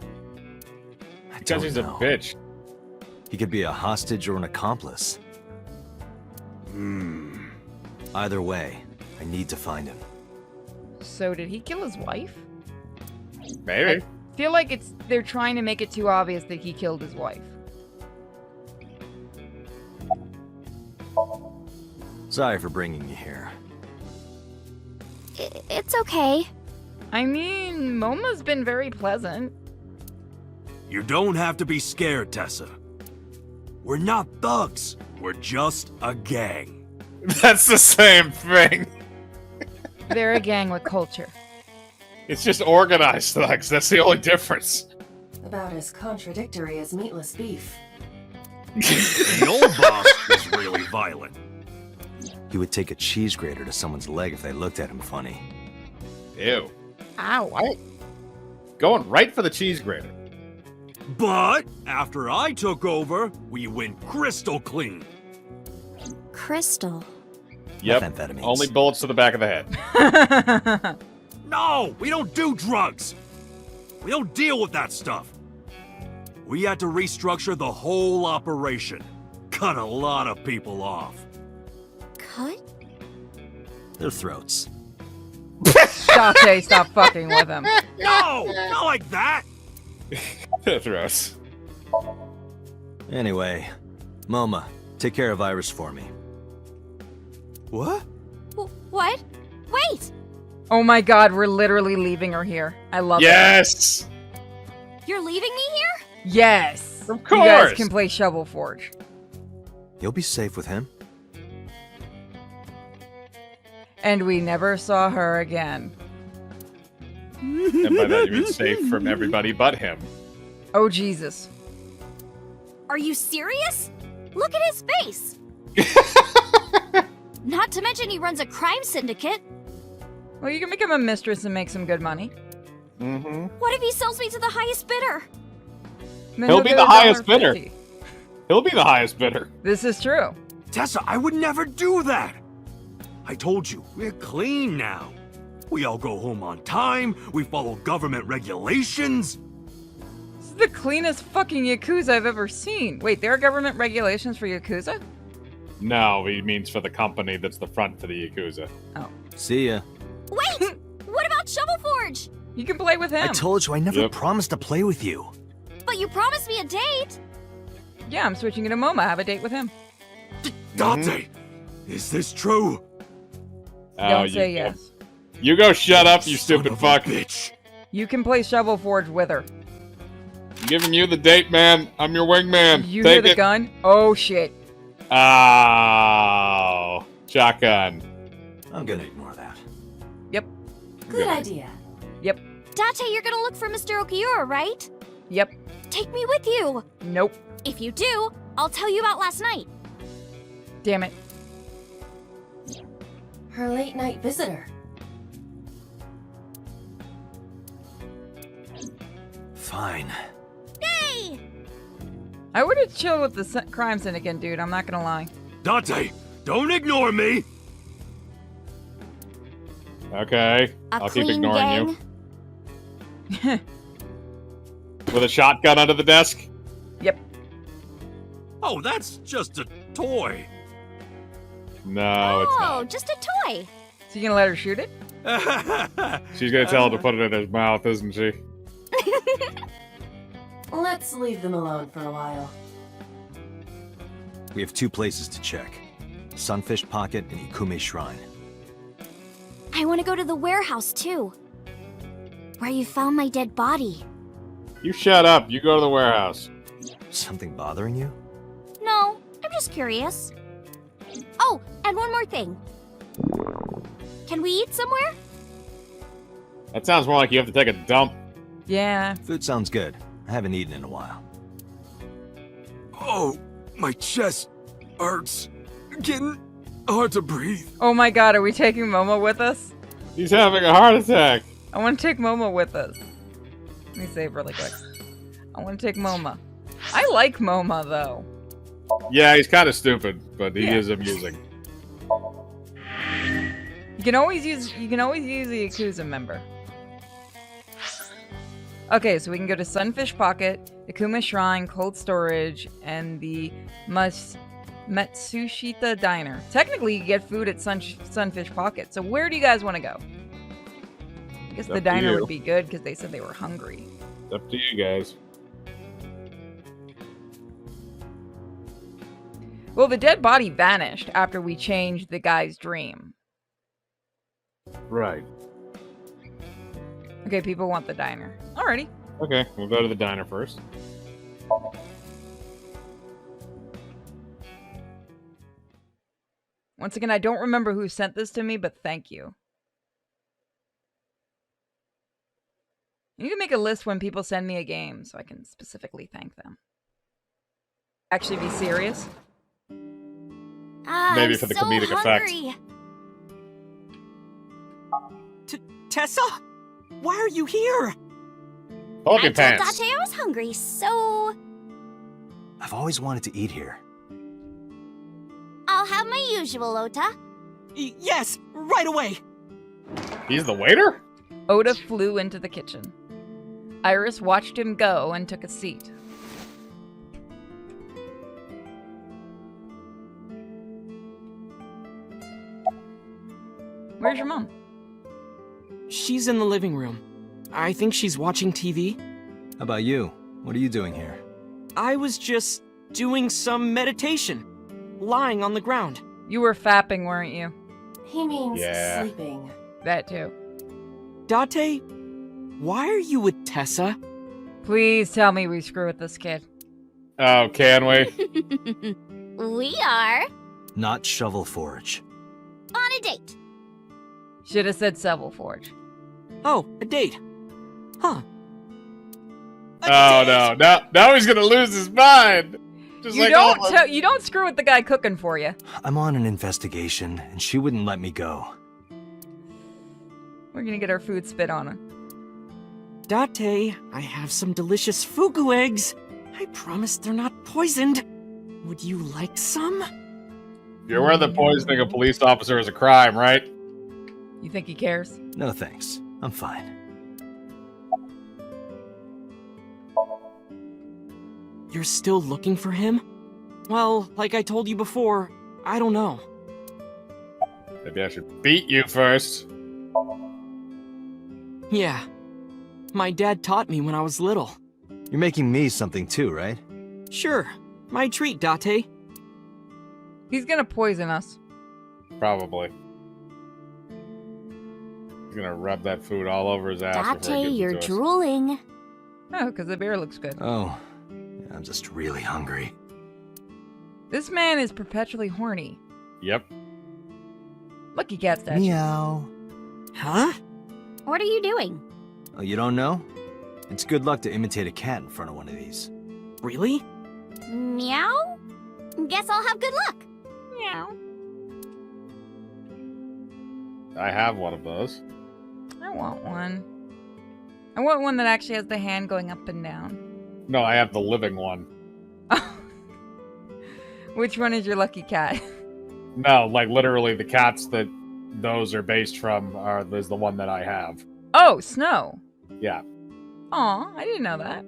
Because he's a bitch. He could be a hostage or an accomplice. Either way, I need to find him. So did he kill his wife? Maybe. I feel like they're trying to make it too obvious that he killed his wife. Sorry for bringing you here. It's okay. I mean, Moma's been very pleasant. You don't have to be scared, Tessa. We're not thugs. We're just a gang. That's the same thing. They're a gang with culture. It's just organized thugs. That's the only difference. About as contradictory as meatless beef. The old boss was really violent. He would take a cheese grater to someone's leg if they looked at him funny. Ew. Ow. What? Going right for the cheese grater. But after I took over, we went crystal clean. Crystal. Yep. Methamphetamines. Only bullets to the back of the head. No, we don't do drugs. We don't deal with that stuff. We had to restructure the whole operation. Cut a lot of people off. Cut? Their throats. Date, stop fucking with him. No! Not like that! Throws. Anyway, Moma, take care of Iris for me. What? What? Wait! Oh my god, we're literally leaving her here. I love it. Yes! You're leaving me here? Yes! Of You guys course! can play Shovel Forge. You'll be safe with him. And we never saw her again. And by that you mean safe from everybody but him. Oh, Jesus. Are you serious? Look at his face! Not to mention he runs a crime syndicate. Well, you can become a mistress and make some good money. Mm-hmm. What if he sells me to the highest bidder? Then He'll be get the highest $1.50. bidder. He'll be the highest bidder. This is true. Tessa, I would never do that! I told you, we're clean now. We all go home on time, we follow government regulations. This is the cleanest fucking Yakuza I've ever seen. Wait, there are government regulations for Yakuza? No, he means for the company that's the front for the Yakuza. Oh. See ya. Wait! What about Shovel Forge? You can play with him. I told you I never promised to play with you. But you promised me a date. Yeah, I'm switching you to Moma. Have a date with him. Date, is this true? Don't say yes. You go shut up, you stupid fuck. Bitch. You can play Shovel Forge with her. I'm giving you the date, man. I'm your wingman. You Take hear the it. gun? Oh, shit. Oh, shotgun. I'm gonna ignore that. Yep. Good idea. Yep. Date, you're gonna look for Mr. Okiura, right? Yep. Take me with you. Nope. If you do, I'll tell you about last night. Damn it. Her late night visitor. Fine. Yay! I would have chilled with the crime syndicate, dude. I'm not gonna lie. Date, don't ignore me! Okay, A I'll keep clean ignoring gang. you. With a shotgun under the desk? Yep. Oh, that's just a toy. No, it's Oh, just a toy. So you gonna let her shoot it? She's gonna tell him to put it in his mouth, isn't she? Let's leave them alone for a while. We have two places to check. Sunfish Pocket and Ikume Shrine. I want to go to the warehouse too. Where you found my dead body. You shut up. You go to the warehouse. Something bothering you? No, I'm just curious. Oh, and one more thing. Can we eat somewhere? That sounds more like you have to take a dump. Yeah. Food sounds good. I haven't eaten in a while. Oh, my chest hurts. Getting hard to breathe. Oh my god, are we taking Momo with us? He's having a heart attack. I want to take Momo with us. Let me save really quick. I want to take Moma. I like Moma, though. Yeah, he's kind of stupid, but he Yeah. is amusing. You can always use a Yakuza member. Okay, so we can go to Sunfish Pocket, Ikume Shrine, Cold Storage, and the Matsushita Diner. Technically, you get food at Sunfish Pocket. So where do you guys want to go? I guess It's the up to diner you. would be good because they said they were hungry. It's up to you guys. Well, the dead body vanished after we changed the guy's dream. Right. Okay, people want the diner. Alrighty. Okay, we'll go to the diner first. Once again, I don't remember who sent this to me, but thank you. You can make a list when people send me a game, so I can specifically thank them. Actually be serious. Maybe for the comedic effect. Tessa? Why are you here? Hold I your told pants. Date I was hungry, so I've always wanted to eat here. I'll have my usual, Ota. Yes, right away. He's the waiter? Oda flew into the kitchen. Iris watched him go and took a seat. Where's your mom? She's in the living room. I think she's watching TV. How about you? What are you doing here? I was just doing some meditation, lying on the ground. You were fapping, weren't you? He means Yeah. sleeping. That too. Date, why are you with Tessa? Please tell me we screw with this kid. Oh, can we? We are Not Shovel Forge. on a date. Should have said Seville Forge. Oh, a date. Huh. Oh no! Now he's gonna lose his mind. Just You like don't all of you don't screw with the guy cooking for you. I'm on an investigation, and she wouldn't let me go. We're gonna get our food spit on her. Date, I have some delicious fugu eggs. I promise they're not poisoned. Would you like some? You're aware that poisoning a police officer is a crime, right? You think he cares? No thanks. I'm fine. You're still looking for him? Well, like I told you before, I don't know. Maybe I should beat you first. Yeah. My dad taught me when I was little. You're making me something too, right? Sure. My treat, Date. He's gonna poison us. Probably. He's gonna rub that food all over his ass. before he Date, gives it you're to us. drooling. Oh, because the beer looks good. Oh, I'm just really hungry. This man is perpetually horny. Yep. Lucky cat statue. Meow. Huh? What are you doing? Oh, you don't know? It's good luck to imitate a cat in front of one of these. Really? Meow? Guess I'll have good luck. Meow. I have one of those. I want one. I want one that actually has the hand going up and down. No, I have the living one. Which one is your lucky cat? No, like literally the cats that those are based from is the one that I have. Oh, Snow. Yeah. Aw, I didn't know that.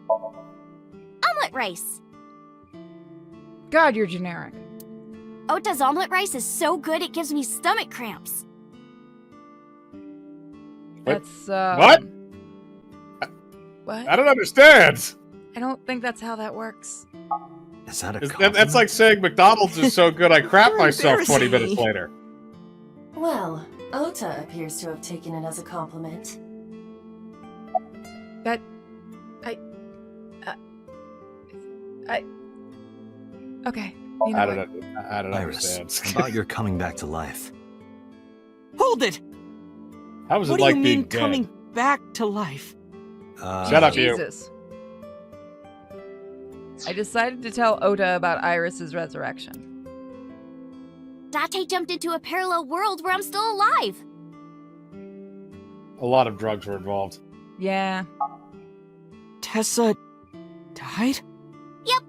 Omelet rice. God, you're generic. Ota's omelet rice is so good it gives me stomach cramps. That's, What? What? I don't understand. I don't think that's how that works. Is that a That's like saying McDonald's is so good I crap myself 20 embarrassing minutes me. later. Well, Ota appears to have taken it as a compliment. That... Okay. You know I what? don't Iris, understand. about your coming back to life. Hold it! How was What it do like you being mean dead? coming back to life? Shut up, you. Jesus. I decided to tell Ota about Iris's resurrection. Date jumped into a parallel world where I'm still alive. A lot of drugs were involved. Yeah. Tessa died? Yep.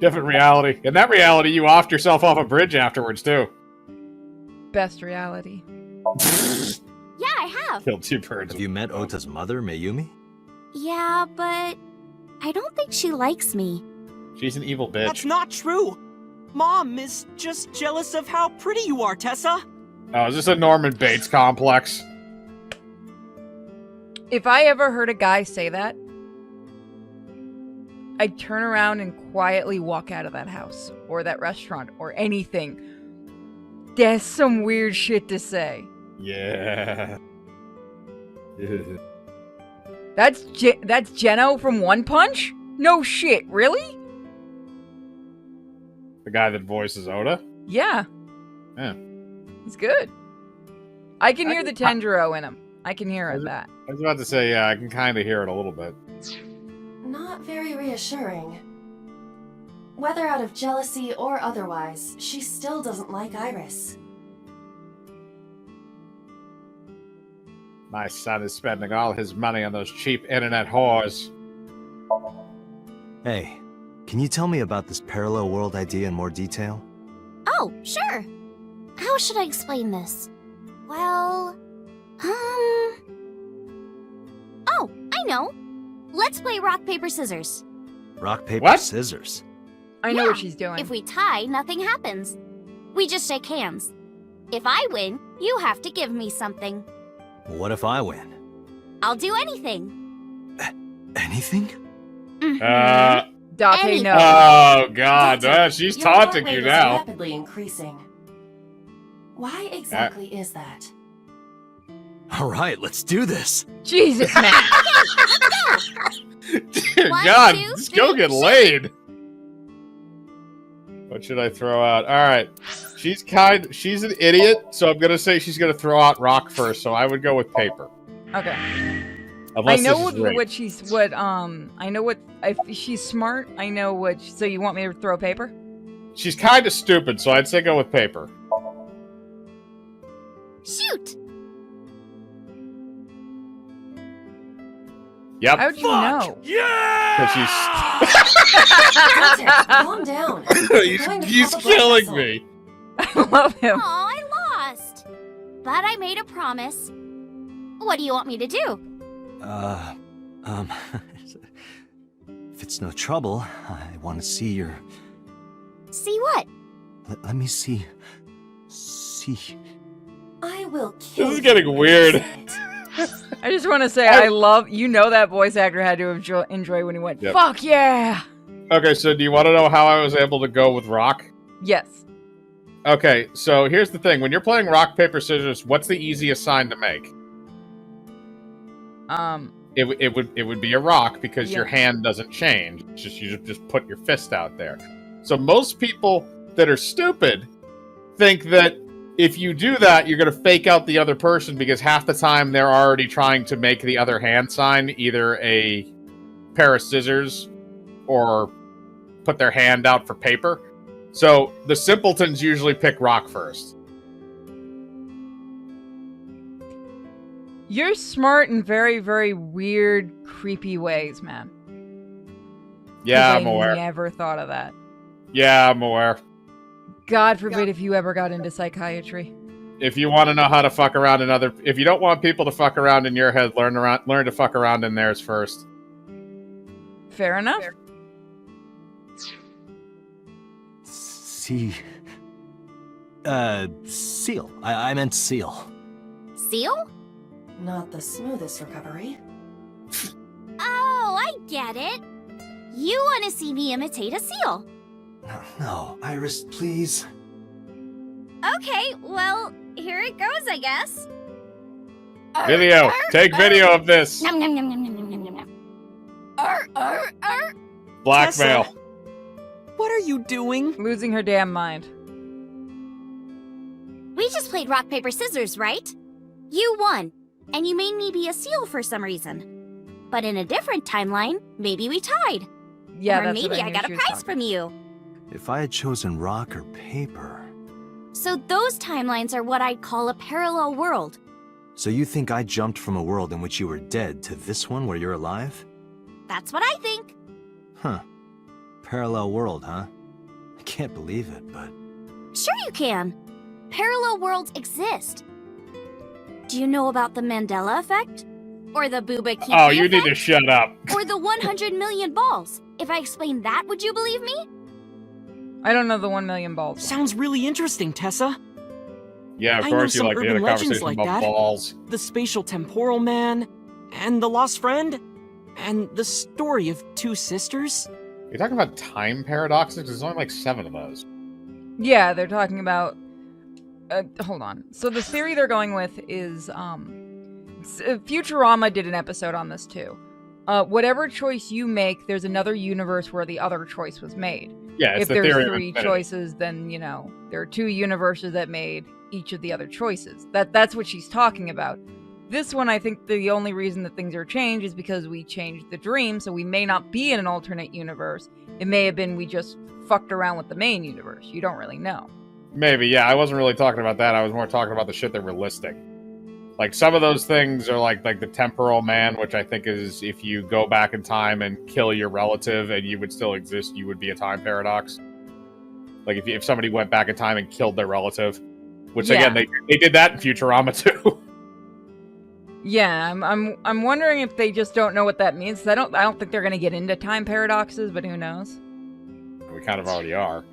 Different reality. In that reality, you offed yourself off a bridge afterwards, too. Best reality. Yeah, I have. Killed two birds. Have you met Ota's mother, Mayumi? Yeah, but I don't think she likes me. She's an evil bitch. That's not true. Mom is just jealous of how pretty you are, Tessa. Oh, is this a Norman Bates complex? If I ever heard a guy say that, I'd turn around and quietly walk out of that house or that restaurant or anything. That's some weird shit to say. Yeah. That's Geno from One Punch? No shit, really? The guy that voices Oda? Yeah, Yeah. he's good. I can hear the Tenjiro in him. I can hear that. I was about to say, yeah, I can kind of hear it a little bit. Not very reassuring. Whether out of jealousy or otherwise, she still doesn't like Iris. My son is spending all his money on those cheap internet whores. Hey, can you tell me about this parallel world idea in more detail? Oh, sure. How should I explain this? Well, Oh, I know. Let's play rock, paper, scissors. Rock, paper, What? scissors. I know Yeah, what she's doing. If we tie, nothing happens. We just shake hands. If I win, you have to give me something. What if I win? I'll do anything. Anything? Date knows. Oh God, she's Your taunting heart you rate is now. rapidly increasing. Why exactly is that? All right, let's do this. Jesus, man. Dear One, God, two, just three, go get laid. What should I throw out? All right, she's an idiot, so I'm gonna say she's gonna throw out rock first. So I would go with paper. Okay. Unless I know this is rigged. I know what, if she's smart, I know what, so you want me to throw paper? She's kind of stupid, so I'd say go with paper. Shoot! Yep. How'd you know? Because Dante, calm down. he's killing me. I love him. Aw, I lost. But I made a promise. What do you want me to do? If it's no trouble, I want to see your... See what? Let me see... I will kill This is getting weird. I just want to say, I love, you know, that voice actor had to enjoy when he went, Yep. fuck yeah! Okay, so do you want to know how I was able to go with rock? Yes. Okay, so here's the thing. When you're playing rock, paper, scissors, what's the easiest sign to make? It would be a rock because your hand doesn't change. It's just you just put your fist out there. So most people that are stupid think that if you do that, you're going to fake out the other person because half the time they're already trying to make the other hand sign either a pair of scissors or put their hand out for paper. So the simpletons usually pick rock first. You're smart in very, very weird, creepy ways, man. Yeah, I'm aware. I never thought of that. Yeah, I'm aware. God forbid if you ever got into psychiatry. If you want to know how to fuck around in if you don't want people to fuck around in your head, learn to fuck around in theirs first. Fair enough. Seal. I meant seal. Seal? Not the smoothest recovery. Oh, I get it. You want to see me imitate a seal. No, Iris, please. Okay, well, here it goes, I guess. Video. Take video of this. Nom, nom, nom, nom, nom, nom, nom, nom. Blackmail. Tessa, what are you doing? Losing her damn mind. We just played rock, paper, scissors, right? You won, and you made me be a seal for some reason. But in a different timeline, maybe we tied. Yeah, or that's what maybe I I knew got she a was prize talking from you. If I had chosen rock or paper... So those timelines are what I'd call a parallel world. So you think I jumped from a world in which you were dead to this one where you're alive? That's what I think. Huh. Parallel world, huh? I can't believe it, but... Sure you can. Parallel worlds exist. Do you know about the Mandela effect? Or the Booba Kiki Oh, you effect? need to shut up. Or the 100 million balls? If I explain that, would you believe me? I don't know the 1 million balls. Sounds really interesting, Tessa. Yeah, of I know course you some like to hear urban the legends conversation like about that. balls. The spatial temporal man, and the lost friend, and the story of two sisters. You're talking about time paradoxes? There's only like 7 of those. Yeah, they're talking about... hold on. So the theory they're going with is... Futurama did an episode on this too. Whatever choice you make, there's another universe where the other choice was made. Yeah, it's if the there's theory of 3 infinity. choices, then, you know, there are 2 universes that made each of the other choices. That's what she's talking about. This one, I think the only reason that things are changed is because we changed the dream, so we may not be in an alternate universe. It may have been we just fucked around with the main universe. You don't really know. Maybe, yeah. I wasn't really talking about that. I was more talking about the shit that we're listing. Like, some of those things are like the temporal man, which I think is if you go back in time and kill your relative and you would still exist, you would be a time paradox. Like, if somebody went back in time and killed their relative. Which, again, they did that in Futurama, too. Yeah, I'm wondering if they just don't know what that means. I don't think they're gonna get into time paradoxes, but who knows? We kind of already are.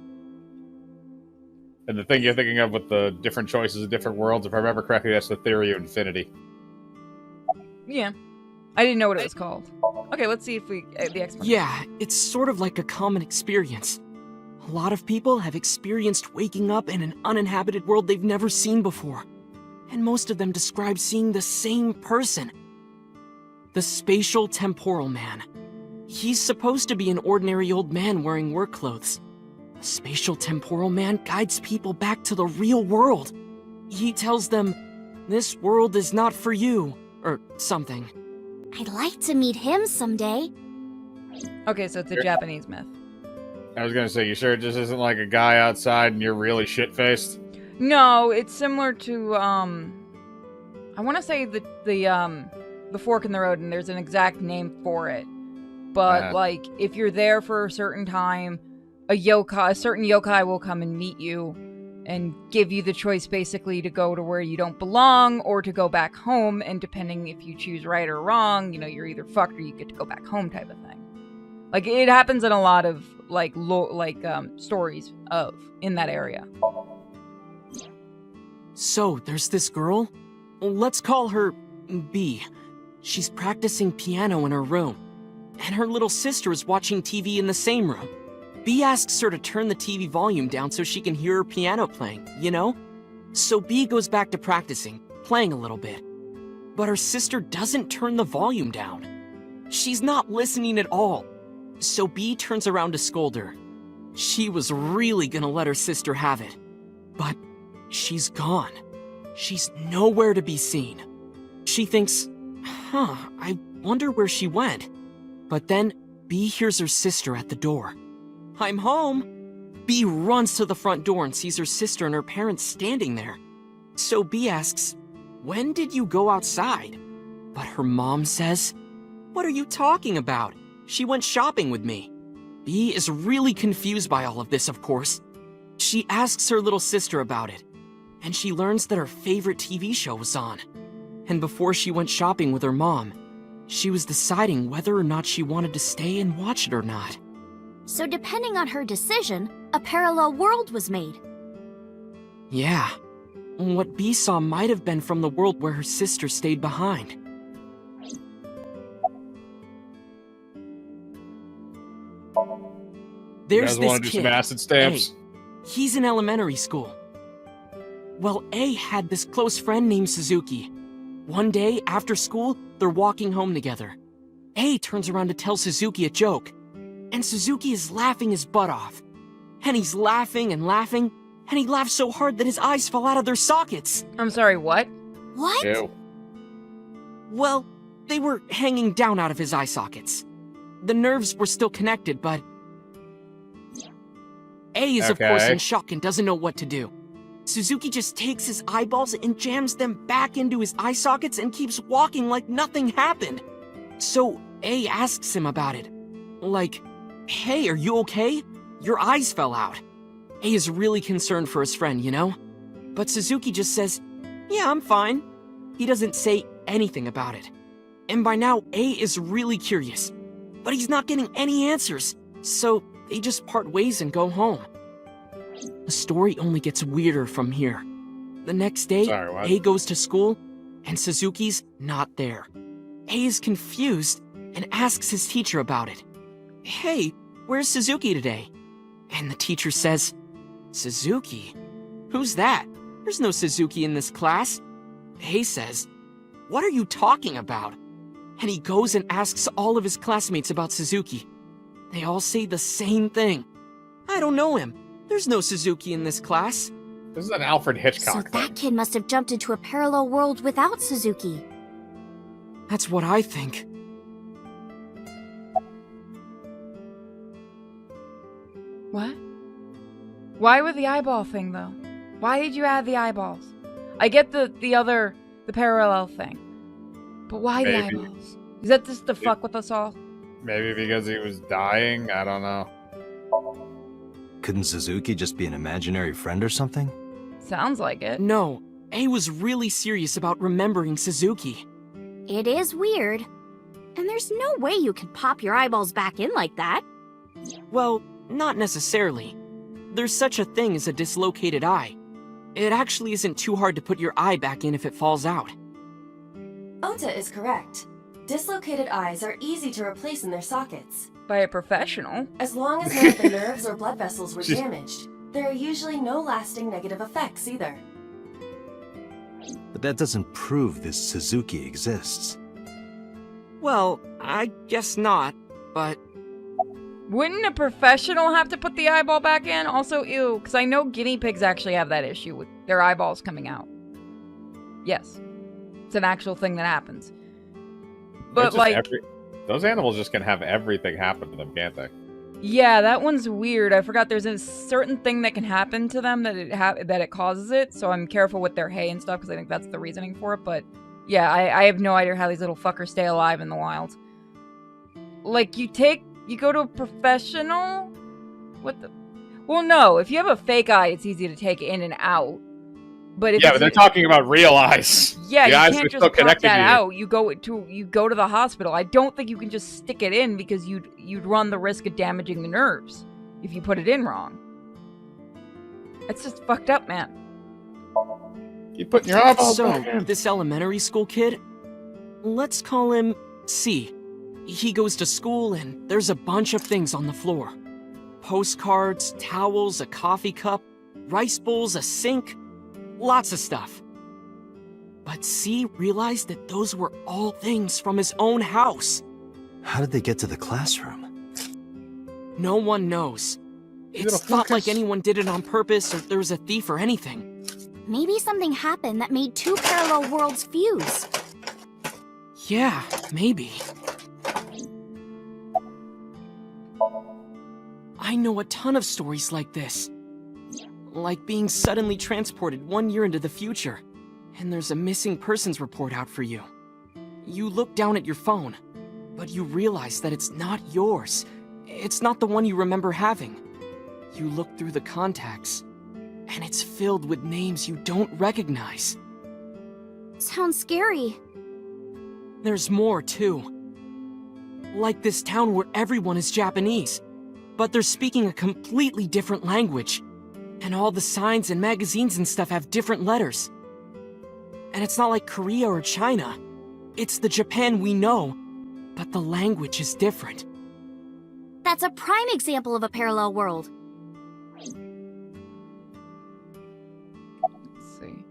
And the thing you're thinking of with the different choices of different worlds, if I remember correctly, that's the theory of infinity. Yeah. I didn't know what it was called. Okay, let's see if we... the explanation. Yeah, it's sort of like a common experience. A lot of people have experienced waking up in an uninhabited world they've never seen before. And most of them describe seeing the same person. The spatial temporal man. He's supposed to be an ordinary old man wearing work clothes. The spatial temporal man guides people back to the real world. He tells them, this world is not for you, or something. I'd like to meet him someday. Okay, so it's a Japanese myth. I was gonna say, you sure it just isn't like a guy outside and you're really shit-faced? No, it's similar to, I want to say the fork in the road, and there's an exact name for it. But, like, if you're there for a certain time, a certain yokai will come and meet you and give you the choice, basically, to go to where you don't belong or to go back home. And depending if you choose right or wrong, you know, you're either fucked or you get to go back home type of thing. Like, it happens in a lot of, like, stories in that area. So, there's this girl. Let's call her B. She's practicing piano in her room. And her little sister is watching TV in the same room. B asks her to turn the TV volume down so she can hear her piano playing, you know? So B goes back to practicing, playing a little bit. But her sister doesn't turn the volume down. She's not listening at all. So B turns around to scold her. She was really gonna let her sister have it. But she's gone. She's nowhere to be seen. She thinks, I wonder where she went. But then B hears her sister at the door. I'm home. B runs to the front door and sees her sister and her parents standing there. So B asks, when did you go outside? But her mom says, what are you talking about? She went shopping with me. B is really confused by all of this, of course. She asks her little sister about it, and she learns that her favorite TV show was on. And before she went shopping with her mom, she was deciding whether or not she wanted to stay and watch it or not. So depending on her decision, a parallel world was made. Yeah. What B saw might have been from the world where her sister stayed behind. There's this want to do kid, some acid stamps? A. He's in elementary school. Well, A had this close friend named Suzuki. One day, after school, they're walking home together. A turns around to tell Suzuki a joke, and Suzuki is laughing his butt off. And he's laughing and laughing, and he laughed so hard that his eyes fell out of their sockets. I'm sorry, what? What? Ew. Well, they were hanging down out of his eye sockets. The nerves were still connected, but... A is, of course, in shock and doesn't know what to do. Suzuki just takes his eyeballs and jams them back into his eye sockets and keeps walking like nothing happened. So A asks him about it. Like, hey, are you okay? Your eyes fell out. A is really concerned for his friend, you know? But Suzuki just says, yeah, I'm fine. He doesn't say anything about it. And by now, A is really curious. But he's not getting any answers, so they just part ways and go home. The story only gets weirder from here. The next day, A goes to school, and Suzuki's not there. A is confused and asks his teacher about it. Hey, where's Suzuki today? And the teacher says, Suzuki? Who's that? There's no Suzuki in this class. A says, what are you talking about? And he goes and asks all of his classmates about Suzuki. They all say the same thing. I don't know him. There's no Suzuki in this class. This is an Alfred Hitchcock So thing. that kid must have jumped into a parallel world without Suzuki. That's what I think. What? Why with the eyeball thing, though? Why did you add the eyeballs? I get the parallel thing. But why the eyeballs? Is that just to fuck with us all? Maybe because he was dying? I don't know. Couldn't Suzuki just be an imaginary friend or something? Sounds like it. No, A was really serious about remembering Suzuki. It is weird. And there's no way you can pop your eyeballs back in like that. Well, not necessarily. there's such a thing as a dislocated eye. It actually isn't too hard to put your eye back in if it falls out. Ota is correct. Dislocated eyes are easy to replace in their sockets. By a professional. As long as none of the nerves or blood vessels were damaged, there are usually no lasting negative effects either. But that doesn't prove this Suzuki exists. Well, I guess not, but... Wouldn't a professional have to put the eyeball back in? Also, ew, because I know guinea pigs actually have that issue with their eyeballs coming out. Yes. It's an actual thing that happens. But like... Those animals just can have everything happen to them, can't they? Yeah, that one's weird. I forgot there's a certain thing that can happen to them that it causes it, so I'm careful with their hay and stuff because I think that's the reasoning for it, but yeah, I have no idea how these little fuckers stay alive in the wild. Like, you go to a professional? What the... Well, no, if you have a fake eye, it's easy to take in and out. But if but they're talking about real eyes. Yeah, the you eyes can't are just still pop connected that to you. out. You go to the hospital. I don't think you can just stick it in because you'd run the risk of damaging the nerves if you put it in wrong. It's just fucked up, man. You putting your eyeball So, back in. this elementary school kid, let's call him C. He goes to school and there's a bunch of things on the floor. Postcards, towels, a coffee cup, rice bowls, a sink, lots of stuff. But C realized that those were all things from his own house. How did they get to the classroom? No one knows. It's not like anyone did it on purpose or there was a thief or anything. Maybe something happened that made two parallel worlds fuse. Yeah, maybe. I know a ton of stories like this. Like being suddenly transported 1 year into the future, and there's a missing persons report out for you. You look down at your phone, but you realize that it's not yours. It's not the one you remember having. You look through the contacts, and it's filled with names you don't recognize. Sounds scary. There's more, too. Like this town where everyone is Japanese, but they're speaking a completely different language. And all the signs and magazines and stuff have different letters. And it's not like Korea or China. It's the Japan we know, but the language is different. That's a prime example of a parallel world. Let's see.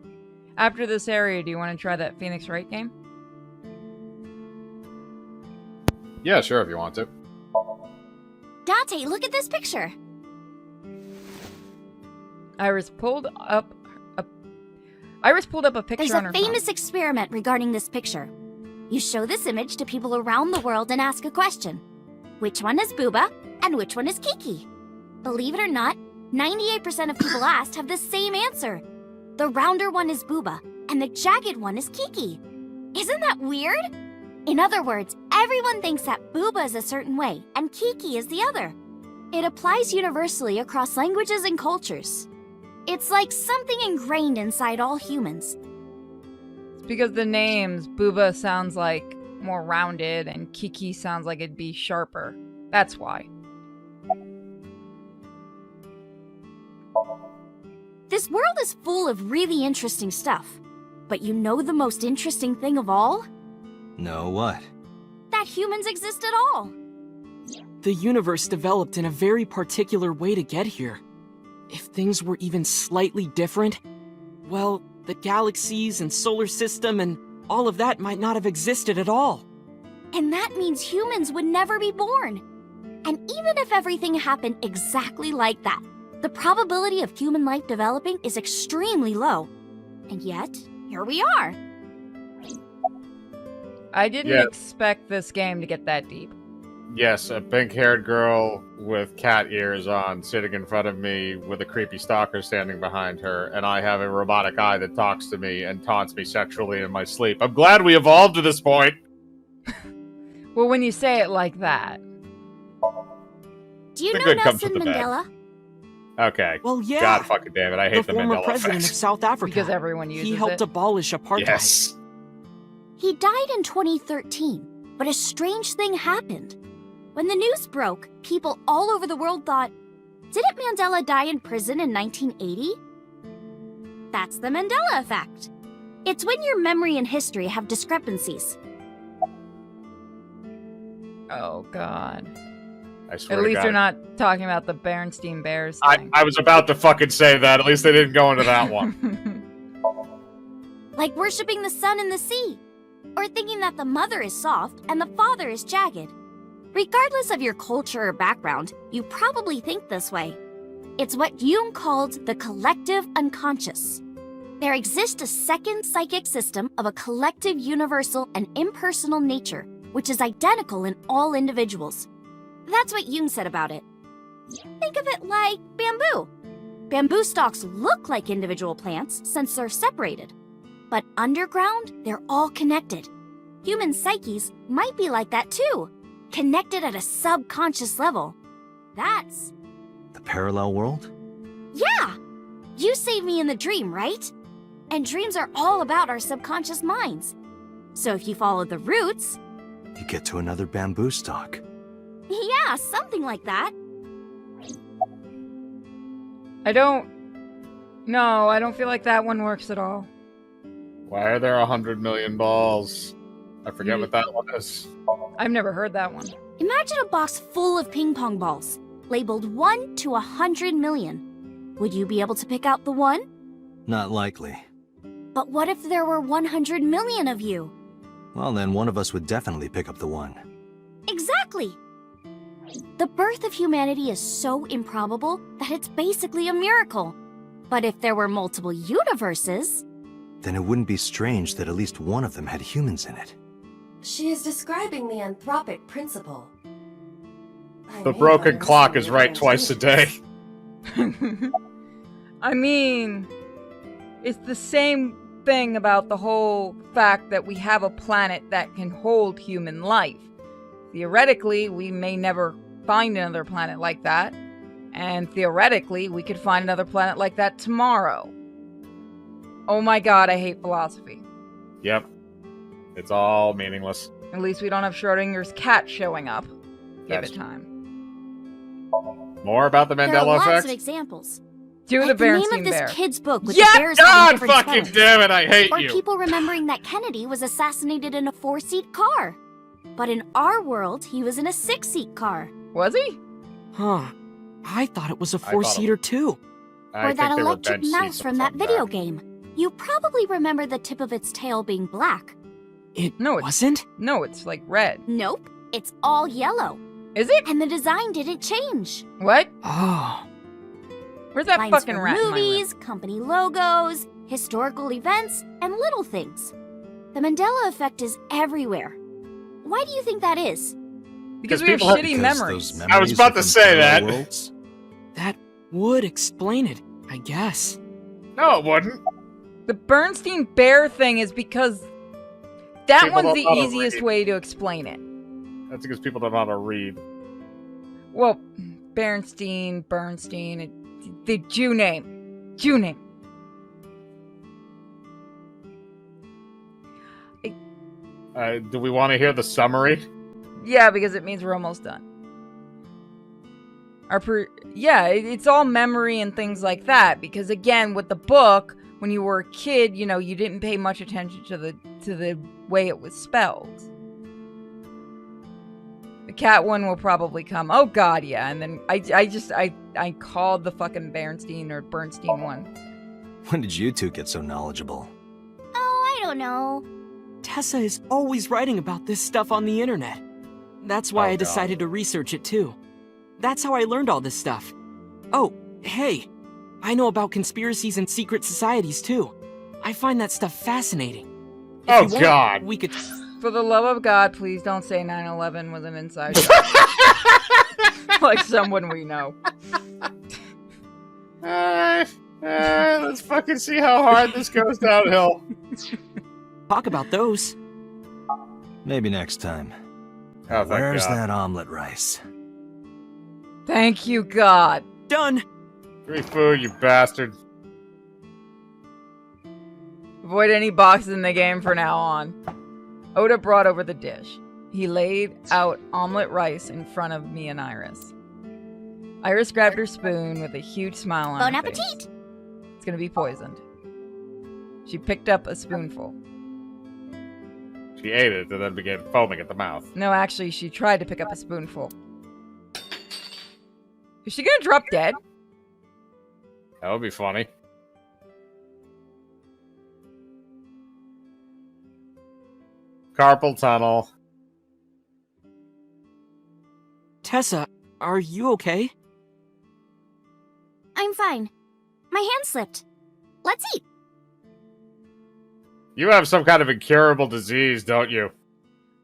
After this area, do you want to try that Phoenix Wright game? Yeah, sure, if you want to. Dante, look at this picture. Iris pulled up a picture There's on a her famous phone. experiment regarding this picture. You show this image to people around the world and ask a question. Which one is Booba and which one is Kiki? Believe it or not, 98% of people asked have the same answer. The rounder one is Booba and the jagged one is Kiki. Isn't that weird? In other words, everyone thinks that Booba is a certain way and Kiki is the other. It applies universally across languages and cultures. It's like something ingrained inside all humans. It's because the names, Booba sounds like more rounded and Kiki sounds like it'd be sharper. That's why. This world is full of really interesting stuff. But you know the most interesting thing of all? No, what? That humans exist at all. The universe developed in a very particular way to get here. If things were even slightly different, well, the galaxies and solar system and all of that might not have existed at all. And that means humans would never be born. And even if everything happened exactly like that, the probability of human life developing is extremely low. And yet, here we are. I didn't expect this game to get that deep. Yes, a pink-haired girl with cat ears on sitting in front of me with a creepy stalker standing behind her, and I have a robotic eye that talks to me and taunts me sexually in my sleep. I'm glad we evolved to this point! Well, when you say it like that. Do you The know good comes Nelson with the bad. Mandela? Okay. Well, yeah. God fucking damn it, I hate the former Mandela president effect. of South Africa. Because everyone uses He helped it. abolish apartheid. Yes. He died in 2013, but a strange thing happened. When the news broke, people all over the world thought, Didn't Mandela die in prison in 1980? That's the Mandela effect. It's when your memory and history have discrepancies. Oh, God. I swear At to least God. they're not talking about the Bernstein Bears I thing. was about to fucking say that. At least they didn't go into that one. Like worshipping the sun and the sea. Or thinking that the mother is soft and the father is jagged. Regardless of your culture or background, you probably think this way. It's what Jung called the collective unconscious. There exists a second psychic system of a collective universal and impersonal nature, which is identical in all individuals. That's what Jung said about it. Think of it like bamboo. Bamboo stalks look like individual plants since they're separated. But underground, they're all connected. Human psyches might be like that too, connected at a subconscious level. That's... The parallel world? Yeah! You saved me in the dream, right? And dreams are all about our subconscious minds. So if you follow the roots... You get to another bamboo stalk. Yeah, something like that. I don't feel like that one works at all. Why are there 100 million balls? I forget what that one is. I've never heard that one. Imagine a box full of ping pong balls, labeled 1 to 100 million. Would you be able to pick out the one? Not likely. But what if there were 100 million of you? Well, then one of us would definitely pick up the one. Exactly! The birth of humanity is so improbable that it's basically a miracle. But if there were multiple universes... Then it wouldn't be strange that at least one of them had humans in it. She is describing the anthropic principle. The broken clock is right twice a day. I mean, it's the same thing about the whole fact that we have a planet that can hold human life. Theoretically, we may never find another planet like that. And theoretically, we could find another planet like that tomorrow. Oh my god, I hate philosophy. Yep. It's all meaningless. At least we don't have Schrodinger's cat showing up. Give it time. More about the There are Mandela lots effect? of examples. Do like the the name Bernstein of this Bear. kid's book with Yeah, the bears God having different fucking spellings. damn it, I hate or you. people remembering that Kennedy was assassinated in a 4-seat car. But in our world, he was in a 6-seat car. Was he? Huh. I thought it was a 4-seater too. Or that electric mouse from that video game. You probably remember the tip of its tail being black. It wasn't? No, it's like red. Nope, it's all yellow. Is it? And the design didn't change. What? Oh. Where's that Lines fucking for rat in my room? movies, company logos, historical events, and little things. The Mandela effect is everywhere. Why do you think that is? Because we have shitty memories. I was about to say that. That would explain it, I guess. No, it wouldn't. The Bernstein Bear thing is because that People one's don't the know how to easiest read. way to explain it. That's because people don't know how to read. Well, Bernstein, the Jew name. Jew name. Do we want to hear the summary? Yeah, because it means we're almost done. It's all memory and things like that. Because again, with the book, when you were a kid, you know, you didn't pay much attention to the way it was spelled. The cat one will probably come. Oh god, yeah. And then I called the fucking Bernstein one. When did you two get so knowledgeable? Oh, I don't know. Tessa is always writing about this stuff on the internet. That's why I decided to research it too. That's how I learned all this stuff. Oh, hey, I know about conspiracies and secret societies too. I find that stuff fascinating. If you want, God. we could... For the love of God, please don't say 9/11 was an inside job. Like someone we know. Let's fucking see how hard this goes downhill. Talk about those. Maybe next time. Oh, thank Where's God. that omelet rice? Thank you, God. Done. Free food, you bastard. Avoid any boxes in the game from now on. Oda brought over the dish. He laid out omelet rice in front of me and Iris. Iris grabbed her spoon with a huge smile on Bon her face. appetit! It's gonna be poisoned. She picked up a spoonful. She ate it and then began foaming at the mouth. No, actually, she tried to pick up a spoonful. Is she gonna drop dead? That would be funny. Carpal tunnel. Tessa, are you okay? I'm fine. My hand slipped. Let's eat. You have some kind of incurable disease, don't you?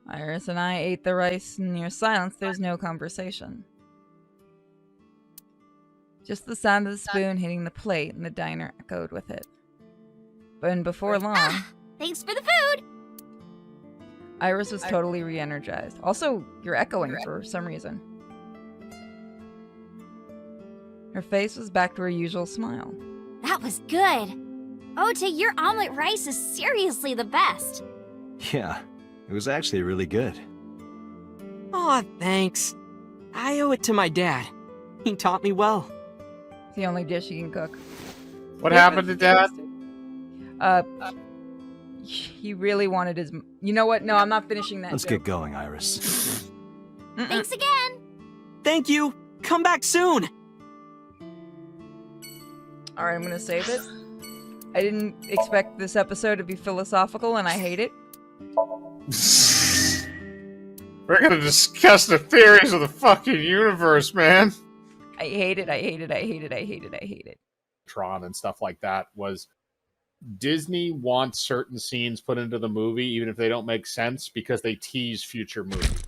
Iris and I ate the rice. In your silence, there's no conversation. Just the sound of the spoon hitting the plate, and the diner echoed with it. But before long, Thanks for the food! Iris was totally re-energized. Also, you're echoing for some reason. Her face was back to her usual smile. That was good. Ote, your omelet rice is seriously the best. Yeah, it was actually really good. Aw, thanks. I owe it to my dad. He taught me well. It's the only dish he can cook. What happened to Dad? He really wanted his... You know what? No, I'm not finishing that Let's joke. get going, Iris. Thanks again! Thank you! Come back soon! Alright, I'm gonna save it. I didn't expect this episode to be philosophical, and I hate it. We're gonna discuss the theories of the fucking universe, man. I hate it, I hate it, I hate it, I hate it, I hate it. Tron and stuff like that was Disney wants certain scenes put into the movie, even if they don't make sense, because they tease future movies.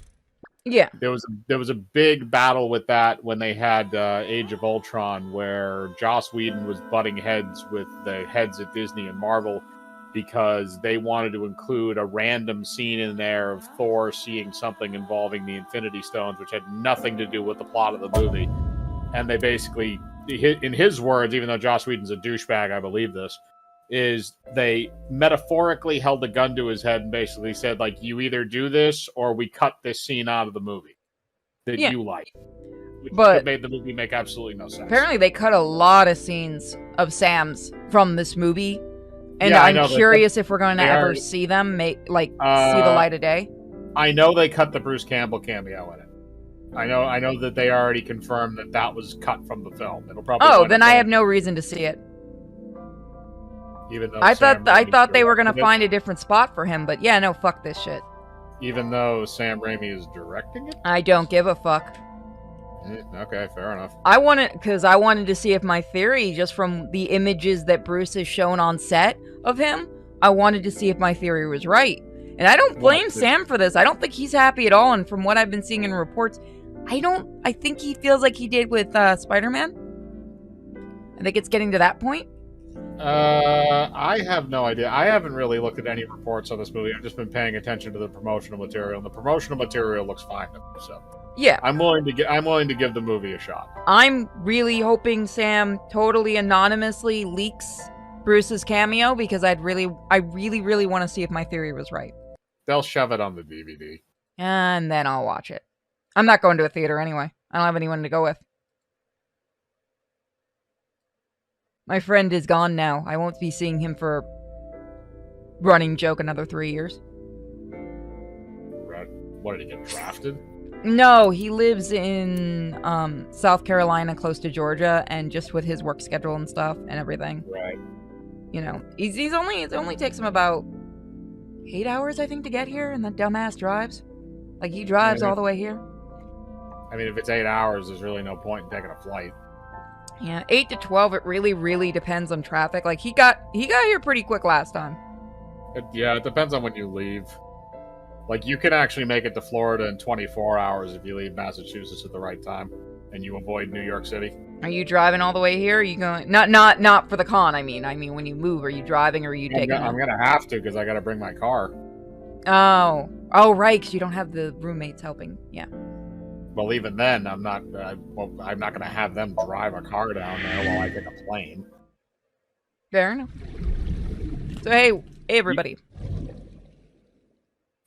Yeah. There was a big battle with that when they had Age of Ultron, where Joss Whedon was butting heads with the heads at Disney and Marvel because they wanted to include a random scene in there of Thor seeing something involving the Infinity Stones, which had nothing to do with the plot of the movie. And they basically, in his words, even though Joss Whedon's a douchebag, I believe this, is they metaphorically held a gun to his head and basically said, like, you either do this or we cut this scene out of the movie that you like. Which But made the movie make absolutely no sense. apparently they cut a lot of scenes of Sam's from this movie. And Yeah, I I'm know, but curious if we're going to they ever already- see them see the light of day. I know they cut the Bruce Campbell cameo in it. I know that they already confirmed that was cut from the film. It'll probably Oh, wind then up I going- have no reason to see it. even though I Sam Raimi's thought they were going to directing it. find a different spot for him, but yeah, no, fuck this shit. Even though Sam Raimi is directing it? I don't give a fuck. Okay, fair enough. I wanted to see if my theory, just from the images that Bruce has shown on set of him, I wanted to see if my theory was right. And I don't blame Sam for this. I don't think he's happy at all. And from what I've been seeing in reports, I think he feels like he did with Spider-Man. I think it's getting to that point. I have no idea. I haven't really looked at any reports on this movie. I've just been paying attention to the promotional material, and the promotional material looks fine to me. So Yeah. I'm willing to give the movie a shot. I'm really hoping Sam totally anonymously leaks Bruce's cameo because I really want to see if my theory was right. They'll shove it on the DVD. And then I'll watch it. I'm not going to a theater anyway. I don't have anyone to go with. My friend is gone now. I won't be seeing him for running joke another 3 years. What, did he get drafted? No, he lives in South Carolina, close to Georgia, and just with his work schedule and stuff and everything. Right. You know, it only takes him about 8 hours, I think, to get here, and that dumbass drives. Like, he drives all the way here. I mean, if it's 8 hours, there's really no point in taking a flight. Yeah, 8 to 12, it really depends on traffic. Like, he got here pretty quick last time. It depends on when you leave. Like, you can actually make it to Florida in 24 hours if you leave Massachusetts at the right time, and you avoid New York City. Are you driving all the way here? Are you going... Not for the con, I mean when you move, are you driving or are you taking... I'm gonna have to, because I gotta bring my car. Oh, right, because you don't have the roommates helping. Yeah. Well, even then, I'm not gonna have them drive a car down there while I take a plane. Fair enough. So, hey everybody.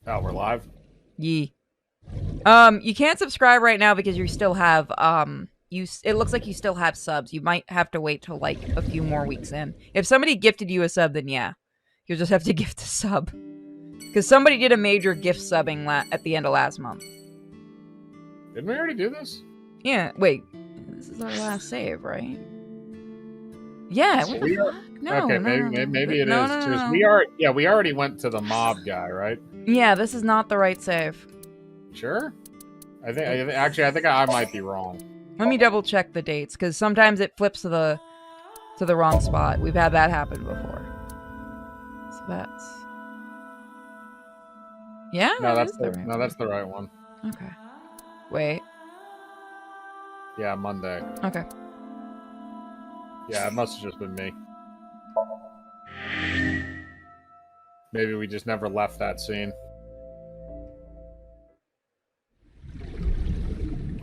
Oh, we're live? Yee. You can't subscribe right now because you still have, it looks like you still have subs. You might have to wait till like a few more weeks in. If somebody gifted you a sub, then yeah, you'll just have to gift a sub. Because somebody did a major gift subbing at the end of last month. Didn't we already do this? Yeah. Wait. This is our last save, right? Yeah. What the fuck? No. Okay, no, maybe it no, is. no, no, 'Cause no. we already went to the mob guy, right? Yeah, this is not the right save. Sure. I think I might be wrong. Let me double check the dates, because sometimes it flips to the wrong spot. We've had that happen before. So that's... Yeah? No, that that's is the right one. that's the right one. Okay. Wait. Yeah, Monday. Okay. Yeah, it must have just been me. Maybe we just never left that scene.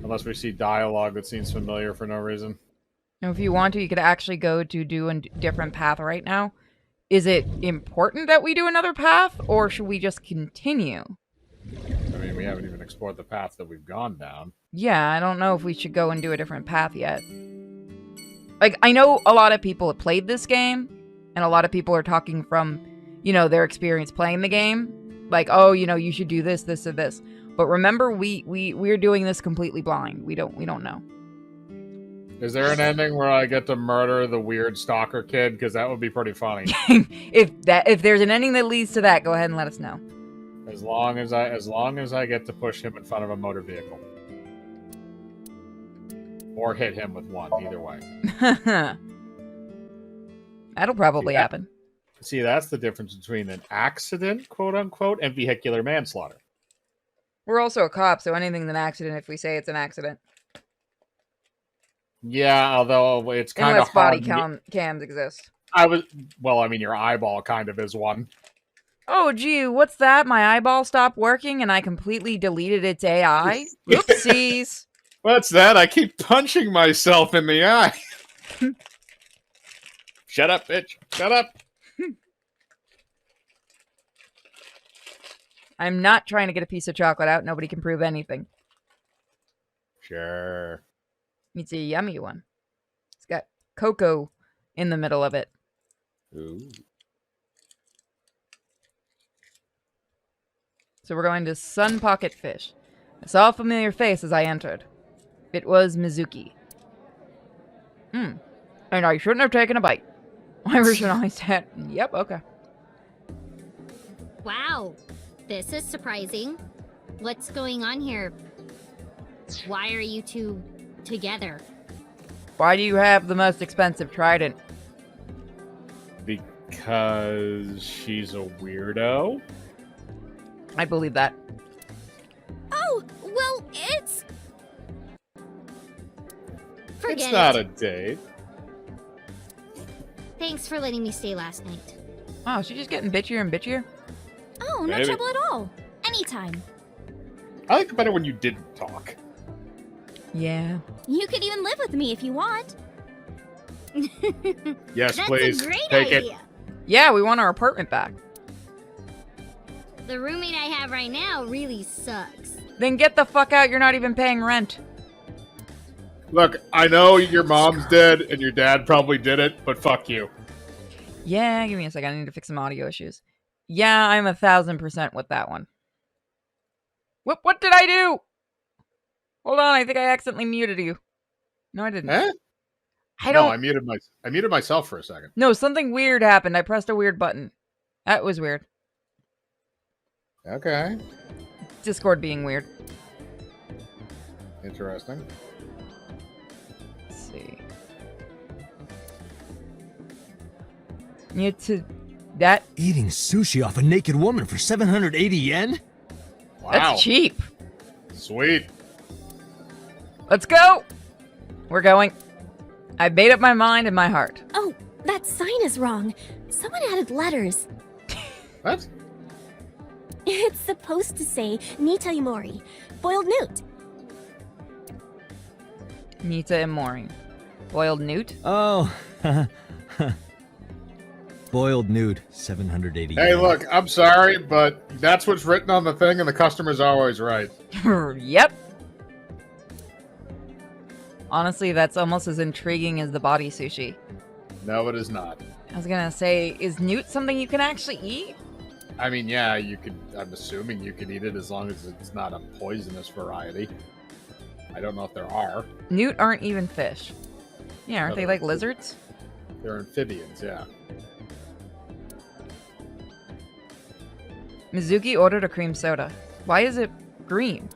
Unless we see dialogue that seems familiar for no reason. Now, if you want to, you could actually go to do a different path right now. Is it important that we do another path, or should we just continue? I mean, we haven't even explored the path that we've gone down. Yeah, I don't know if we should go and do a different path yet. Like, I know a lot of people have played this game, and a lot of people are talking from, you know, their experience playing the game. Like, oh, you know, you should do this, this, or this. But remember, we're doing this completely blind. We don't know. Is there an ending where I get to murder the weird stalker kid? Because that would be pretty funny. If there's an ending that leads to that, go ahead and let us know. As long as I get to push him in front of a motor vehicle. Or hit him with one, either way. That'll probably happen. See, that's the difference between an accident, quote unquote, and vehicular manslaughter. We're also a cop, so anything's an accident if we say it's an accident. Yeah, although it's kind of unless body cams exist. I mean, your eyeball kind of is one. Oh, gee, what's that? My eyeball stopped working and I completely deleted its AI? Oopsies. What's that? I keep punching myself in the eye. Shut up, bitch. Shut up. I'm not trying to get a piece of chocolate out. Nobody can prove anything. Sure. It's a yummy one. It's got cocoa in the middle of it. Ooh. So we're going to Sun Pocket Fish. I saw a familiar face as I entered. It was Mizuki. And I shouldn't have taken a bite. Irish and I said, yep, okay. Wow, this is surprising. What's going on here? Why are you two together? Why do you have the most expensive trident? Because she's a weirdo? I believe that. Oh, well, it's... Forget It's not it. a date. Thanks for letting me stay last night. Wow, she's just getting bitchier and bitchier? Oh, no Maybe. trouble at all. Anytime. I like it better when you didn't talk. Yeah. You could even live with me if you want. Yes, That's please. a great Take idea. it. Yeah, we want our apartment back. The roommate I have right now really sucks. Then get the fuck out, you're not even paying rent. Look, I know your mom's dead and your dad probably did it, but fuck you. Yeah, give me a second, I need to fix some audio issues. Yeah, I'm 1000% with that one. What did I do? Hold on, I think I accidentally muted you. No, I didn't. Huh? I don't... No, I muted myself for a second. No, something weird happened. I pressed a weird button. That was weird. Okay. Discord being weird. Interesting. Let's see. That... Eating sushi off a naked woman for 780 yen? Wow. That's cheap. Sweet. Let's go! We're going. I made up my mind and my heart. Oh, that sign is wrong. Someone added letters. What? It's supposed to say Nita Imori, boiled newt. Nita Imori. Boiled newt? Oh. Boiled nude, 780 Hey, yen. look, I'm sorry, but that's what's written on the thing, and the customer's always right. Yep. Honestly, that's almost as intriguing as the body sushi. No, it is not. I was gonna say, is newt something you can actually eat? I mean, yeah, you could. I'm assuming you could eat it as long as it's not a poisonous variety. I don't know if there are. Newt aren't even fish. Yeah, aren't No, they they're like lizards? They're amphibians, yeah. Mizuki ordered a cream soda. Why is it green?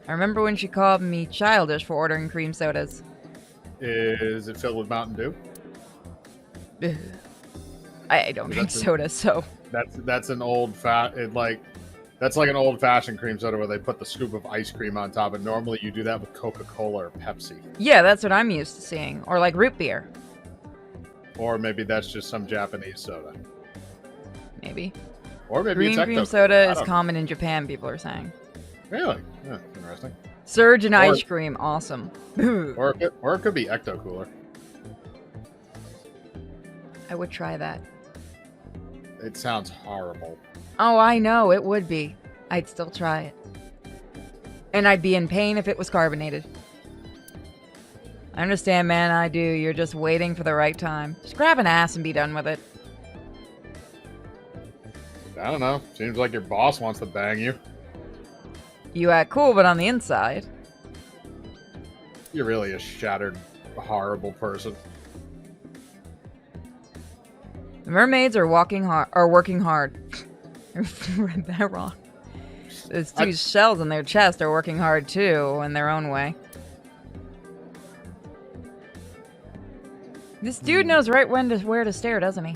I remember when she called me childish for ordering cream sodas. Is it filled with Mountain Dew? Ugh. I don't drink soda, so That's an old that's like an old fashioned cream soda where they put the scoop of ice cream on top, and normally you do that with Coca-Cola or Pepsi. yeah, that's what I'm used to seeing. Or like root beer, Or maybe that's just some Japanese soda. maybe. Or maybe Green it's cream Ecto. soda I is don't- common in Japan, people are saying. Really? Yeah, interesting. Surge and Or- ice cream, awesome. Or it could be Ecto Cooler. I would try that. It sounds horrible. Oh, I know, it would be. I'd still try it. And I'd be in pain if it was carbonated. I understand, man, I do. You're just waiting for the right time. Just grab an ass and be done with it. I don't know. Seems like your boss wants to bang you. You act cool, but on the inside... You're really a shattered, horrible person. The mermaids are working hard. I read that wrong. Those two shells in their chest are working hard too, in their own way. This dude knows right where to stare, doesn't he?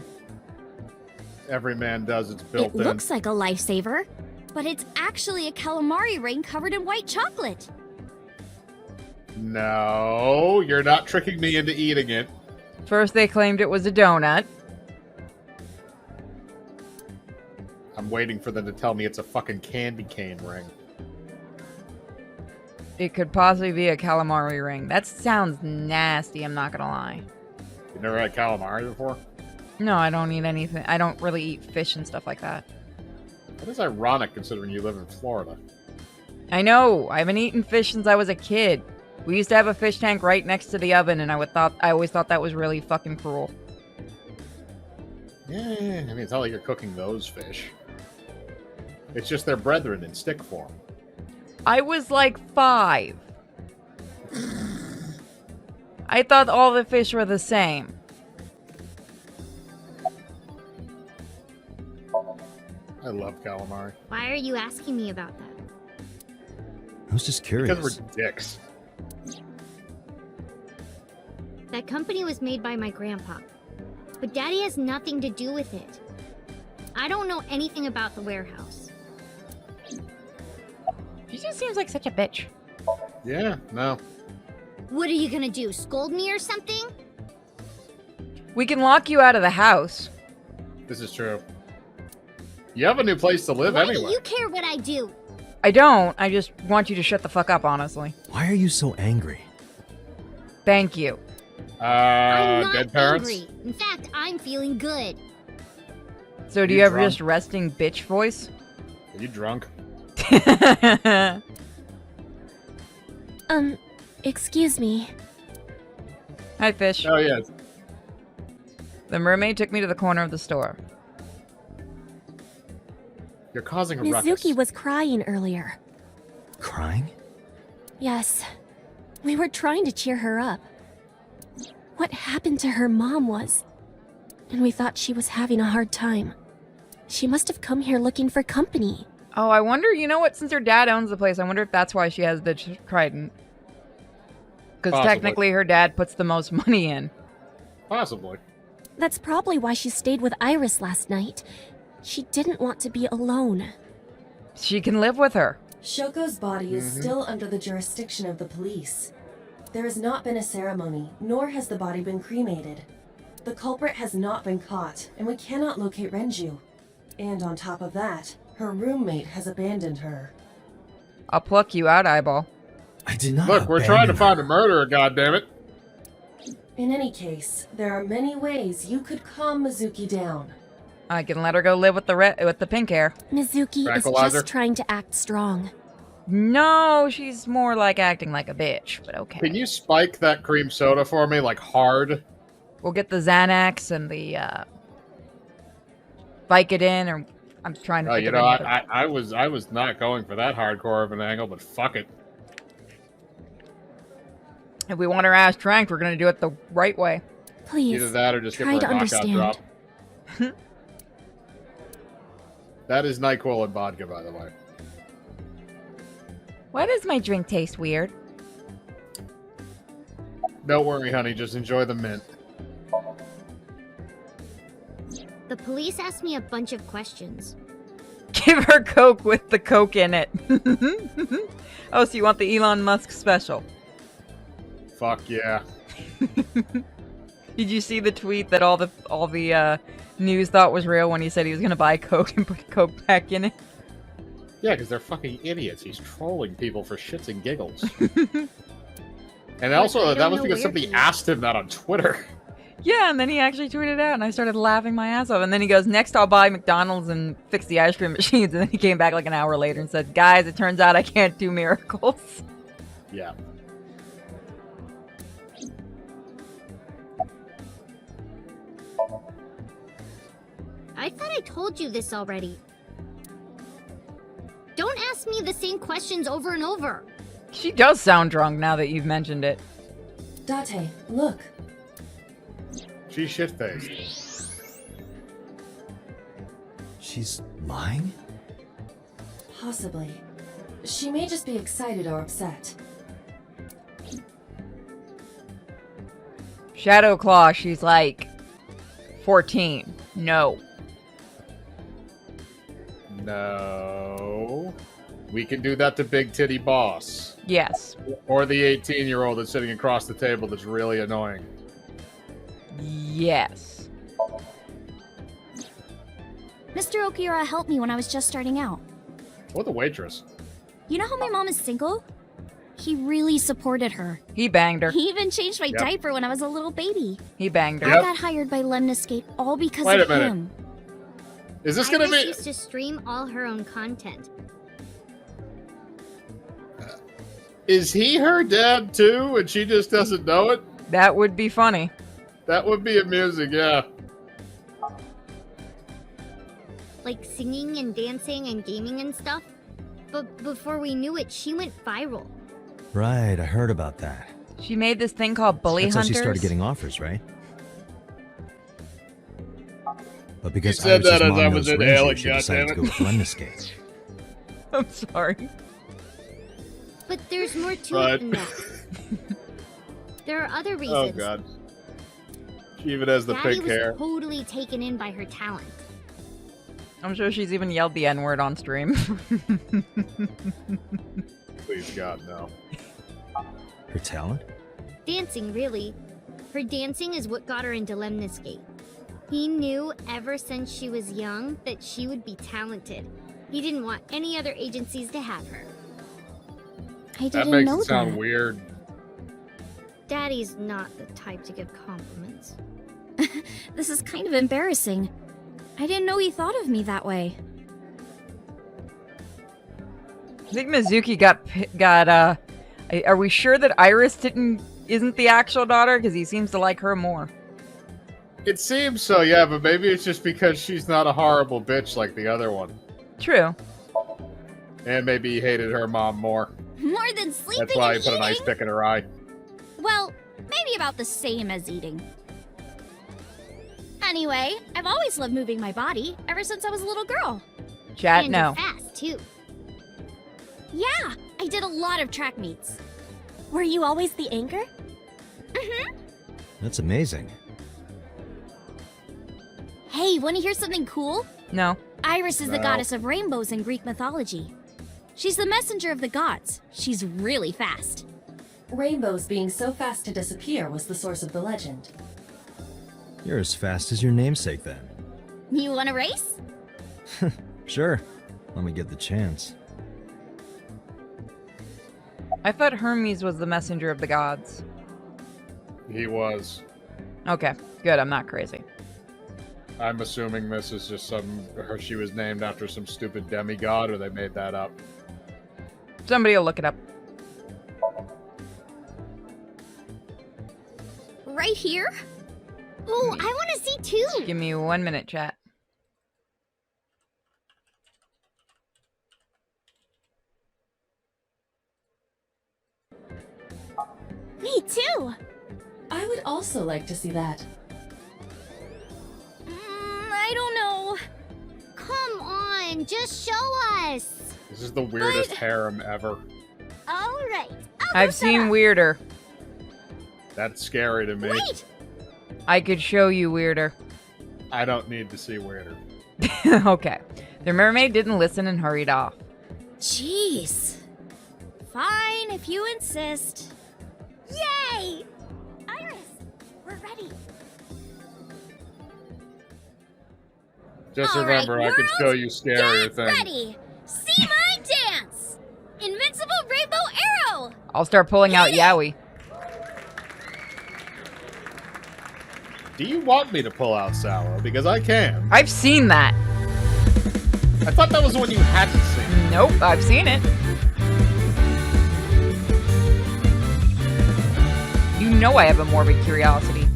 Every man does. It's built It in. looks like a lifesaver, but it's actually a calamari ring covered in white chocolate. No, you're not tricking me into eating it. First they claimed it was a donut. I'm waiting for them to tell me it's a fucking candy cane ring. It could possibly be a calamari ring. That sounds nasty, I'm not gonna lie. You never had calamari before? No, I don't eat anything. I don't really eat fish and stuff like that. That is ironic considering you live in Florida. I know. I haven't eaten fish since I was a kid. We used to have a fish tank right next to the oven, and I always thought that was really fucking cruel. Yeah, I mean, it's not like you're cooking those fish. It's just their brethren in stick form. I was like 5. I thought all the fish were the same. I love calamari. Why are you asking me about that? I was just curious. Because we're dicks. That company was made by my grandpa, but Daddy has nothing to do with it. I don't know anything about the warehouse. She just seems like such a bitch. Yeah, no. What are you gonna do, scold me or something? We can lock you out of the house. This is true. You have a new place to live Why anyway. do you care what I do? I don't. I just want you to shut the fuck up, honestly. Why are you so angry? Thank you. I'm not dead parents? angry. In fact, I'm feeling good. So do You you have drunk? just resting bitch voice? Are you drunk? Excuse me. Hi, fish. Oh, yes. The mermaid took me to the corner of the store. You're causing a ruckus. Mizuki was crying earlier. Crying? Yes. We were trying to cheer her up. What happened to her mom was... And we thought she was having a hard time. She must have come here looking for company. Oh, I wonder, you know what? Since her dad owns the place, I wonder if that's why she has the trident. Because Possibly. technically her dad puts the most money in. Possibly. That's probably why she stayed with Iris last night. She didn't want to be alone. She can live with her. Shoko's body is still under the jurisdiction of the police. There has not been a ceremony, nor has the body been cremated. The culprit has not been caught, and we cannot locate Renju. And on top of that, her roommate has abandoned her. I'll pluck you out, eyeball. I did not. Look, we're trying to find a murderer, goddammit. In any case, there are many ways you could calm Mizuki down. I can let her go live with the pink hair. Mizuki is Tranquilizer? just trying to act strong. No, she's more like acting like a bitch, but okay. Can you spike that cream soda for me, like hard? We'll get the Xanax and the Vicodin, or I'm trying to think You of know, any other. I was not going for that hardcore of an angle, but fuck it. If we want her ass tranked, we're gonna do it the right way. Please. Either that or just give try her to a knockout understand. drop. That is NyQuil and vodka, by the way. Why does my drink taste weird? Don't worry, honey. Just enjoy the mint. The police asked me a bunch of questions. Give her Coke with the Coke in it. Oh, so you want the Elon Musk special? Fuck yeah. Did you see the tweet that all the news thought was real when he said he was gonna buy Coke and put Coke back in it? Yeah, because they're fucking idiots. He's trolling people for shits and giggles. And also, that was because somebody asked him that on Twitter. Yeah, and then he actually tweeted out, and I started laughing my ass off. And then he goes, "Next, I'll buy McDonald's and fix the ice cream machines." And then he came back like an hour later and said, "Guys, it turns out I can't do miracles." Yeah. I thought I told you this already. Don't ask me the same questions over and over. She does sound drunk now that you've mentioned it. Date, look. She's shit-faced. She's lying? Possibly. She may just be excited or upset. Shadow Claw, she's like 14. No. No. We can do that to Big Titty Boss. Yes. Or the 18-year-old that's sitting across the table that's really annoying. Yes. Mr. Okiura helped me when I was just starting out. Or the waitress. You know how my mom is single? He really supported her. He banged her. He even changed my Yep. diaper when I was a little baby. He banged her. I got hired by Lemniscate all because Wait of a minute. him. Is this gonna Iris be... used to stream all her own content. Is he her dad too, and she just doesn't know it? That would be funny. That would be amusing, yeah. Like singing and dancing and gaming and stuff. But before we knew it, she went viral. Right, I heard about that. She made this thing called Bully That's how Hunters. she started getting offers, right? But because You said Iris's that as mom I was knows in Renji, Alec, she decided to go with goddammit. Lemniscate. I'm sorry. But there's more to Right. it than that. There are other Oh reasons. god. She even has the Daddy pink was hair. totally taken in by her talent. I'm sure she's even yelled the N-word on stream. Please God, no. Her talent? Dancing, really. Her dancing is what got her into Lemniscate. He knew ever since she was young that she would be talented. He didn't want any other agencies to have her. I That didn't makes know it sound that. weird. Daddy's not the type to give compliments. This is kind of embarrassing. I didn't know he thought of me that way. I think Mizuki got are we sure that Iris isn't the actual daughter? Because he seems to like her more. It seems so, yeah, but maybe it's just because she's not a horrible bitch like the other one. True. And maybe he hated her mom more. More than sleeping That's why he and put an ice eating? pick in her eye. Well, maybe about the same as eating. Anyway, I've always loved moving my body, ever since I was a little girl. Chat, and no. you're fast, too. Yeah, I did a lot of track meets. Were you always the anchor? Mm-hmm. That's amazing. Hey, want to hear something cool? No. Iris is the No. goddess of rainbows in Greek mythology. She's the messenger of the gods. She's really fast. Rainbows being so fast to disappear was the source of the legend. You're as fast as your namesake, then. You want to race? Sure. Let me get the chance. I thought Hermes was the messenger of the gods. He was. Okay, good. I'm not crazy. I'm assuming this is just she was named after some stupid demigod, or they made that up. Somebody will look it up. Right here? Oh, I want to see too. Give me 1 minute, chat. Me too. I would also like to see that. I don't know. Come on, just show us. This is the weirdest harem ever. All right. I've seen weirder. That's scary to me. Wait. I could show you weirder. I don't need to see weirder. Okay. The mermaid didn't listen and hurried off. Jeez. Fine, if you insist. Yay! Iris, we're ready. Just All right, remember, I can show you scarier Get things. ready. See my dance. Invincible rainbow arrow. I'll start pulling out Yowie. Do you want me to pull out Sour? Because I can. I've seen that. I thought that was the one you hadn't seen. Nope, I've seen it. You know I have a morbid curiosity.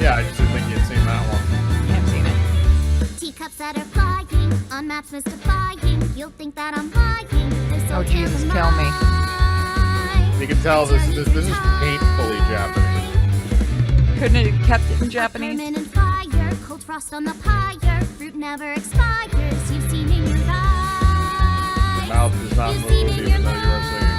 Yeah, I just didn't think you'd seen that one. I have seen it. Teacups that are flying on maps mystifying. You'll think that I'm lying. Oh Jesus, kill me. You can tell this is painfully Japanese. Couldn't it have kept it in Japanese? Permanent fire, cold frost on the pyre. Fruit never expires. You've seen in your eyes. The mouth does not move even though you are singing.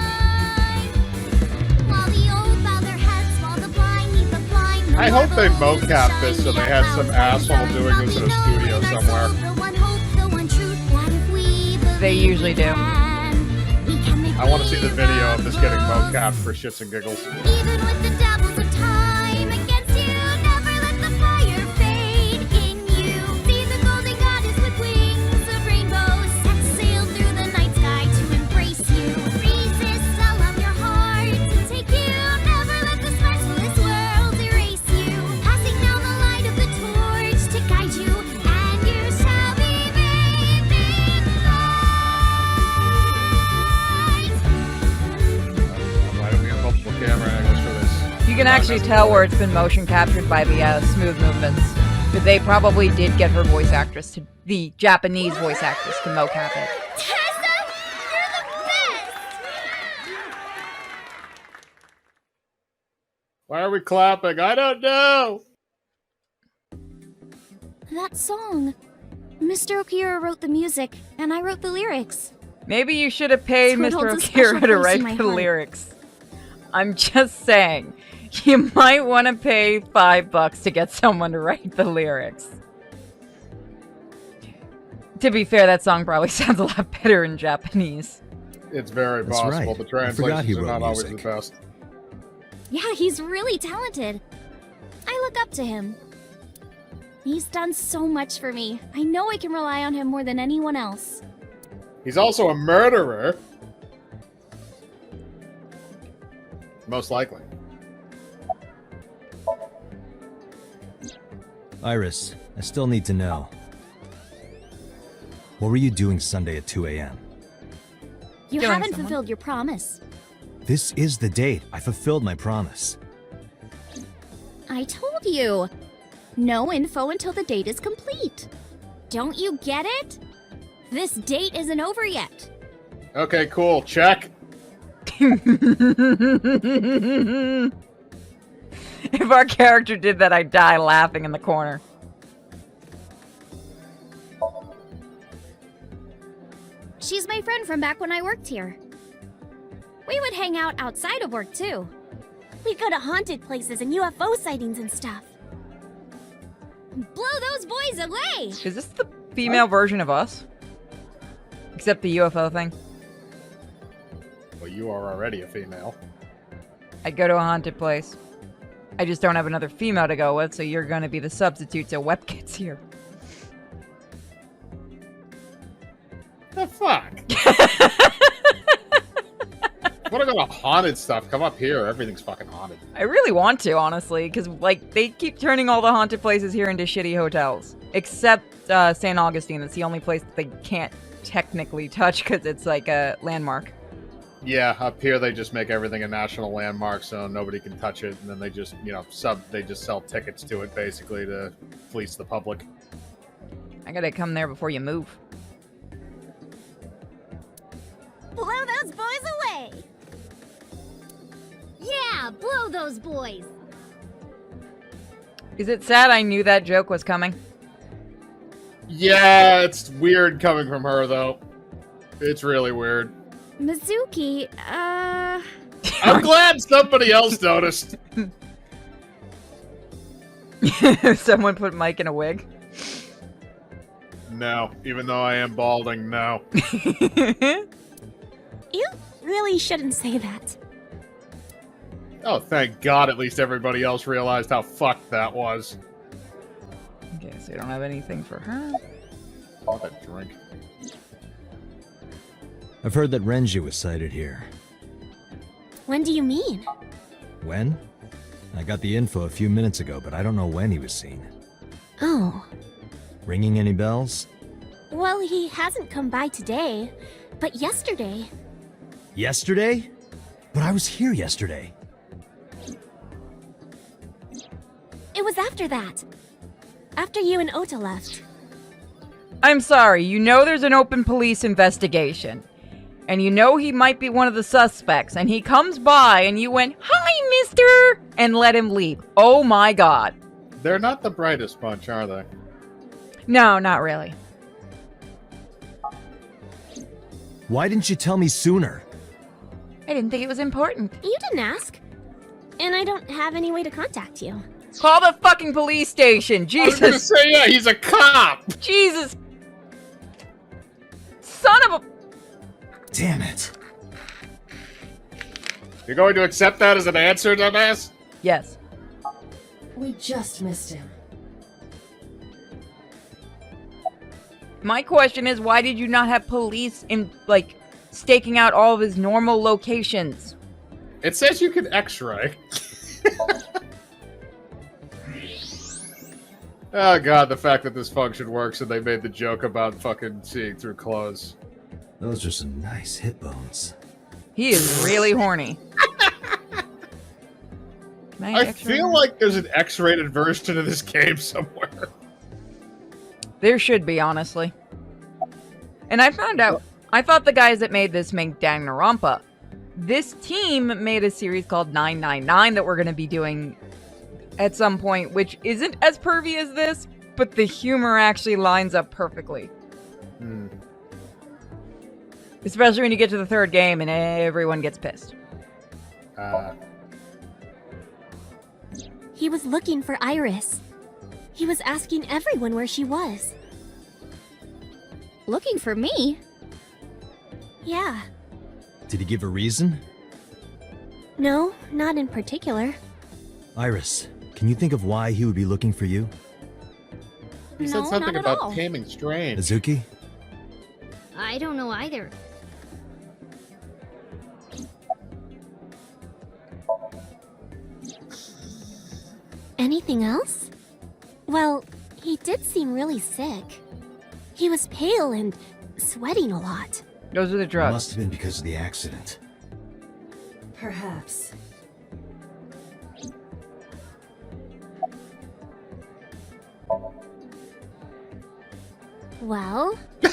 While the old bow their heads, while the blind lead the blind. I hope they mocap this so they had some asshole doing this in a studio somewhere. The one hope, the one truth, that if we They usually do. I want to see the video of this getting mocapped for shits and giggles. Even with the devils of time against you, never let the fire fade in you. See the golden goddess with wings of rainbows set sail through the night sky to embrace you. Resist all of your heart to take you. Never let the sparks of this world erase you. Passing down the light of the torch to guide you, and you shall be made big Why do we have multiple camera angles for this? You can actually tell where it's been motion captured by the smooth movements. But they probably did get her voice actress to the Japanese voice actress to mocap it. Tessa, you're the best! Why are we clapping? I don't know! That song. Mr. Okiura wrote the music, and I wrote the lyrics. Maybe you should have paid So it Mr. holds a special Okira to place write in my the heart. lyrics. I'm just saying, you might want to pay $5 to get someone to write the lyrics. To be fair, that song probably sounds a lot better in Japanese. It's very That's possible. right. The I forgot he translations are wrote not always music. the best. Yeah, he's really talented. I look up to him. He's done so much for me. I know I can rely on him more than anyone else. He's also a murderer. Most likely. Iris, I still need to know. What were you doing Sunday at 2 a.m.? You Killing haven't someone. fulfilled your promise. This is the date. I fulfilled my promise. I told you. No info until the date is complete. Don't you get it? This date isn't over yet. Okay, cool. Check. If our character did that, I'd die laughing in the corner. She's my friend from back when I worked here. We would hang out outside of work, too. We'd go to haunted places and UFO sightings and stuff. Blow those boys away! Is this the female version of us? Except the UFO thing. Well, you are already a female. I'd go to a haunted place. I just don't have another female to go with, so you're gonna be the substitute so Web gets here. The fuck? I want to go to haunted stuff. Come up here. Everything's fucking haunted. I really want to, honestly, because, like, they keep turning all the haunted places here into shitty hotels. Except St. Augustine. It's the only place that they can't technically touch because it's, like, a landmark. Yeah, up here they just make everything a national landmark so nobody can touch it, and then they just, they just sell tickets to it basically to fleece the public. I gotta come there before you move. Blow those boys away! Yeah, blow those boys! Is it sad I knew that joke was coming? Yeah, it's weird coming from her, though. It's really weird. Mizuki, I'm glad somebody else noticed. Someone put Mike in a wig. No, even though I am balding, no. You really shouldn't say that. Oh, thank God at least everybody else realized how fucked that was. Okay, so you don't have anything for her. Oh, that drink. I've heard that Renju was sighted here. When do you mean? When? I got the info a few minutes ago, but I don't know when he was seen. Oh. Ringing any bells? Well, he hasn't come by today, but yesterday. Yesterday? But I was here yesterday. It was after that. After you and Ota left. I'm sorry, you know there's an open police investigation. And you know he might be one of the suspects, and he comes by and you went, "Hi, mister," and let him leave. Oh my God. They're not the brightest bunch, are they? No, not really. Why didn't you tell me sooner? I didn't think it was important. You didn't ask. And I don't have any way to contact you. Call the fucking police station. Jesus. I was gonna say, yeah, he's a cop. Jesus. Son of a... Damn it. You're going to accept that as an answer, dumbass? Yes. We just missed him. My question is, why did you not have police in, like, staking out all of his normal locations? It says you can x-ray. Oh God, the fact that this function works and they made the joke about fucking seeing through clothes. Those are some nice hip bones. He is really horny. Can I feel like there's an X-rated version of this game somewhere. There should be, honestly. And I found out, I thought the guys that made this make Danganronpa. This team made a series called 999 that we're going to be doing at some point, which isn't as pervy as this, but the humor actually lines up perfectly. Hmm. Especially when you get to the third game and everyone gets pissed. He was looking for Iris. He was asking everyone where she was. Looking for me? Yeah. Did he give a reason? No, not in particular. Iris, can you think of why he would be looking for you? He No, said something not at about all. taming strange. Mizuki? I don't know either. Anything else? Well, he did seem really sick. He was pale and sweating a lot. Those are the It drugs. must have been because of the accident. Perhaps. Well, a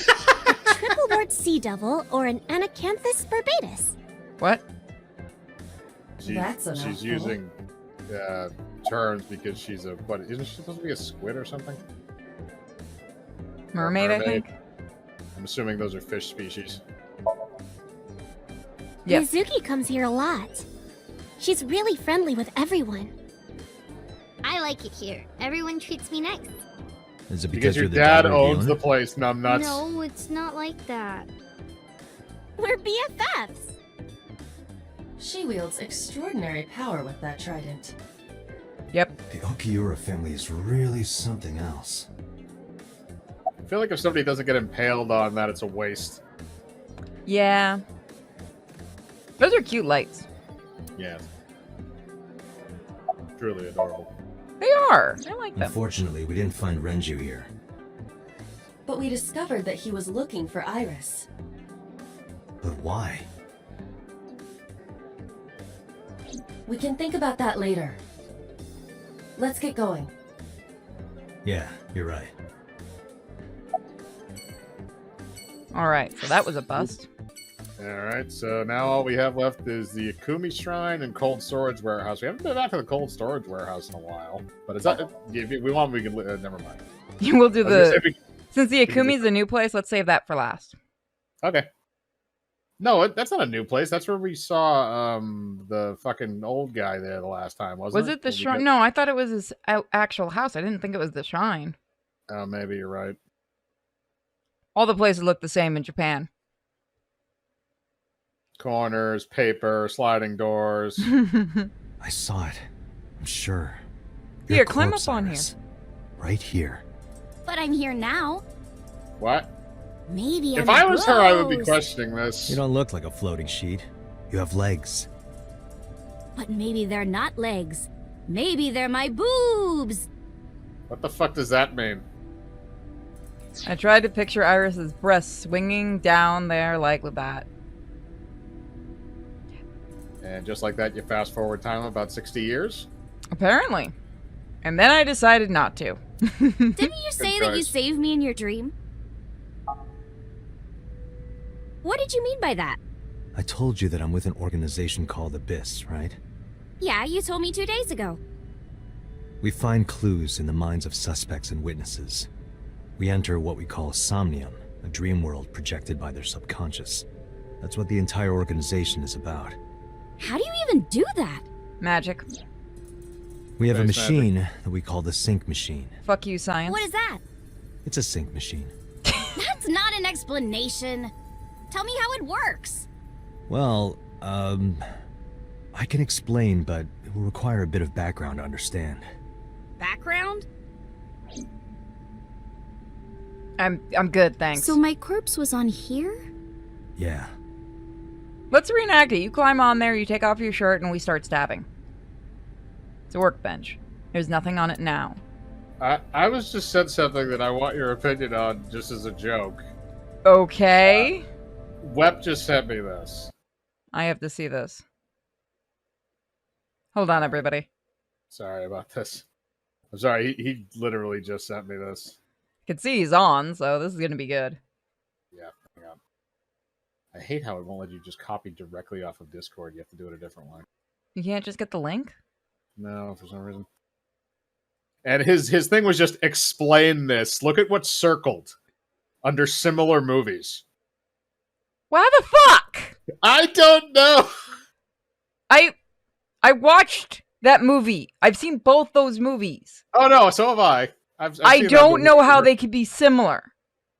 triple board sea devil or an Anacanthus barbatus. What? That's a She's mouthful. using terms because she's a, what, isn't she supposed to be a squid or something? Mermaid, I think? I'm assuming those are fish species. Yep. Mizuki comes here a lot. She's really friendly with everyone. I like it here. Everyone treats me nice. Is it Because your you're the dad daughter of the owns owner? the place, numbnuts. No, it's not like that. We're BFFs. She wields extraordinary power with that trident. Yep. The Okiura family is really something else. I feel like if somebody doesn't get impaled on that, it's a waste. Yeah. Those are cute lights. Yeah. Truly adorable. They are. I like them. Unfortunately, we didn't find Renju here. But we discovered that he was looking for Iris. But why? We can think about that later. Let's get going. Yeah, you're right. Alright, so that was a bust. Alright, so now all we have left is the Akumi Shrine and Cold Storage Warehouse. We haven't been back to the Cold Storage Warehouse in a while. But it's not, if we want, we can... never mind. We'll do the... Since the Akumi's a new place, let's save that for last. Okay. No, that's not a new place. That's where we saw the fucking old guy there the last time, wasn't it? Was it the shrine? No, I thought it was his actual house. I didn't think it was the shrine. Oh, maybe you're right. All the places look the same in Japan. Corners, paper, sliding doors. I saw it. I'm sure. Here, climb up on here. Right here. But I'm here now. What? Maybe if I'm I was her, I would be gross. questioning this. You don't look like a floating sheet. You have legs. But maybe they're not legs. Maybe they're my boobs. What the fuck does that mean? I tried to picture Iris's breasts swinging down there like that. And just like that, you fast forward time about 60 years? Apparently. And then I decided not to. Didn't you say that you saved me in your dream? What did you mean by that? I told you that I'm with an organization called Abyss, right? Yeah, you told me 2 days ago. We find clues in the minds of suspects and witnesses. We enter what we call Somnium, a dream world projected by their subconscious. That's what the entire organization is about. How do you even do that? Magic. We have a machine that we call the sync machine. Fuck you, science. What is that? It's a sync machine. That's not an explanation. Tell me how it works. Well, I can explain, but it will require a bit of background to understand. Background? I'm good, thanks. So my corpse was on here? Yeah. Let's reenact it. You climb on there, you take off your shirt, and we start stabbing. It's a workbench. There's nothing on it now. I was just said something that I want your opinion on, just as a joke. Okay. Web just sent me this. I have to see this. Hold on, everybody. Sorry about this. I'm sorry, he literally just sent me this. I can see he's on, so this is going to be good. Yeah, hang on. I hate how it won't let you just copy directly off of Discord. You have to do it a different way. You can't just get the link? No, for some reason. And his thing was just explain this. Look at what's circled under similar movies. Why the fuck? I don't know. I watched that movie. I've seen both those movies. Oh no, so have I. I've I seen that don't movie know how before. they could be similar.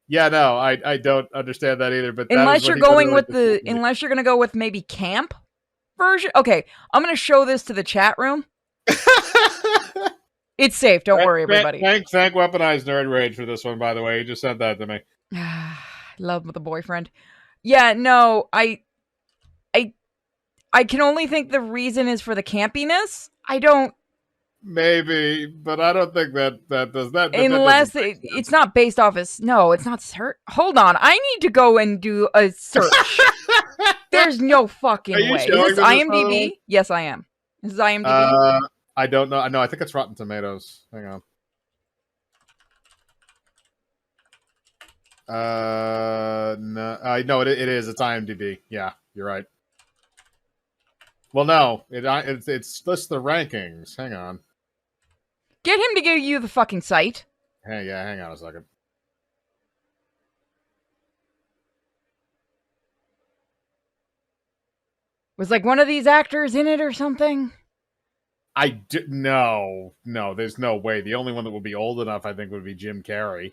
Yeah, no, I don't understand that either. But Unless you're going with unless you're gonna go with maybe camp version. Okay, I'm gonna show this to the chat room. It's safe. Don't worry, everybody. Thank Weaponized Nerd Rage for this one, by the way. He just sent that to me. Love with a boyfriend. Yeah, no, I can only think the reason is for the campiness. I don't. Maybe, but I don't think that does that. Unless it's not based off of. No, it's not. Hold on, I need to go and do a search. There's no fucking way. Is this IMDb? Yes, I am. This is IMDb. I don't know. No, I think it's Rotten Tomatoes. Hang on. No, it is. It's IMDb. Yeah, you're right. Well, no, it's lists the rankings. Hang on. Get him to give you the fucking site. Hey, yeah, hang on a second. Was like one of these actors in it or something? No, there's no way. The only one that would be old enough, I think, would be Jim Carrey.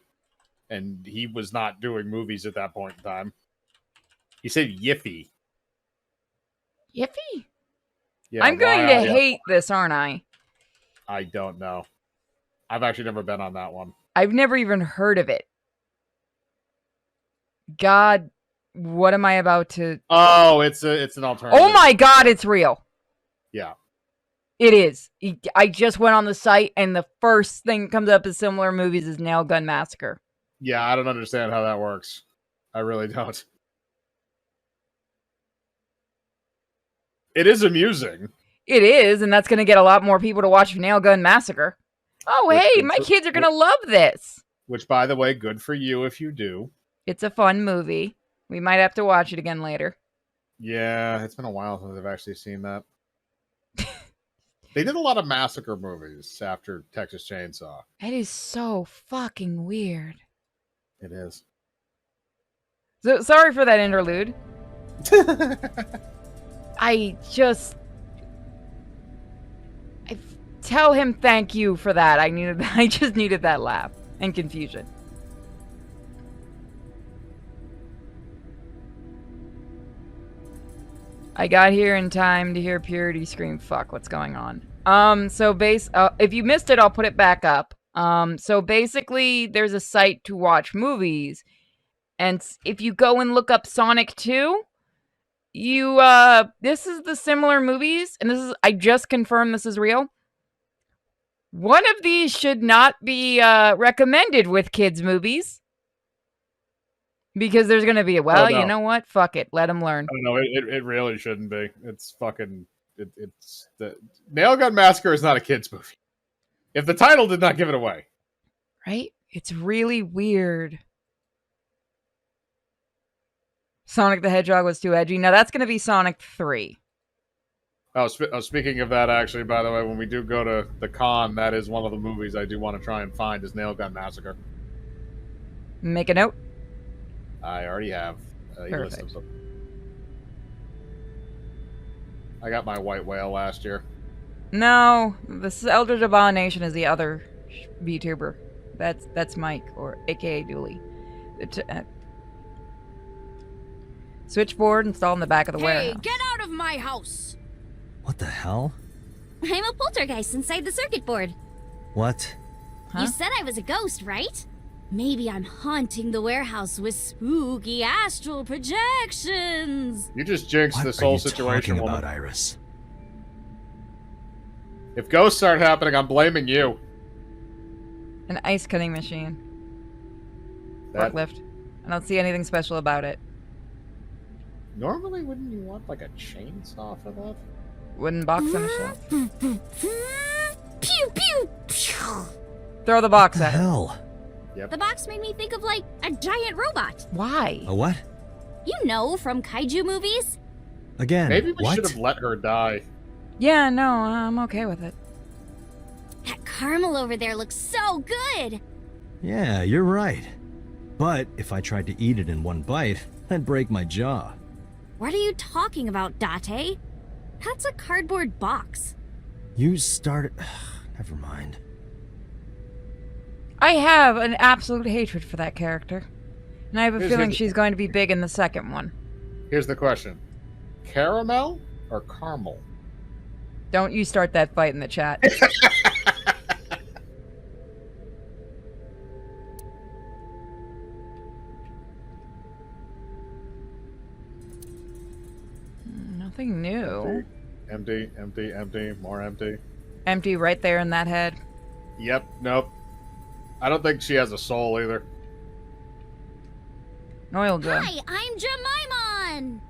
And he was not doing movies at that point in time. He said Yiffy. Yiffy? Yeah, I'm going to hate this, aren't I? I don't know. I've actually never been on that one. I've never even heard of it. God, what am I about to... Oh, it's an alternative. Oh my God, it's real. Yeah. It is. I just went on the site, and the first thing that comes up as similar movies is Nail Gun Massacre. Yeah, I don't understand how that works. I really don't. It is amusing. It is, and that's going to get a lot more people to watch Nailgun Massacre. Oh, hey, my kids are going to love this. Which, by the way, good for you if you do. It's a fun movie. We might have to watch it again later. Yeah, it's been a while since I've actually seen that. They did a lot of massacre movies after Texas Chainsaw. It is so fucking weird. It is. So sorry for that interlude. I tell him thank you for that. I just needed that laugh and confusion. I got here in time to hear Purity scream, fuck, what's going on? If you missed it, I'll put it back up. So basically, there's a site to watch movies, and if you go and look up Sonic 2, this is the similar movies, and I just confirmed this is real. One of these should not be recommended with kids' movies. Because there's going to be you know what? Fuck it. Let them learn. Oh, no, it really shouldn't be. It's fucking... It's the Nailgun Massacre is not a kid's movie. If the title did not give it away. Right? It's really weird. Sonic the Hedgehog was too edgy. Now that's going to be Sonic 3. Speaking of that, actually, by the way, when we do go to the con, that is one of the movies I do want to try and find is Nailgun Massacre. Make a note. I already have. Perfect. I got my white whale last year. No, this Eldritch Abomination is the other VTuber. That's Mike, or AKA Dooley. Switchboard installed in the back of the warehouse. Hey, get out of my house! What the hell? I'm a poltergeist inside the circuit board. What? You said I was a ghost, right? Maybe I'm haunting the warehouse with spooky astral projections. You just jinxed this whole situation, talking woman. about, Iris? If ghosts start happening, I'm blaming you. An ice cutting machine. Forklift. I don't see anything special about it. Normally, wouldn't you want like a chainsaw for that? Wooden box on a shelf. Pew pew pew. Throw the box at hell. Yep. The box made me think of like a giant robot. Why? A what? You know, from kaiju movies. Again, Maybe we what? should have let her die. Yeah, no, I'm okay with it. That caramel over there looks so good. Yeah, you're right. But if I tried to eat it in one bite, I'd break my jaw. What are you talking about, Date? That's a cardboard box. You started... Never mind. I have an absolute hatred for that character. And I have a Here's feeling the- she's going to be big in the second one. Here's the question. Caramel or caramel? Don't you start that fight in the chat. Nothing new. Empty, empty, empty, more empty. Empty right there in that head. Yep, nope. I don't think she has a soul either. Oil gun. Hi, I'm Jemimon.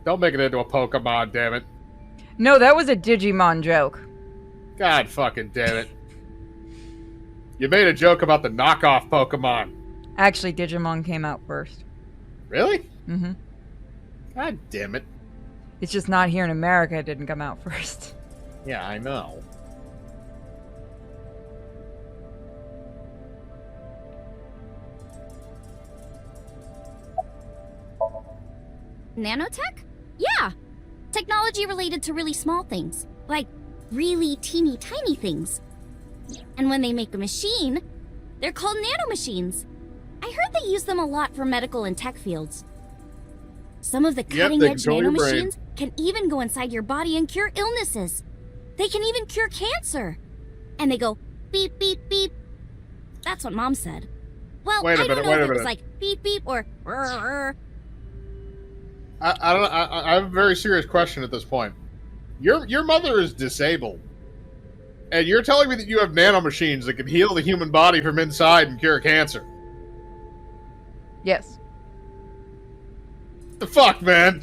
Don't make it into a Pokemon, damn it. No, that was a Digimon joke. God fucking damn it. You made a joke about the knockoff Pokemon. Actually, Digimon came out first. Really? Mm-hmm. God damn it. It's just not here in America. It didn't come out first. Yeah, I know. Nanotech? Yeah. Technology related to really small things. Like really teeny tiny things. And when they make a machine, they're called nanomachines. I heard they use them a lot for medical and tech fields. Some of the cutting-edge nanomachines can even go inside your body and cure illnesses. They can even cure cancer. And they go beep, beep, beep. That's what Mom said. Well, I don't know if it was like beep, beep or rrr. I don't know. I have a very serious question at this point. Your mother is disabled. And you're telling me that you have nanomachines that can heal the human body from inside and cure cancer. Yes. The fuck, man?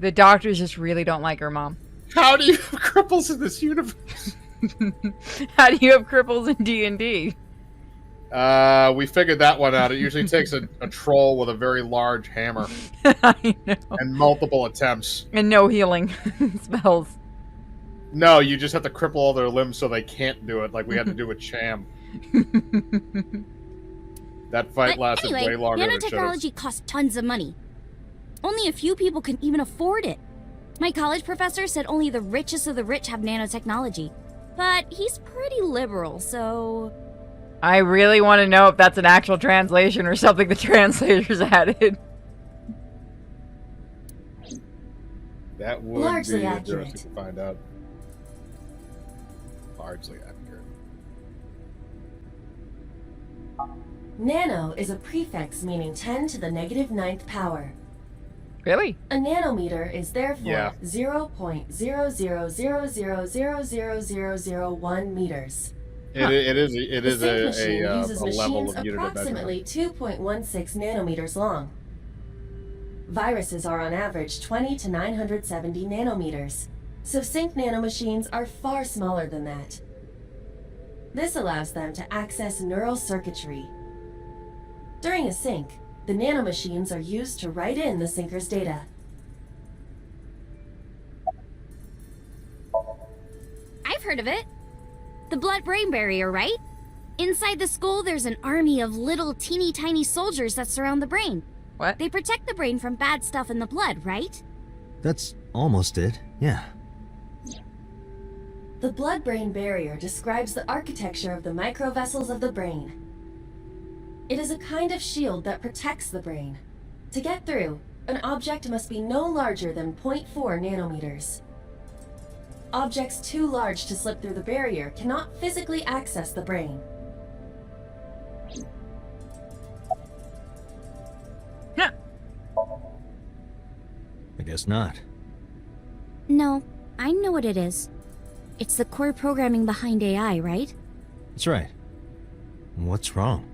The doctors just really don't like her mom. How do you have cripples in this universe? How do you have cripples in D&D? We figured that one out. It usually takes a troll with a very large hammer. I know. And multiple attempts. And no healing spells. No, you just have to cripple all their limbs so they can't do it, like we had to do with Cham. That fight lasted anyway, way longer than it should have. nanotechnology costs tons of money. Only a few people can even afford it. My college professor said only the richest of the rich have nanotechnology. But he's pretty liberal, so... I really want to know if that's an actual translation or something the translators added. That would Largely be accurate. interesting to find out. Largely accurate. Nano is a prefix meaning 10 to the negative 9th power. Really? A nanometer is therefore Yeah. 0.000000001 meters. It is The sync machine uses a level machines of unit of measurement. approximately 2.16 nanometers long. Viruses are on average 20 to 970 nanometers, so sync nanomachines are far smaller than that. This allows them to access neural circuitry. During a sync, the nanomachines are used to write in the syncer's data. I've heard of it. The blood-brain barrier, right? Inside the skull, there's an army of little teeny tiny soldiers that surround the brain. What? They protect the brain from bad stuff in the blood, right? That's almost it, yeah. The blood-brain barrier describes the architecture of the microvessels of the brain. It is a kind of shield that protects the brain. To get through, an object must be no larger than 0.4 nanometers. Objects too large to slip through the barrier cannot physically access the brain. I guess not. No, I know what it is. It's the core programming behind AI, right? That's right. What's wrong?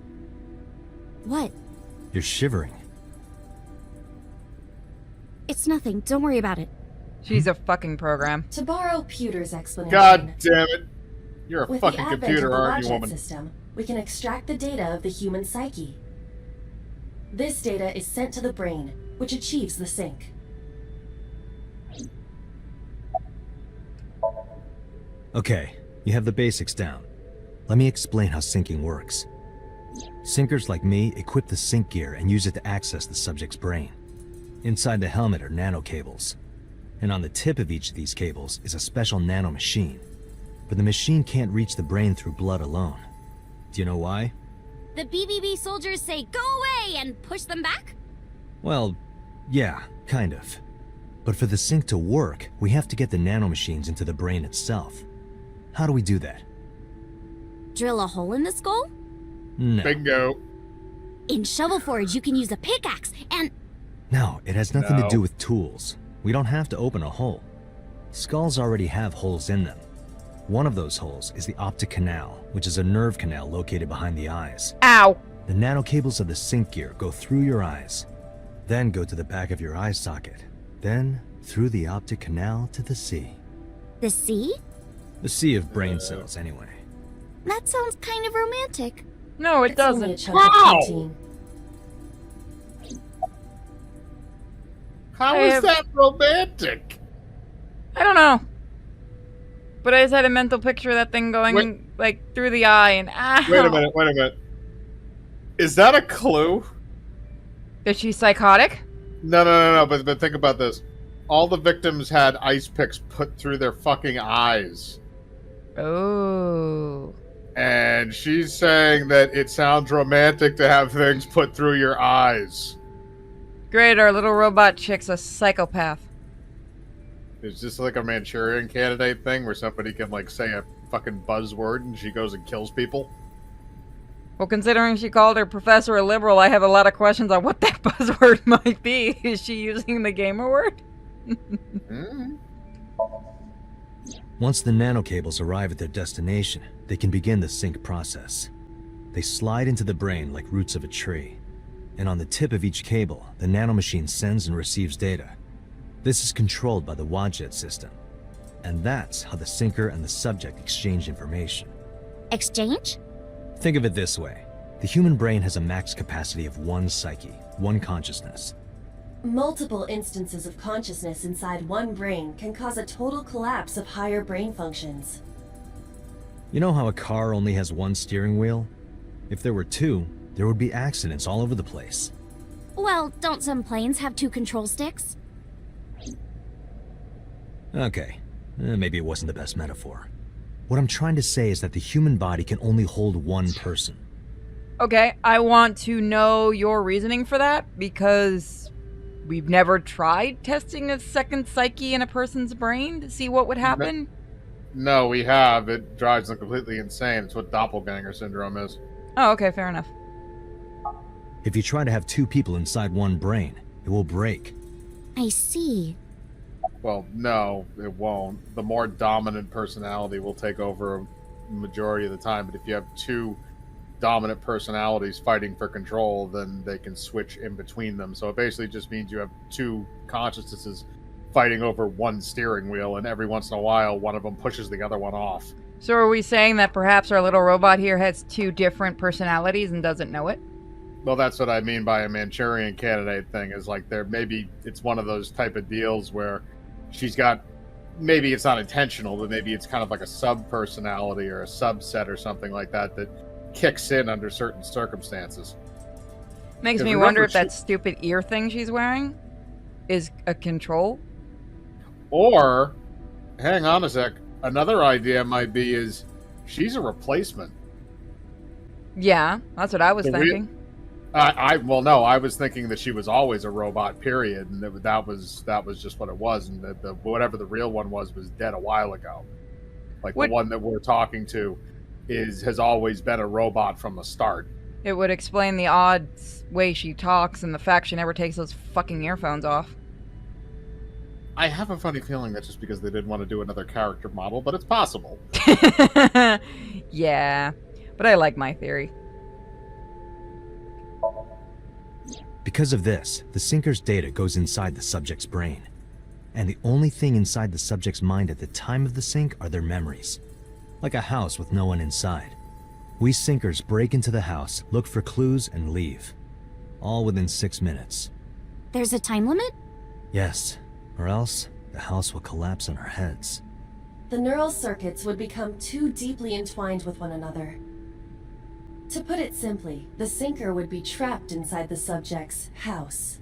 What? You're shivering. It's nothing. Don't worry about it. She's a fucking program. To borrow Pewter's explanation, God damn it. You're a with fucking the advent computer, of the aren't you, Logit woman? system, we can extract the data of the human psyche. This data is sent to the brain, which achieves the sync. Okay, you have the basics down. Let me explain how syncing works. Syncers like me equip the sync gear and use it to access the subject's brain. Inside the helmet are nanocables. And on the tip of each of these cables is a special nanomachine. But the machine can't reach the brain through blood alone. Do you know why? The BBB soldiers say, "Go away!" and push them back? Well, yeah, kind of. But for the sync to work, we have to get the nanomachines into the brain itself. How do we do that? Drill a hole in the skull? No. Bingo. In Shovel Forge, you can use a pickaxe and... No, it has nothing No. to do with tools. We don't have to open a hole. Skulls already have holes in them. One of those holes is the optic canal, which is a nerve canal located behind the eyes. Ow! The nanocables of the sync gear go through your eyes, then go to the back of your eye socket, then through the optic canal to the sea. The sea? The sea of brain cells, anyway. That sounds kind of romantic. No, it It's only a doesn't. chunk of Wow! protein. How I is have- that romantic? I don't know. But I just had a mental picture of that thing going, Wait. like, through the eye and ow! Wait a minute. Is that a clue? Is she psychotic? No, but think about this. All the victims had ice picks put through their fucking eyes. Oh. And she's saying that it sounds romantic to have things put through your eyes. Great, our little robot chick's a psychopath. Is this like a Manchurian Candidate thing where somebody can like say a fucking buzzword and she goes and kills people? Well, considering she called her professor a liberal, I have a lot of questions on what that buzzword might be. Is she using the gamer word? Once the nanocables arrive at their destination, they can begin the sync process. They slide into the brain like roots of a tree. And on the tip of each cable, the nanomachine sends and receives data. This is controlled by the Wadjet system, and that's how the sinker and the subject exchange information. Exchange? Think of it this way. The human brain has a max capacity of one psyche, one consciousness. Multiple instances of consciousness inside one brain can cause a total collapse of higher brain functions. You know how a car only has one steering wheel? If there were two, there would be accidents all over the place. Well, don't some planes have 2 control sticks? Okay, maybe it wasn't the best metaphor. What I'm trying to say is that the human body can only hold one person. Okay, I want to know your reasoning for that, because we've never tried testing a second psyche in a person's brain to see what would happen. No, we have. It drives them completely insane. It's what doppelganger syndrome is. Oh, okay, fair enough. If you try to have 2 people inside one brain, it will break. I see. Well, no, it won't. The more dominant personality will take over a majority of the time, but if you have 2 dominant personalities fighting for control, then they can switch in between them. So it basically just means you have 2 consciousnesses fighting over one steering wheel, and every once in a while, one of them pushes the other one off. So are we saying that perhaps our little robot here has 2 different personalities and doesn't know it? Well, that's what I mean by a Manchurian Candidate thing, is like maybe it's one of those type of deals where she's got, maybe it's not intentional, but maybe it's kind of like a sub-personality or a subset or something like that kicks in under certain circumstances. Makes me wonder if that stupid ear thing she's wearing is a control. Or, hang on a sec, another idea might be is she's a replacement. Yeah, that's what I was thinking. I was thinking that she was always a robot, period, and that was just what it was, and that whatever the real one was dead a while ago. Like the one that we're talking to has always been a robot from the start. It would explain the odd way she talks and the fact she never takes those fucking earphones off. I have a funny feeling that's just because they didn't want to do another character model, but it's possible. Yeah, but I like my theory. Because of this, the sinker's data goes inside the subject's brain. And the only thing inside the subject's mind at the time of the sync are their memories. Like a house with no one inside. We sinkers break into the house, look for clues, and leave. All within 6 minutes. There's a time limit? Yes, or else the house will collapse on our heads. The neural circuits would become too deeply entwined with one another. To put it simply, the sinker would be trapped inside the subject's house.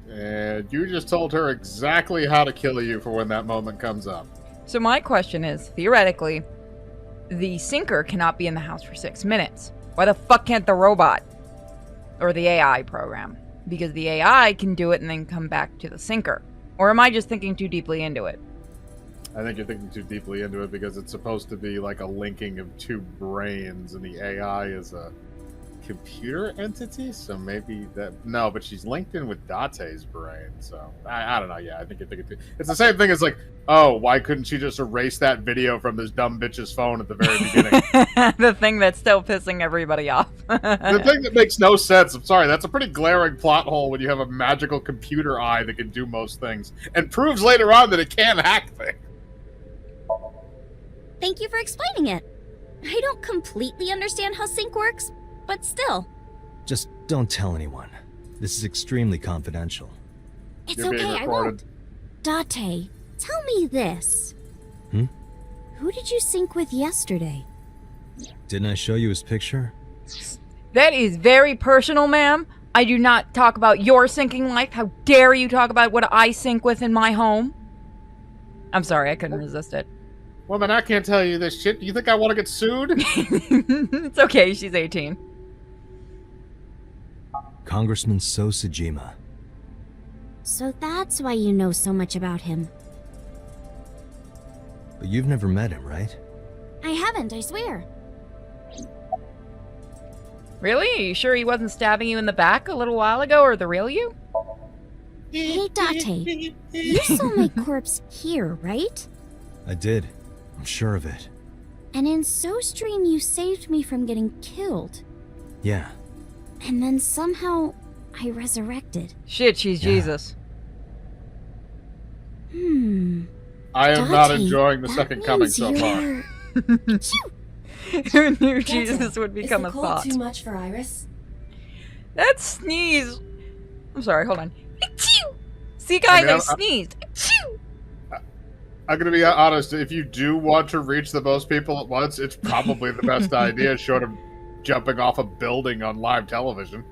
And you just told her exactly how to kill you for when that moment comes up. So my question is, theoretically, the sinker cannot be in the house for 6 minutes. Why the fuck can't the robot? Or the AI program? Because the AI can do it and then come back to the sinker. Or am I just thinking too deeply into it? I think you're thinking too deeply into it because it's supposed to be like a linking of 2 brains, and the AI is a computer entity, so maybe that... No, but she's linked in with Date's brain, so... I don't know, yeah, I think you're thinking too... It's the same thing as like, oh, why couldn't she just erase that video from this dumb bitch's phone at the very beginning? The thing that's still pissing everybody off. The thing that makes no sense, I'm sorry, that's a pretty glaring plot hole when you have a magical computer eye that can do most things, and proves later on that it can hack things. Thank you for explaining it. I don't completely understand how sync works, but still. Just don't tell anyone. This is extremely confidential. It's You're being okay, I won't. Date, tell me this. Who did you sync with yesterday? Didn't I show you his picture? That is very personal, ma'am. I do not talk about your syncing life. How dare you talk about what I sync with in my home? I'm sorry, I couldn't resist it. Woman, I can't tell you this shit. Do you think I want to get sued? It's okay, she's 18. Congressman So Sejima. So that's why you know so much about him. But you've never met him, right? I haven't, I swear. Really? Are you sure he wasn't stabbing you in the back a little while ago, or the real you? Hey, Date, you saw my corpse here, right? I did. I'm sure of it. And in SoStream, you saved me from getting killed. Yeah. And then somehow, I resurrected. Shit, she's Jesus. I am not Dante, enjoying the that second coming means so far. you're- Who knew Dante, Jesus would become is a the cold thought? too much for Iris? That sneeze. I'm sorry, hold on. See, guys, I sneezed. I'm gonna be honest. If you do want to reach the most people at once, it's probably the best idea, short of jumping off a building on live television.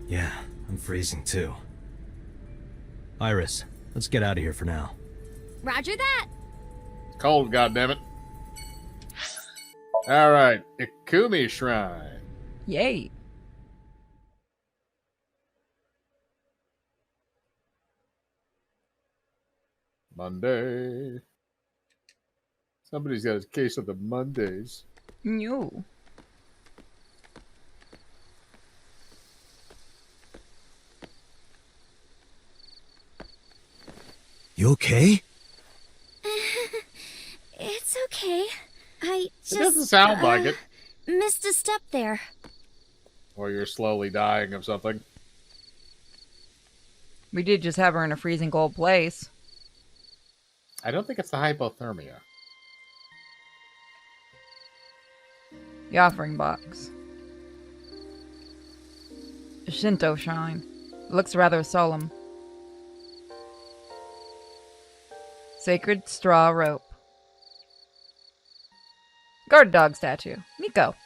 Yeah, I'm freezing too. Iris, let's get out of here for now. Roger that. Cold, goddammit. Alright, Ikumi Shrine. Yay. Monday. Somebody's got a case of the Mondays. No. You okay? It's okay. I just. It doesn't sound like it. Missed a step there. Or you're slowly dying of something. We did just have her in a freezing cold place. I don't think it's the hypothermia. The offering box. A Shinto shrine. It looks rather solemn. Sacred straw rope. Guard dog statue. Miko.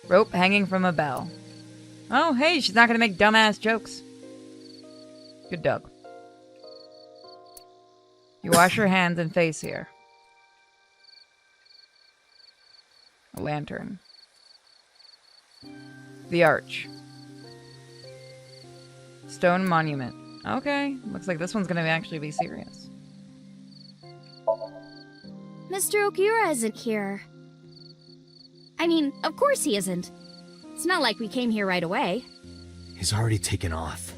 Rope hanging from a bell. Oh, hey, she's not gonna make dumbass jokes. Good dog. You wash your hands and face here. A lantern. The arch. Stone monument. Okay, looks like this one's gonna actually be serious. Mr. Okiura isn't here. I mean, of course he isn't. It's not like we came here right away. He's already taken off.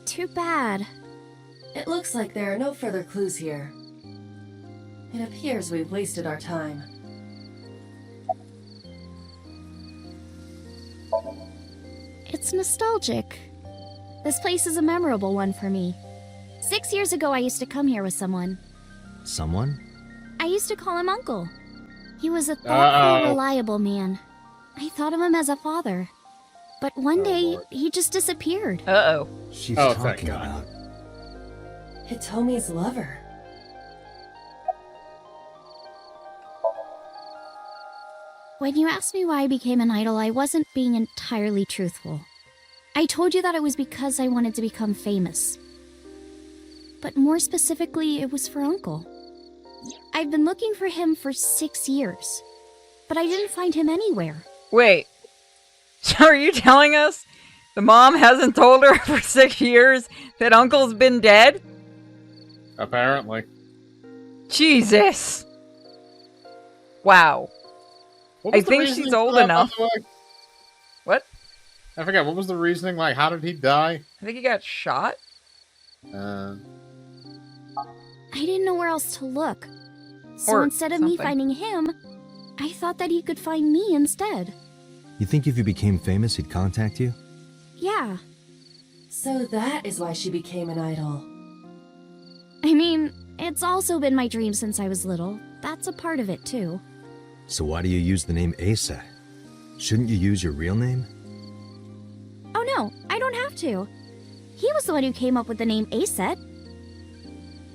Too bad. It looks like there are no further clues here. It appears we've wasted our time. It's nostalgic. This place is a memorable one for me. 6 years ago, I used to come here with someone. Someone? I used to call him Uncle. He was a thoughtful, reliable man. I thought of him as a father. But one day, he just disappeared. Uh-oh. She's thank talking God. about... Hitomi's lover. When you asked me why I became an idol, I wasn't being entirely truthful. I told you that it was because I wanted to become famous. But more specifically, it was for Uncle. I've been looking for him for 6 years, but I didn't find him anywhere. Wait. So are you telling us the mom hasn't told her for 6 years that Uncle's been dead? Apparently. Jesus. Wow. I think she's old enough. What? I forget, what was the reasoning? Like, how did he die? I think he got shot. I didn't know where else to look. So Or instead of me something. finding him, I thought that he could find me instead. You think if you became famous, he'd contact you? Yeah. So that is why she became an idol. I mean, it's also been my dream since I was little. That's a part of it, too. So why do you use the name Asa? Shouldn't you use your real name? Oh no, I don't have to. He was the one who came up with the name Aset.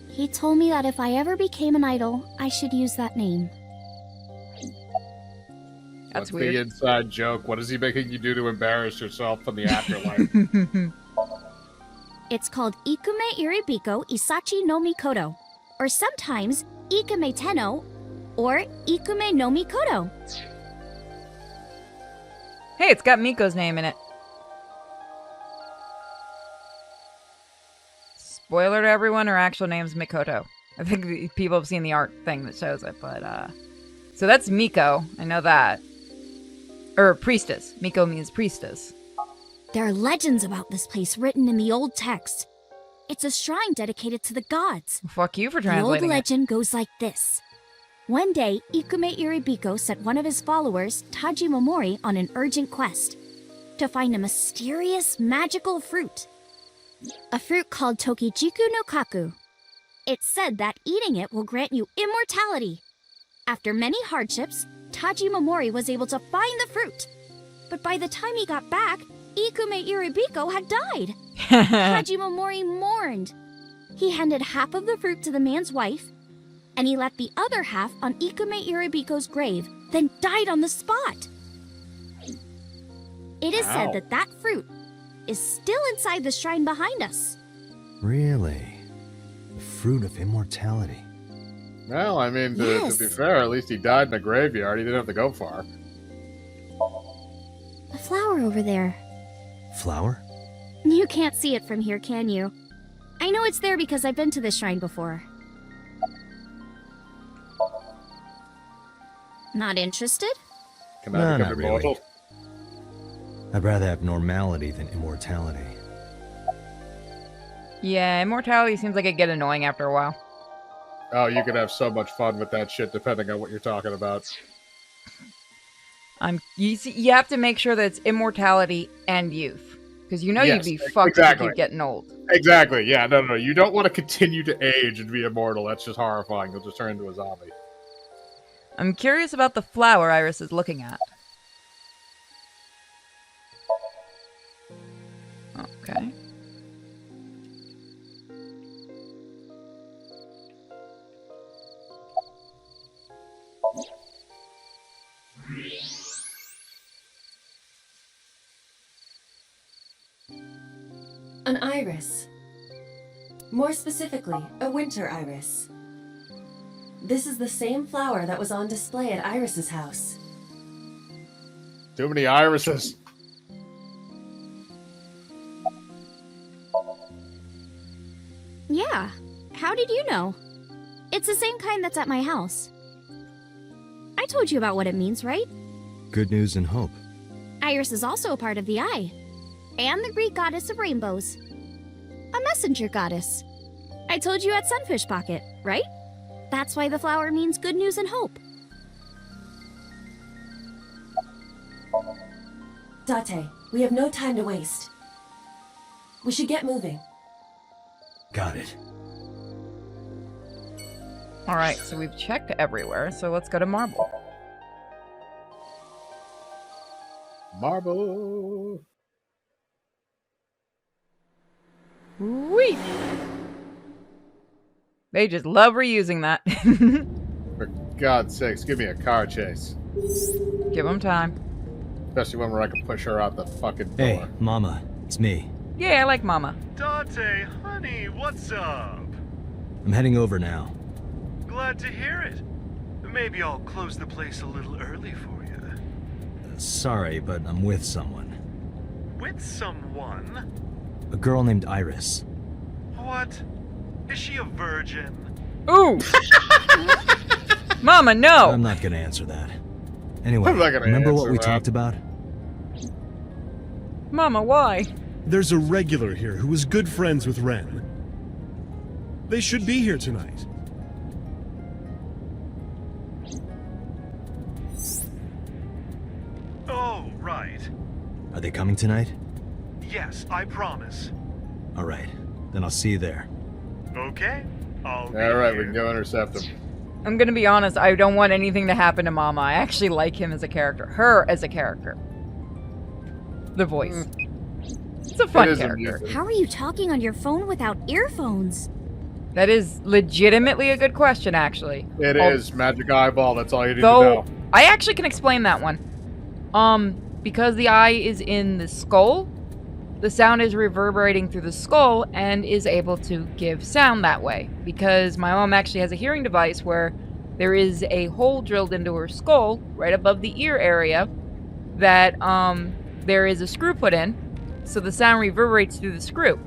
He told me that if I ever became an idol, I should use that name. That's What's weird. the inside joke? What is he making you do to embarrass yourself in the afterlife? It's called Ikume Iribiko Isachi no Mikoto, or sometimes Ikume Tenno, or Ikume no Mikoto. Hey, it's got Miko's name in it. Spoiler to everyone, her actual name's Mikoto. I think people have seen the art thing that shows it, but, so that's Miko. I know that. Or priestess. Miko means priestess. There are legends about this place written in the old text. It's a shrine dedicated to the gods. Fuck you for The old translating it. legend goes like this. One day, Ikume Iribiko sent one of his followers, Taji Momori, on an urgent quest. to find a mysterious, magical fruit. A fruit called Tokijiku no Kaku. It's said that eating it will grant you immortality. After many hardships, Tajimamori was able to find the fruit. But by the time he got back, Ikume Iribiko had died. Tajimamori mourned. He handed half of the fruit to the man's wife, and he left the other half on Ikume Iribiko's grave, then died on the spot. It is said that that fruit is still inside the shrine behind us. Really? The fruit of immortality. Well, I mean, to Yes. be fair, at least he died in a graveyard. He didn't have to go far. A flower over there. Flower? You can't see it from here, can you? I know it's there because I've been to this shrine before. Not interested? Can No, I become not really. immortal? I'd rather have normality than immortality. Yeah, immortality seems like it'd get annoying after a while. Oh, you could have so much fun with that shit depending on what you're talking about. You have to make sure that it's immortality and youth. Because you know Yes, you'd be fucked exactly. if you keep getting old. Exactly, yeah, no. You don't want to continue to age and be immortal. That's just horrifying. You'll just turn into a zombie. I'm curious about the flower Iris is looking at. Okay. An iris. More specifically, a winter iris. This is the same flower that was on display at Iris's house. Too many irises. Yeah. How did you know? It's the same kind that's at my house. I told you about what it means, right? Good news and hope. Iris is also a part of the eye. And the Greek goddess of rainbows. A messenger goddess. I told you at Sunfish Pocket, right? That's why the flower means good news and hope. Date, we have no time to waste. We should get moving. Got it. Alright, so we've checked everywhere, so let's go to Marble. Marble. Whee! They just love reusing that. For God's sakes, give me a car chase. Give them time. Especially one where I can push her out the fucking door. Hey, Mama, it's me. Yeah, I like Mama. Dante, honey, what's up? I'm heading over now. Glad to hear it. Maybe I'll close the place a little early for you. Sorry, but I'm with someone. With someone? A girl named Iris. What? Is she a virgin? Ooh! Mama, no! I'm not gonna answer that. Anyway, I'm not gonna remember what answer we that. talked about? Mama, why? There's a regular here who was good friends with Ren. They should be here tonight. Oh, right. Are they coming tonight? Yes, I promise. Alright, then I'll see you there. Okay? I'll be Alright, we here. can go intercept him. I'm gonna be honest, I don't want anything to happen to Mama. I actually like him as a character. Her as a character. The voice. It's a fun It is character. amusing. How are you talking on your phone without earphones? That is legitimately a good question, actually. It is magic eyeball. That's all you need Though, to know. I actually can explain that one. Because the eye is in the skull, the sound is reverberating through the skull and is able to give sound that way. Because my mom actually has a hearing device where there is a hole drilled into her skull right above the ear area that there is a screw put in, so the sound reverberates through the screw.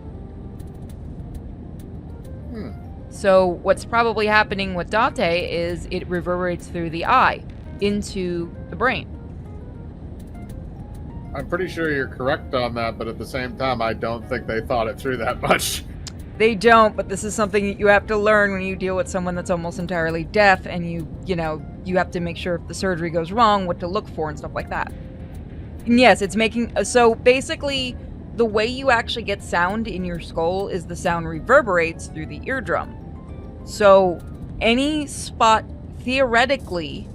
So what's probably happening with Dante is it reverberates through the eye into the brain. I'm pretty sure you're correct on that, but at the same time, I don't think they thought it through that much. They don't, but this is something that you have to learn when you deal with someone that's almost entirely deaf, and you have to make sure if the surgery goes wrong, what to look for and stuff like that. Yes, it's making... So basically, the way you actually get sound in your skull is the sound reverberates through the eardrum. So any spot, theoretically...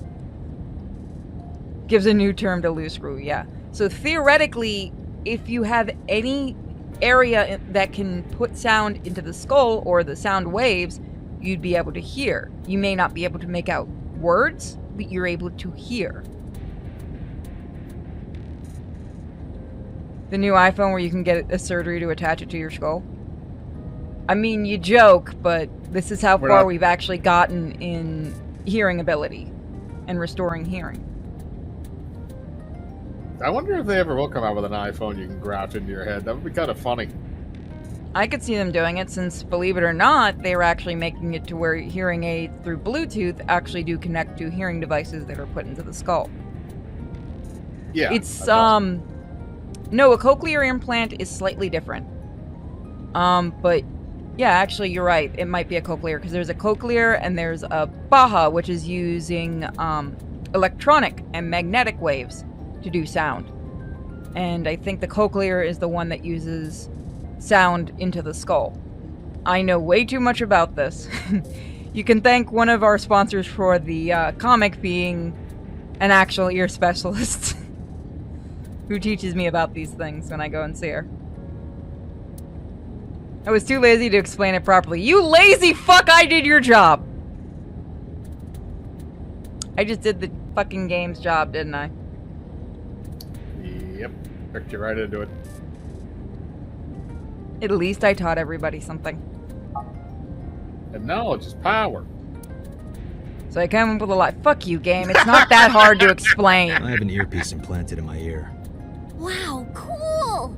Gives a new term to loose screw, yeah. So theoretically, if you have any area that can put sound into the skull or the sound waves, you'd be able to hear. You may not be able to make out words, but you're able to hear. The new iPhone where you can get a surgery to attach it to your skull. I mean, you joke, but this is how far we've actually gotten in hearing ability and restoring hearing. I wonder if they ever will come out with an iPhone you can grouch into your head. That would be kind of funny. I could see them doing it since, believe it or not, they were actually making it to where hearing aids through Bluetooth actually do connect to hearing devices that are put into the skull. Yeah. It's, no, a cochlear implant is slightly different. But, yeah, actually, you're right. It might be a cochlear, because there's a cochlear and there's a Baha, which is using, electronic and magnetic waves to do sound. And I think the cochlear is the one that uses sound into the skull. I know way too much about this. You can thank one of our sponsors for the comic being an actual ear specialist who teaches me about these things when I go and see her. I was too lazy to explain it properly. You lazy fuck, I did your job! I just did the fucking game's job, didn't I? Yep. Tricked you right into it. At least I taught everybody something. And knowledge is power. So I came up with a lot. Fuck you, game. It's not that hard to explain. I have an earpiece implanted in my ear. Wow, cool!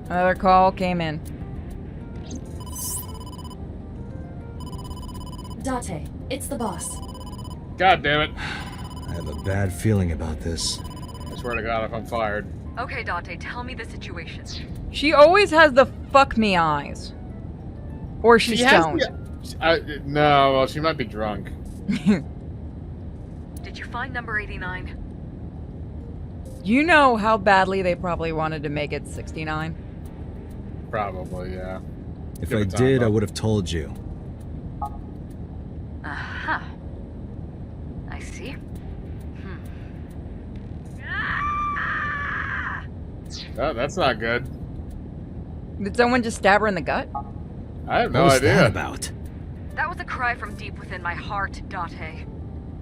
Another call came in. Date, it's the boss. God damn it. I have a bad feeling about this. I swear to God, if I'm fired. Okay, Dante, tell me the situation. She always has the fuck me eyes. Or she's stoned. No, well, she might be drunk. Did you find number 89? You know how badly they probably wanted to make it 69? Probably, yeah. If I did, I would have told you. Uh-huh. I see. Oh, that's not good. Did someone just stab her in the gut? I have no What was idea. that about? That was a cry from deep within my heart, Date.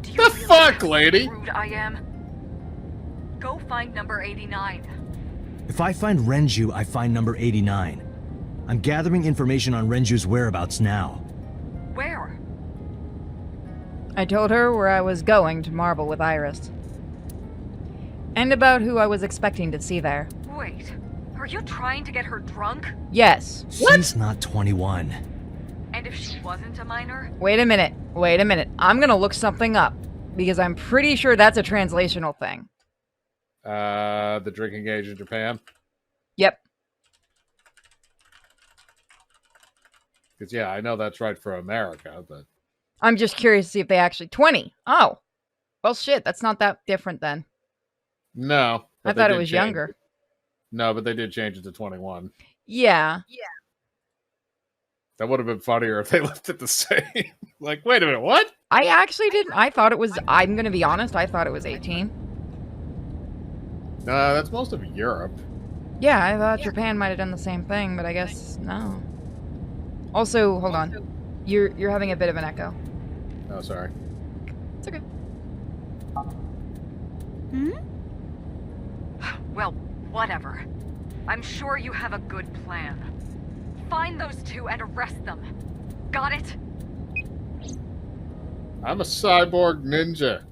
Do you The realize fuck, how lady? rude I am? Go find number 89. If I find Renju, I find number 89. I'm gathering information on Renju's whereabouts now. Where? I told her where I was going to marble with Iris. And about who I was expecting to see there. Wait, are you trying to get her drunk? Yes. She's not 21. And if she wasn't a minor? Wait a minute. Wait a minute. I'm gonna look something up. Because I'm pretty sure that's a translational thing. The drinking age in Japan? Yep. Because, yeah, I know that's right for America, but... I'm just curious to see if they actually... 20! Oh. Well, shit, that's not that different then. No. I thought it was younger. No, but they did change it to 21. Yeah. That would have been funnier if they left it the same. Like, wait a minute, what? I actually didn't... I thought it was... I'm gonna be honest, I thought it was 18. No, that's most of Europe. Yeah, I thought Japan might have done the same thing, but I guess no. Also, hold on. You're having a bit of an echo. Oh, sorry. It's okay. Well, whatever. I'm sure you have a good plan. Find those two and arrest them. Got it? I'm a cyborg ninja.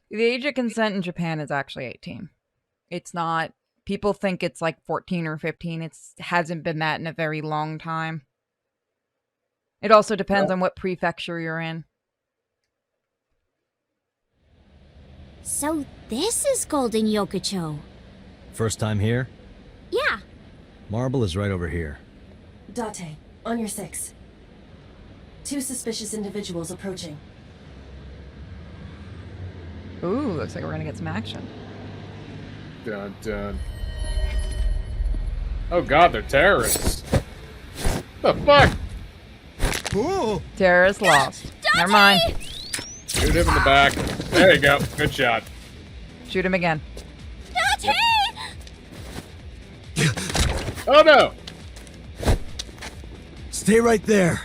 The age of consent in Japan is actually 18. It's not... People think it's like 14 or 15. It hasn't been that in a very long time. It also depends on what prefecture you're in. So this is Golden Yokocho. First time here? Yeah. Marble is right over here. Date, On your 6. 2 suspicious individuals approaching. Ooh, looks like we're gonna get some action. Dun dun. Oh god, they're terrorists. The fuck? Ooh. Terrorist lost. Never mind. Shoot him in the back. There you go. Good shot. Shoot him again. Oh no! Stay right there.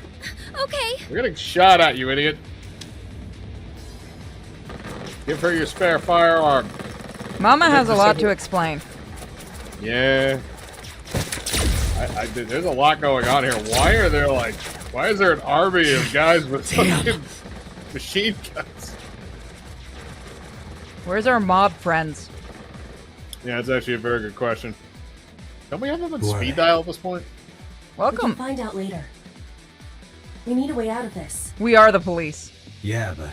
Okay. We're getting shot at, you idiot. Give her your spare firearm. Mama has a lot to explain. Yeah. There's a lot going on here. Why are there like... Why is there an army of guys with fucking machine guns? Where's our mob friends? Yeah, that's actually a very good question. Don't we have them on Who are speed they? dial at this point? We Welcome. can find out later. We need a way out of this. We are the police. Yeah, but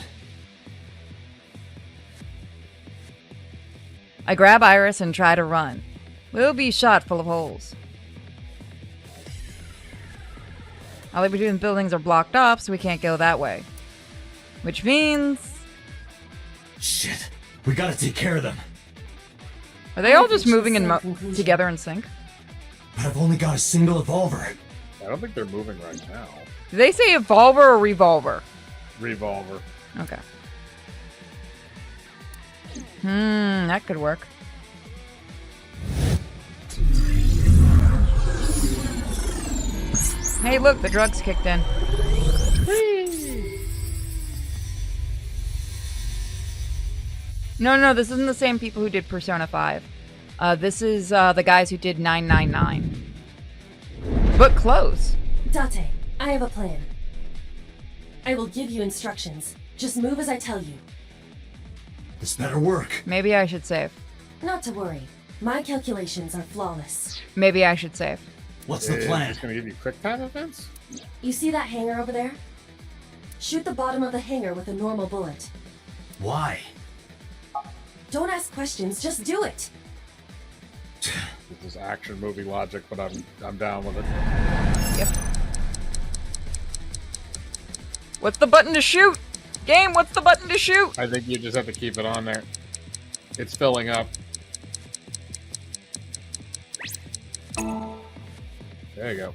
I grab Iris and try to run. We'll be shot full of holes. Alley between buildings are blocked off, so we can't go that way. Which means... shit. We gotta take care of them. Are they all just moving together in sync? But I've only got a single revolver. I don't think they're moving right now. Did they say evolver or revolver? Revolver. Okay. That could work. Hey, look, the drugs kicked in. No, this isn't the same people who did Persona 5. This is the guys who did 999. But close. Date, I have a plan. I will give you instructions. Just move as I tell you. This better work. Maybe I should save. Not to worry. My calculations are flawless. Maybe I should save. What's the plan? Just gonna give you quick time events? You see that hangar over there? Shoot the bottom of the hangar with a normal bullet. Why? Don't ask questions, just do it. This is action movie logic, but I'm down with it. Yep. What's the button to shoot? Game, what's the button to shoot? I think you just have to keep it on there. It's filling up. There you go.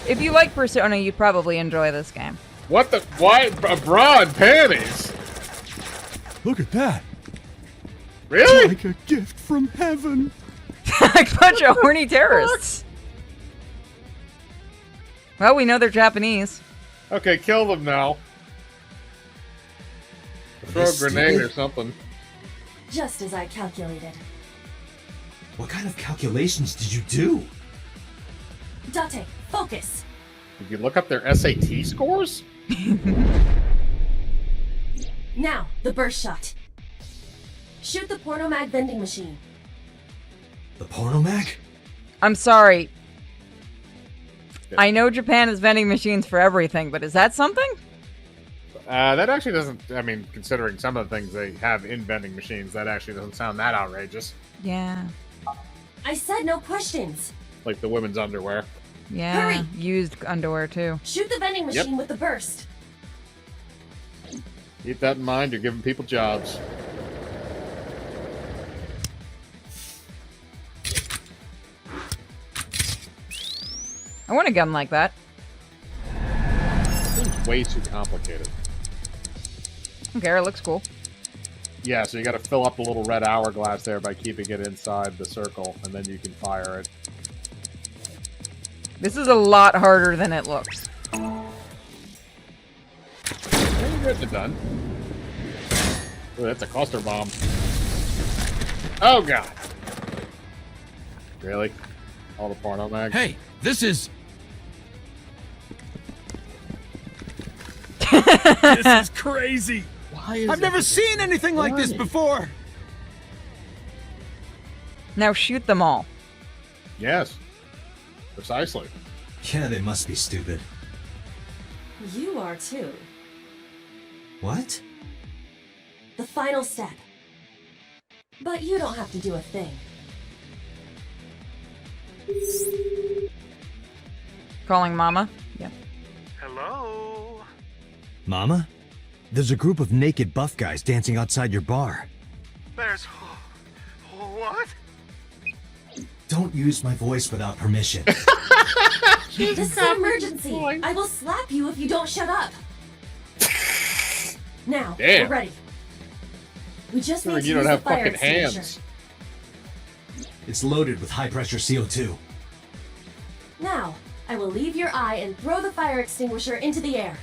If you like Persona, you'd probably enjoy this game. What the? Why? A bra and panties? Look at that. Really? Like a gift from heaven. Like a bunch of horny terrorists. Well, we know they're Japanese. Okay, kill them now. Throw a grenade or something. Just as I calculated. What kind of calculations did you do? Date, focus. Did you look up their SAT scores? Now, the burst shot. Shoot the porno mag vending machine. The porno mag? I'm sorry. I know Japan has vending machines for everything, but is that something? That actually doesn't, I mean, considering some of the things they have in vending machines, that actually doesn't sound that outrageous. Yeah. I said no questions. Like the women's underwear. Yeah. Hurry. Used underwear, too. Shoot the vending machine with the burst. Keep that in mind, you're giving people jobs. I want a gun like that. Seems way too complicated. Okay, it looks cool. Yeah, so you gotta fill up the little red hourglass there by keeping it inside the circle, and then you can fire it. This is a lot harder than it looks. Yeah, you're getting it done. Ooh, that's a cluster bomb. Oh god! Really? All the porno mag? Hey, this is... this is crazy! Why is I've never seen anything like this before! Now shoot them all. Yes. Precisely. Yeah, they must be stupid. You are too. What? The final step. But you don't have to do a thing. Calling Mama? Yeah. Hello? Mama? There's a group of naked buff guys dancing outside your bar. There's... What? Don't use my voice without permission. This is an emergency. I will slap you if you don't shut up. Now, Damn. we're ready. We just need to You use don't have the fire fucking extinguisher. hands. It's loaded with high-pressure CO2. Now, I will leave your eye and throw the fire extinguisher into the air.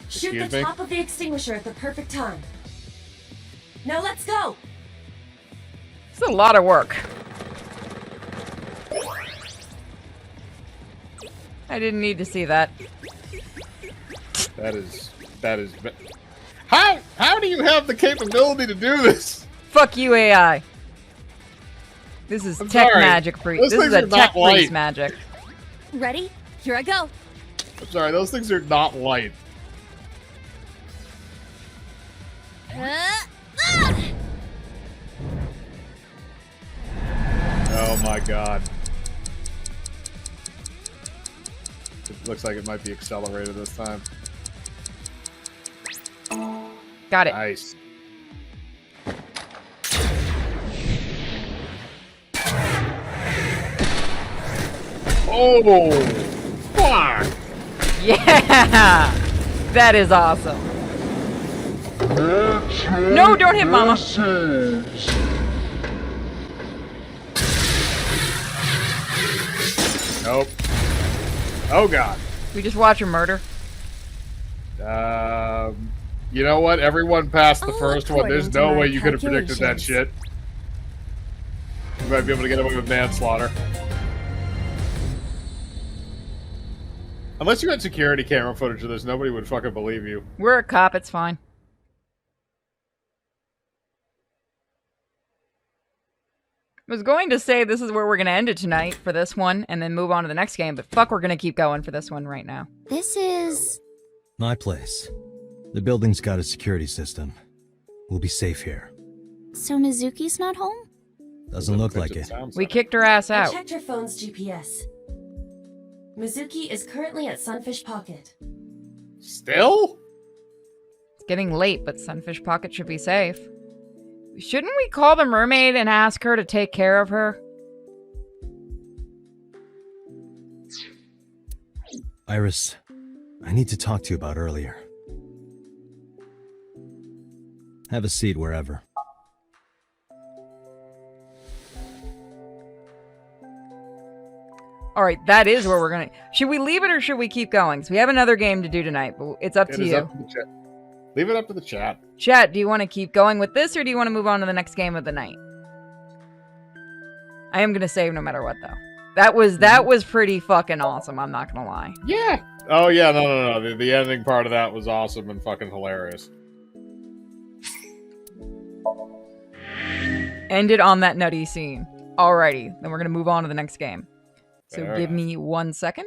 Shoot Excuse the me? top of the extinguisher at the perfect time. Now let's go! It's a lot of work. I didn't need to see that. That is. How do you have the capability to do this? Fuck you, AI. This is tech sorry. magic freak. Those This is things a are tech not light. freeze magic. Ready? Here I go. I'm sorry, those things are not light. Oh my god. It looks like it might be accelerated this time. Got it. Nice. Oh, fuck! Yeah! That is awesome. No, don't hit Mama. Nope. Oh god. We just watch her murder. You know what? Everyone passed the first one. There's according to no my way you could have predicted that shit. You might be able to get away with manslaughter. Unless you had security camera footage of this, nobody would fucking believe you. We're a cop, it's fine. I was going to say this is where we're going to end it tonight for this one and then move on to the next game, but fuck, we're going to keep going for this one right now. This is... My place. The building's got a security system. We'll be safe here. So Mizuki's not home? Doesn't look like it. We kicked her ass I out. checked her phone's GPS. Mizuki is currently at Sunfish Pocket. Still? It's getting late, but Sunfish Pocket should be safe. Shouldn't we call the mermaid and ask her to take care of her? Iris, I need to talk to you about earlier. Have a seat wherever. Alright, that is where we're gonna... Should we leave it or should we keep going? So we have another game to do tonight, but it's up to is you. up to the chat. Leave it up to the chat. Chat, do you want to keep going with this or do you want to move on to the next game of the night? I am gonna save no matter what, though. That was pretty fucking awesome, I'm not gonna lie. Yeah. Oh, yeah, no. The ending part of that was awesome and fucking hilarious. Ended on that nutty scene. Alrighty, then we're gonna move on to the next game. So Fair give enough. me 1 second.